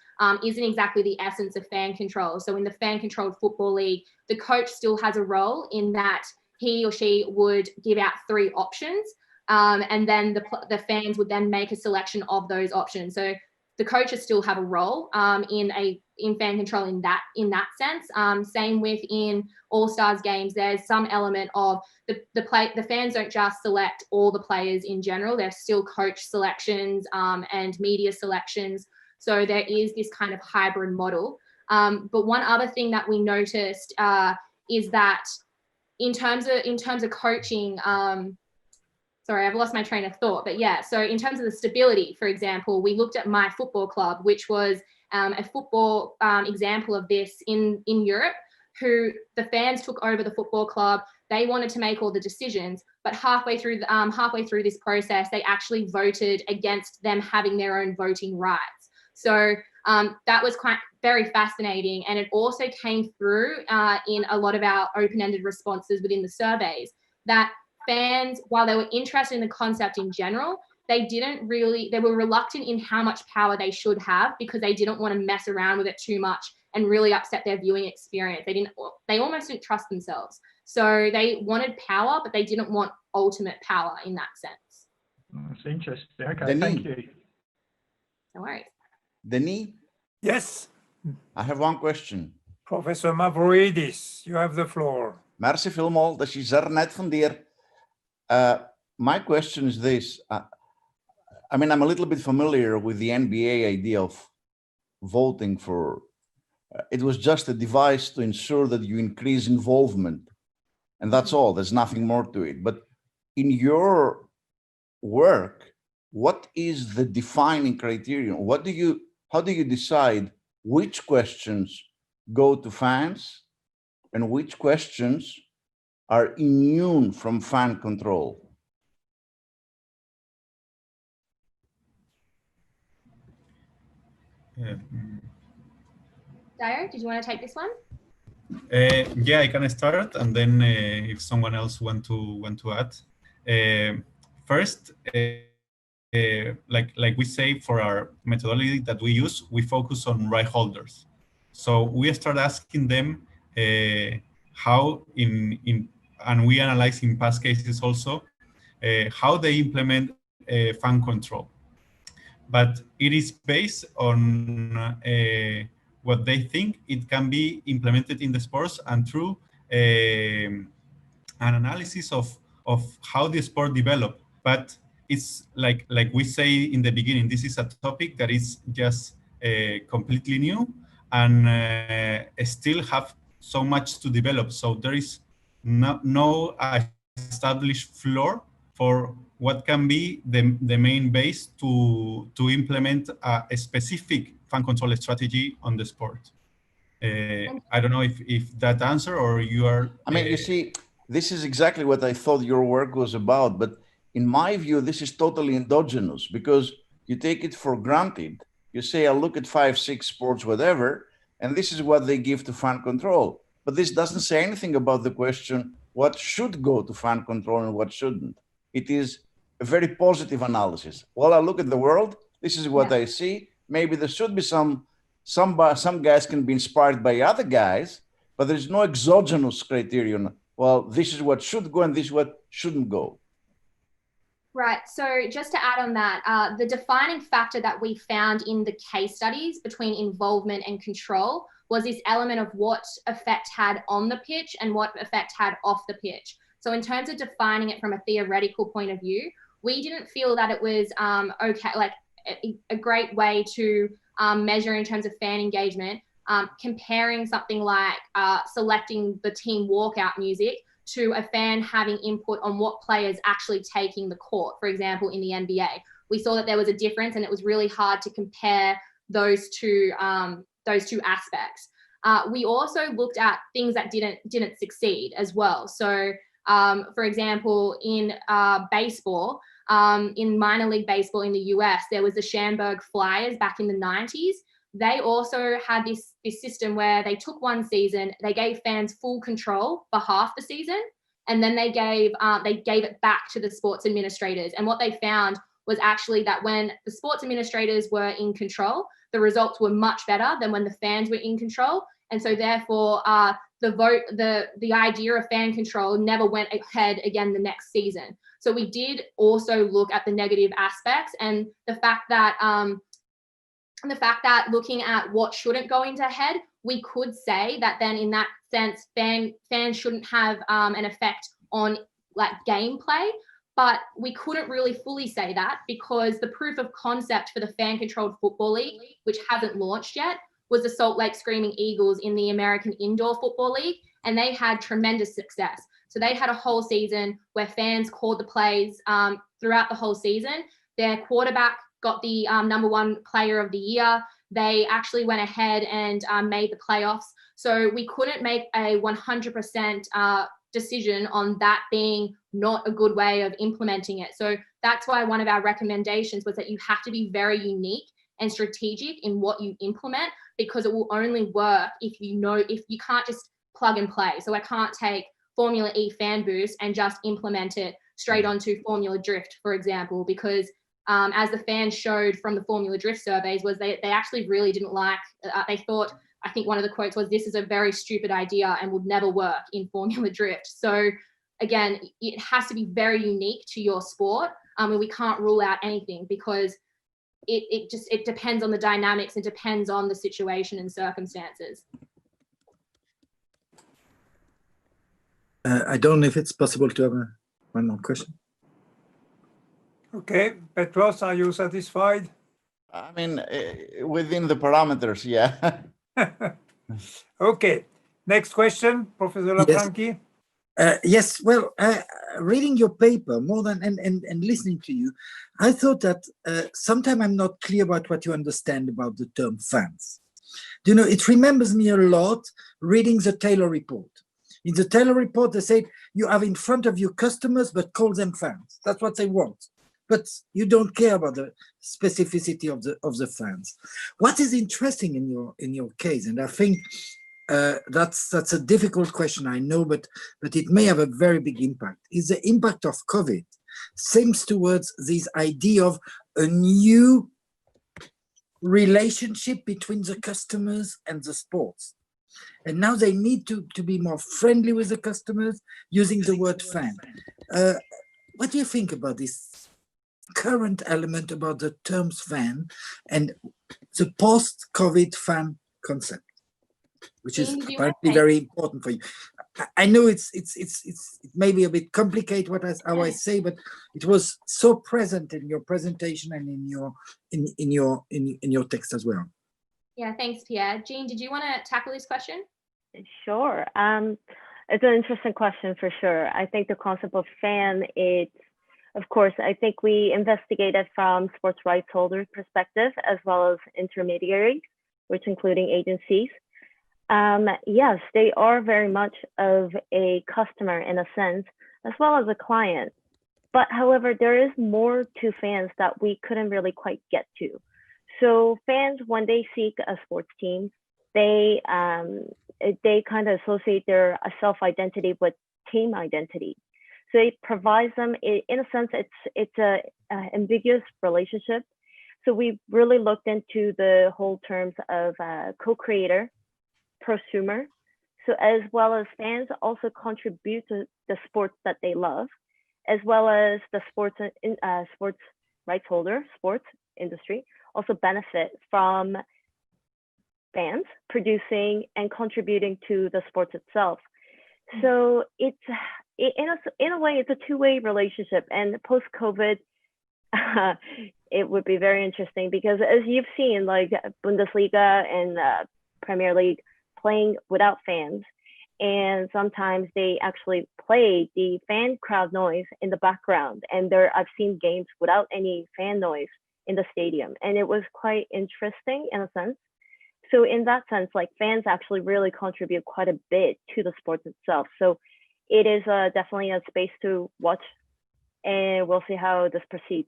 isn't exactly the essence of fan control. So in the Fan Controlled Football League, the coach still has a role in that he or she would give out 3 options. And then the fans would then make a selection of those options. So the coaches still have a role in fan control in that sense. Same with in All-Stars games, there's some element of the fans don't just select all the players in general. There's still coach selections and media selections. So there is this kind of hybrid model. But one other thing that we noticed is that in terms of coaching. Sorry, I've lost my train of thought, but yeah, so in terms of the stability, for example, we looked at My Football Club, which was a football example of this in Europe, who the fans took over the football club. They wanted to make all the decisions, but halfway through this process, they actually voted against them having their own voting rights. So that was very fascinating. And it also came through in a lot of our open-ended responses within the surveys that fans, while they were interested in the concept in general, they were reluctant in how much power they should have because they didn't want to mess around with it too much and really upset their viewing experience. They almost didn't trust themselves. So they wanted power, but they didn't want ultimate power in that sense. That's interesting. Okay, Denis. thank you. No worries. Denis? Yes. I have one question. Professor Mavroidis, you have the floor. Merci vielmals, dat is zeer net van dir. My question is this. I mean, I'm a little bit familiar with the NBA idea of voting for, it was just a device to ensure that you increase involvement. And that's all, there's nothing more to it. But in your work, what is the defining criterion? How do you decide which questions go to fans and which questions are immune from fan control? Dio, did you want to take this one? Yeah, I can start, and then if someone else want to add. First, like we say, for our methodology that we use, we focus on right holders. So we start asking them how and we analyze in past cases also how they implement fan control. But it is based on what they think it can be implemented in the sports, and through an analysis of how the sport developed. But it's like we say in the beginning, this is a topic that is just completely new and still have so much to develop. So there is no established floor for what can be the main base to implement a specific fan control strategy on the sport. I don't know if that answer, or you are... I mean, you see, this is exactly what I thought your work was about. But in my view, this is totally endogenous, because you take it for granted. You say, I'll look at 5, 6 sports, whatever, and this is what they give to fan control. But this doesn't say anything about the question, what should go to fan control and what shouldn't. It is a very positive analysis. Well, I look at the world, this is what I see. Maybe there should be some guys can be inspired by other guys, but there's no exogenous criterion. Well, this is what should go and this is what shouldn't go. Right. So just to add on that, the defining factor that we found in the case studies between involvement and control was this element of what effect had on the pitch and what effect had off the pitch. So in terms of defining it from a theoretical point of view, we didn't feel that it was a great way to measure in terms of fan engagement, comparing something like selecting the team walkout music to a fan having input on what players actually taking the court. For example, in the NBA, we saw that there was a difference, and it was really hard to compare those two aspects. We also looked at things that didn't succeed as well. So, for example, in baseball, in minor league baseball in the US, there was the Shamburg Flyers back in the 90s. They also had this system where they took one season, they gave fans full control for half the season, and then they gave it back to the sports administrators. And what they found was actually that when the sports administrators were in control, the results were much better than when the fans were in control. And so therefore, the idea of fan control never went ahead again the next season. So we did also look at the negative aspects, and the fact that looking at what shouldn't go into head, we could say that then in that sense, fans shouldn't have an effect on like gameplay, but we couldn't really fully say that, because the proof of concept for the fan-controlled football league, which hasn't launched yet, was the Salt Lake Screaming Eagles in the American Indoor Football League, and they had tremendous success. So they had a whole season where fans called the plays throughout the whole season. Their quarterback got the #1 player of the year. They actually went ahead and made the playoffs. So we couldn't make a 100% decision on that being not a good way of implementing it. So that's why one of our recommendations was that you have to be very unique and strategic in what you implement, because it will only work if you can't just plug and play. So I can't take Formula E fan boost and just implement it straight onto Formula Drift, for example, because as the fans showed from the Formula Drift surveys, was they actually really didn't like, they thought, I think one of the quotes was, this is a very stupid idea and would never work in Formula Drift. So again, it has to be very unique to your sport, and we can't rule out anything, because it depends on the dynamics, it depends on the situation and circumstances. I don't know if it's possible to have one more question. Okay, Petros, are you satisfied? I mean, within the parameters, yeah. Okay, next question, Professor Lafranchi. Yes, well, reading your paper more than and listening to you, I thought that sometimes I'm not clear about what you understand about the term fans. You know, it remembers me a lot reading the Taylor report. In the Taylor report, they said you have in front of you customers, but call them fans. That's what they want. But you don't care about the specificity of the fans. What is interesting in your case, and I think that's a difficult question, I know, but it may have a very big impact, is the impact of COVID seems towards this idea of a new relationship between the customers and the sports. And now they need to be more friendly with the customers using the word fan. What do you think about this current element about the terms fan and the post-COVID fan concept, which is apparently very important for you? I know it may be a bit complicated how I say, but it was so present in your presentation and in your text as well. Yeah, thanks, Pierre. Jean, did you want to tackle this question? Sure. It's an interesting question for sure. I think the concept of fan, of course, I think we investigated from sports rights holder perspective as well as intermediaries, which including agencies. Yes, they are very much of a customer in a sense, as well as a client. But however, there is more to fans that we couldn't really quite get to. So fans, when they seek a sports team, they kind of associate their self-identity with team identity. So it provides them, in a sense, it's a ambiguous relationship. So we really looked into the whole terms of co-creator, prosumer. So as well as fans also contribute to the sports that they love, as well as the sports rights holder, sports industry, also benefit from fans producing and contributing to the sports itself. So it's in a way, it's a two-way relationship. And post-COVID, it would be very interesting because as you've seen, like Bundesliga and Premier League playing without fans, and sometimes they actually play the fan crowd noise in the background. And I've seen games without any fan noise in the stadium, and it was quite interesting in a sense. So in that sense, like fans actually really contribute quite a bit to the sports itself. So it is definitely a space to watch, and we'll see how this proceeds.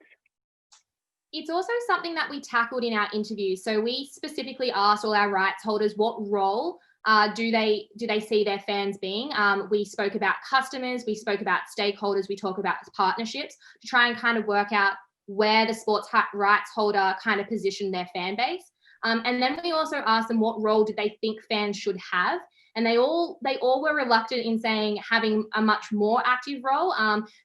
It's also something that we tackled in our interview. So we specifically asked all our rights holders what role do they see their fans being. We spoke about customers, we spoke about stakeholders, we talk about partnerships to try and kind of work out where the sports rights holder kind of positioned their fan base. And then we also asked them what role did they think fans should have. And they all were reluctant in saying having a much more active role.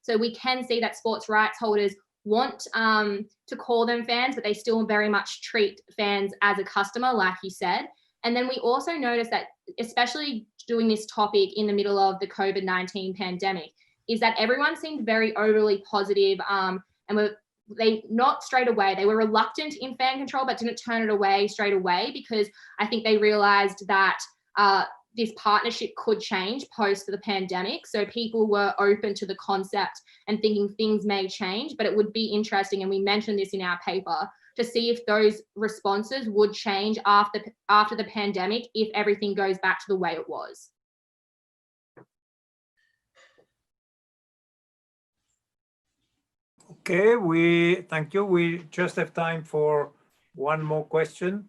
So we can see that sports rights holders want to call them fans, but they still very much treat fans as a customer, like you said. And then we also noticed that, especially doing this topic in the middle of the COVID-19 pandemic, is that everyone seemed very overly positive and not straight away. They were reluctant in fan control, but didn't turn it away straight away because I think they realized that this partnership could change post the pandemic. So people were open to the concept and thinking things may change, but it would be interesting, and we mentioned this in our paper, to see if those responses would change after the pandemic, if everything goes back to the way it was. Okay, thank you. We just have time for one more question.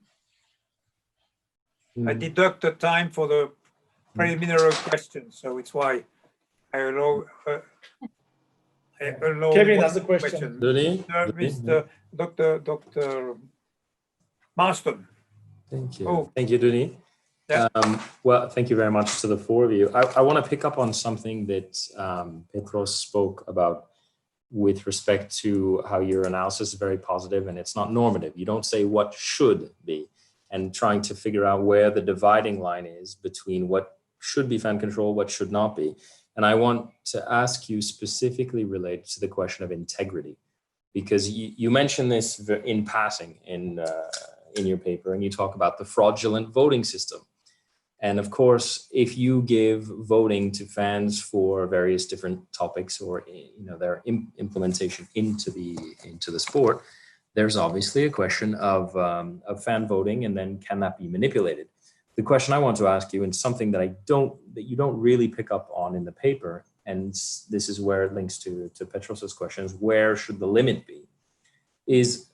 I deduct the time for the preliminary question, so it's why I allow Kevin has a question. Denis? Mr. Dr. Marston. Thank you. Oh. Thank you, Denis. Yeah. Well, thank you very much to the four of you. I want to pick up on something that Petros spoke about with respect to how your analysis is very positive and it's not normative. You don't say what should be, and trying to figure out where the dividing line is between what should be fan control, what should not be. And I want to ask you specifically related to the question of integrity. because you mentioned this in passing in your paper, and you talk about the fraudulent voting system. And of course, if you give voting to fans for various different topics or their implementation into the sport, there's obviously a question of fan voting, and then can that be manipulated? The question I want to ask you, and something that you don't really pick up on in the paper, and this is where it links to Petros's question, is where should the limit be? Is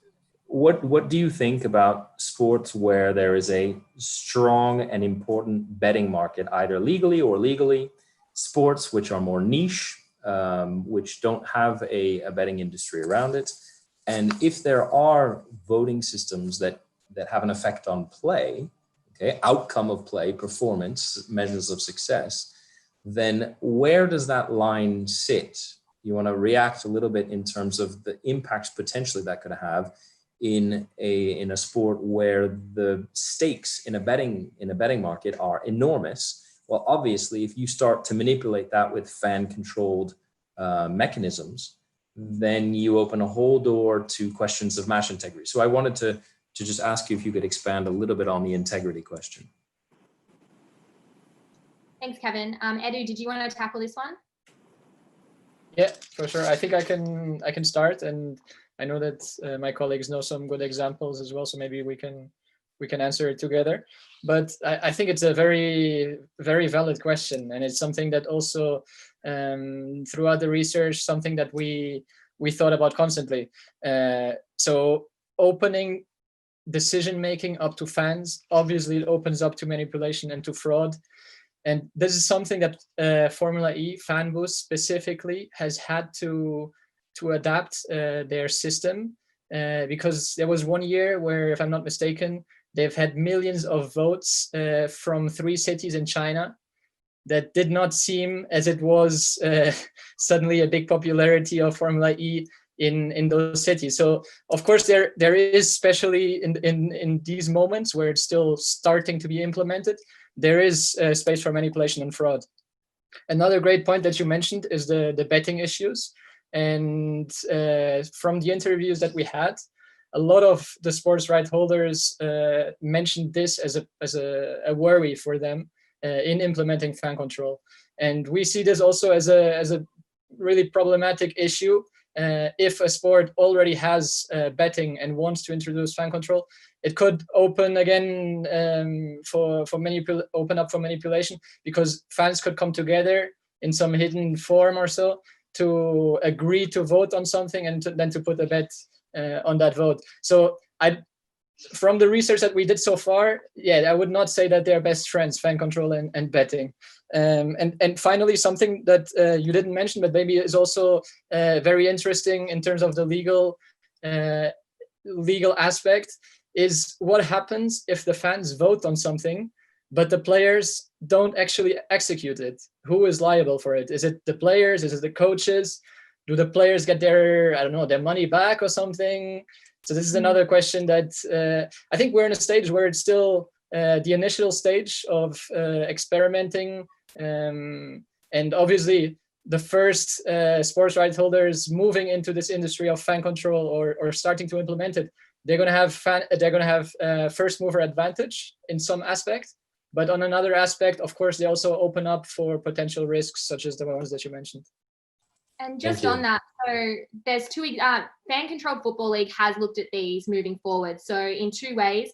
what do you think about sports where there is a strong and important betting market, either legally or illegally, sports which are more niche, which don't have a betting industry around it? And if there are voting systems that have an effect on play, okay, outcome of play, performance, measures of success, then where does that line sit? You want to react a little bit in terms of the impacts potentially that could have in a sport where the stakes in a betting market are enormous. Well, obviously, if you start to manipulate that with fan-controlled mechanisms, then you open a whole door to questions of match integrity. So I wanted to just ask you if you could expand a little bit on the integrity question. Thanks, Kevin. Edu, did you want to tackle this one? Yeah, for sure. I think I can start, and I know that my colleagues know some good examples as well, so maybe we can answer it together. But I think it's a very, very valid question, and it's something that also throughout the research, something that we thought about constantly. So opening decision-making up to fans, obviously it opens up to manipulation and to fraud. And this is something that Formula E, Fan Boost specifically, has had to adapt their system because there was one year where, if I'm not mistaken, they've had millions of votes from 3 cities in China that did not seem as it was suddenly a big popularity of Formula E in those cities. So of course there is, especially in these moments where it's still starting to be implemented, there is space for manipulation and fraud. Another great point that you mentioned is the betting issues. And from the interviews that we had, a lot of the sports right holders mentioned this as a worry for them in implementing fan control. And we see this also as a really problematic issue. If a sport already has betting and wants to introduce fan control, it could open again open up for manipulation, because fans could come together in some hidden form or so to agree to vote on something and then to put a bet on that vote. So from the research that we did so far, yeah, I would not say that they're best friends, fan control and betting. And finally, something that you didn't mention, but maybe is also very interesting in terms of the legal aspect, is what happens if the fans vote on something, but the players don't actually execute it. Who is liable for it? Is it the players? Is it the coaches? Do the players get their money back or something? So this is another question that I think we're in a stage where it's still the initial stage of experimenting. And obviously the first sports rights holders moving into this industry of fan control or starting to implement it, they're going to have first mover advantage in some aspect, but on another aspect, of course, they also open up for potential risks such as the ones that you mentioned. And just on that, so there's two, Fan Controlled Football League has looked at these moving forward. So in 2 ways,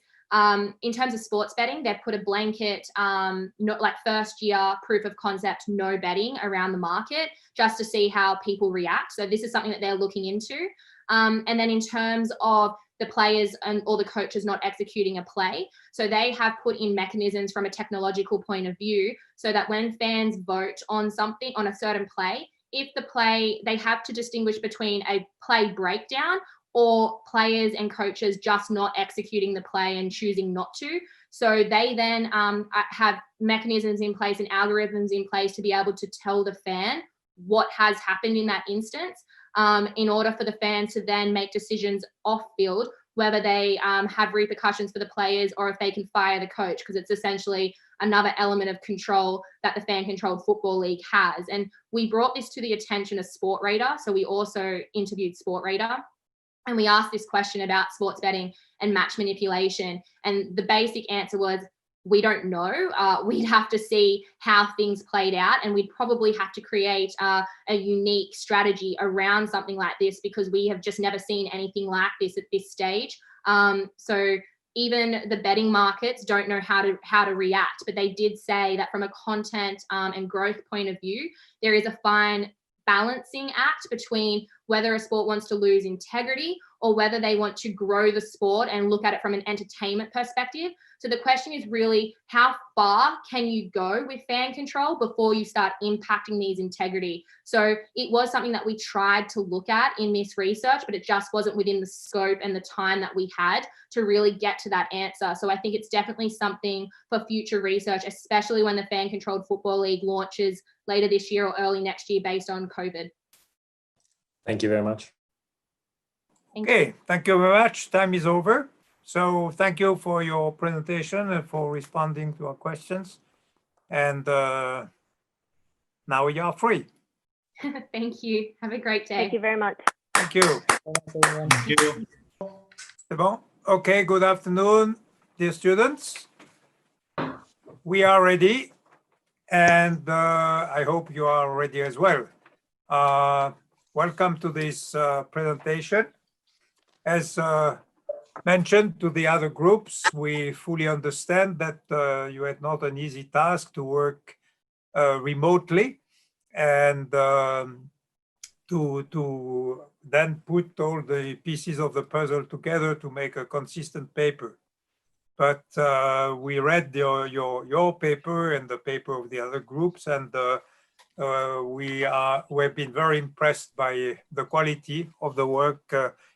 in terms of sports betting, they've put a blanket, not like first year proof of concept, no betting around the market, just to see how people react. So this is something that they're looking into. And then in terms of the players or the coaches not executing a play, so they have put in mechanisms from a technological point of view, so that when fans vote on something, on a certain play, if the play, they have to distinguish between a play breakdown or players and coaches just not executing the play and choosing not to. So they then have mechanisms in place and algorithms in place to be able to tell the fan what has happened in that instance, in order for the fans to then make decisions off field, whether they have repercussions for the players or if they can fire the coach, because it's essentially another element of control that the Fan Controlled Football League has. And we brought this to the attention of Sport Radar. So we also interviewed Sport Radar. And we asked this question about sports betting and match manipulation. And the basic answer was, we don't know. We'd have to see how things played out, and we'd probably have to create a unique strategy around something like this, because we have just never seen anything like this at this stage. So even the betting markets don't know how to react, but they did say that from a content and growth point of view, there is a fine balancing act between whether a sport wants to lose integrity or whether they want to grow the sport and look at it from an entertainment perspective. So the question is really, how far can you go with fan control before you start impacting these integrity? So it was something that we tried to look at in this research, but it just wasn't within the scope and the time that we had to really get to that answer. So I think it's definitely something for future research, especially when the Fan Controlled Football League launches later this year or early next year based on COVID. Thank you very much. Okay, thank you very much. Time is over. So thank you for your presentation and for responding to our questions. And now you are free. Thank you. Have a great day. Thank you very much. Thank you. Thank you. C'est bon? Okay, good afternoon, dear students. We are ready, and I hope you are ready as well. Welcome to this presentation. As mentioned to the other groups, we fully understand that you had not an easy task to work remotely and to then put all the pieces of the puzzle together to make a consistent paper. But we read your paper and the paper of the other groups, and we've been very impressed by the quality of the work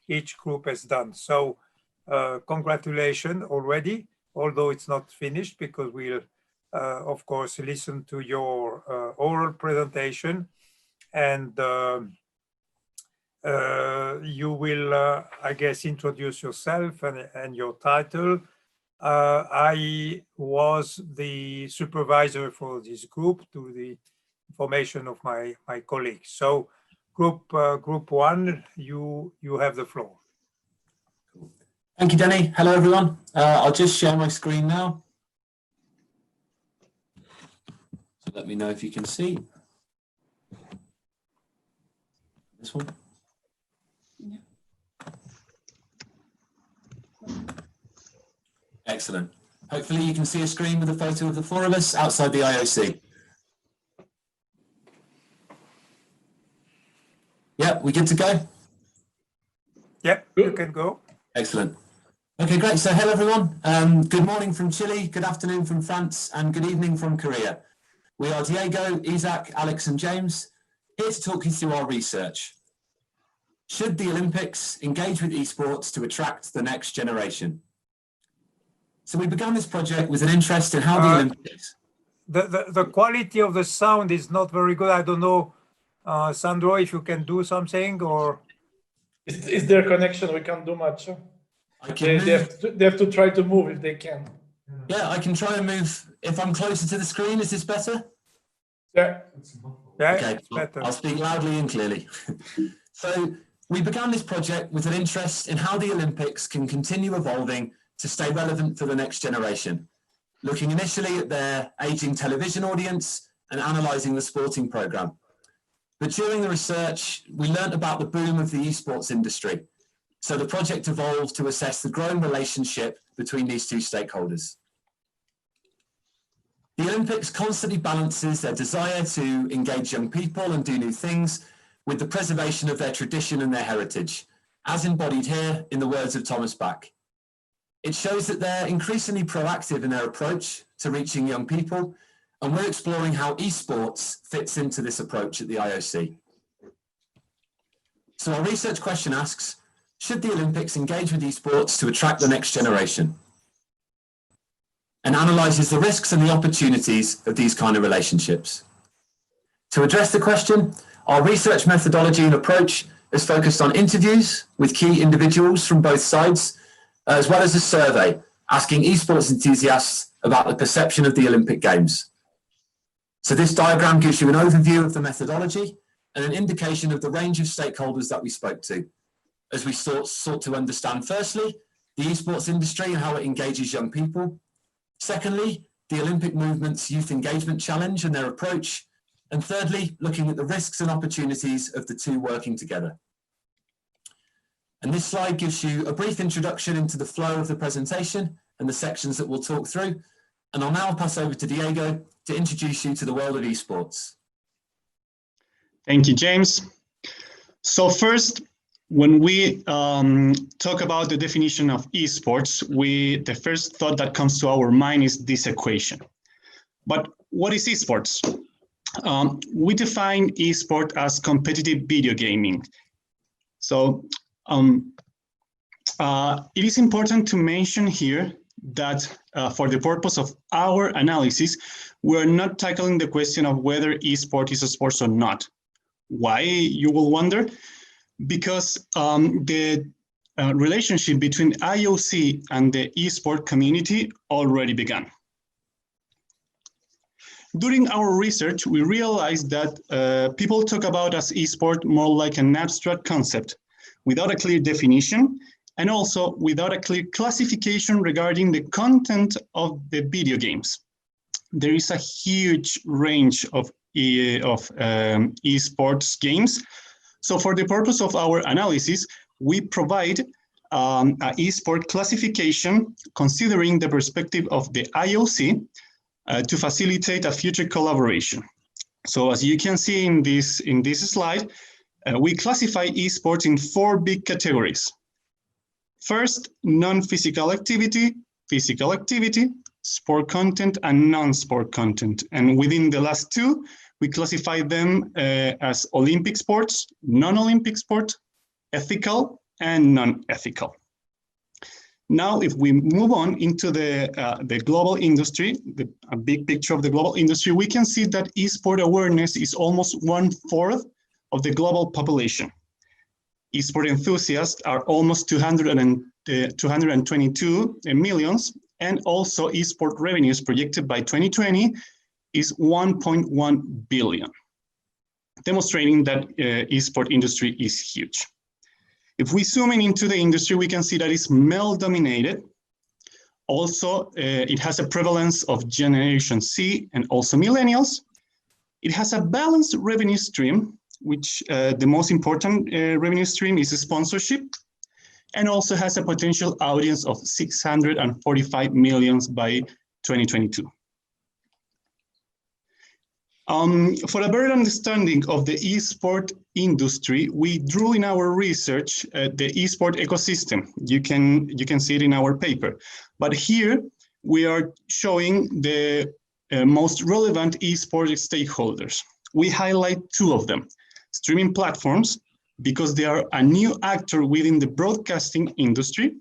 each group has done. So congratulations already, although it's not finished, because we'll of course listen to your oral presentation, and you will I guess introduce yourself and your title. I was the supervisor for this group, to the information of my colleagues. So group one, you have the floor. Thank you, Denis. Hello, everyone. I'll just share my screen now. So let me know if you can see. This one. Yeah. Excellent. Hopefully you can see a screen with a photo of the four of us outside the IOC. Yeah, we good to go? Yep, you can go. Excellent. Okay, great. So hello, everyone. Good morning from Chile, good afternoon from France, and good evening from Korea. We are Diego, Isaac, Alex, and James, here to talk you through our research. Should the Olympics engage with esports to attract the next generation? So we began this project with an interest in how the Olympics... The quality of the sound is not very good. I don't know, Sandro, if you can do something, or... It's their connection. We can't do much. They have to try to move if they can. Yeah, I can try and move. If I'm closer to the screen, is this better? Yeah. Okay, I'll speak loudly and clearly. So we began this project with an interest in how the Olympics can continue evolving to stay relevant for the next generation, looking initially at their aging television audience and analysing the sporting programme. But during the research, we learnt about the boom of the esports industry. So the project evolved to assess the growing relationship between these two stakeholders. The Olympics constantly balances their desire to engage young people and do new things with the preservation of their tradition and their heritage, as embodied here in the words of Thomas Bach. It shows that they're increasingly proactive in their approach to reaching young people, and we're exploring how esports fits into this approach at the IOC. So our research question asks, should the Olympics engage with esports to attract the next generation? And analyses the risks and the opportunities of these kind of relationships. To address the question, our research methodology and approach is focused on interviews with key individuals from both sides, as well as a survey asking esports enthusiasts about the perception of the Olympic Games. So this diagram gives you an overview of the methodology and an indication of the range of stakeholders that we spoke to. as we sought to understand, firstly, the esports industry and how it engages young people. Secondly, the Olympic movement's youth engagement challenge and their approach. And thirdly, looking at the risks and opportunities of the two working together. And this slide gives you a brief introduction into the flow of the presentation and the sections that we'll talk through. And I'll now pass over to Diego to introduce you to the world of esports. Thank you, James. So first, when we talk about the definition of esports, the first thought that comes to our mind is this equation. But what is esports? We define esport as competitive video gaming. So it is important to mention here that for the purpose of our analysis, we're not tackling the question of whether esport is a sport or not. Why, you will wonder? Because the relationship between IOC and the esport community already began. During our research, we realized that people talk about as esport more like an abstract concept without a clear definition and also without a clear classification regarding the content of the video games. There is a huge range of esports games. So for the purpose of our analysis, we provide an esport classification considering the perspective of the IOC to facilitate a future collaboration. So as you can see in this slide, we classify esports in 4 big categories. First, non-physical activity, physical activity, sport content, and non-sport content. And within the last 2, we classify them as Olympic sports, non-Olympic sports, ethical, and non-ethical. Now, if we move on into the global industry, a big picture of the global industry, we can see that esport awareness is almost 1/4 of the global population. Esport enthusiasts are almost 222 millions, and also esport revenues projected by 2020 is 1.1 billion, demonstrating that esport industry is huge. If we zoom in into the industry, we can see that it's male-dominated. Also, it has a prevalence of Generation Z and also millennials. It has a balanced revenue stream, which the most important revenue stream is sponsorship, and also has a potential audience of 645 million by 2022. For a better understanding of the esport industry, we drew in our research the esport ecosystem. You can see it in our paper. But here we are showing the most relevant esport stakeholders. We highlight 2 of them: streaming platforms, because they are a new actor within the broadcasting industry,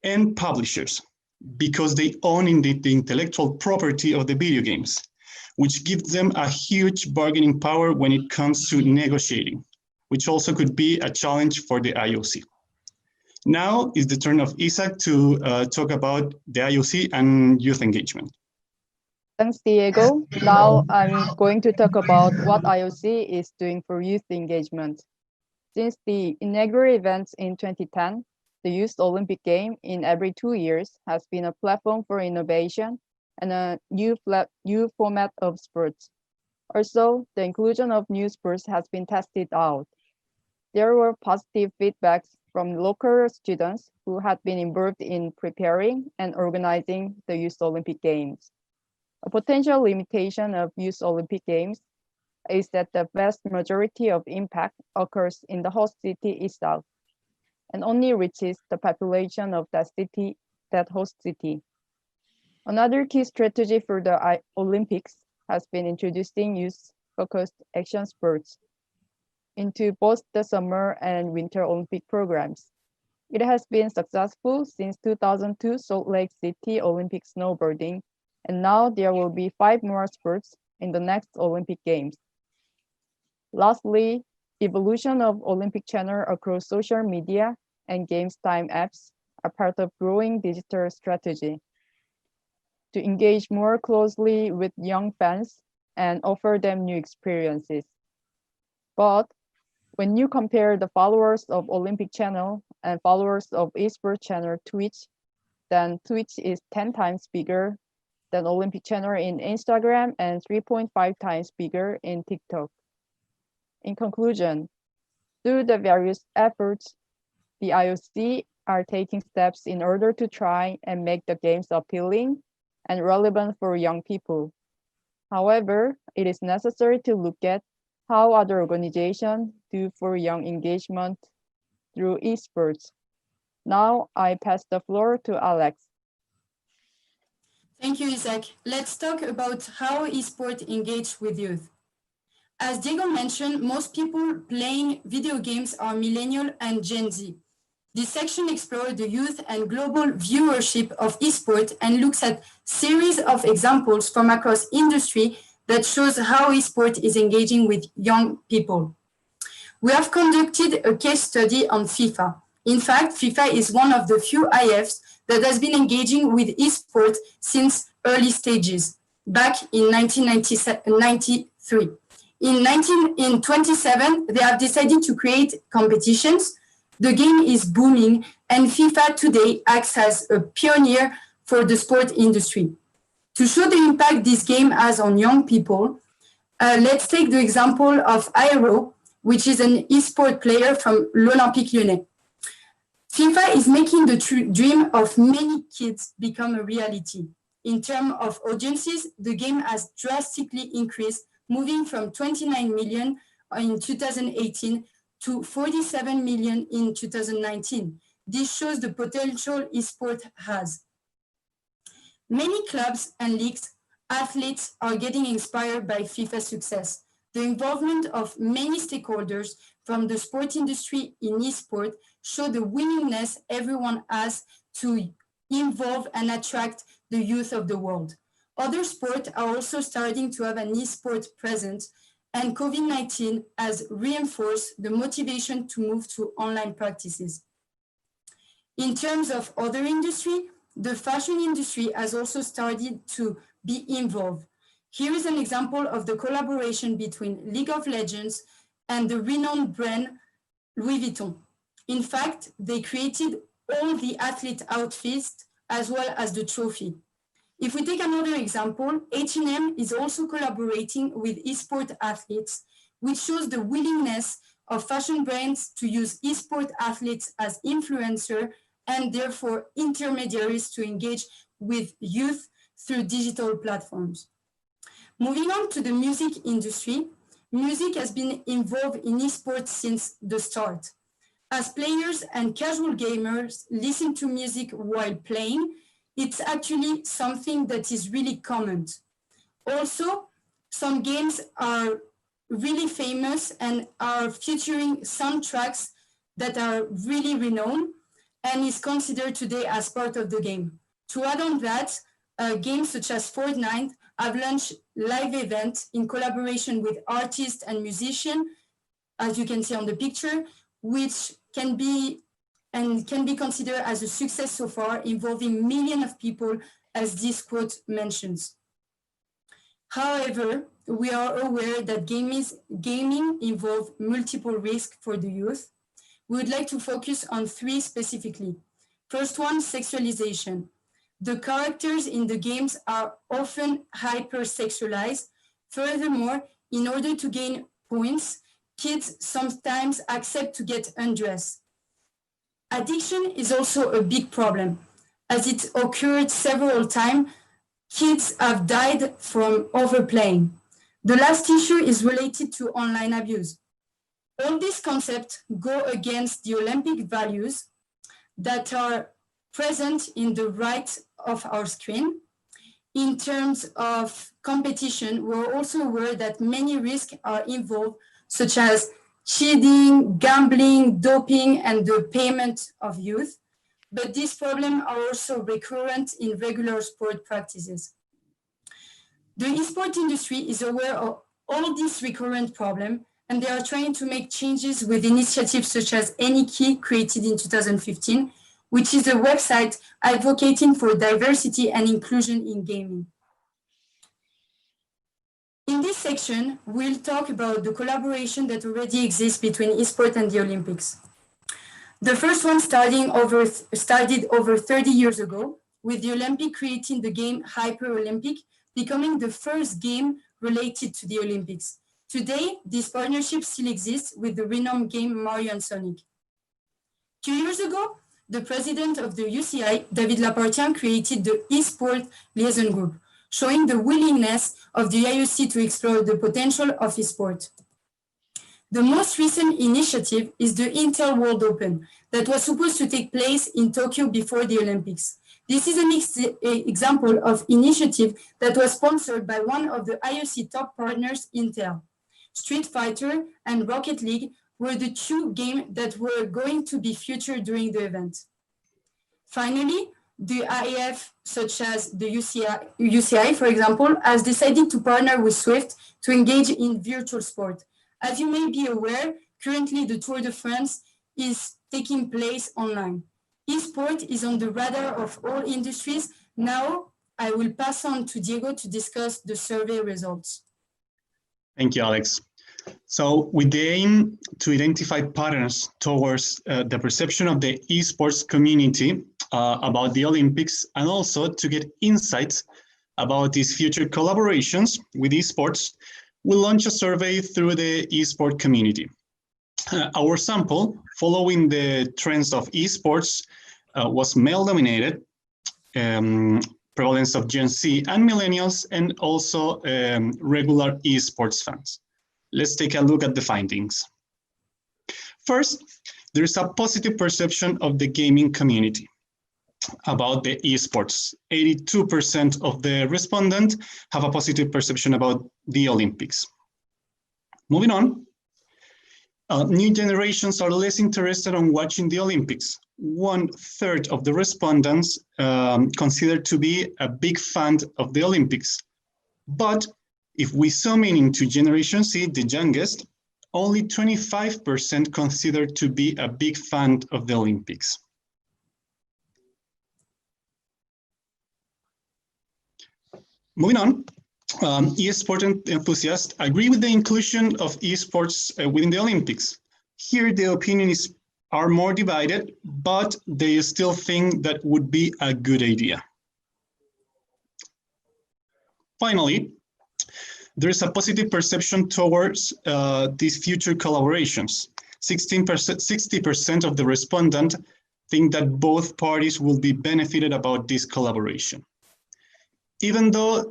and publishers, because they own the intellectual property of the video games, which gives them a huge bargaining power when it comes to negotiating, which also could be a challenge for the IOC. Now is the turn of Isaac to talk about the IOC and youth engagement. Thanks, Diego. Now I'm going to talk about what IOC is doing for youth engagement. Since the inaugural events in 2010, the Youth Olympic Game in every 2 years has been a platform for innovation and a new format of sports. Also, the inclusion of new sports has been tested out. There were positive feedbacks from local students who had been involved in preparing and organizing the Youth Olympic Games. A potential limitation of Youth Olympic Games is that the vast majority of impact occurs in the host city itself and only reaches the population of that host city. Another key strategy for the Olympics has been introducing youth-focused action sports into both the Summer and Winter Olympic programs. It has been successful since 2002 Salt Lake City Olympic snowboarding, and now there will be 5 more sports in the next Olympic Games. Lastly, evolution of Olympic channel across social media and games time apps are part of growing digital strategy to engage more closely with young fans and offer them new experiences. But When you compare the followers of Olympic channel and followers of esports channel Twitch, then Twitch is 10 times bigger than Olympic channel in Instagram and 3.5 times bigger in TikTok. In conclusion, through the various efforts, the IOC are taking steps in order to try and make the games appealing and relevant for young people. However, it is necessary to look at how other organizations do for young engagement through esports. Now I pass the floor to Alex. Thank you, Isaac. Let's talk about how esports engage with youth. As Diego mentioned, most people playing video games are millennial and Gen Z. This section explores the youth and global viewership of esports and looks at series of examples from across industry that shows how esports is engaging with young people. We have conducted a case study on FIFA. In fact, FIFA is one of the few IFs that has been engaging with esports since early stages, back in 1993. In 27, they have decided to create competitions. The game is booming, and FIFA today acts as a pioneer for the sport industry. To show the impact this game has on young people, let's take the example of Aero, which is an esport player from l'Olympique Lyonnais. FIFA is making the dream of many kids become a reality. In terms of audiences, the game has drastically increased, moving from 29 million in 2018 to 47 million in 2019. This shows the potential esport has. Many clubs and leagues, athletes are getting inspired by FIFA's success. The involvement of many stakeholders from the sport industry in esport show the willingness everyone has to involve and attract the youth of the world. Other sports are also starting to have an esport presence, and COVID-19 has reinforced the motivation to move to online practices. In terms of other industry, the fashion industry has also started to be involved. Here is an example of the collaboration between League of Legends and the renowned brand Louis Vuitton. In fact, they created all the athlete outfits as well as the trophy. If we take another example, H&M is also collaborating with esport athletes, which shows the willingness of fashion brands to use esport athletes as influencers and therefore intermediaries to engage with youth through digital platforms. Moving on to the music industry, music has been involved in esports since the start. As players and casual gamers listen to music while playing, it's actually something that is really common. Also, some games are really famous and are featuring soundtracks that are really renowned and is considered today as part of the game. To add on that, games such as Fortnite have launched live events in collaboration with artists and musicians, as you can see on the picture, which can be considered as a success so far, involving millions of people, as this quote mentions. However, we are aware that gaming involves multiple risks for the youth. We would like to focus on three specifically. First one, sexualization. The characters in the games are often hypersexualized. Furthermore, in order to gain points, kids sometimes accept to get undressed. Addiction is also a big problem. As it occurred several times, kids have died from overplaying. The last issue is related to online abuse. All these concepts go against the Olympic values that are present in the right of our screen. In terms of competition, we're also aware that many risks are involved, such as cheating, gambling, doping, and the payment of youth. But these problems are also recurrent in regular sport practices. The esport industry is aware of all these recurrent problems, and they are trying to make changes with initiatives such as Any Key, created in 2015, which is a website advocating for diversity and inclusion in gaming. In this section, we'll talk about the collaboration that already exists between esports and the Olympics. The first one started over 30 years ago, with the Olympic creating the game Hyper Olympic, becoming the first game related to the Olympics. Today, this partnership still exists with the renowned game Mario and Sonic. 2 years ago, the president of the UCI, David Lapartien, created the eSport Liaison Group, showing the willingness of the IOC to explore the potential of eSport. The most recent initiative is the Intel World Open that was supposed to take place in Tokyo before the Olympics. This is an example of initiative that was sponsored by one of the IOC top partners, Intel. Street Fighter and Rocket League were the two games that were going to be featured during the event. Finally, the IAF, such as the UCI, for example, has decided to partner with Swift to engage in virtual sport. As you may be aware, currently the Tour de France is taking place online. Esport is on the radar of all industries. Now, I will pass on to Diego to discuss the survey results. Thank you, Alex. So with the aim to identify patterns towards the perception of the esports community about the Olympics, and also to get insights about these future collaborations with esports, we'll launch a survey through the esport community. Our sample, following the trends of esports, was male-dominated, prevalence of Gen Z and millennials, and also regular esports fans. Let's take a look at the findings. First, there's a positive perception of the gaming community about the esports. 82% of the respondents have a positive perception about the Olympics. Moving on, new generations are less interested in watching the Olympics. 1/3 of the respondents consider to be a big fan of the Olympics. But if we zoom in into Generation Z, the youngest, only 25% consider to be a big fan of the Olympics. Moving on, eSport enthusiasts agree with the inclusion of esports within the Olympics. Here, the opinions are more divided, but they still think that would be a good idea. Finally, there is a positive perception towards these future collaborations. 60% of the respondents think that both parties will be benefited about this collaboration. Even though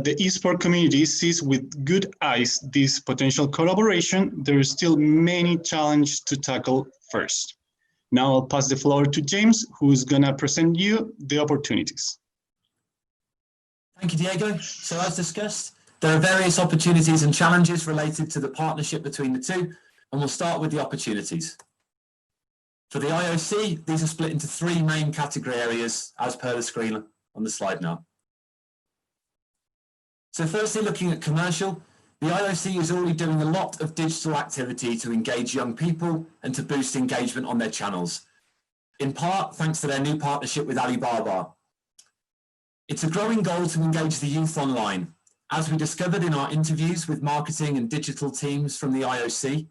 the eSport community sees with good eyes this potential collaboration, there are still many challenges to tackle first. Now I'll pass the floor to James, who's gonna present you the opportunities. Thank you, Diego. So as discussed, there are various opportunities and challenges related to the partnership between the two, and we'll start with the opportunities. For the IOC, these are split into three main category areas as per the screen on the slide now. So firstly, looking at commercial, the IOC is already doing a lot of digital activity to engage young people and to boost engagement on their channels, in part thanks to their new partnership with Alibaba. It's a growing goal to engage the youth online, as we discovered in our interviews with marketing and digital teams from the IOC,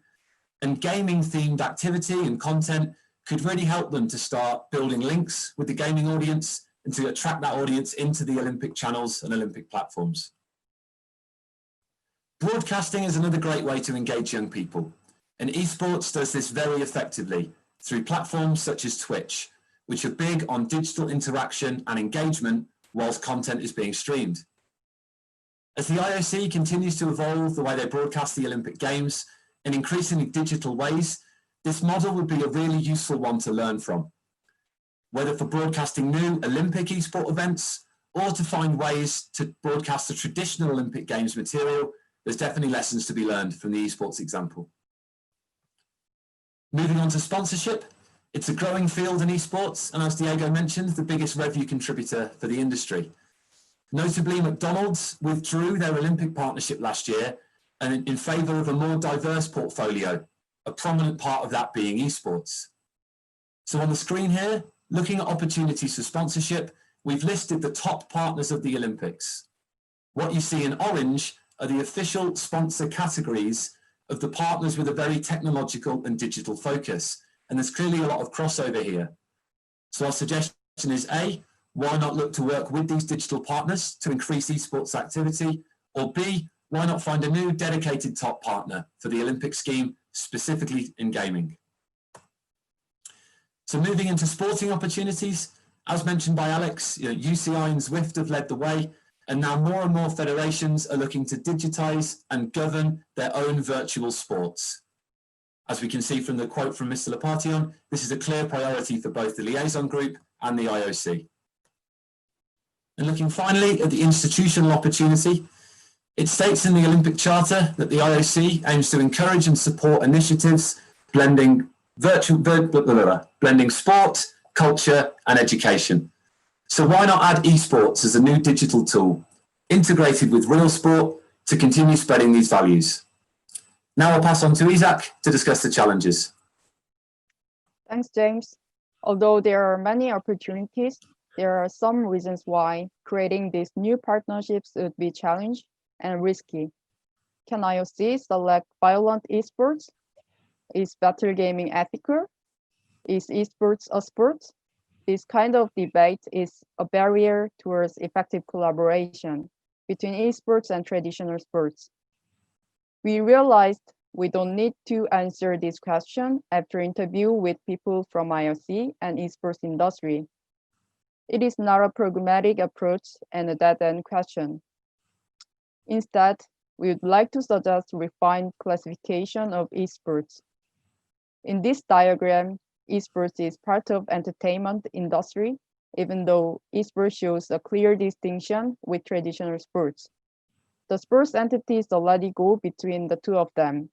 and gaming-themed activity and content could really help them to start building links with the gaming audience and to attract that audience into the Olympic channels and Olympic platforms. Broadcasting is another great way to engage young people, and esports does this very effectively through platforms such as Twitch, which are big on digital interaction and engagement whilst content is being streamed. As the IOC continues to evolve the way they broadcast the Olympic Games in increasingly digital ways, this model would be a really useful one to learn from. Whether for broadcasting new Olympic esport events or to find ways to broadcast the traditional Olympic Games material, there's definitely lessons to be learned from the esports example. Moving on to sponsorship, it's a growing field in esports, and as Diego mentioned, the biggest revenue contributor for the industry. Notably, McDonald's withdrew their Olympic partnership last year and in favour of a more diverse portfolio, a prominent part of that being esports. So on the screen here, looking at opportunities for sponsorship, we've listed the top partners of the Olympics. What you see in orange are the official sponsor categories of the partners with a very technological and digital focus. And there's clearly a lot of crossover here. So our suggestion is A, why not look to work with these digital partners to increase esports activity? Or B, why not find a new dedicated top partner for the Olympic scheme, specifically in gaming? So moving into sporting opportunities, as mentioned by Alex, UCI and Zwift have led the way, and now more and more federations are looking to digitize and govern their own virtual sports. As we can see from the quote from Mr. Lepation, this is a clear priority for both the liaison group and the IOC. And looking finally at the institutional opportunity, it states in the Olympic Charter that the IOC aims to encourage and support initiatives blending sport, culture, and education. So why not add esports as a new digital tool, integrated with real sport, to continue spreading these values? Now I'll pass on to Isaac to discuss the challenges. Thanks, James. Although there are many opportunities, there are some reasons why creating these new partnerships would be challenging and risky. Can IOC select violent esports? Is battle gaming ethical? Is esports a sport? This kind of debate is a barrier towards effective collaboration between esports and traditional sports. We realized we don't need to answer this question after interview with people from IOC and esports industry. It is not a pragmatic approach and a dead-end question. Instead, we would like to suggest refined classification of esports. In this diagram, esports is part of entertainment industry, even though esports shows a clear distinction with traditional sports. The sports entities already go between the two of them.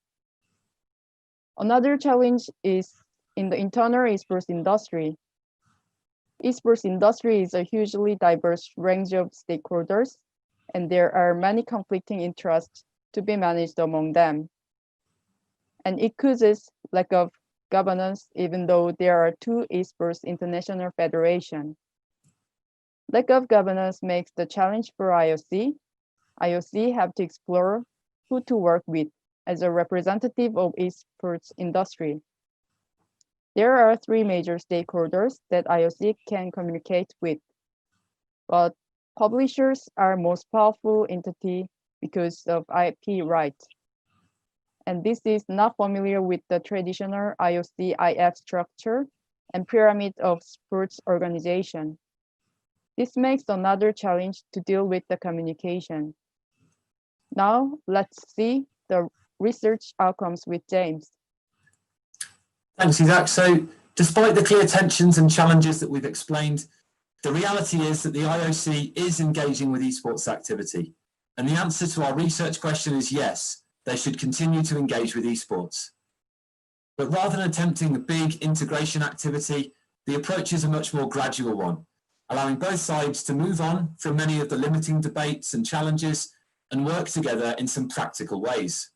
Another challenge is in the internal esports industry. Esports industry is a hugely diverse range of stakeholders, and there are many conflicting interests to be managed among them. And it causes lack of governance, even though there are two esports international federations. Lack of governance makes the challenge for IOC. IOC have to explore who to work with as a representative of esports industry. There are three major stakeholders that IOC can communicate with, but publishers are most powerful entity because of IP rights. And this is not familiar with the traditional IOC-IF structure and pyramid of sports organization. This makes another challenge to deal with the communication. Now, let's see the research outcomes with James. Thanks, Isaac. So, despite the clear tensions and challenges that we've explained, the reality is that the IOC is engaging with esports activity. And the answer to our research question is yes, they should continue to engage with esports. But rather than attempting a big integration activity, the approach is a much more gradual one, allowing both sides to move on from many of the limiting debates and challenges and work together in some practical ways.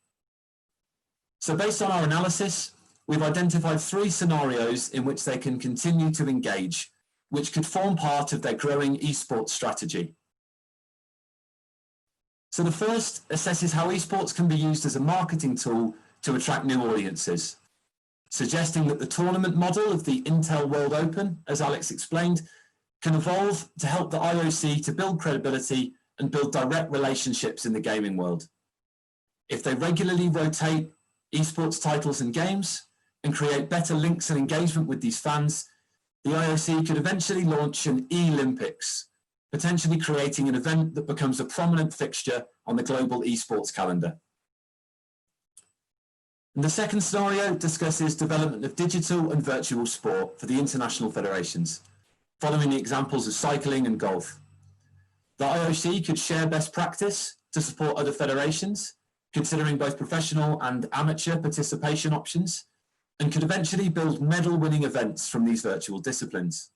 So based on our analysis, we've identified 3 scenarios in which they can continue to engage, which could form part of their growing esports strategy. So the first assesses how esports can be used as a marketing tool to attract new audiences, suggesting that the tournament model of the Intel World Open, as Alex explained, can evolve to help the IOC to build credibility and build direct relationships in the gaming world. If they regularly rotate esports titles and games and create better links and engagement with these fans, the IOC could eventually launch an e-Olympics, potentially creating an event that becomes a prominent fixture on the global esports calendar. And the second scenario discusses development of digital and virtual sport for the international federations, following the examples of cycling and golf. The IOC could share best practice to support other federations, considering both professional and amateur participation options, and could eventually build medal-winning events from these virtual disciplines.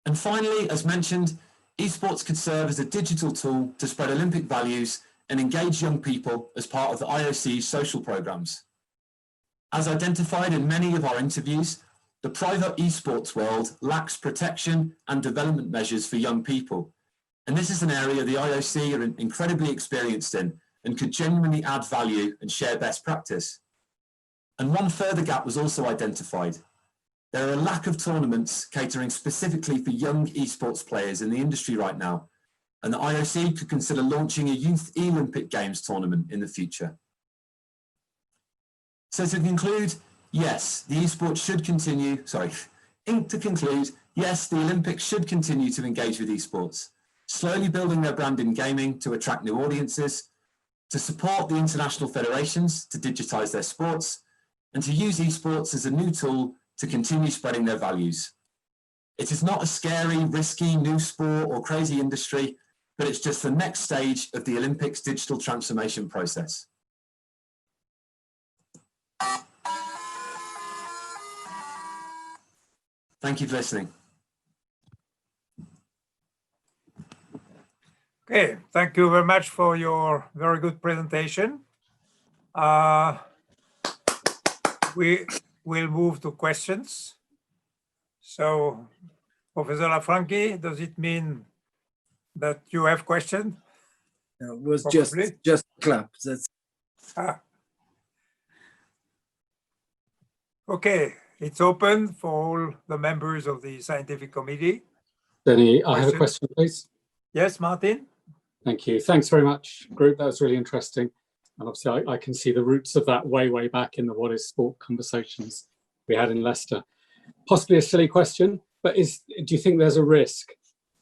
And finally, as mentioned, esports could serve as a digital tool to spread Olympic values and engage young people as part of the IOC's social programs. As identified in many of our interviews, the private esports world lacks protection and development measures for young people, And this is an area the IOC are incredibly experienced in and could genuinely add value and share best practice. And one further gap was also identified. There are a lack of tournaments catering specifically for young esports players in the industry right now, and the IOC could consider launching a Youth Olympic Games tournament in the future. So to conclude, yes, the esports should continue, yes, the Olympics should continue to engage with esports, slowly building their brand in gaming to attract new audiences, to support the international federations to digitize their sports, and to use esports as a new tool to continue spreading their values. It is not a scary, risky, new sport or crazy industry, but it's just the next stage of the Olympics digital transformation process. Thank you for listening. Okay, thank you very much for your very good presentation. We will move to questions. So, Professor Lafranchi, does it mean that you have questions? No, it was Probably. just clap. That's Okay, it's open for all the members of the scientific committee. Denis, I have a question, please. Yes, Martin? Thank you. Thanks very much, group. That was really interesting. And obviously, I can see the roots of that way back in the What is Sport conversations we had in Leicester. Possibly a silly question, but do you think there's a risk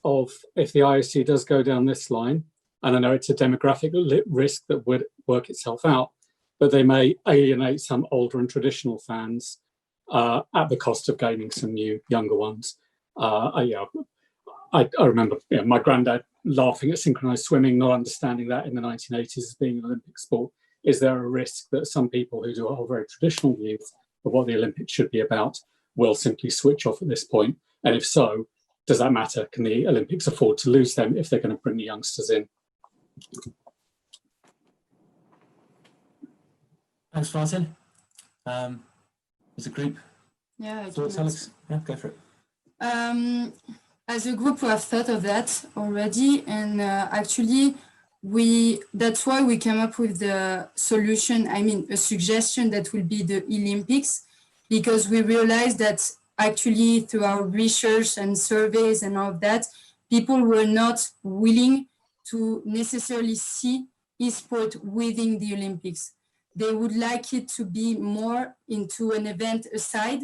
of, if the IOC does go down this line, and I know it's a demographic risk that would work itself out, but they may alienate some older and traditional fans at the cost of gaining some new, younger ones? I remember my granddad laughing at synchronized swimming, not understanding that in the 1980s as being an Olympic sport. Is there a risk that some people who do hold very traditional views of what the Olympics should be about will simply switch off at this point? And if so, does that matter? Can the Olympics afford to lose them if they're going to bring the youngsters in? Thanks, Martin. As a group, Yeah, thoughts, Alex? Yeah, go for it. As a group, we have thought of that already, and actually, that's why we came up with the solution. I mean, a suggestion that will be the Olympics, because we realized that actually through our research and surveys and all of that, people were not willing to necessarily see esport within the Olympics. They would like it to be more into an event aside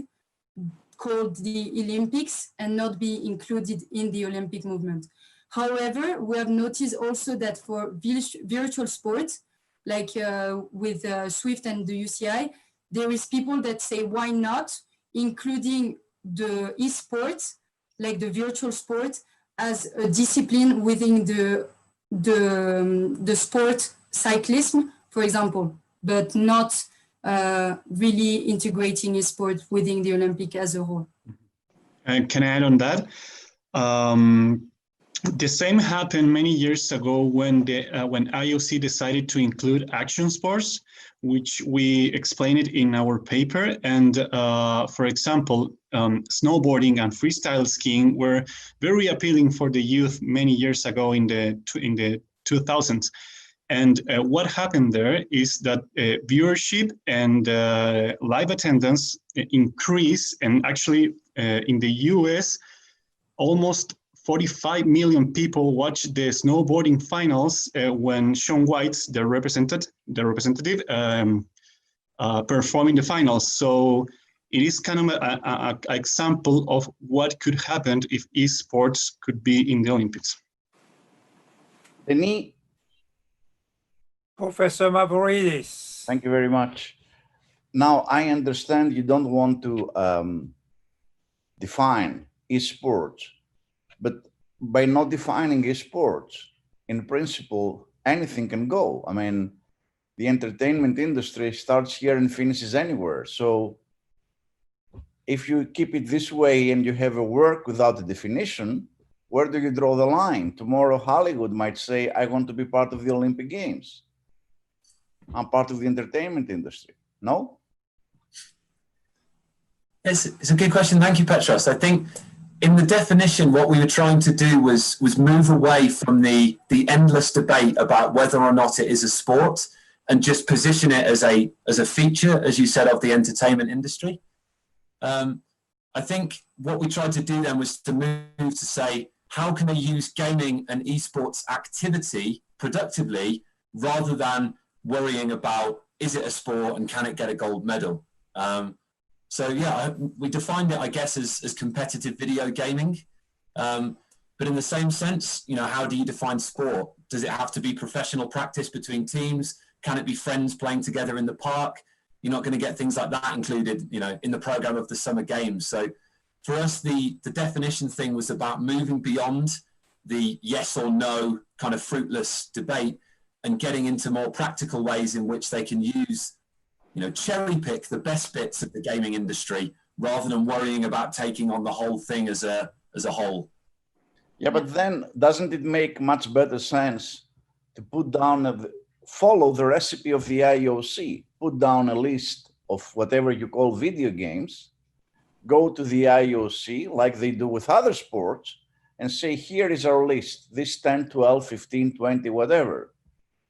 called the Olympics and not be included in the Olympic movement. However, we have noticed also that for virtual sports, like with Swift and the UCI, there is people that say, why not including the esports, like the virtual sport, as a discipline within the sport cyclism, for example, but not really integrating esport within the Olympic as a whole. Can I add on that? The same happened many years ago when IOC decided to include action sports, which we explained it in our paper. And for example, snowboarding and freestyle skiing were very appealing for the youth many years ago in the 2000s. And what happened there is that viewership and live attendance increased, and actually in the US, almost 45 million people watched the snowboarding finals when Shaun White's the representative performing the finals. So it is kind of an example of what could happen if esports could be in the Olympics. Denis? Professor Mavroidis. Thank you very much. Now, I understand you don't want to define esports, but by not defining esports, in principle, anything can go. I mean, the entertainment industry starts here and finishes anywhere. So if you keep it this way and you have a work without a definition, where do you draw the line? Tomorrow, Hollywood might say, I want to be part of the Olympic Games. I'm part of the entertainment industry. No? It's a good question. Thank you, Petros. I think in the definition, what we were trying to do was move away from the endless debate about whether or not it is a sport, and just position it as a feature, as you said, of the entertainment industry. I think what we tried to do then was to move to say, how can they use gaming and esports activity productively, rather than worrying about, is it a sport and can it get a gold medal? So yeah, we defined it, I guess, as competitive video gaming. But in the same sense, you know, how do you define sport? Does it have to be professional practice between teams? Can it be friends playing together in the park? You're not going to get things like that included, you know, in the program of the summer games. So for us, the definition thing was about moving beyond the yes or no kind of fruitless debate and getting into more practical ways in which they can use, you know, cherry pick the best bits of the gaming industry rather than worrying about taking on the whole thing as a whole. Yeah, but then doesn't it make much better sense to put down follow the recipe of the IOC, put down a list of whatever you call video games, go to the IOC like they do with other sports and say, here is our list, this 10, 12, 15, 20, whatever.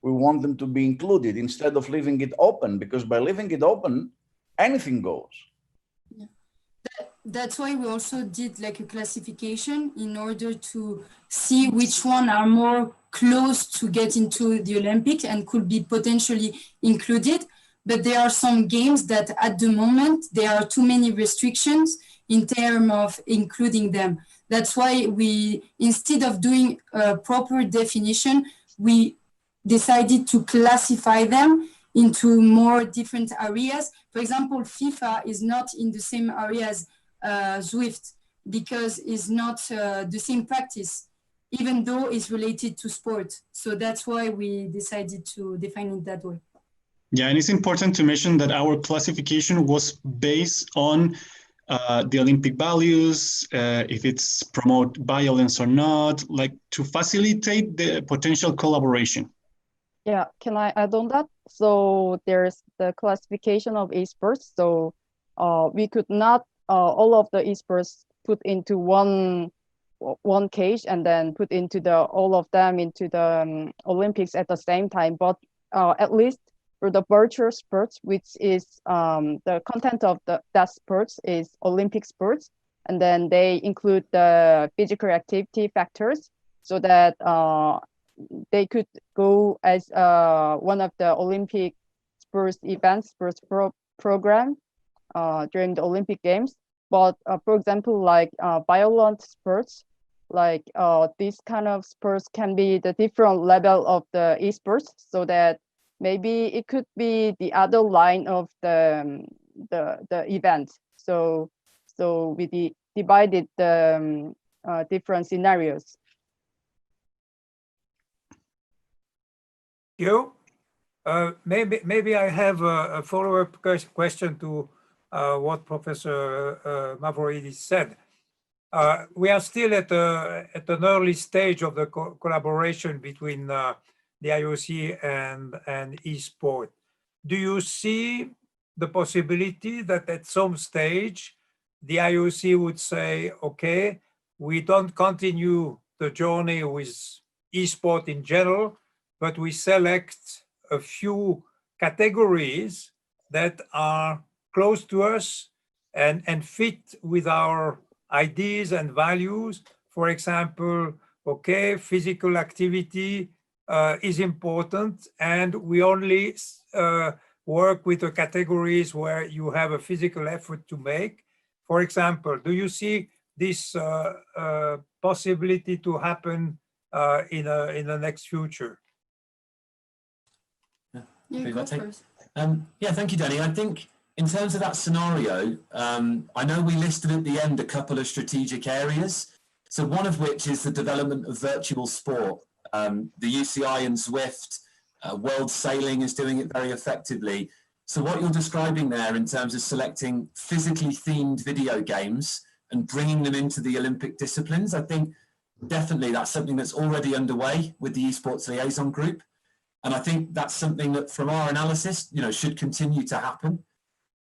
We want them to be included instead of leaving it open, because by leaving it open, anything goes. Yeah. That's why we also did like a classification in order to see which one are more close to get into the Olympics and could be potentially included. But there are some games that at the moment, there are too many restrictions in terms of including them. That's why we, instead of doing a proper definition, we decided to classify them into more different areas. For example, FIFA is not in the same area as Zwift because it's not the same practice, even though it's related to sport. So that's why we decided to define it that way. Yeah, and it's important to mention that our classification was based on the Olympic values, if it's promote violence or not, like to facilitate the potential collaboration. Yeah, can I add on that? So there's the classification of esports. So we could not all of the esports put into one cage and then put into all of them into the Olympics at the same time. But at least for the virtual sports, which is the content of that sports is Olympic sports, and then they include the physical activity factors so that they could go as one of the Olympic sports events, sports program during the Olympic Games. But for example, like violent sports, like this kind of sports can be the different level of the esports, so that maybe it could be the other line of the event. So we divided the different scenarios. You? Maybe I have a follow-up question to what Professor Mavroidis said. We are still at an early stage of the collaboration between the IOC and eSport. Do you see the possibility that at some stage the IOC would say, okay, we don't continue the journey with eSport in general, but we select a few categories that are close to us and fit with our ideas and values? For example, okay, physical activity is important, and we only work with the categories where you have a physical effort to make. For example, do you see this possibility to happen in the next future? Yeah, thank you, Danny. I think in terms of that scenario, I know we listed at the end a couple of strategic areas. So one of which is the development of virtual sport. The UCI and Zwift, World Sailing is doing it very effectively. So what you're describing there in terms of selecting physically themed video games and bringing them into the Olympic disciplines, I think definitely that's something that's already underway with the Esports Liaison Group. And I think that's something that from our analysis, should continue to happen.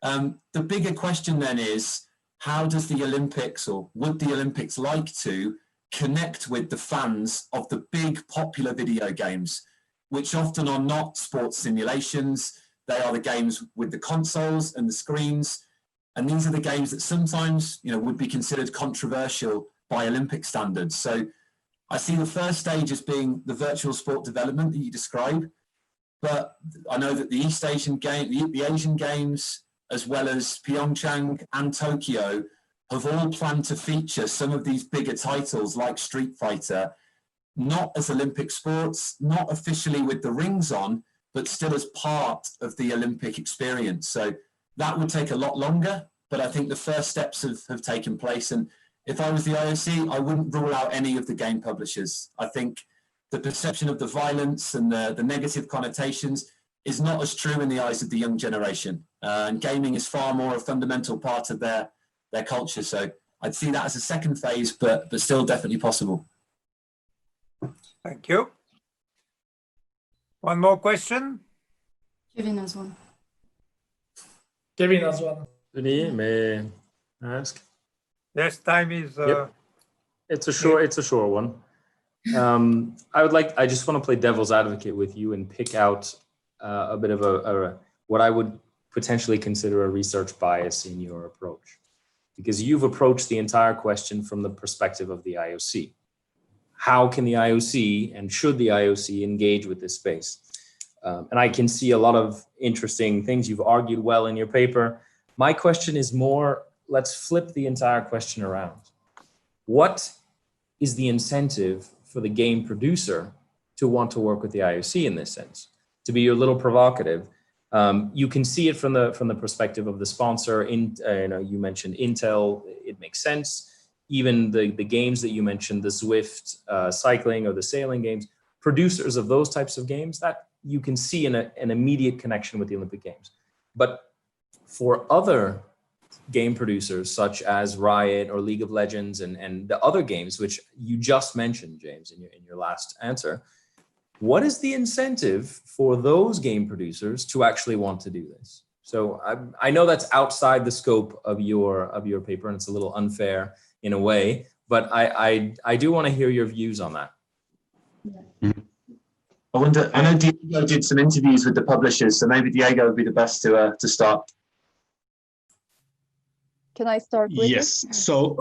The bigger question then is, how does the Olympics, or would the Olympics like to connect with the fans of the big popular video games, which often are not sports simulations. They are the games with the consoles and the screens. And these are the games that sometimes, would be considered controversial by Olympic standards. So I see the first stage as being the virtual sport development that you describe. But I know that the East Asian game, the Asian Games, as well as Pyeongchang and Tokyo, have all planned to feature some of these bigger titles like Street Fighter, not as Olympic sports, not officially with the rings on, but still as part of the Olympic experience. So that would take a lot longer, but I think the first steps have taken place. And if I was the IOC, I wouldn't rule out any of the game publishers. I think the perception of the violence and the negative connotations is not as true in the eyes of the young generation. And gaming is far more a fundamental part of their culture. So I'd see that as a second phase, but still definitely possible. Thank you. One more question? Kevin has one. Kevin has one. Denis, may I ask? Yes, time is. Yep. It's a short one. I just want to play devil's advocate with you and pick out a bit of a what I would potentially consider a research bias in your approach, because you've approached the entire question from the perspective of the IOC. How can the IOC and should the IOC engage with this space? And I can see a lot of interesting things. You've argued well in your paper. My question is more, let's flip the entire question around. What is the incentive for the game producer to want to work with the IOC in this sense? To be a little provocative, you can see it from the perspective of the sponsor. You mentioned Intel, it makes sense. Even the games that you mentioned, the Zwift cycling or the sailing games, producers of those types of games, that you can see an immediate connection with the Olympic Games. But for other game producers such as Riot or League of Legends and the other games, which you just mentioned, James, in your last answer, what is the incentive for those game producers to actually want to do this? So I know that's outside the scope of your paper, and it's a little unfair in a way, but I do want to hear your views on that. I know Diego did some interviews with the publishers, so maybe Diego would be the best to start. Can I start with Yes. it? So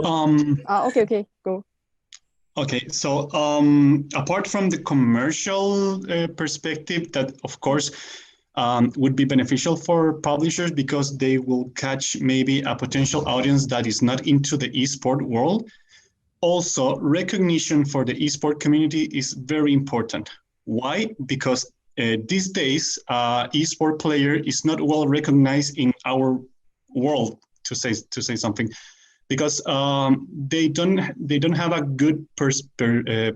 okay, go. Okay, so apart from the commercial perspective, that of course would be beneficial for publishers because they will catch maybe a potential audience that is not into the esport world. Also, recognition for the esport community is very important. Why? Because these days, esport player is not well recognized in our world, to say something, because they don't have a good perspective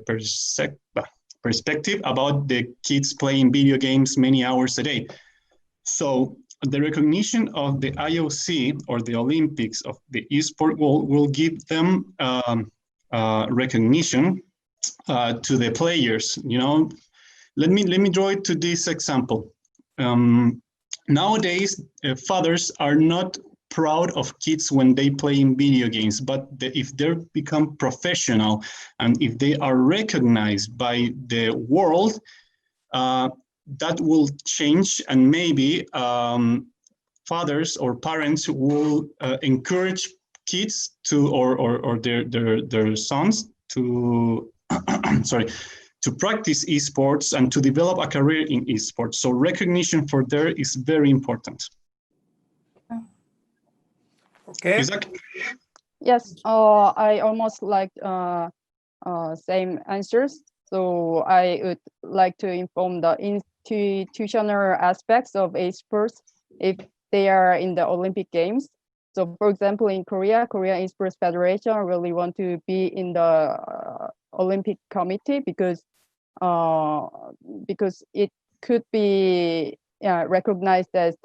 about the kids playing video games many hours a day. So the recognition of the IOC or the Olympics of the esport world will give them recognition to the players. Let me draw it to this example. Nowadays, fathers are not proud of kids when they play in video games, but if they become professional and if they are recognized by the world, that will change, and maybe fathers or parents will encourage kids to or their sons to to practice esports and to develop a career in esports. So recognition for there is very important. Okay. Yes, I almost like same answers. So I would like to inform the institutional aspects of esports if they are in the Olympic Games. So for example, in Korea Esports Federation really want to be in the Olympic Committee because it could be recognized as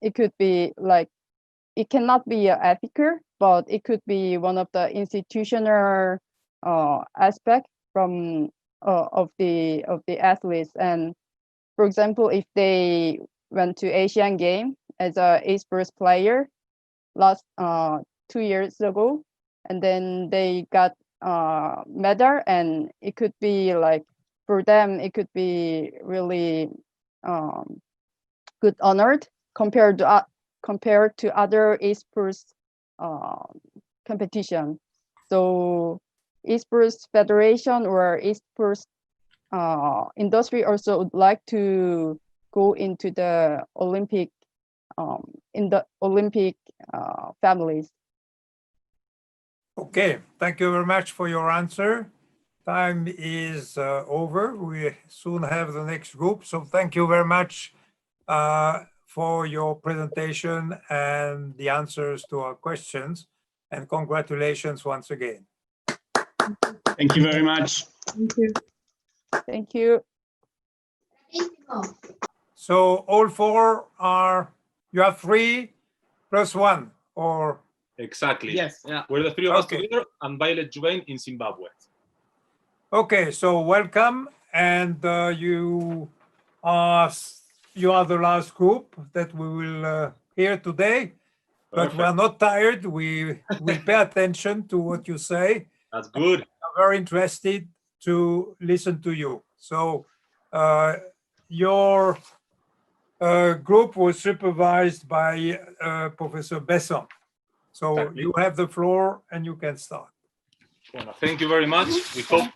it could be like, it cannot be ethical, but it could be one of the institutional aspect from of the athletes. And for example, if they went to Asian Game as a esports player last 2 years ago, and then they got medal, and it could be like for them it could be really good honored compared to other esports competition. So esports federation or esports industry also would like to go into the Olympic families. Okay, thank you very much for your answer. Time is over. We soon have the next group. So thank you very much for your presentation and the answers to our questions. And congratulations once again. Thank you very much. Thank you. Thank you. So all four are, you have 3 plus 1, or? Exactly. Yes. Yeah. We're the 3 of us together, and Violet Juvain in Zimbabwe. Okay, so welcome, and you are the last group that we will hear today. But we are not tired. We will pay attention to what you say. That's good. I'm very interested to listen to you. So your group was supervised by Professor Besson. So Exactly. you have the floor and you can start. Well, thank you very much. We hope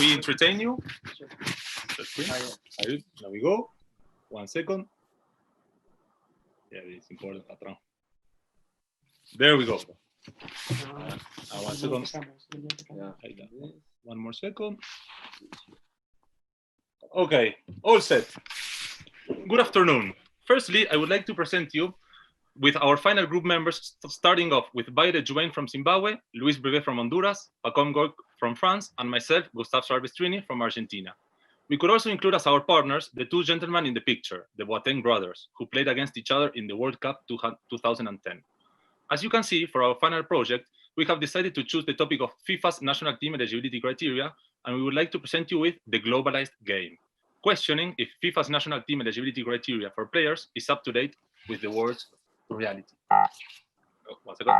we entertain you. There we go. 1 second. Yeah, it's important, patron. There we go. 1 second. One more second. Okay, all set. Good afternoon. Firstly, I would like to present you with our final group members, starting off with Violet Juvain from Zimbabwe, Luis Brevet from Honduras, Pacom Goy from France, and myself, Gustave Sarvestrini from Argentina. We could also include as our partners the 2 gentlemen in the picture, the Boateng brothers, who played against each other in the World Cup 2010. As you can see, for our final project, we have decided to choose the topic of FIFA's national team eligibility criteria, and we would like to present you with the globalized game, questioning if FIFA's national team eligibility criteria for players is up to date with the world's reality. Oh, 1 second.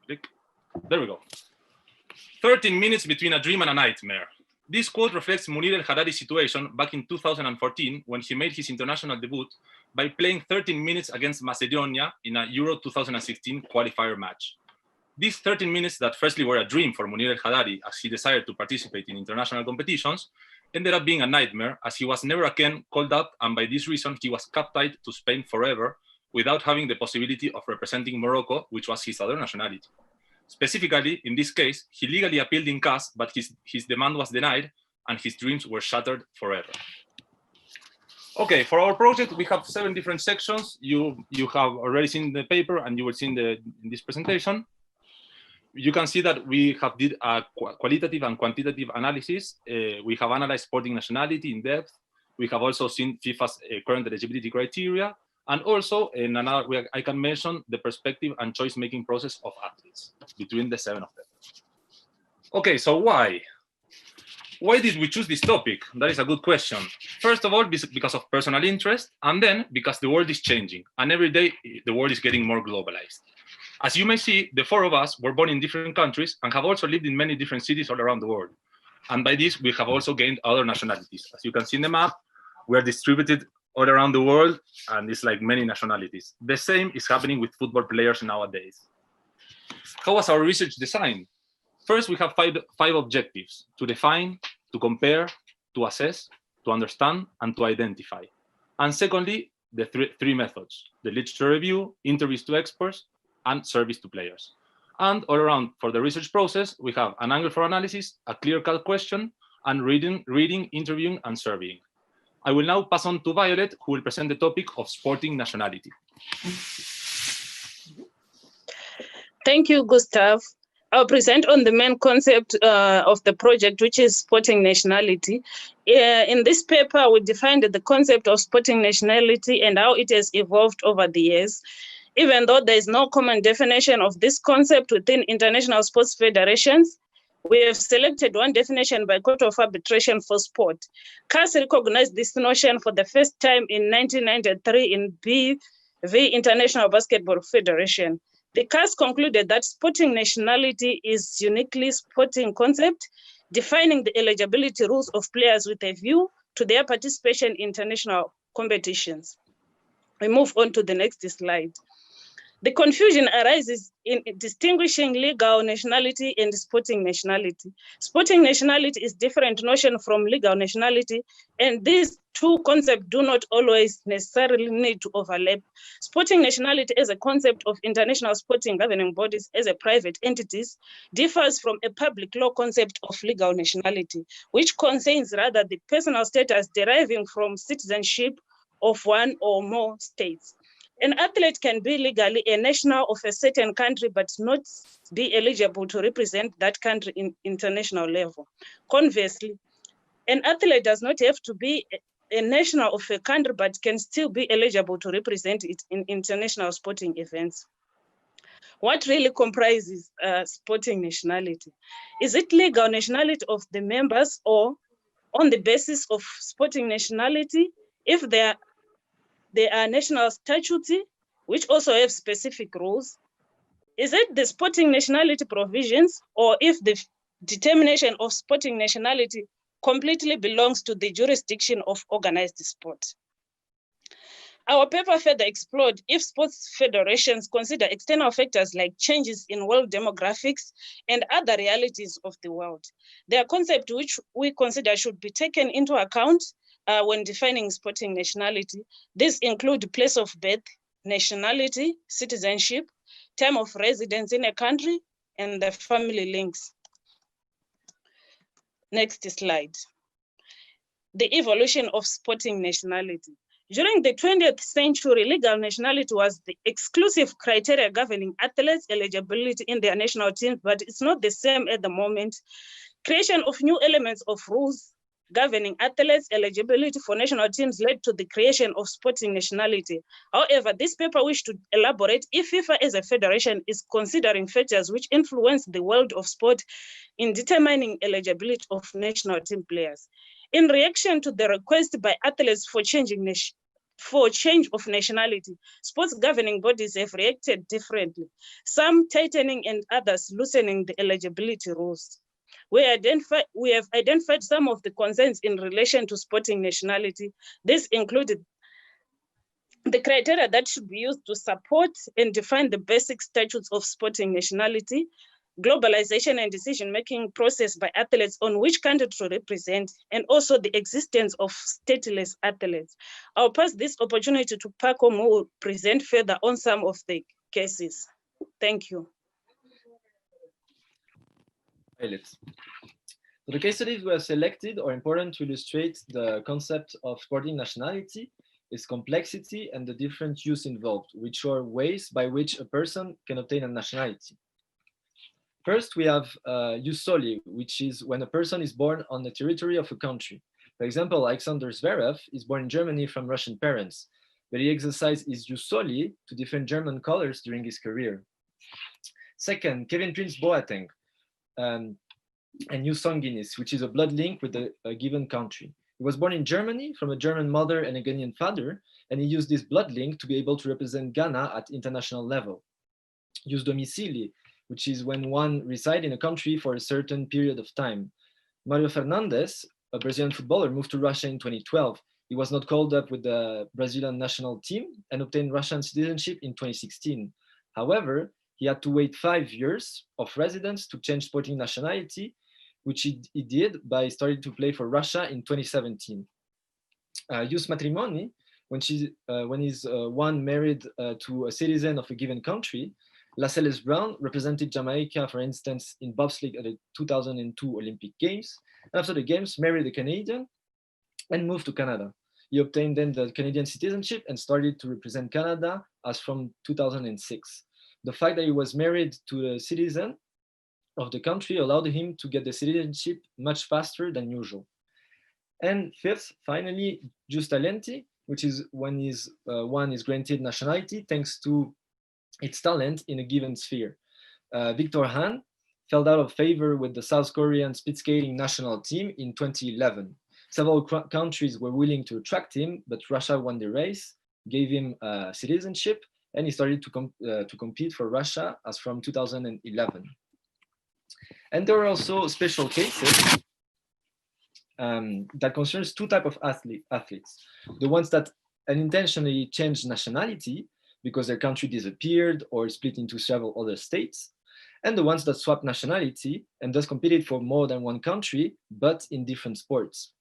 Click. There we go. 13 minutes between a dream and a nightmare. This quote reflects Munir El Haddadi's situation back in 2014 when he made his international debut by playing 13 minutes against Macedonia in a Euro 2016 qualifier match. These 13 minutes that firstly were a dream for Munir El Haddadi as he desired to participate in international competitions ended up being a nightmare as he was never again called up, and by this reason he was captied to Spain forever without having the possibility of representing Morocco, which was his other nationality. Specifically, in this case, he legally appealed in CAS, but his demand was denied and his dreams were shattered forever. Okay, for our project, we have 7 different sections. You have already seen the paper and you will see in this presentation. You can see that we have did a qualitative and quantitative analysis. We have analyzed sporting nationality in depth. We have also seen FIFA's current eligibility criteria. And also, in another way, I can mention the perspective and choice-making process of athletes between the 7 of them. Okay, so why? Why did we choose this topic? That is a good question. First of all, because of personal interest, and then because the world is changing, and every day the world is getting more globalized. As you may see, the 4 of us were born in different countries and have also lived in many different cities all around the world. And by this, we have also gained other nationalities. As you can see in the map, we are distributed all around the world, and it's like many nationalities. The same is happening with football players nowadays. How was our research designed? First, we have five objectives: to define, to compare, to assess, to understand, and to identify. And secondly, the three methods: the literature review, interviews to experts, and service to players. And all around for the research process, we have an angle for analysis, a clear-cut question, and reading, interviewing, and surveying. I will now pass on to Violet, who will present the topic of sporting nationality. Thank you, Gustav. I'll present on the main concept of the project, which is sporting nationality. In this paper, we defined the concept of sporting nationality and how it has evolved over the years. Even though there is no common definition of this concept within international sports federations, we have selected one definition by Court of Arbitration for Sport. CAS recognized this notion for the first time in 1993 in BV International Basketball Federation. The CAS concluded that sporting nationality is uniquely sporting concept, defining the eligibility rules of players with a view to their participation in international competitions. We move on to the next slide. The confusion arises in distinguishing legal nationality and sporting nationality. Sporting nationality is different notion from legal nationality, and these two concepts do not always necessarily need to overlap. Sporting nationality as a concept of international sporting governing bodies as a private entities differs from a public law concept of legal nationality, which concerns rather the personal status deriving from citizenship of one or more states. An athlete can be legally a national of a certain country, but not be eligible to represent that country in international level. Conversely, an athlete does not have to be a national of a country, but can still be eligible to represent it in international sporting events. What really comprises sporting nationality? Is it legal nationality of the members, or on the basis of sporting nationality, if there are national statutes, which also have specific rules? Is it the sporting nationality provisions, or if the determination of sporting nationality completely belongs to the jurisdiction of organized sport? Our paper further explored if sports federations consider external factors like changes in world demographics and other realities of the world. They are concepts which we consider should be taken into account when defining sporting nationality. These include place of birth, nationality, citizenship, time of residence in a country, and the family links. Next slide. The evolution of sporting nationality. During the 20th century, legal nationality was the exclusive criteria governing athletes' eligibility in their national teams, but it's not the same at the moment. Creation of new elements of rules governing athletes' eligibility for national teams led to the creation of sporting nationality. However, this paper wished to elaborate if FIFA as a federation is considering factors which influence the world of sport in determining eligibility of national team players. In reaction to the request by athletes for change of nationality, sports governing bodies have reacted differently, some tightening and others loosening the eligibility rules. We have identified some of the concerns in relation to sporting nationality. This included the criteria that should be used to support and define the basic statutes of sporting nationality, globalization and decision-making process by athletes on which country to represent, and also the existence of stateless athletes. I'll pass this opportunity to Paco, who will present further on some of the cases. Thank you. Pilots. So the case studies we have selected are important to illustrate the concept of sporting nationality, its complexity, and the different use involved, which are ways by which a person can obtain a nationality. First, we have jus soli, which is when a person is born on the territory of a country. For example, Alexander Zverev is born in Germany from Russian parents, but he exercised his jus soli to defend German colors during his career. Second, Kevin Prince Boateng, and jus sanguinis, which is a blood link with a given country. He was born in Germany from a German mother and a Ghanaian father, and he used this blood link to be able to represent Ghana at international level. Jus domicili, which is when one resides in a country for a certain period of time. Mario Fernandes, a Brazilian footballer, moved to Russia in 2012. He was not called up with the Brazilian national team and obtained Russian citizenship in 2016. However, he had to wait 5 years of residence to change sporting nationality, which he did by starting to play for Russia in 2017. Jus matrimoni, when he's one married to a citizen of a given country. Lascelles Brown represented Jamaica, for instance, in bobsleigh at the 2002 Olympic Games. And after the Games, married a Canadian and moved to Canada. He obtained then the Canadian citizenship and started to represent Canada as from 2006. The fact that he was married to a citizen of the country allowed him to get the citizenship much faster than usual. And fifth, finally, jus talenti, which is when one is granted nationality thanks to its talent in a given sphere. Victor Hahn fell out of favor with the South Korean speed skating national team in 2011. Several countries were willing to attract him, but Russia won the race, gave him citizenship, and he started to compete for Russia as from 2011. And there are also special cases that concerns two types of athletes. The ones that unintentionally changed nationality because their country disappeared or split into several other states, and the ones that swapped nationality and thus competed for more than one country, but in different sports.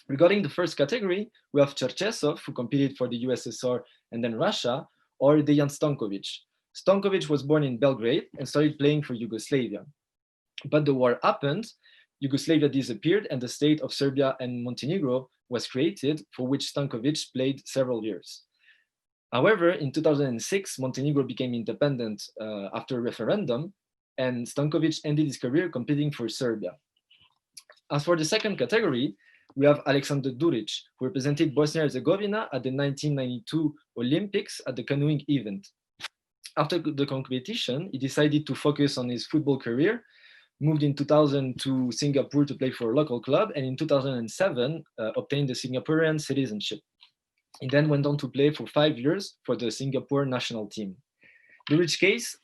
Regarding the first category, we have Cherchesov, who competed for the USSR and then Russia, or Dejan Stankovic. Stankovic was born in Belgrade and started playing for Yugoslavia. But the war happened, Yugoslavia disappeared, and the state of Serbia and Montenegro was created, for which Stankovic played several years. However, in 2006, Montenegro became independent after a referendum, and Stankovic ended his career competing for Serbia. As for the second category, we have Alexander Duric, who represented Bosnia and Herzegovina at the 1992 Olympics at the canoeing event. After the competition, he decided to focus on his football career, moved in 2000 to Singapore to play for a local club, and in 2007 obtained the Singaporean citizenship. He then went on to play for 5 years for the Singapore national team. The Rich case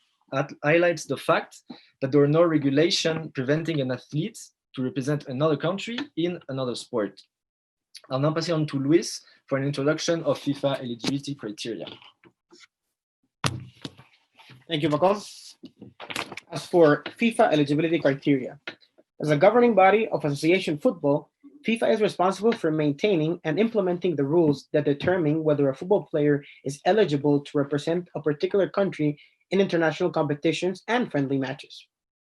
highlights the fact that there are no regulation preventing an athlete to represent another country in another sport. I'll now pass it on to Luis for an introduction of FIFA eligibility criteria. Thank you, Paco. As for FIFA eligibility criteria, as a governing body of association football, FIFA is responsible for maintaining and implementing the rules that determine whether a football player is eligible to represent a particular country in international competitions and friendly matches.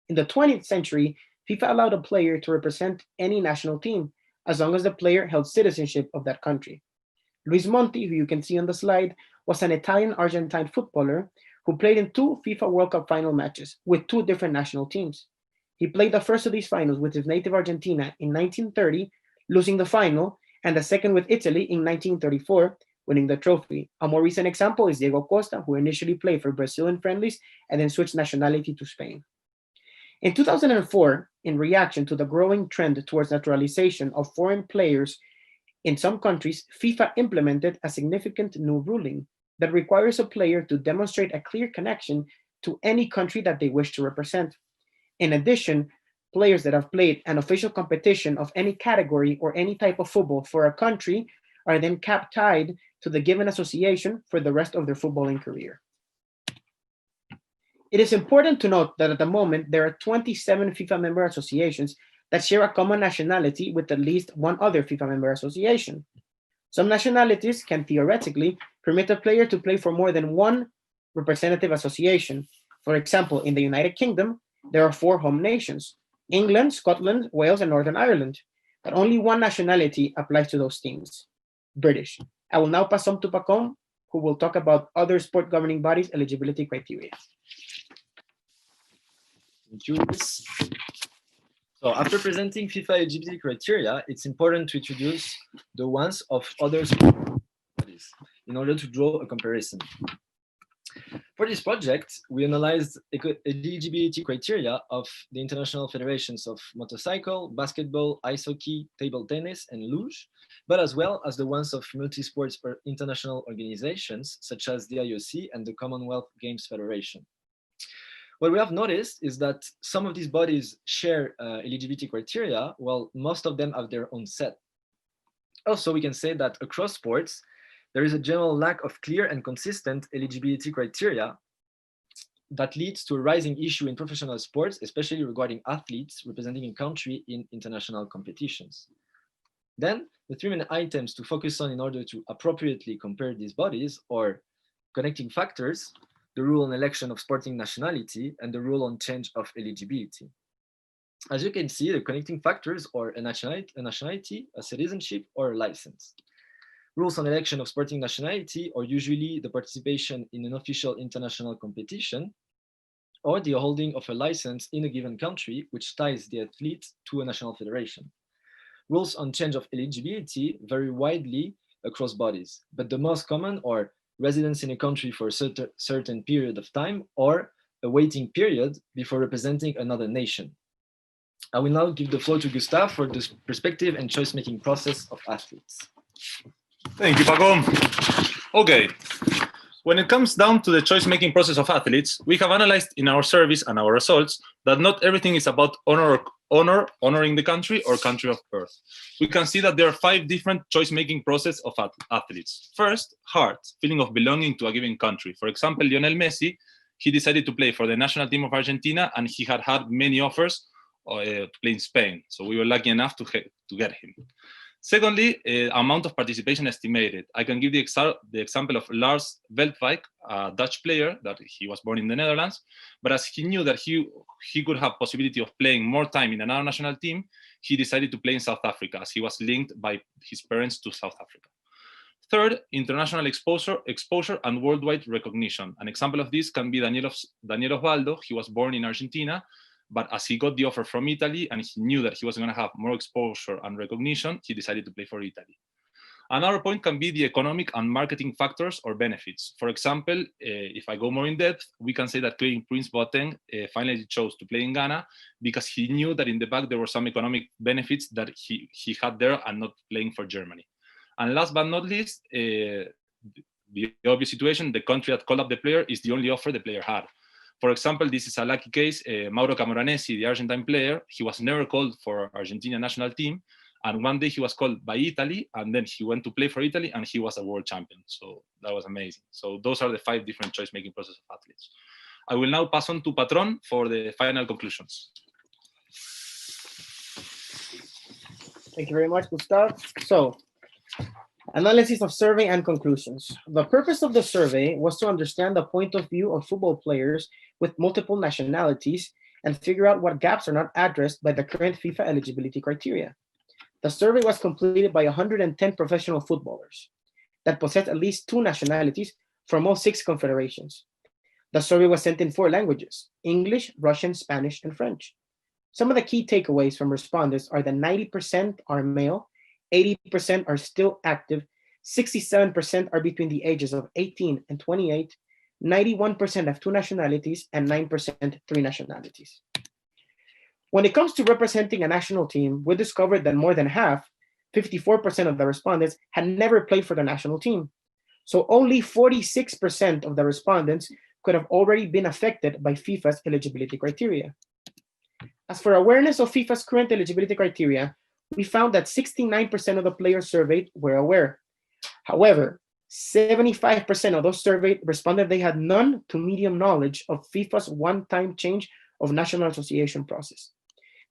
In the 20th century, FIFA allowed a player to represent any national team as long as the player held citizenship of that country. Luis Monti, who you can see on the slide, was an Italian-Argentine footballer who played in 2 FIFA World Cup final matches with 2 different national teams. He played the first of these finals with his native Argentina in 1930, losing the final, and the second with Italy in 1934, winning the trophy. A more recent example is Diego Costa, who initially played for Brazil in friendlies and then switched nationality to Spain. In 2004, in reaction to the growing trend towards naturalization of foreign players in some countries, FIFA implemented a significant new ruling that requires a player to demonstrate a clear connection to any country that they wish to represent. In addition, players that have played an official competition of any category or any type of football for a country are then tied to the given association for the rest of their footballing career. It is important to note that at the moment, there are 27 FIFA member associations that share a common nationality with at least one other FIFA member association. Some nationalities can theoretically permit a player to play for more than one representative association. For example, in the United Kingdom, there are 4 home nations: England, Scotland, Wales, and Northern Ireland. But only one nationality applies to those teams: British. I will now pass on to Pacon, who will talk about other sport governing bodies' eligibility criteria. Thank you, Luis. So after presenting FIFA eligibility criteria, it's important to introduce the ones of other sport bodies in order to draw a comparison. For this project, we analyzed eligibility criteria of the international federations of motorcycle, basketball, ice hockey, table tennis, and luge, but as well as the ones of multi-sports or international organizations such as the IOC and the Commonwealth Games Federation. What we have noticed is that some of these bodies share eligibility criteria, while most of them have their own set. Also, we can say that across sports, there is a general lack of clear and consistent eligibility criteria that leads to a rising issue in professional sports, especially regarding athletes representing a country in international competitions. Then, the 3 main items to focus on in order to appropriately compare these bodies are connecting factors, the rule on election of sporting nationality, and the rule on change of eligibility. As you can see, the connecting factors are a nationality, a citizenship, or a license. Rules on election of sporting nationality are usually the participation in an official international competition or the holding of a license in a given country, which ties the athlete to a national federation. Rules on change of eligibility vary widely across bodies, but the most common are residence in a country for a certain period of time or a waiting period before representing another nation. I will now give the floor to Gustave for the perspective and choice-making process of athletes. Thank you, Paco. Okay. When it comes down to the choice-making process of athletes, we have analyzed in our surveys and our results that not everything is about honoring the country or country of birth. We can see that there are 5 different choice-making processes of athletes. First, heart, feeling of belonging to a given country. For example, Lionel Messi, he decided to play for the national team of Argentina, and he had many offers to play in Spain. So we were lucky enough to get him. Secondly, amount of participation estimated. I can give the example of Lars Veldwijk, a Dutch player that he was born in the Netherlands, but as he knew that he could have possibility of playing more time in another national team, he decided to play in South Africa, as he was linked by his parents to South Africa. Third, international exposure and worldwide recognition. An example of this can be Daniel Osvaldo. He was born in Argentina, but as he got the offer from Italy and he knew that he was going to have more exposure and recognition, he decided to play for Italy. Another point can be the economic and marketing factors or benefits. For example, if I go more in depth, we can say that Prince Boateng finally chose to play in Ghana because he knew that in the back there were some economic benefits that he had there and not playing for Germany. And last but not least, the obvious situation, the country that called up the player is the only offer the player had. For example, this is a lucky case. Mauro Camoranesi, the Argentine player, he was never called for Argentina national team. And one day he was called by Italy, and then he went to play for Italy, and he was a world champion. So that was amazing. So those are the 5 different choice-making processes of athletes. I will now pass on to Patron for the final conclusions. Thank you very much, Gustave. So, analysis of survey and conclusions. The purpose of the survey was to understand the point of view of football players with multiple nationalities and figure out what gaps are not addressed by the current FIFA eligibility criteria. The survey was completed by 110 professional footballers that possessed at least 2 nationalities from all 6 confederations. The survey was sent in 4 languages: English, Russian, Spanish, and French. Some of the key takeaways from respondents are that 90% are male, 80% are still active, 67% are between the ages of 18 and 28, 91% have 2 nationalities, and 9% 3 nationalities. When it comes to representing a national team, we discovered that more than half, 54% of the respondents, had never played for the national team. So only 46% of the respondents could have already been affected by FIFA's eligibility criteria. As for awareness of FIFA's current eligibility criteria, we found that 69% of the players surveyed were aware. However, 75% of those surveyed responded they had none to medium knowledge of FIFA's one-time change of national association process.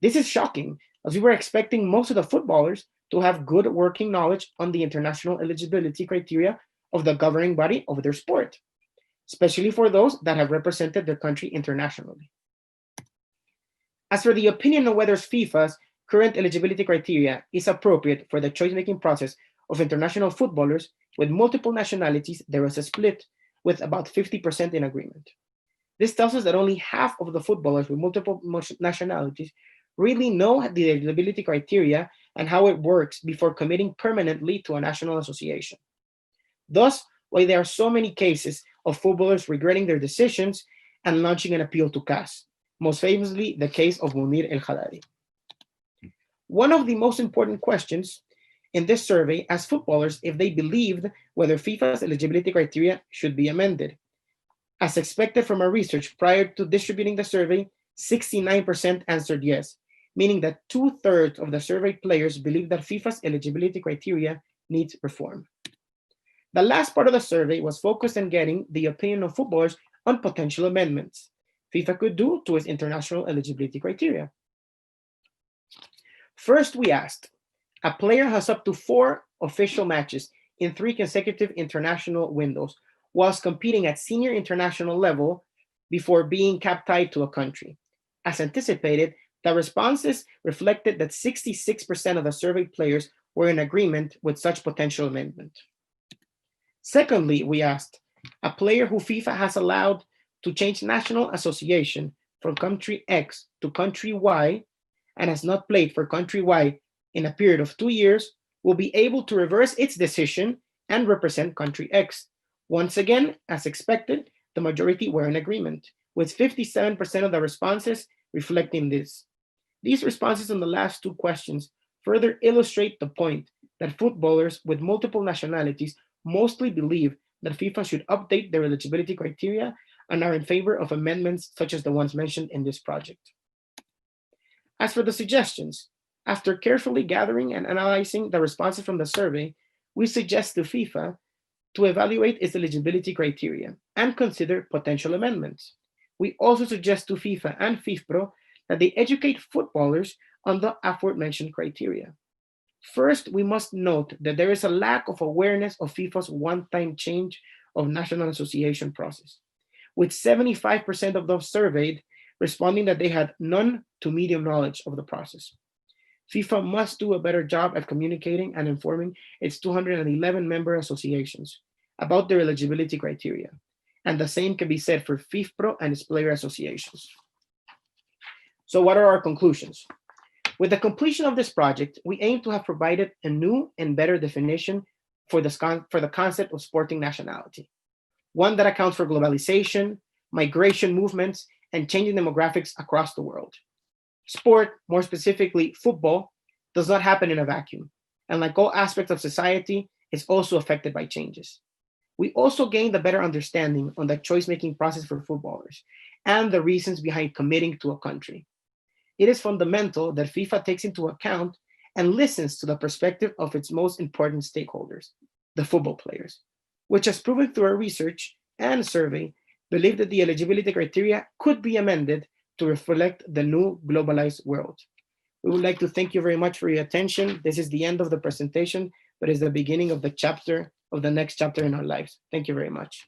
This is shocking, as we were expecting most of the footballers to have good working knowledge on the international eligibility criteria of the governing body of their sport, especially for those that have represented their country internationally. As for the opinion on whether FIFA's current eligibility criteria is appropriate for the choice-making process of international footballers with multiple nationalities, there was a split, with about 50% in agreement. This tells us that only half of the footballers with multiple nationalities really know the eligibility criteria and how it works before committing permanently to a national association. Thus, why there are so many cases of footballers regretting their decisions and launching an appeal to CAS, most famously the case of Munir El Haddadi. One of the most important questions in this survey asked footballers if they believed whether FIFA's eligibility criteria should be amended. As expected from our research prior to distributing the survey, 69% answered yes, meaning that 2/3 of the surveyed players believe that FIFA's eligibility criteria needs reform. The last part of the survey was focused on getting the opinion of footballers on potential amendments FIFA could do to its international eligibility criteria. First, we asked, a player has up to 4 official matches in 3 consecutive international windows whilst competing at senior international level before being cap tied to a country. As anticipated, the responses reflected that 66% of the surveyed players were in agreement with such potential amendment. Secondly, we asked, a player who FIFA has allowed to change national association from country X to country Y and has not played for country Y in a period of 2 years will be able to reverse its decision and represent country X. Once again, as expected, the majority were in agreement, with 57% of the responses reflecting this. These responses on the last two questions further illustrate the point that footballers with multiple nationalities mostly believe that FIFA should update their eligibility criteria and are in favor of amendments such as the ones mentioned in this project. As for the suggestions, after carefully gathering and analyzing the responses from the survey, we suggest to FIFA to evaluate its eligibility criteria and consider potential amendments. We also suggest to FIFA and FIFPro that they educate footballers on the aforementioned criteria. First, we must note that there is a lack of awareness of FIFA's one-time change of national association process, with 75% of those surveyed responding that they had none to medium knowledge of the process. FIFA must do a better job at communicating and informing its 211 member associations about their eligibility criteria, and the same can be said for FIFPro and its player associations. So what are our conclusions? With the completion of this project, we aim to have provided a new and better definition for the concept of sporting nationality, one that accounts for globalization, migration movements, and changing demographics across the world. Sport, more specifically football, does not happen in a vacuum, and like all aspects of society, is also affected by changes. We also gained a better understanding on the choice-making process for footballers and the reasons behind committing to a country. It is fundamental that FIFA takes into account and listens to the perspective of its most important stakeholders, the football players, which, as proven through our research and survey, believe that the eligibility criteria could be amended to reflect the new globalized world. We would like to thank you very much for your attention. This is the end of the presentation, but it's the beginning of the next chapter in our lives. Thank you very much.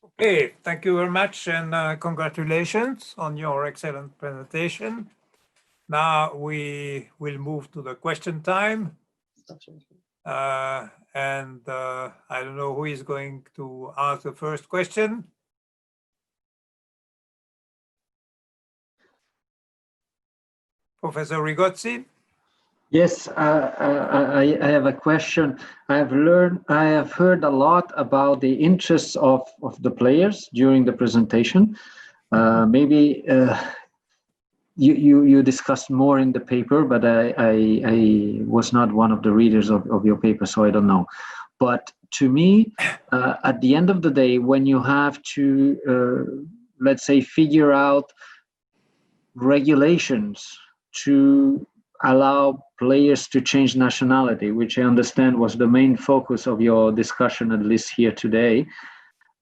Okay, thank you very much, and congratulations on your excellent presentation. Now we will move to the question time. I don't know who is going to ask the first question. Professor Rigozzi? Yes, I have a question. I have heard a lot about the interests of the players during the presentation. Maybe you discussed more in the paper, but I was not one of the readers of your paper, so I don't know. But to me, at the end of the day, when you have to, let's say, figure out regulations to allow players to change nationality, which I understand was the main focus of your discussion, at least here today.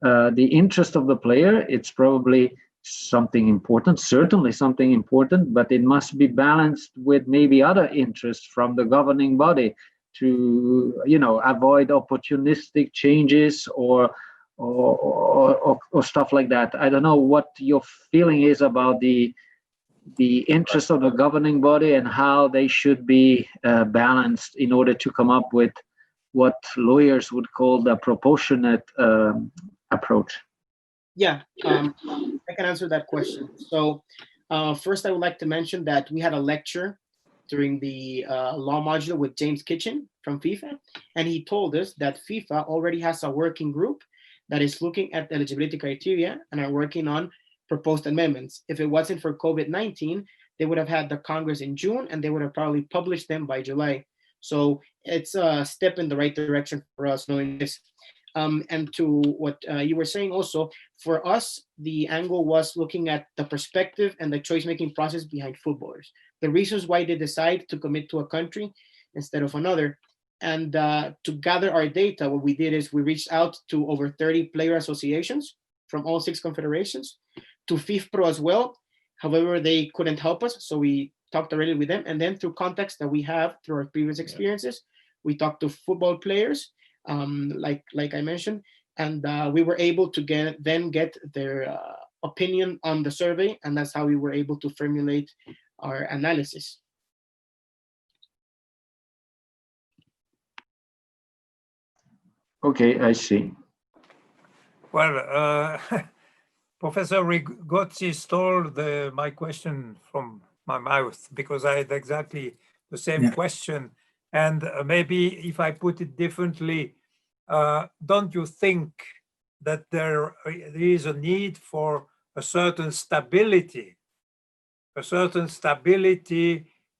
The interest of the player, it's probably something important, certainly something important, but it must be balanced with maybe other interests from the governing body to, avoid opportunistic changes or stuff like that. I don't know what your feeling is about the interest of the governing body and how they should be balanced in order to come up with what lawyers would call the proportionate approach. Yeah, I can answer that question. So first, I would like to mention that we had a lecture during the law module with James Kitchen from FIFA, and he told us that FIFA already has a working group that is looking at eligibility criteria and are working on proposed amendments. If it wasn't for COVID-19, they would have had the Congress in June and they would have probably published them by July. So it's a step in the right direction for us knowing this. And to what you were saying also, for us, the angle was looking at the perspective and the choice-making process behind footballers, the reasons why they decide to commit to a country instead of another. And to gather our data, what we did is we reached out to over 30 player associations from all 6 confederations, to FIFPro as well. However, they couldn't help us, so we talked directly with them. And then through contacts that we have through our previous experiences, we talked to football players, like I mentioned, and we were able to get their opinion on the survey, and that's how we were able to formulate our analysis. Okay, I see. Well, Professor Rigozzi stole my question from my mouth because I had exactly the same question. And maybe if I put it differently, don't you think that there is a need for a certain stability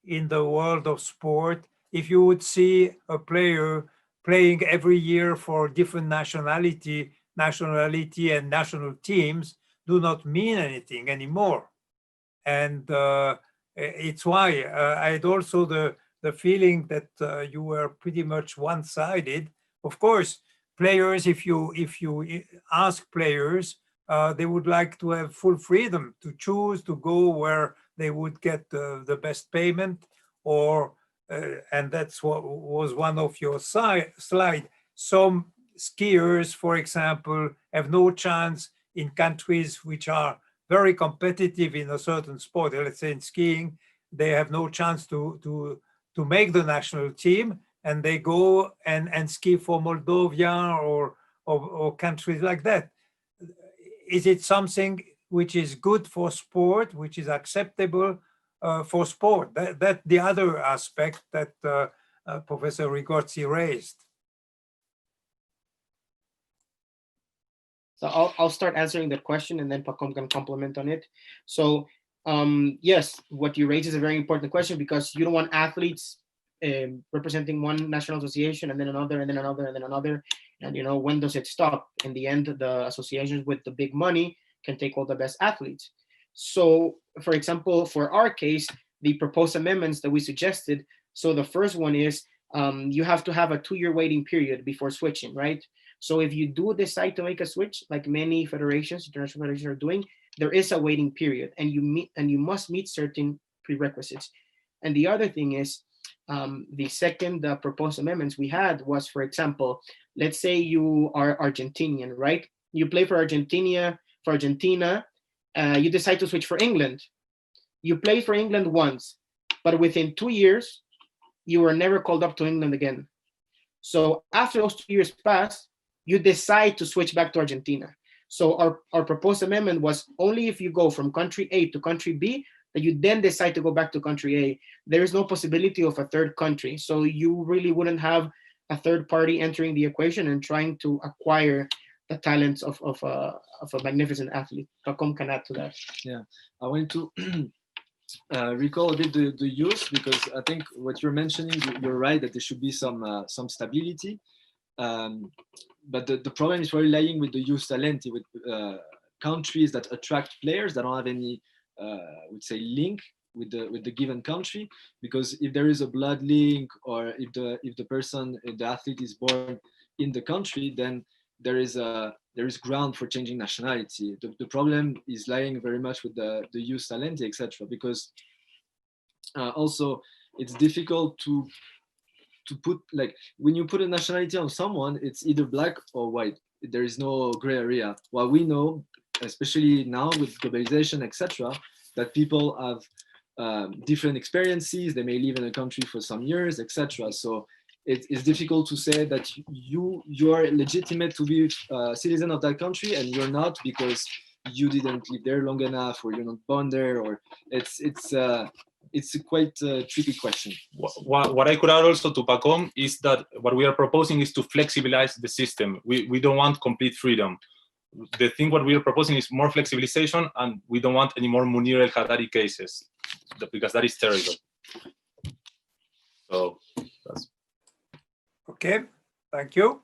in the world of sport. If you would see a player playing every year for different nationality and national teams do not mean anything anymore. And it's why I had also the feeling that you were pretty much one-sided. Of course, players, if you ask players, they would like to have full freedom to choose to go where they would get the best payment, or and that's what was one of your slide. Some skiers, for example, have no chance in countries which are very competitive in a certain sport. Let's say in skiing, they have no chance to make the national team, and they go and ski for Moldova or countries like that. Is it something which is good for sport, which is acceptable for sport? That the other aspect that Professor Rigozzi raised. So I'll start answering that question, and then Pacom can complement on it. So yes, what you raise is a very important question, because you don't want athletes representing one national association and then another and then another and then another. And when does it stop? In the end, the associations with the big money can take all the best athletes. So for example, for our case, the proposed amendments that we suggested, so the first one is you have to have a 2-year waiting period before switching, right? So if you do decide to make a switch, like many federations, international federations are doing, there is a waiting period, and you must meet certain prerequisites. And the other thing is, the second proposed amendments we had was, for example, let's say you are Argentinian, right? You play for Argentina, you decide to switch for England. You play for England once, but within 2 years, you were never called up to England again. So after those 2 years pass, you decide to switch back to Argentina. So our proposed amendment was only if you go from country A to country B, that you then decide to go back to country A. There is no possibility of a third country. So you really wouldn't have a third party entering the equation and trying to acquire the talents of a magnificent athlete. Pacom can add to that. Yeah, I wanted to recall a bit the youth, because I think what you're mentioning, you're right that there should be some stability. But the problem is really lying with the youth talent, with countries that attract players that don't have any, I would say, link with the given country. Because if there is a blood link, or if the athlete is born in the country, then there is ground for changing nationality. The problem is lying very much with the youth talent, etc. Because also it's difficult to put, like, when you put a nationality on someone, it's either black or white. There is no gray area. While we know, especially now with globalization, etc., that people have different experiences. They may live in a country for some years, etc. So it's difficult to say that you are legitimate to be a citizen of that country and you're not because you didn't live there long enough, or you're not born there, or it's a quite tricky question. What I could add also to Pacom is that what we are proposing is to flexibilize the system. We don't want complete freedom. The thing what we are proposing is more flexibilization, and we don't want any more Munir El Haddadi cases, because that is terrible. So that's... Okay, thank you.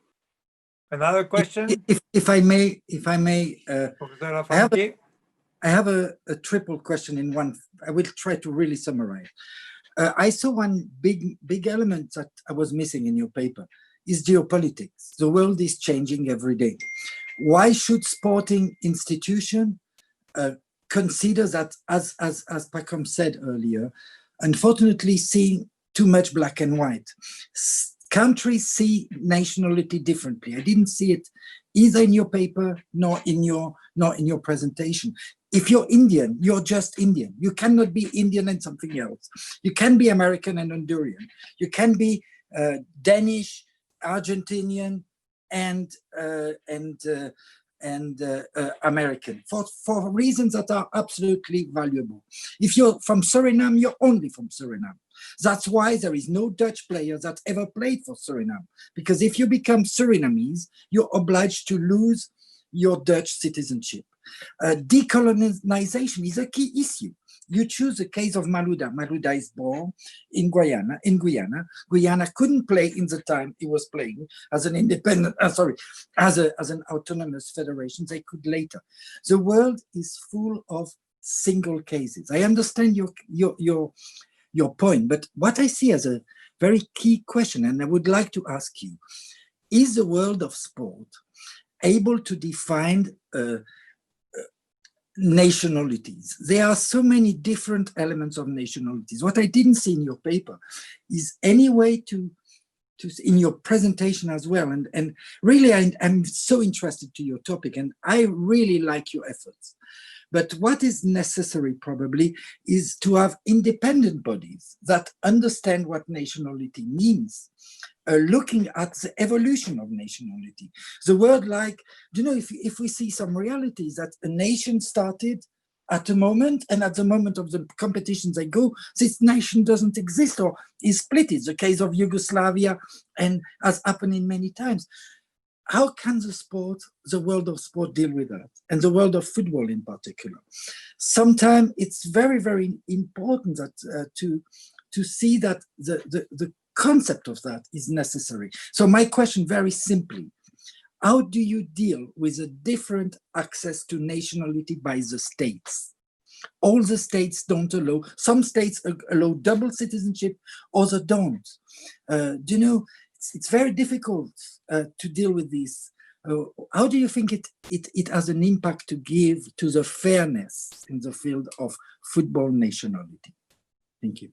Another question? If I may, Professor I have a triple question in one. I will try to really summarize. I saw one big element that I was missing in your paper is geopolitics. The world is changing every day. Why should sporting institution consider that, as Pacom said earlier, unfortunately seeing too much black and white? Countries see nationality differently. I didn't see it either in your paper nor in your presentation. If you're Indian, you're just Indian. You cannot be Indian and something else. You can be American and Honduran. You can be Danish, Argentinian, and American for reasons that are absolutely valuable. If you're from Suriname, you're only from Suriname. That's why there is no Dutch player that ever played for Suriname, because if you become Surinamese, you're obliged to lose your Dutch citizenship. Decolonization is a key issue. You choose the case of Malouda. Malouda is born in Guyana. Guyana couldn't play in the time he was playing as an independent, as an autonomous federation. They could later. The world is full of single cases. I understand your point, but what I see as a very key question, and I would like to ask you, is the world of sport able to define nationalities? There are so many different elements of nationalities. What I didn't see in your paper is any way to in your presentation as well. And really, I'm so interested to your topic, and I really like your efforts. But what is necessary probably is to have independent bodies that understand what nationality means, looking at the evolution of nationality. The word like, if we see some realities that a nation started at a moment, and at the moment of the competitions they go, this nation doesn't exist or is split. It's the case of Yugoslavia and has happened in many times. How can the world of sport deal with that? And the world of football in particular. Sometimes it's very, very important that to see that the concept of that is necessary. So my question very simply, how do you deal with a different access to nationality by the states? All the states don't allow, some states allow double citizenship, others don't. It's very difficult to deal with this. How do you think it has an impact to give to the fairness in the field of football nationality? Thank you.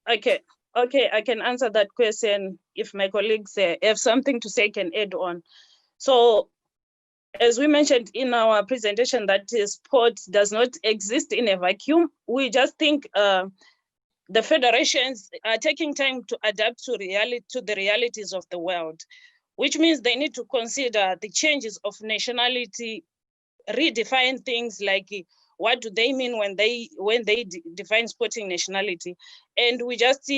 Okay, I can answer that question if my colleagues have something to say, can add on. So, as we mentioned in our presentation, that sport does not exist in a vacuum. We just think the federations are taking time to adapt to the realities of the world, which means they need to consider the changes of nationality, redefine things like what do they mean when they define sporting nationality. And we just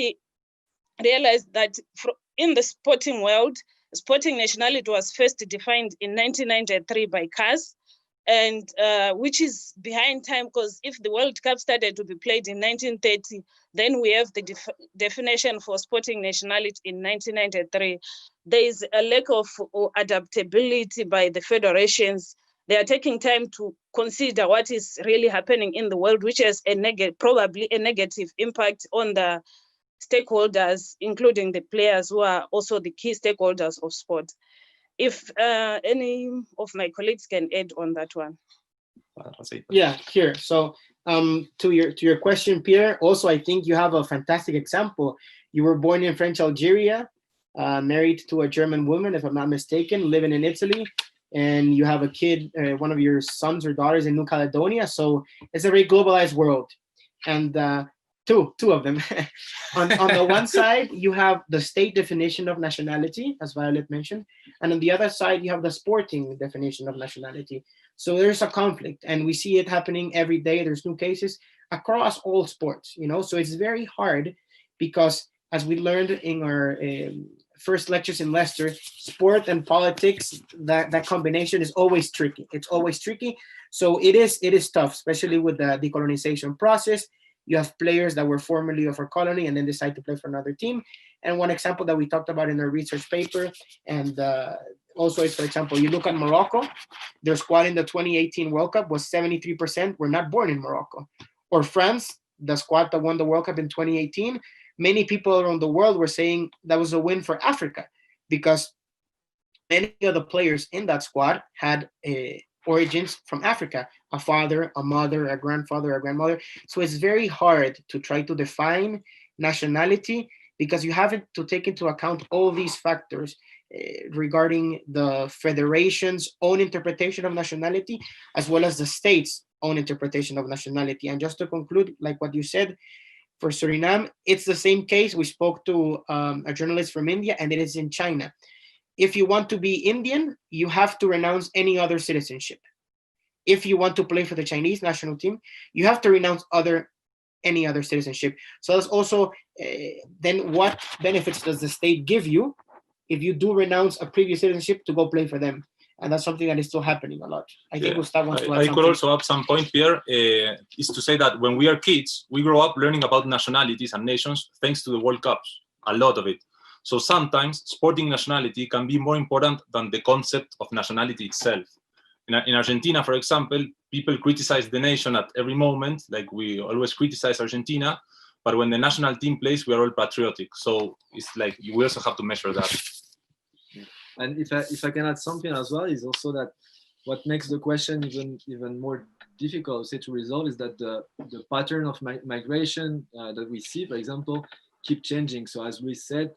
realize that in the sporting world, sporting nationality was first defined in 1993 by CIES, and which is behind time, because if the World Cup started to be played in 1930, then we have the definition for sporting nationality in 1993. There is a lack of adaptability by the federations. They are taking time to consider what is really happening in the world, which has probably a negative impact on the stakeholders, including the players who are also the key stakeholders of sport. If any of my colleagues can add on that one. Yeah, here. So to your question, Pierre, also I think you have a fantastic example. You were born in French Algeria, married to a German woman, if I'm not mistaken, living in Italy, and you have a kid, one of your sons or daughters in New Caledonia. So it's a very globalized world. And two of them. on the one side, you have the state definition of nationality, as Violet mentioned, and on the other side, you have the sporting definition of nationality. So there's a conflict, and we see it happening every day. There's new cases across all sports, So it's very hard because, as we learned in our first lectures in Leicester, sport and politics, that combination is always tricky. It's always tricky. So it is tough, especially with the decolonization process. You have players that were formerly of our colony and then decide to play for another team. And one example that we talked about in our research paper, and also is, for example, you look at Morocco, their squad in the 2018 World Cup was 73% were not born in Morocco. Or France, the squad that won the World Cup in 2018, many people around the world were saying that was a win for Africa because many of the players in that squad had origins from Africa, a father, a mother, a grandfather, a grandmother. So it's very hard to try to define nationality because you have to take into account all these factors regarding the federation's own interpretation of nationality, as well as the state's own interpretation of nationality. And just to conclude, like what you said, for Suriname, it's the same case. We spoke to a journalist from India, and it is in China. If you want to be Indian, you have to renounce any other citizenship. If you want to play for the Chinese national team, you have to renounce any other citizenship. So that's also, then what benefits does the state give you if you do renounce a previous citizenship to go play for them? And that's something that is still happening a lot. I think Yeah. Gustavo wants to add I something. could also add some point here, is to say that when we are kids, we grow up learning about nationalities and nations thanks to the World Cups, a lot of it. So sometimes sporting nationality can be more important than the concept of nationality itself. In Argentina, for example, people criticize the nation at every moment, like we always criticize Argentina, but when the national team plays, we are all patriotic. So it's like, we also have to measure that. And if I can add something as well, is also that what makes the question even more difficult, say, to resolve is that the pattern of migration that we see, for example, keep changing. So as we said,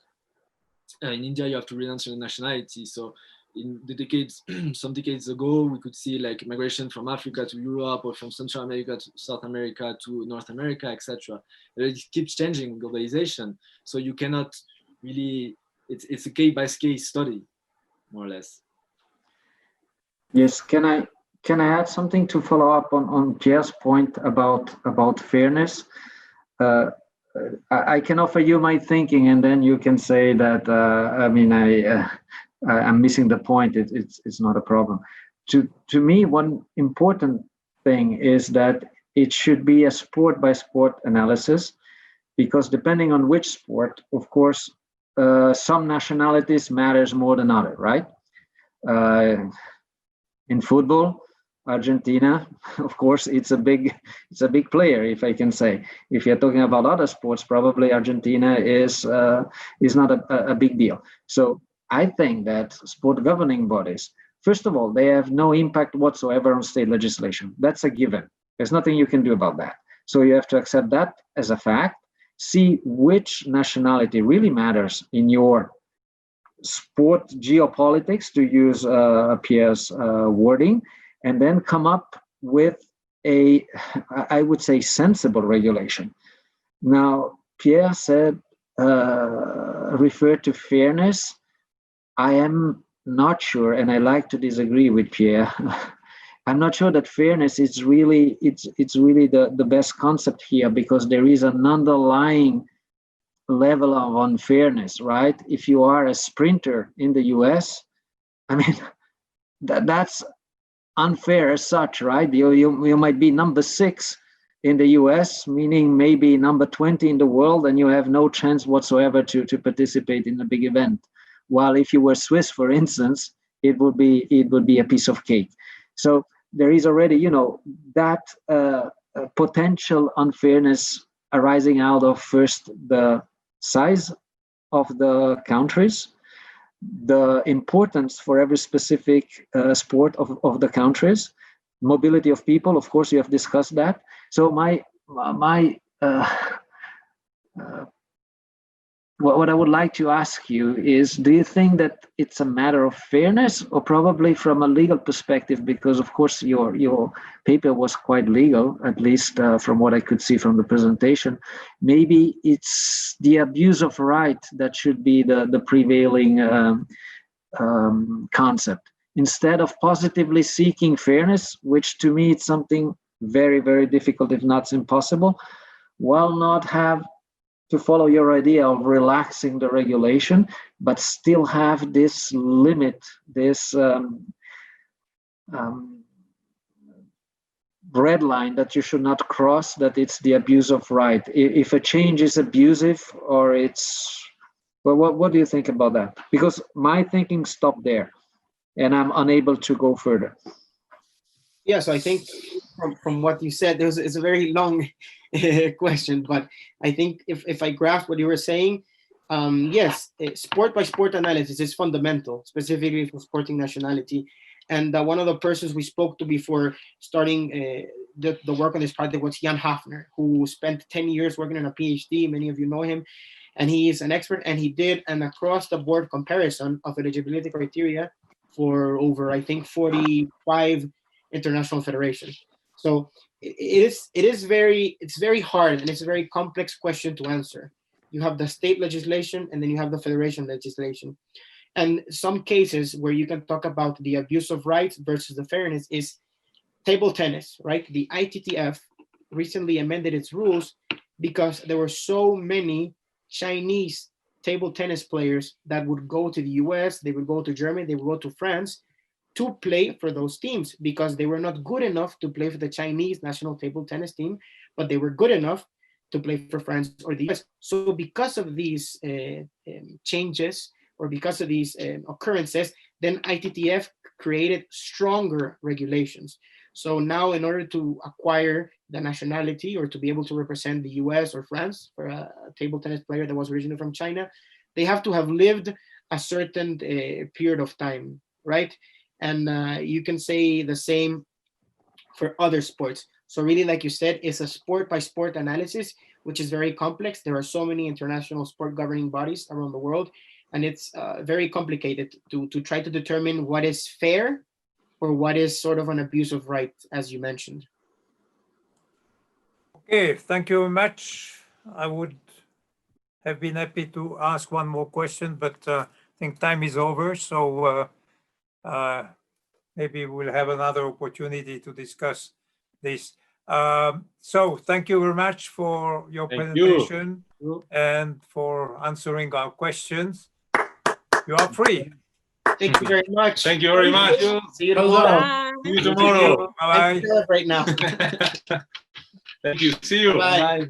in India you have to renounce your nationality. So in the decades, some decades ago, we could see like migration from Africa to Europe, or from Central America to South America to North America, etc. It keeps changing, globalization. So you cannot really, it's a case-by-case study, more or less. Yes, can I add something to follow up on Pierre's point about fairness? I can offer you my thinking, and then you can say that I'm missing the point. It's not a problem. To me, one important thing is that it should be a sport by sport analysis, because depending on which sport, of course, some nationalities matters more than others, right? In football, Argentina, of course, it's a big player, if I can say. If you're talking about other sports, probably Argentina is not a big deal. So I think that sport governing bodies, first of all, they have no impact whatsoever on state legislation. That's a given. There's nothing you can do about that. So you have to accept that as a fact, see which nationality really matters in your sport geopolitics, to use Pierre's wording, and then come up with a, I would say, sensible regulation. Now, Pierre said, refer to fairness. I am not sure, and I like to disagree with Pierre. I'm not sure that fairness is really, it's really the best concept here, because there is an underlying level of unfairness, right? If you are a sprinter in the US, I mean, that's unfair as such, right? You might be number 6 in the US, meaning maybe number 20 in the world, and you have no chance whatsoever to participate in a big event. While if you were Swiss, for instance, it would be a piece of cake. So there is already, that potential unfairness arising out of, first, the size of the countries, the importance for every specific sport of the countries, mobility of people. Of course, you have discussed that. So what I would like to ask you is, do you think that it's a matter of fairness, or probably from a legal perspective, because of course your paper was quite legal, at least from what I could see from the presentation. Maybe it's the abuse of right that should be the prevailing concept, instead of positively seeking fairness, which to me it's something very, very difficult, if not impossible. While not have to follow your idea of relaxing the regulation, but still have this limit, this red line that you should not cross, that it's the abuse of right. If a change is abusive, or it's, well, what do you think about that? Because my thinking stopped there, and I'm unable to go further. Yeah, so I think from what you said, it's a very long question, but I think if I grasp what you were saying, yes, sport by sport analysis is fundamental, specifically for sporting nationality. And one of the persons we spoke to before starting the work on this project was Jan Hafner, who spent 10 years working on a PhD. Many of you know him, and he is an expert, and he did an across-the-board comparison of eligibility criteria for over, I think, 45 international federations. So it's very hard, and it's a very complex question to answer. You have the state legislation, and then you have the federation legislation. And some cases where you can talk about the abuse of rights versus the fairness is table tennis, right? The ITTF recently amended its rules because there were so many Chinese table tennis players that would go to the US, they would go to Germany, they would go to France, to play for those teams because they were not good enough to play for the Chinese national table tennis team, but they were good enough to play for France or the US. So because of these changes, or because of these occurrences, then ITTF created stronger regulations. So now in order to acquire the nationality or to be able to represent the US or France for a table tennis player that was originally from China, they have to have lived a certain period of time, right? And you can say the same for other sports. So really, like you said, it's a sport by sport analysis, which is very complex. There are so many international sport governing bodies around the world, and it's very complicated to try to determine what is fair or what is sort of an abuse of right, as you mentioned. Okay, thank you very much. I would have been happy to ask one more question, but I think time is over. So maybe we'll have another opportunity to discuss this. So thank you very much for your presentation and for answering our questions. You are free. Thank you very much. Thank you very much. See you tomorrow. See you tomorrow. Bye-bye. Right now. Thank you. See you. Bye.